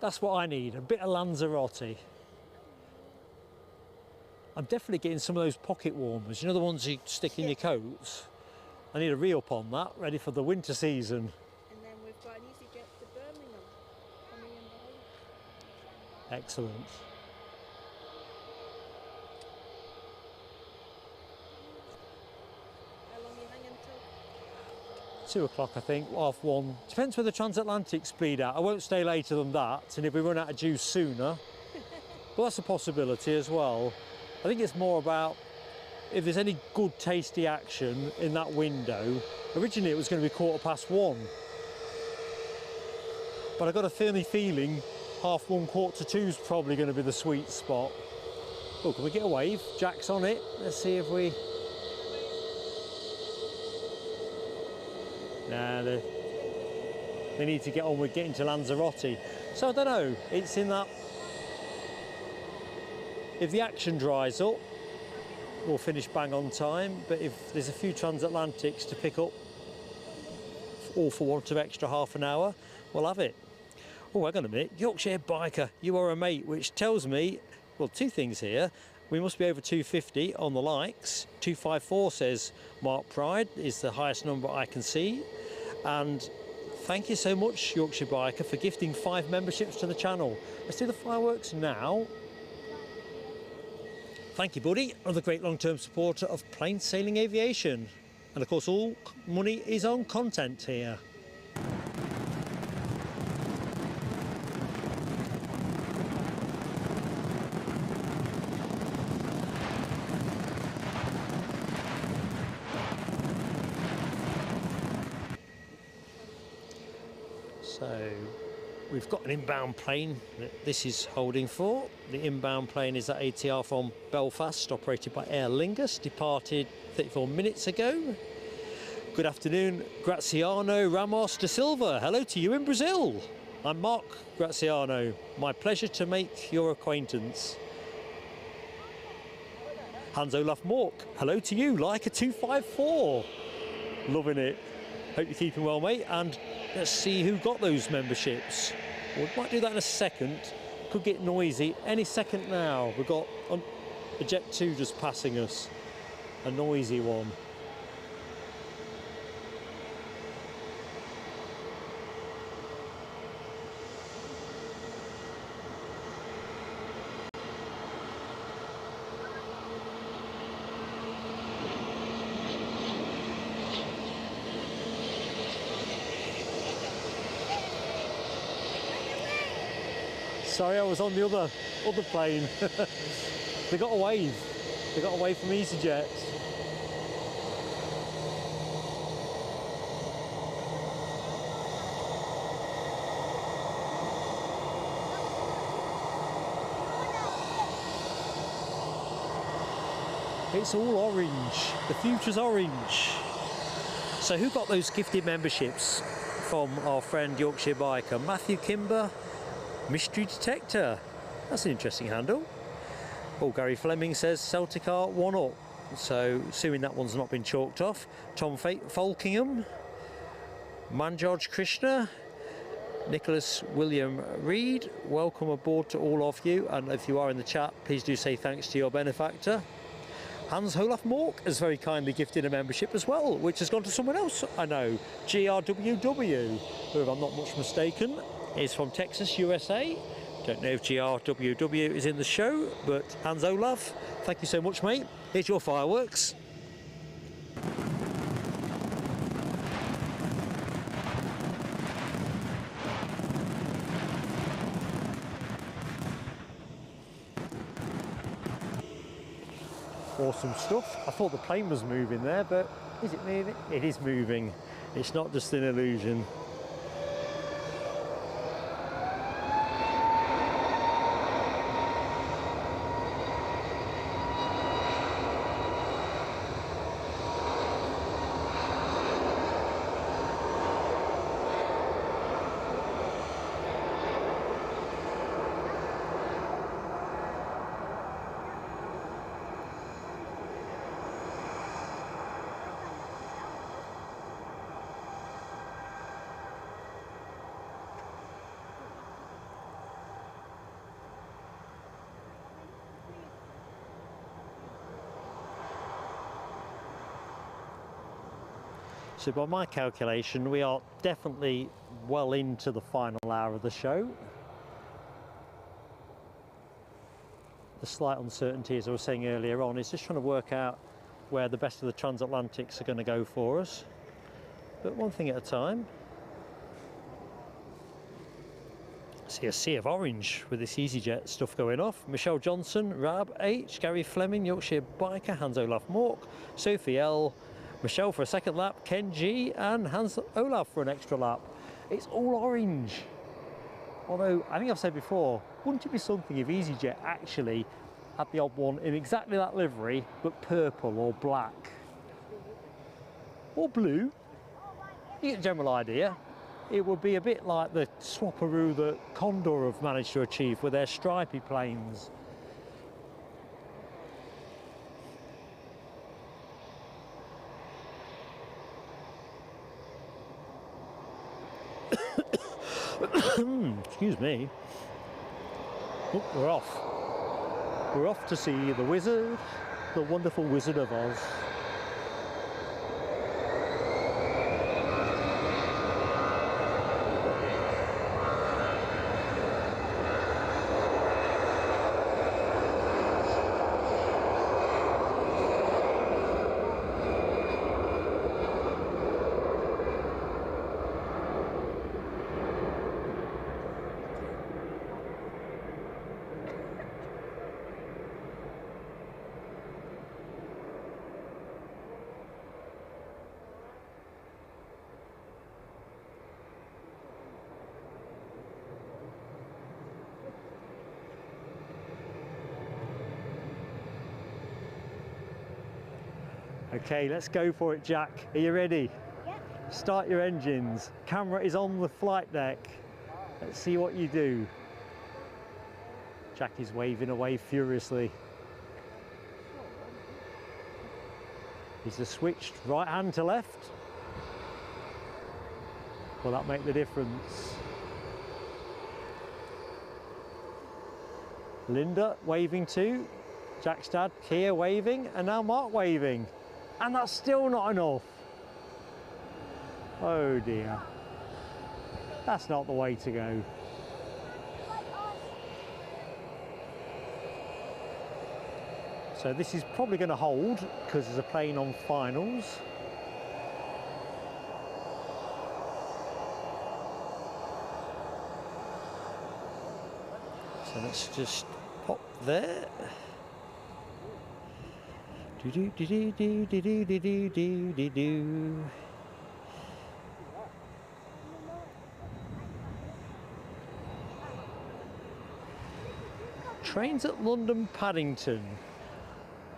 That's what I need, a bit of Lanzarote. I'm definitely getting some of those pocket warmers, you know, the ones you stick in your coats. I need a re-up on that, ready for the winter season. And then we've got an EasyJet to Birmingham coming in behind. Excellent. How long are you hanging till? 2 o'clock, I think, 1:30. Depends where the Transatlantic speed at. I won't stay later than that, and if we run out of juice sooner, well, that's a possibility as well. I think it's more about if there's any good tasty action in that window. Originally it was going to be 1:15, but I got a funny feeling 1:30, 1:45 is probably going to be the sweet spot. Oh, can we get a wave? Jack's on it. Let's see if we... Nah, they need to get on with getting to Lanzarote. So I don't know, it's in that... If the action dries up, we'll finish bang on time, but if there's a few Transatlantics to pick up, all for want of extra half an hour, we'll have it. Oh, hang on a minute, Yorkshire Biker, you are a mate, which tells me, well, 2 things here. We must be over 250 on the likes. 254 says Mark Pride is the highest number I can see. And thank you so much, Yorkshire Biker, for gifting 5 memberships to the channel. Let's do the fireworks now. Thank you, buddy. Another great long-term supporter of plain sailing aviation. And of course, all money is on content here. So we've got an inbound plane that this is holding for. The inbound plane is that ATR from Belfast, operated by Aer Lingus, departed 34 minutes ago. Good afternoon, Graziano Ramos da Silva. Hello to you in Brazil. I'm Mark Graziano. My pleasure to make your acquaintance. Hans-Olaf Mork. Hello to you, Leica 254. Loving it. Hope you're keeping well, mate. And let's see who got those memberships. We might do that in a second. Could get noisy any second now. We've got a Jet 2 just passing us. A noisy one. Sorry, I was on the other plane. They got away. They got away from EasyJet. It's all orange. The future's orange. So who got those gifted memberships from our friend Yorkshire Biker? Matthew Kimber. Mystery Detector. That's an interesting handle. Oh, Gary Fleming says Celtic Art 1 up. So, assuming that one's not been chalked off. Tom Falkingham. Manjaj Krishna. Nicholas William Reed. Welcome aboard to all of you. And if you are in the chat, please do say thanks to your benefactor. Hans-Olaf Mork has very kindly gifted a membership as well, which has gone to someone else I know. GRWW, who, if I'm not much mistaken, is from Texas, USA. Don't know if GRWW is in the show, but Hans-Olaf, thank you so much, mate. Here's your fireworks. Awesome stuff. I thought the plane was moving there, but is it moving? It is moving. It's not just an illusion. So by my calculation, we are definitely well into the final hour of the show. The slight uncertainty, as I was saying earlier on, is just trying to work out where the best of the transatlantics are going to go for us. But one thing at a time. See a sea of orange with this EasyJet stuff going off. Michelle Johnson, Rab H, Gary Fleming, Yorkshire Biker, Hans Olaf Mork, Sophie L, Michelle for a second lap, Ken G, and Hans Olaf for an extra lap. It's all orange. Although, I think I've said before, wouldn't it be something if EasyJet actually had the odd one in exactly that livery, but purple or black? Or blue? You get the general idea. It would be a bit like the swapperoo that Condor have managed to achieve with their stripy planes. Excuse me. Oh, we're off. We're off to see the wizard, the wonderful Wizard of Oz. Okay, let's go for it, Jack. Are you ready? Yep. Start your engines. Camera is on the flight deck. Let's see what you do. Jack is waving away furiously. Is the switched right hand to left? Will that make the difference? Linda waving too. Jack's dad, Kia waving, and now Mark waving. And that's still not enough. Oh dear. That's not the way to go. So this is probably going to hold because there's a plane on finals. So let's just pop there. Do do do do do do do do do do do. Trains at London Paddington.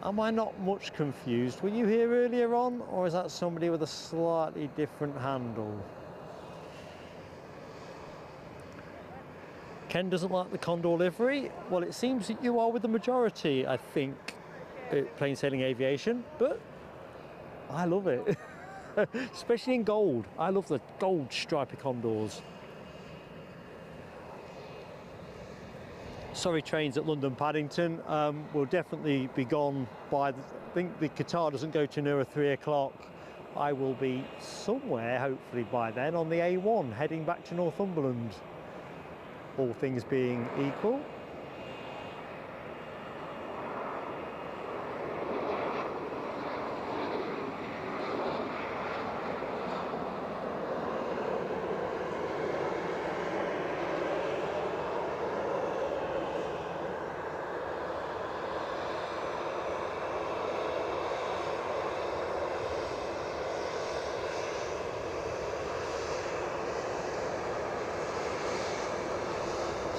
Am I not much confused? Were you here earlier on, or is that somebody with a slightly different handle? Ken doesn't like the Condor livery. Well, it seems that you are with the majority, I think, at Plain Sailing Aviation, but I love it. Especially in gold. I love the gold stripy Condors. Sorry, trains at London Paddington will definitely be gone by, I think the Qatar doesn't go to nearer 3 o'clock. I will be somewhere, hopefully by then, on the A1, heading back to Northumberland. All things being equal.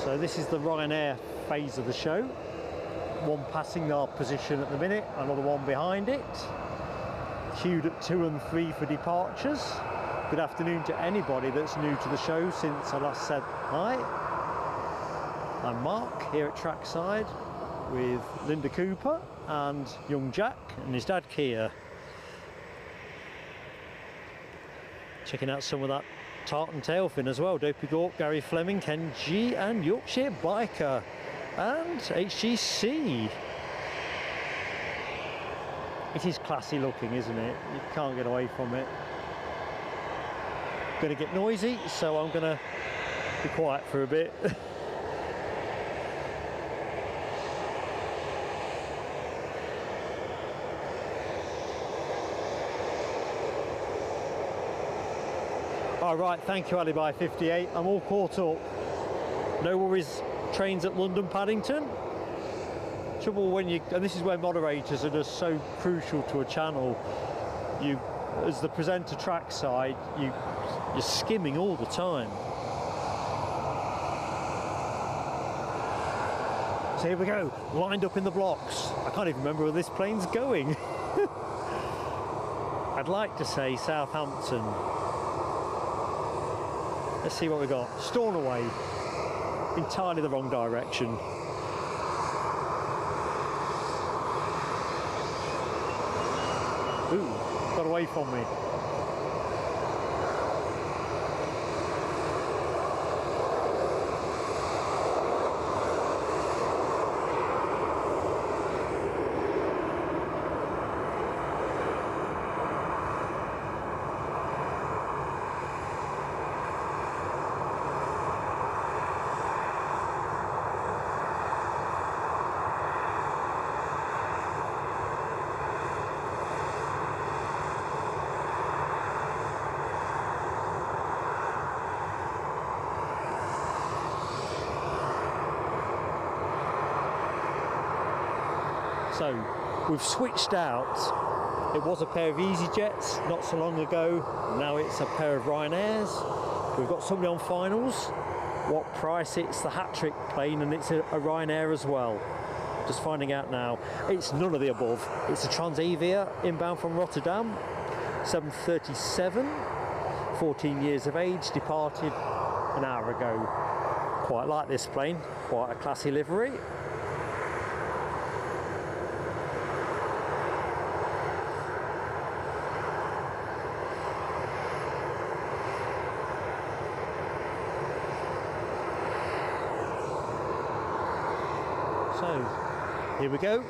So this is the Ryanair phase of the show. One passing our position at the minute, another one behind it. Queued at 2 and 3 for departures. Good afternoon to anybody that's new to the show since I last said hi. I'm Mark here at trackside with Linda Cooper and young Jack and his dad Kia. Checking out some of that tartan tailfin as well. Dopey Gork, Gary Fleming, Ken G and Yorkshire Biker and HGC. It is classy looking, isn't it? You can't get away from it. going to get noisy, so I'm going to be quiet for a bit. All right, thank you, Alibi 58. I'm all caught up. No worries, trains at London Paddington. Trouble when you, and this is where moderators are just so crucial to a channel. You, as the presenter trackside, you're skimming all the time. So here we go, lined up in the blocks. I can't even remember where this plane's going. I'd like to say Southampton. Let's see what we got. Stornoway. Entirely the wrong direction. Ooh, got away from me. So we've switched out. It was a pair of EasyJets not so long ago. Now it's a pair of Ryanairs. We've got somebody on finals. What price? It's the hat-trick plane, and it's a Ryanair as well. Just finding out now. It's none of the above. It's a Transavia inbound from Rotterdam. 737. 14 years of age. Departed an hour ago. Quite like this plane. Quite a classy livery. So, here we go.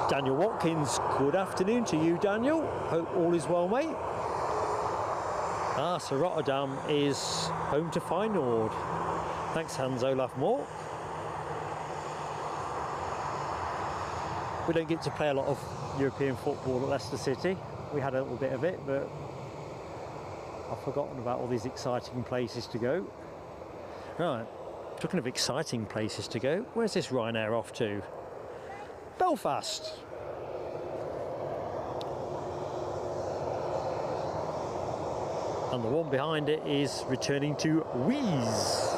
Daniel Watkins, good afternoon to you, Daniel. Hope all is well, mate. So Rotterdam is home to Feyenoord. Thanks, Hans Olaf Moore. We don't get to play a lot of European football at Leicester City. We had a little bit of it, but I've forgotten about all these exciting places to go. Right, talking of exciting places to go, where's this Ryanair off to? Belfast. And the one behind it is returning to Wheeze.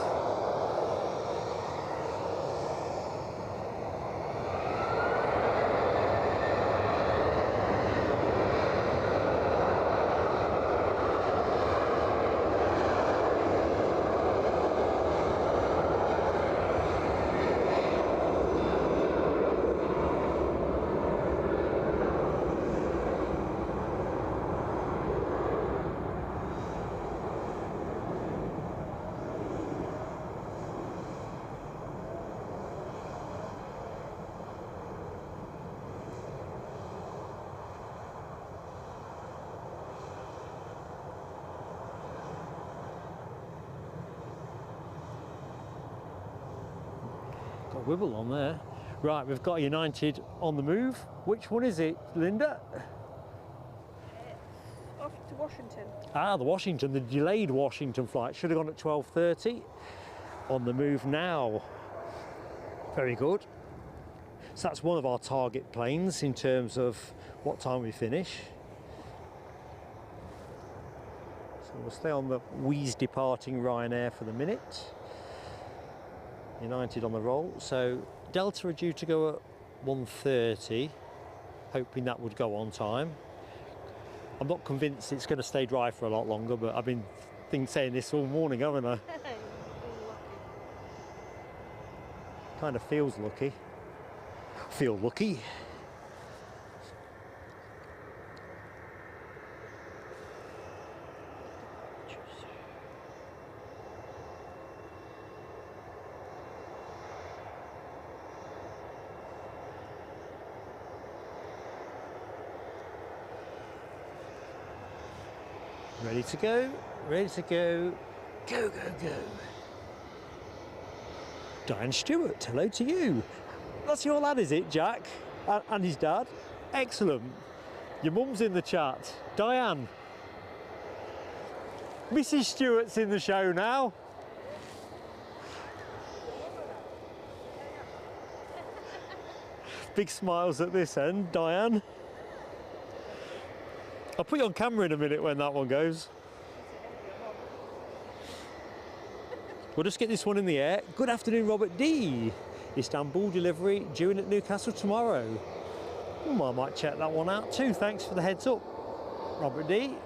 Wibble on there. Right, we've got United on the move. Which one is it, Linda? Off to to Washington. Ah, the Washington, the delayed Washington flight. Should have gone at 12:30. On the move now. Very good. So that's one of our target planes in terms of what time we finish. So we'll stay on the wheeze departing Ryanair for the minute. United on the roll. So Delta are due to go at 1:30, hoping that would go on time. I'm not convinced it's going to stay dry for a lot longer, but I've been saying this all morning, haven't I? Kind of feels lucky. Feel lucky. Ready to go, ready to go, go, go, go. Diane Stewart, hello to you. That's your lad, is it, Jack? And his dad? Excellent. Your mum's in the chat. Diane. Mrs. Stewart's in the show now. Big smiles at this end, Diane. I'll put you on camera in a minute when that one goes. We'll just get this one in the air. Good afternoon, Robert D. Istanbul delivery due in at Newcastle tomorrow. I might check that one out too. Thanks for the heads up, Robert D.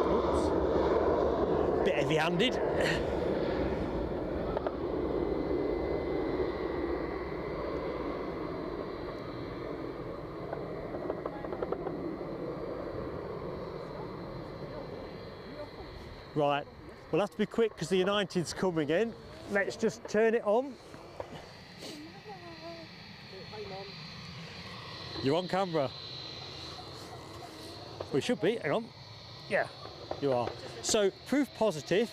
Oops. Bit heavy-handed. Right, we'll have to be quick because the United's coming in. Let's just turn it on. You're on camera. We should be, hang on. Yeah, you are. So, proof positive.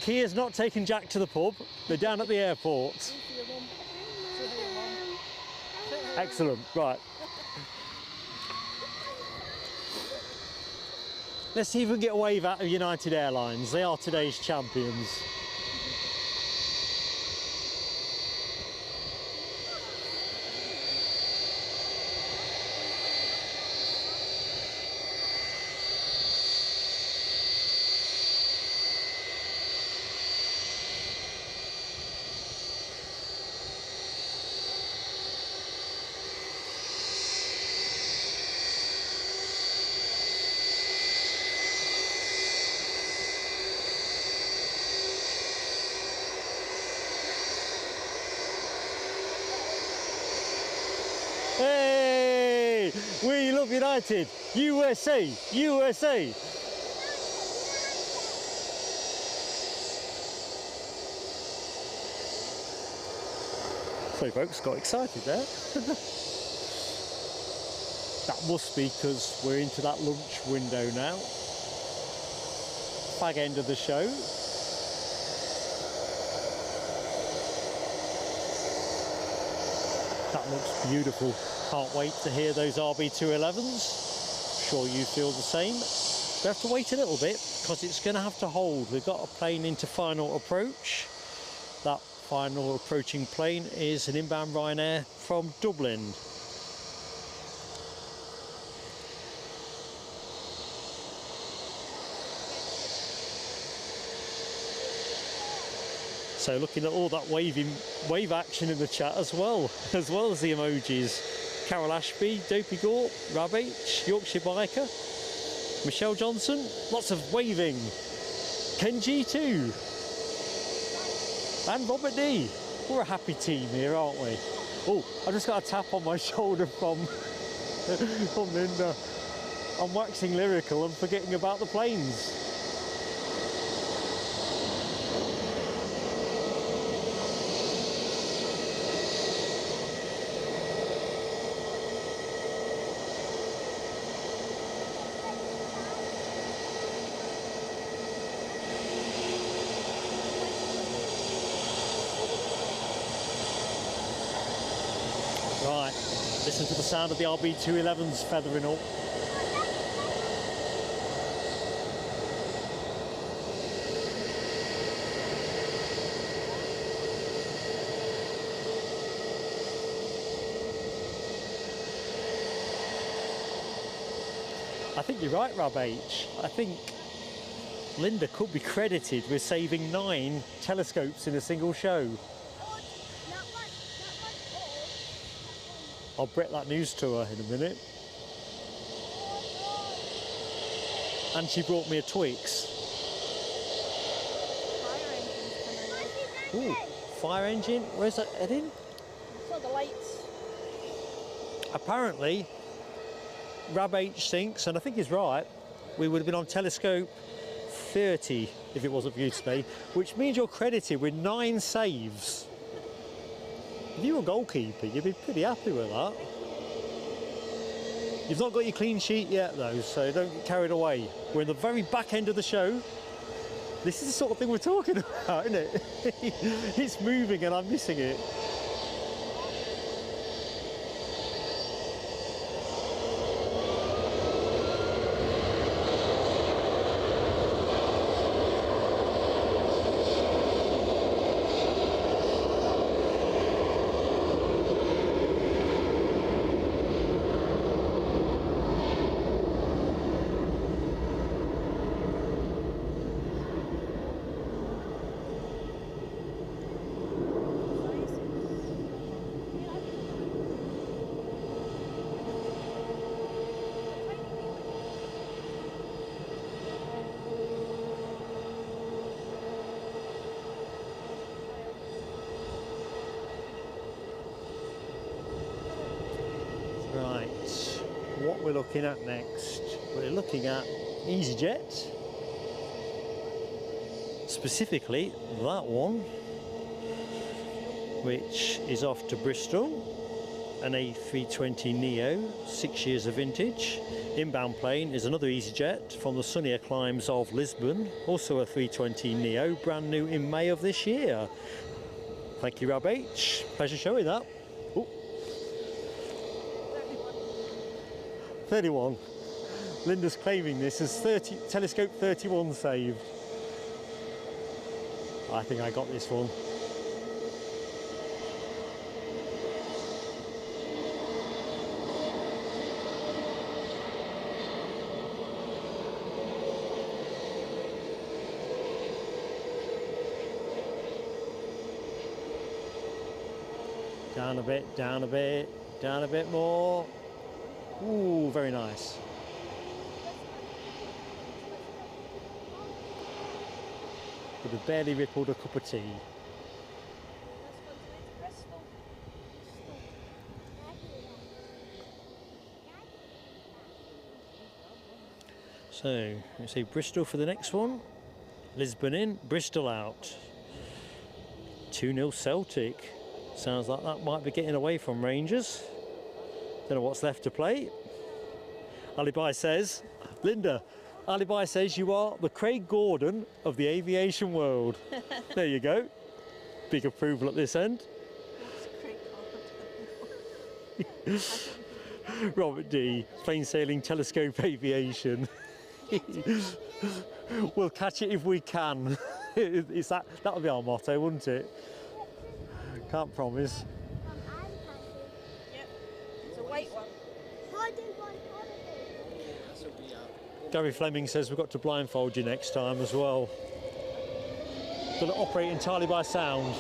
Kia's not taken Jack to the pub. They're down at the airport. Excellent, right. Let's see if we can get a wave out of United Airlines. They are today's champions. Hey, we love United. USA, USA. Sorry folks, got excited there. That must be because we're into that lunch window now. Fag end of the show. That looks beautiful. Can't wait to hear those RB211s. Sure you feel the same. We have to wait a little bit because it's going to have to hold. We've got a plane into final approach. That final approaching plane is an inbound Ryanair from Dublin. So looking at all that wave action in the chat as well as the emojis. Carol Ashby, Dopey Gore, Rab H, Yorkshire Biker, Michelle Johnson, lots of waving. Kenji too. And Robert D. We're a happy team here, aren't we? Oh, I just got a tap on my shoulder from Linda. I'm waxing lyrical and forgetting about the planes. Listen to the sound of the RB211s feathering up. I think you're right, Rob H. I think Linda could be credited with saving 9 telescopes in a single show. I'll break that news to her in a minute. And she brought me a Twix. Ooh, fire engine? Where's that heading? For the lights. Apparently, Rab H thinks, and I think he's right, we would have been on telescope 30 if it wasn't for you today, which means you're credited with 9 saves. If you were a goalkeeper, you'd be pretty happy with that. You've not got your clean sheet yet though, so don't get carried away. We're in the very back end of the show. This is the sort of thing we're talking about, isn't it? It's moving and I'm missing it. Right, what we're looking at next, we're looking at EasyJet, specifically that one, which is off to Bristol, an A320neo, 6 years of vintage. Inbound plane is another EasyJet from the sunnier climes of Lisbon, also a 320neo, brand new in May of this year. Thank you, Rob H. Pleasure showing that. Ooh. 31. Linda's claiming this as telescope 31 saved. I think I got this one. Down a bit, down a bit, down a bit more. Ooh, very nice. Would have barely rippled a cup of tea. So, let's say Bristol for the next one. Lisbon in, Bristol out. 2-0 Celtic. Sounds like that might be getting away from Rangers. Don't know what's left to play. Alibi says, Linda, Alibi says you are the Craig Gordon of the aviation world. There you go. Big approval at this end. Robert D, plain sailing telescope aviation. We'll catch it if we can. That'll be our motto, wouldn't it? Can't promise. Yep, it's a white one. Gary Fleming says we've got to blindfold you next time as well. Got to operate entirely by sound.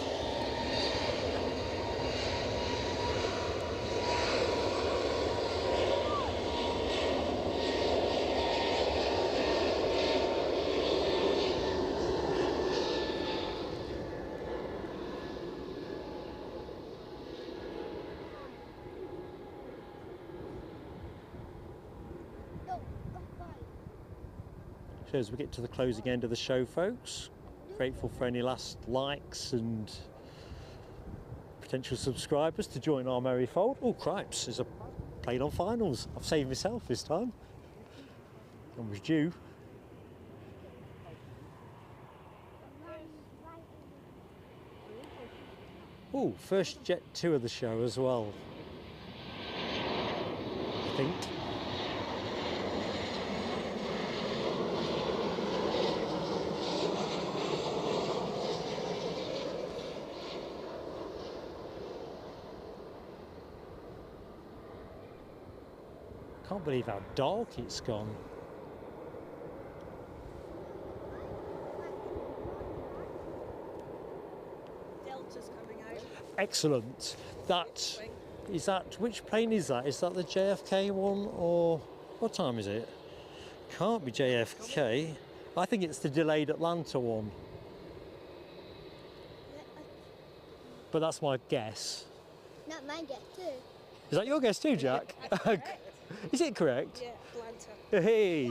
So as we get to the closing end of the show, folks, grateful for any last likes and potential subscribers to join our merry fold. Oh, cripes, there's a plane on finals. I've saved myself this time. One was due. Oh, first Jet 2 of the show as well. think. Can't believe how dark it's gone. Delta's coming out. Excellent. That Wing. is that. Which plane is that? Is that the JFK one, or what time is it? Can't be JFK. I think it's the delayed Atlanta one, but that's my guess. Not my guess too. Is that your guess too, Jack? Is it correct? Yeah, Atlanta. Hey.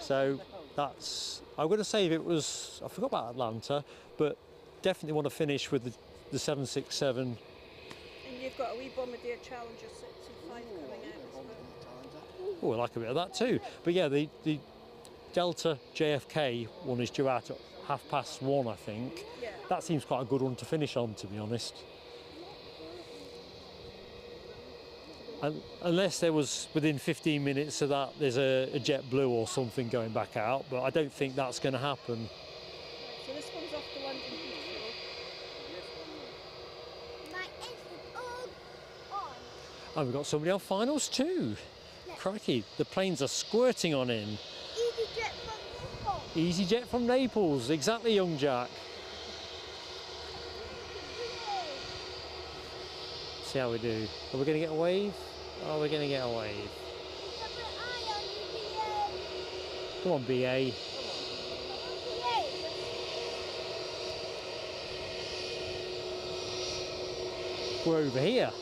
So that's. I'm going to say if it was. I forgot about Atlanta, but definitely want to finish with the 767. And you've got a wee Bombardier Challenger 65 coming out as well. Oh, I like a bit of that too. But yeah, the Delta JFK one is due out at 1:30, I think. Yeah. That seems quite a good one to finish on, to be honest. And unless there was within 15 minutes of that, there's a JetBlue or something going back out, but I don't think that's going to happen. Right, so this one's off to London Heathrow. My engine all on. And we've got somebody on finals too. Crikey, the planes are squirting on in. EasyJet from Nepal. EasyJet from Naples, exactly, young Jack. See how we do. Are we going to get a wave? Oh, we're going to get a wave. Come on, BA. We're over here.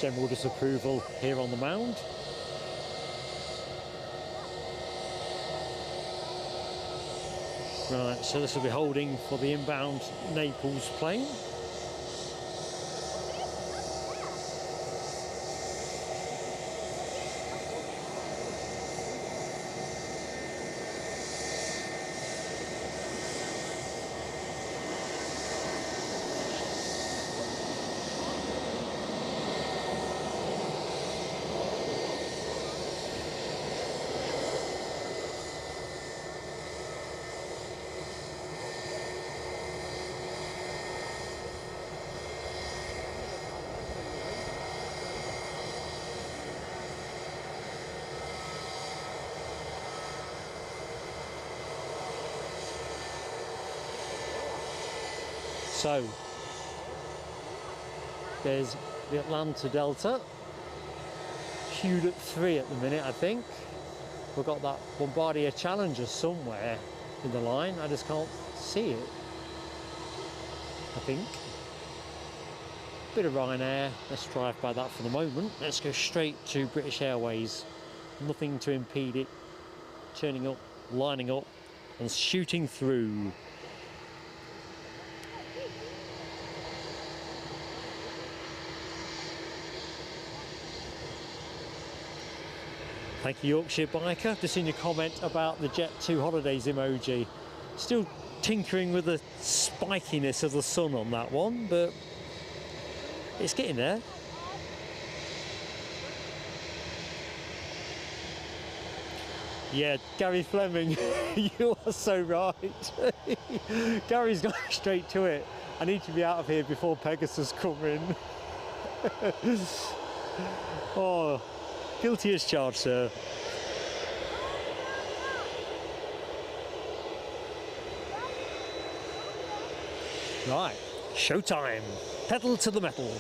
General disapproval here on the mound. Right, so this will be holding for the inbound Naples plane. So, there's the Atlanta Delta, queued at 3 at the minute, I think. We've got that Bombardier Challenger somewhere in the line, I just can't see it, I think. Bit of Ryanair, let's drive by that for the moment. Let's go straight to British Airways. Nothing to impede it, turning up, lining up and shooting through. Thank you, Yorkshire Biker. Just seen your comment about the Jet2 Holidays emoji. Still tinkering with the spikiness of the sun on that one, but it's getting there. Yeah, Gary Fleming, you are so right. Gary's going straight to it. I need to be out of here before Pegasus come in. Oh. Guilty as charged, sir. Right, showtime. Pedal to the metal.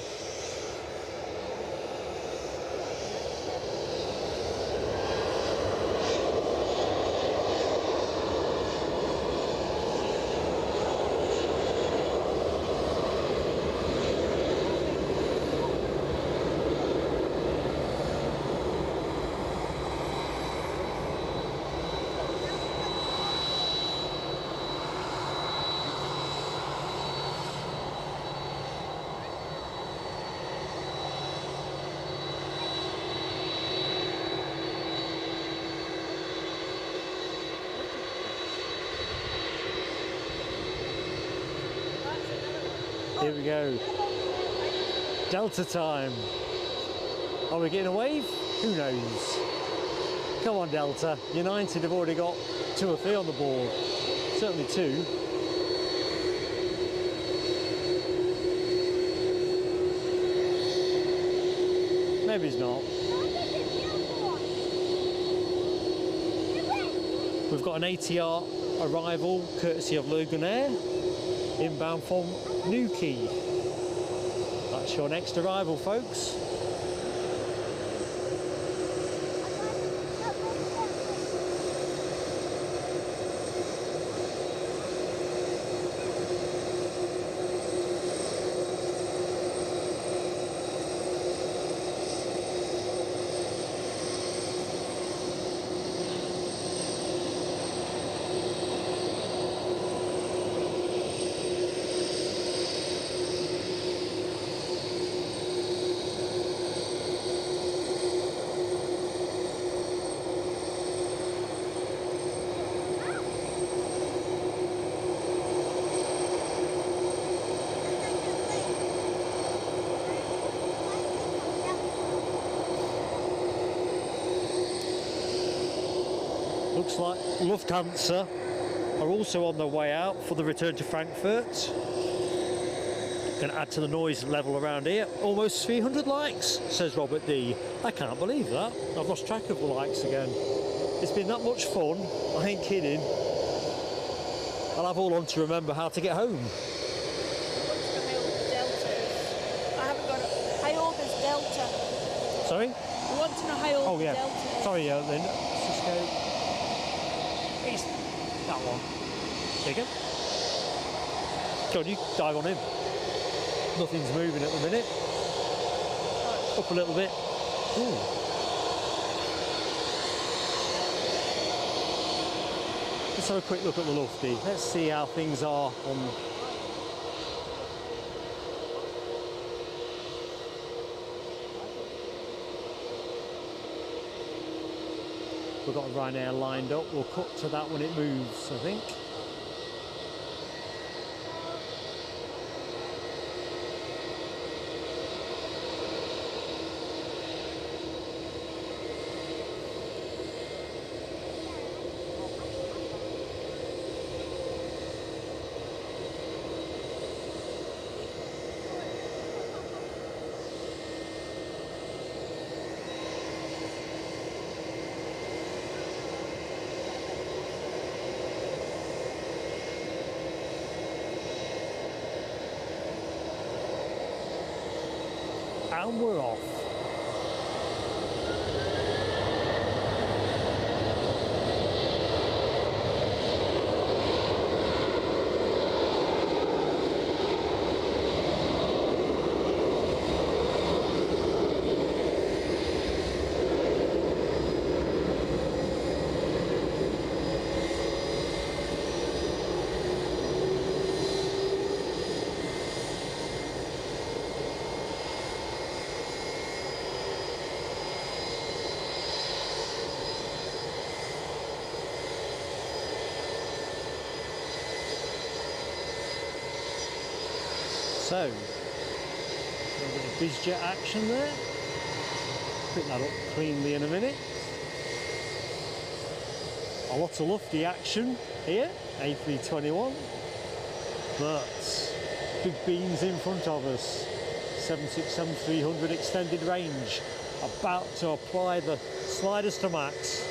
Here we go. Delta time. Are we getting a wave? Who knows? Come on, Delta. United have already got 2 or 3 on the board. Certainly 2. Maybe it's not. We've got an ATR arrival courtesy of Loganair, inbound from Newquay. That's your next arrival, folks. Looks like Lufthansa are also on their way out for the return to Frankfurt. Going to add to the noise level around here. Almost 300 likes, says Robert D. I can't believe that. I've lost track of the likes again. It's been that much fun. I ain't kidding. I'll have all on to remember how to get home. I haven't got it. How old is Delta? Sorry? I want to know how old Oh yeah. Delta is. Sorry, then. Let's just go. It's that one. There you go. Go on, you dive on him. Nothing's moving at the minute. Up a little bit. Ooh. Let's have a quick look at the Lufty. Let's see how things are on. We've got Ryanair lined up. We'll cut to that when it moves, I think. And we're off. So, a little bit of Bizjet action there. Pick that up cleanly in a minute. A lot of lofty action here, A321, but big beams in front of us. 767-300 extended range, about to apply the sliders to max.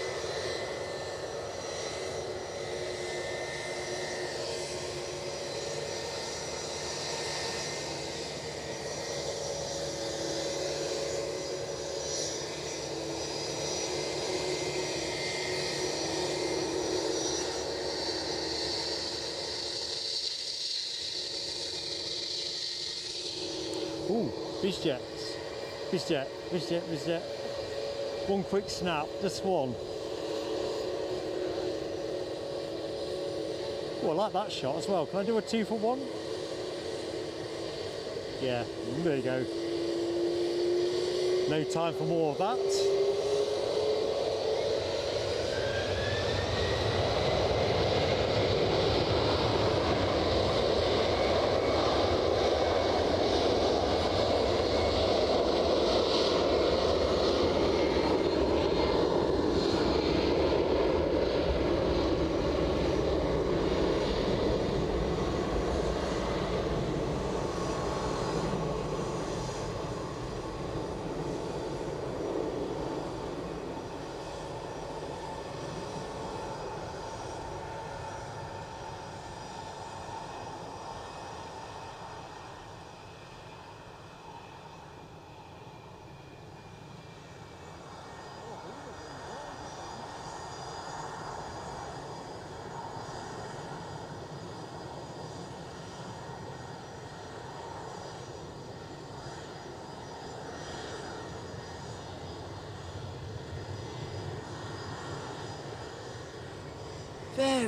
Ooh, Bizjet, Bizjet, Bizjet, Bizjet. One quick snap, just one. Oh, I like that shot as well. Can I do a 2 for 1? Yeah, there you go. No time for more of that.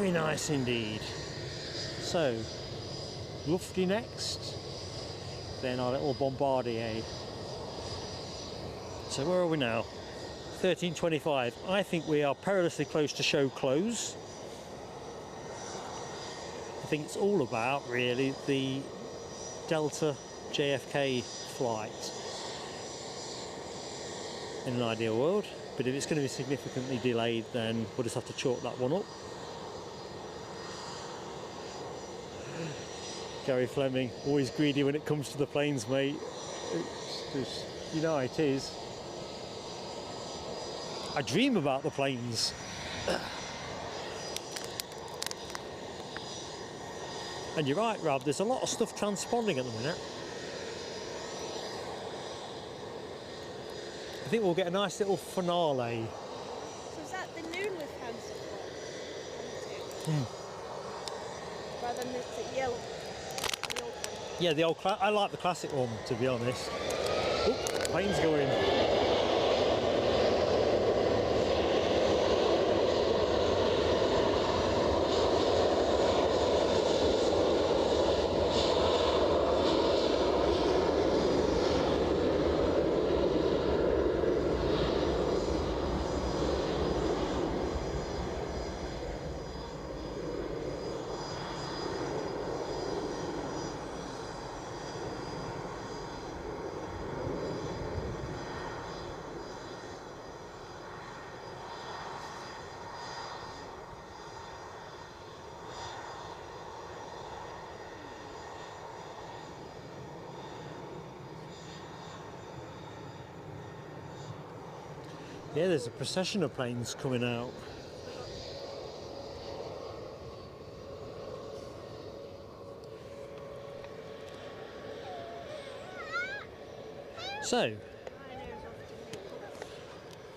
Very nice indeed. So, Lufty next, then our little Bombardier. So where are we now? 13:25. I think we are perilously close to show close. I think it's all about really the Delta JFK flight in an ideal world, but if it's going to be significantly delayed, then we'll just have to chalk that one up. Gary Fleming, always greedy when it comes to the planes, mate. You know it is. I dream about the planes. And you're right, Rob, there's a lot of stuff transponding at the minute. I think we'll get a nice little finale. So is that the new Lufthansa one? Rather than the yellow one? Yeah, the old I like the classic one, to be honest. Oop, plane's going. Yeah, there's a procession of planes coming out. So,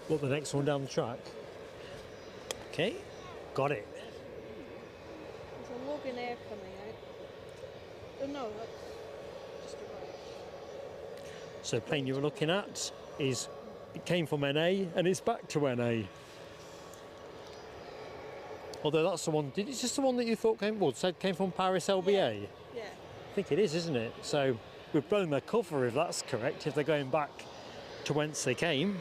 what, the next one down the track? Okay, got it. There's a Loganair coming out. Oh no, that's just a right. So the plane you were looking at is, it came from NA and it's back to NA. Although that's the one, is this the one that you thought came from Paris LBA? Yeah. I think it is, isn't it? So we've blown their cover if that's correct, if they're going back to whence they came.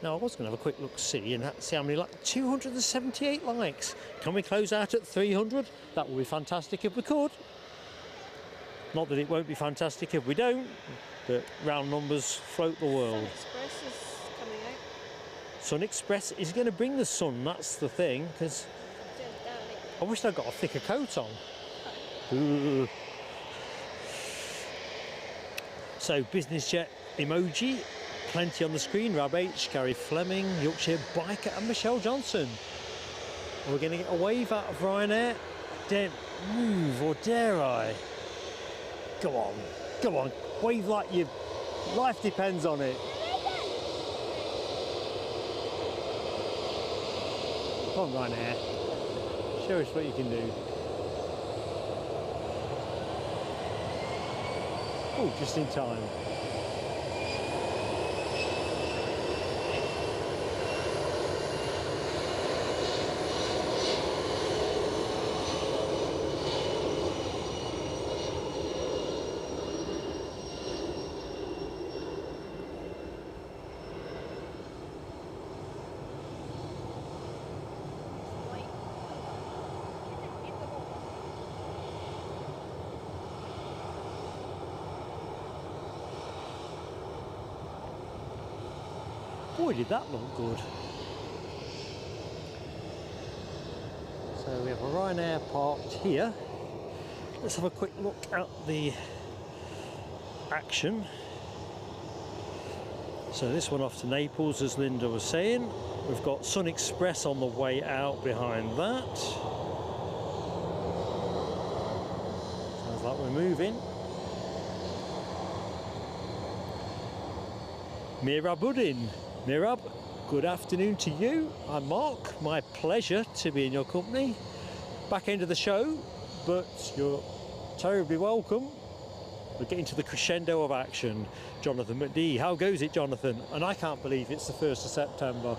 Now I was going to have a quick look see and see how many 278 likes. Can we close out at 300? That would be fantastic if we could. Not that it won't be fantastic if we don't, but round numbers float the world. SunExpress is coming out. SunExpress is going to bring the sun, that's the thing, because I wish I'd got a thicker coat on. Ooh. So, business jet emoji, plenty on the screen. Rab H, Gary Fleming, Yorkshire Biker and Michelle Johnson. We're going to get a wave out of Ryanair. Don't move, or dare I? Go on, go on, wave like your life depends on it. Come on, Ryanair. Show us what you can do. Oh, just in time. Boy, did that look good. So we have a Ryanair parked here. Let's have a quick look at the action. So this one off to Naples, as Linda was saying. We've got SunExpress on the way out behind that. Sounds like we're moving. Mirabuddin. Mirab, good afternoon to you. I'm Mark. My pleasure to be in your company. Back end of the show, but you're terribly welcome. We're getting to the crescendo of action. Jonathan McD, how goes it, Jonathan? And I can't believe it's the 1st of September.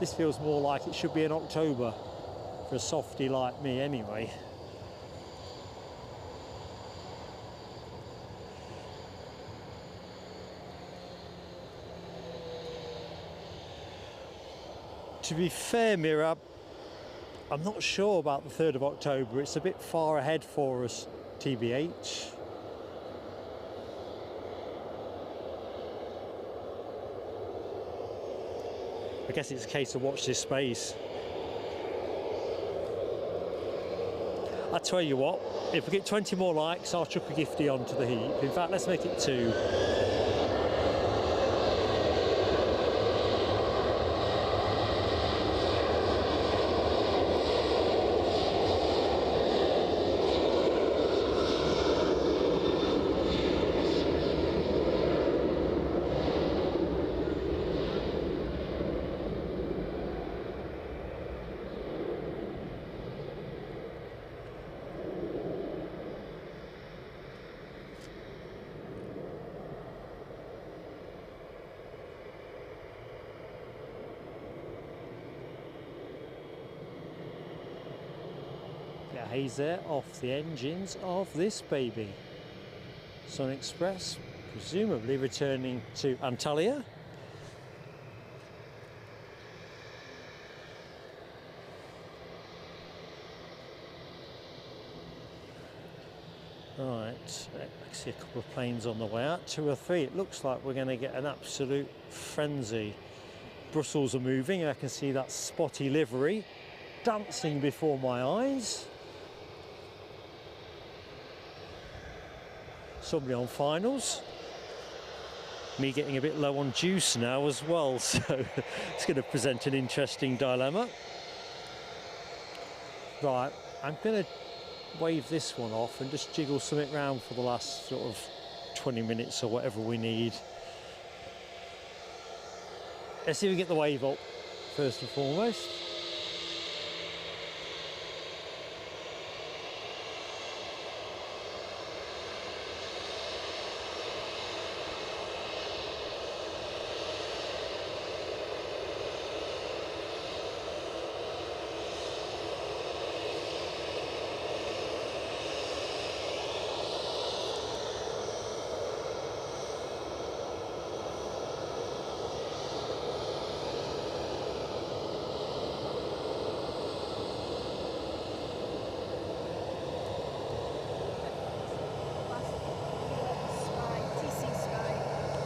This feels more like it should be in October for a softie like me anyway. To be fair, Mira, I'm not sure about the 3rd of October. It's a bit far ahead for us, TBH. I guess it's a case of watch this space. I tell you what, if we get 20 more likes, I'll chuck a giftie onto the heap. In fact, let's make it 2. Haze there off the engines of this baby. SunExpress, presumably returning to Antalya. Right, I see a couple of planes on the way out, 2 or 3. It looks like we're going to get an absolute frenzy. Brussels are moving, I can see that spotty livery dancing before my eyes. Somebody on finals. Me getting a bit low on juice now as well, so it's going to present an interesting dilemma. Right, I'm going to wave this one off and just jiggle something round for the last sort of 20 minutes or whatever we need. Let's see if we get the wave up first and foremost.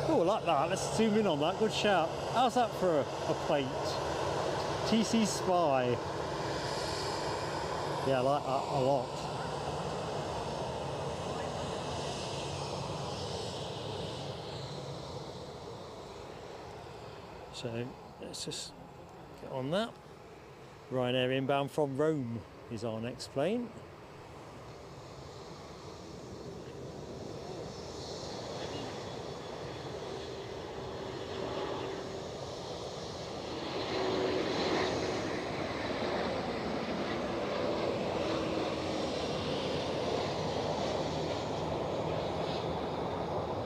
Oh, I like that. Let's zoom in on that. Good shout. How's that for a plate? TC Spy. Yeah, I like that a lot. So let's just get on that. Ryanair inbound from Rome is our next plane.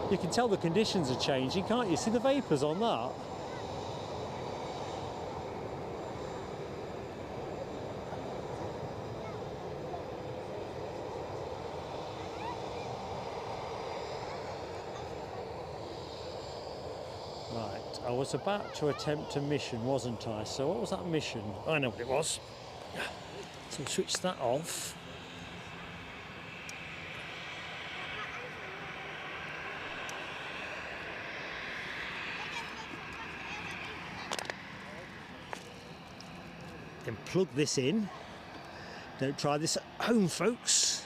You can tell the conditions are changing, can't you? See the vapours on that? Right, I was about to attempt a mission, wasn't I? So what was that mission? I know what it was. So switch that off. Then plug this in. Don't try this at home, folks.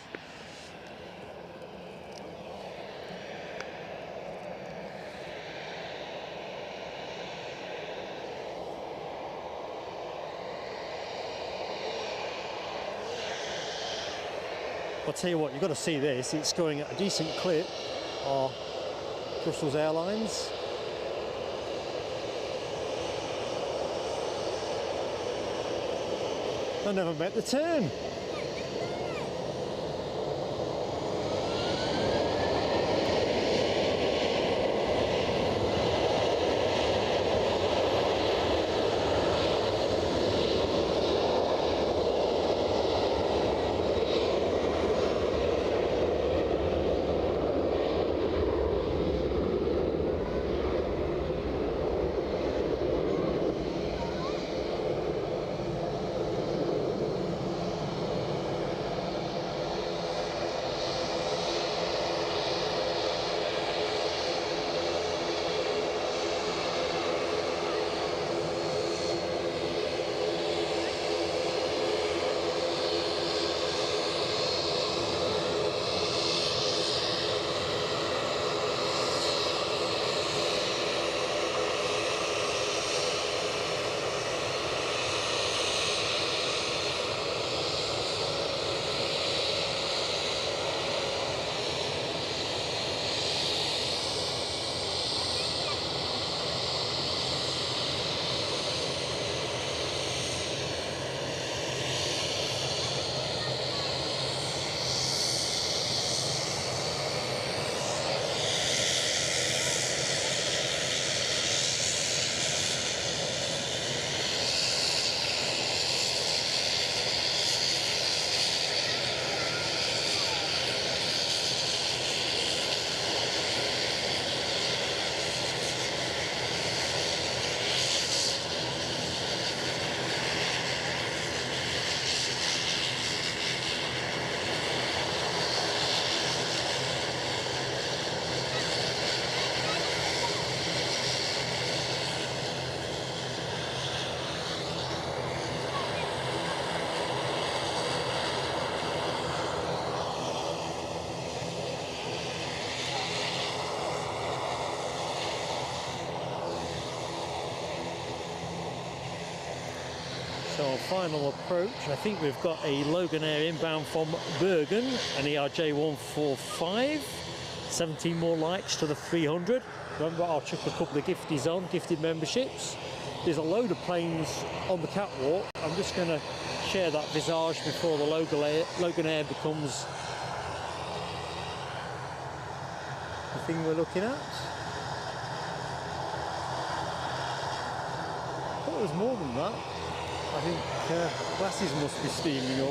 I'll tell you what, you've got to see this. It's going at a decent clip. Brussels Airlines. I never met the turn. So our final approach, I think we've got a Loganair inbound from Bergen, an ERJ145, 17 more likes to the 300. Remember, I'll chuck a couple of gifties on, gifted memberships. There's a load of planes on the catwalk. I'm just going to share that visage before the Loganair becomes the thing we're looking at. I thought it was more than that. I think glasses must be steaming up.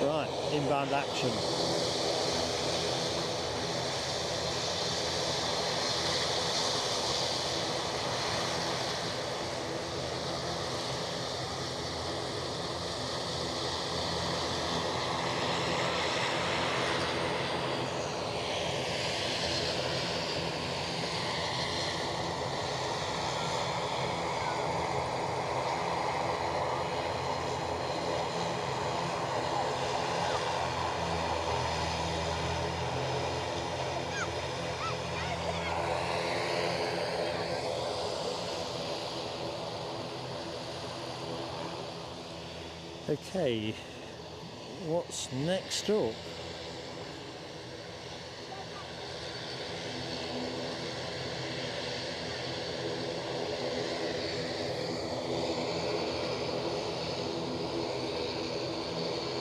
Right, inbound action. Okay, what's next up?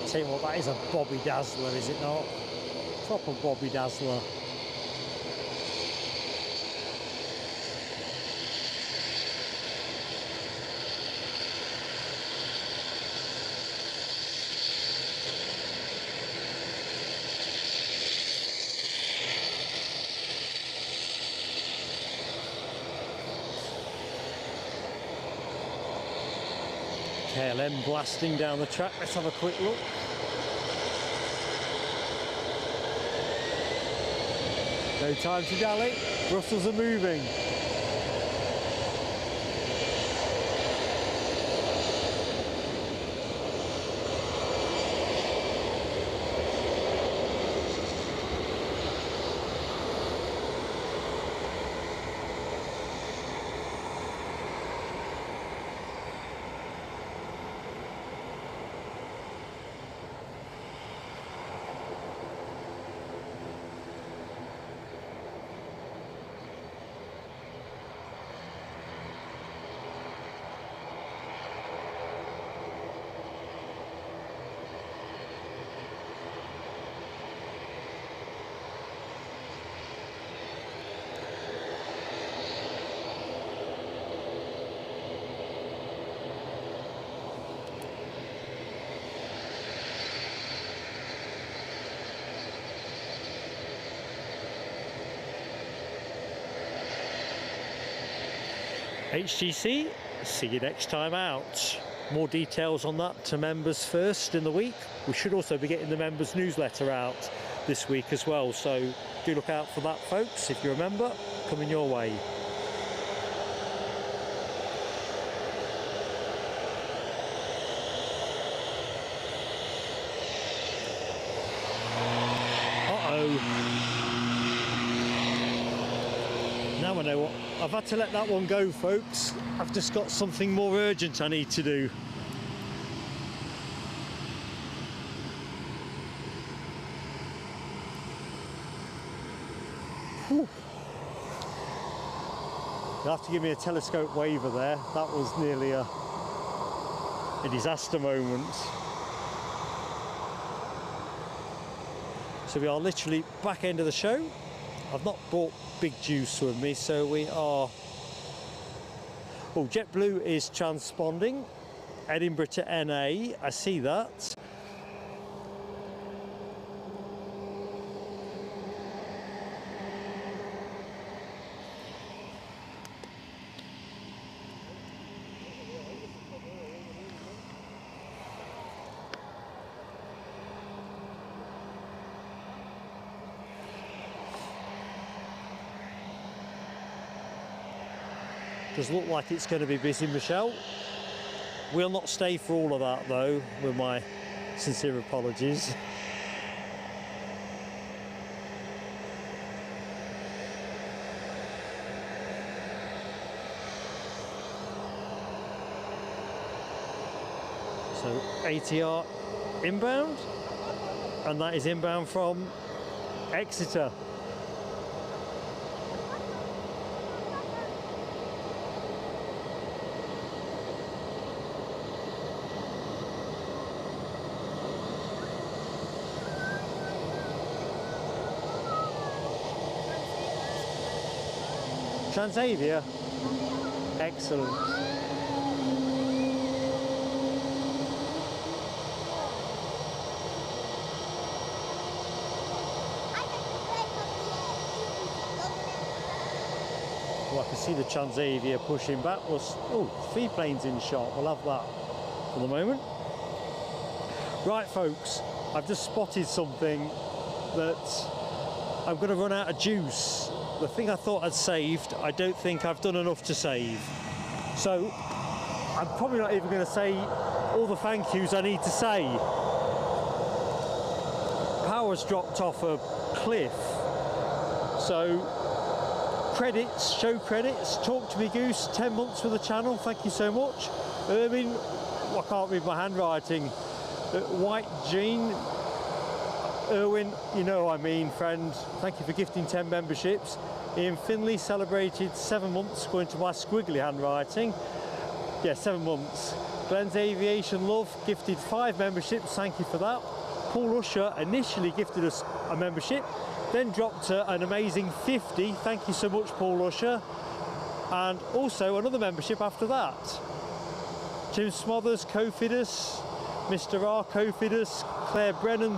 Tell you what, that is a Bobby Dazzler, is it not? Proper Bobby Dazzler. KLM blasting down the track. Let's have a quick look. No time to dally. Brussels are moving. HTC, see you next time out. More details on that to members first in the week. We should also be getting the members newsletter out this week as well, so do look out for that, folks. If you're a member, coming your way. Now I know what, I've had to let that one go, folks. I've just got something more urgent I need to do. Whew. You'll have to give me a telescope waiver there. That was nearly a disaster moment. So we are literally back end of the show. I've not brought big juice with me, so we are... Oh, JetBlue is transponding. Edinburgh to NA, I see that. Does look like it's going to be busy, Michelle. We'll not stay for all of that though, with my sincere apologies. So ATR inbound, and that is inbound from Exeter. Transavia, excellent. Well, I can see the Transavia pushing back. Oh, 3 planes in shot. We'll have that for the moment. Right, folks, I've just spotted something that I'm going to run out of juice. The thing I thought I'd saved, I don't think I've done enough to save. So I'm probably not even going to say all the thank yous I need to say. Power's dropped off a cliff. So credits, show credits, talk to me goose, 10 months for the channel, thank you so much. Ermin, I can't read my handwriting. White Jean, Erwin, you know I mean, friend, thank you for gifting 10 memberships. Ian Finley celebrated 7 months, going to my squiggly handwriting. Yeah, 7 months. Glenn's Aviation Love gifted 5 memberships, thank you for that. Paul Usher initially gifted us a membership, then dropped to an amazing 50, thank you so much Paul Usher. And also another membership after that. Tim Smothers, Cofidus, Mr R, Cofidus, Claire Brennan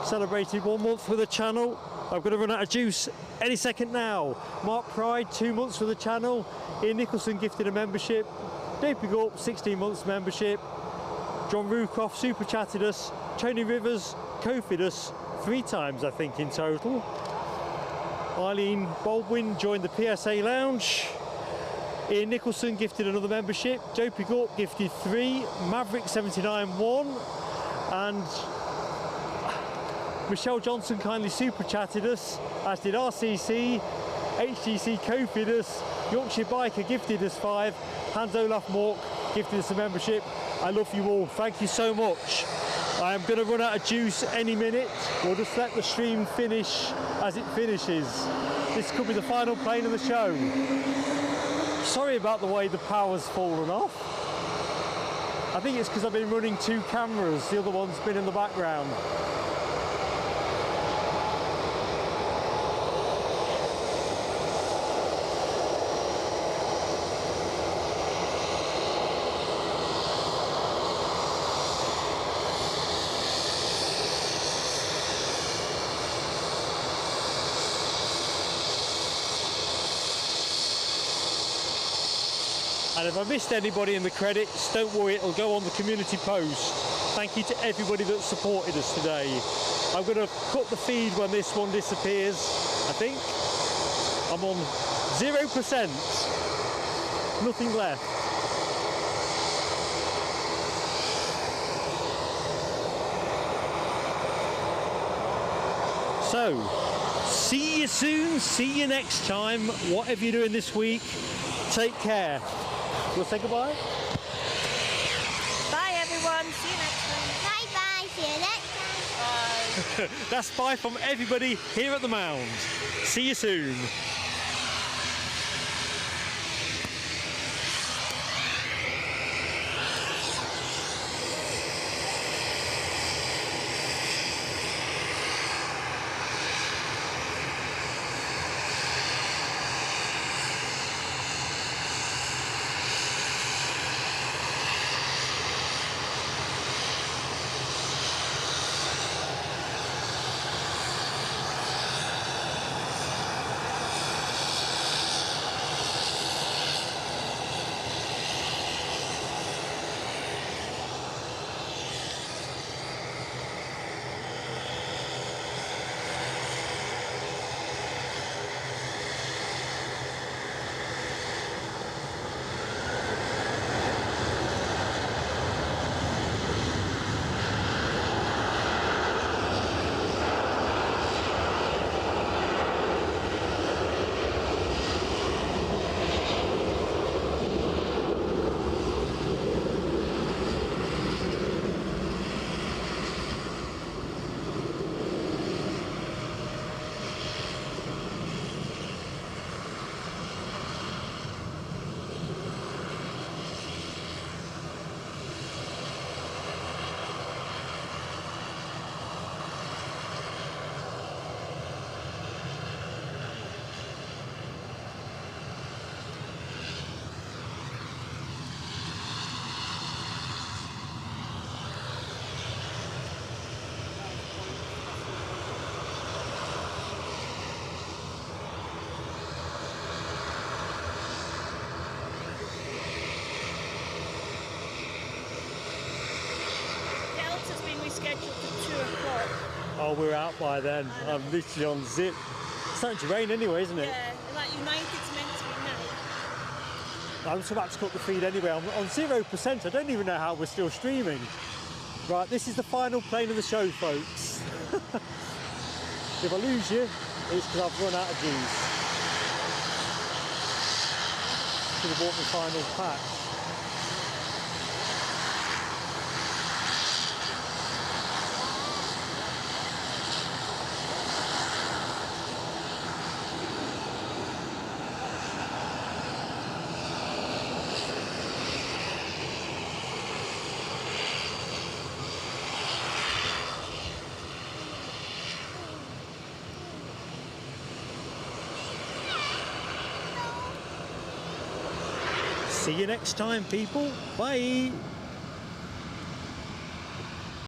celebrated 1 month with the channel. I'm going to run out of juice any second now. Mark Pride, 2 months for the channel. Ian Nicholson gifted a membership. Dave Pigup, 16 months membership. John Rucroft super chatted us. Tony Rivers, Kofid us 3 times, I think, in total. Eileen Baldwin joined the PSA Lounge. Ian Nicholson gifted another membership. Joe Pigup gifted 3. Maverick 79 1. And Michelle Johnson kindly super chatted us, as did RCC, HTC Kofid us, Yorkshire Biker gifted us 5, Hans Olaf Mork gifted us a membership. I love you all, thank you so much. I am going to run out of juice any minute. We'll just let the stream finish as it finishes. This could be the final plane of the show. Sorry about the way the power's fallen off. I think it's because I've been running 2 cameras, the other one's been in the background. And if I missed anybody in the credits, don't worry, it'll go on the community post. Thank you to everybody that supported us today. I'm going to cut the feed when this one disappears, I think. I'm on 0%. Nothing left. So, see you soon, see you next time. Whatever you're doing this week, take care. We'll say goodbye. Bye everyone, see you next time. Bye bye, see you next time. Bye. That's bye from everybody here at the Mound. See you soon. Oh, we're out by then. I'm literally on zip. It's starting to rain anyway, isn't it? Yeah, like United's meant to be now. I'm just about to cut the feed anyway. I'm on 0%. I don't even know how we're still streaming. Right, this is the final plane of the show, folks. If I lose you, it's because I've run out of juice. Should have bought my final pack. See you next time, people. Bye.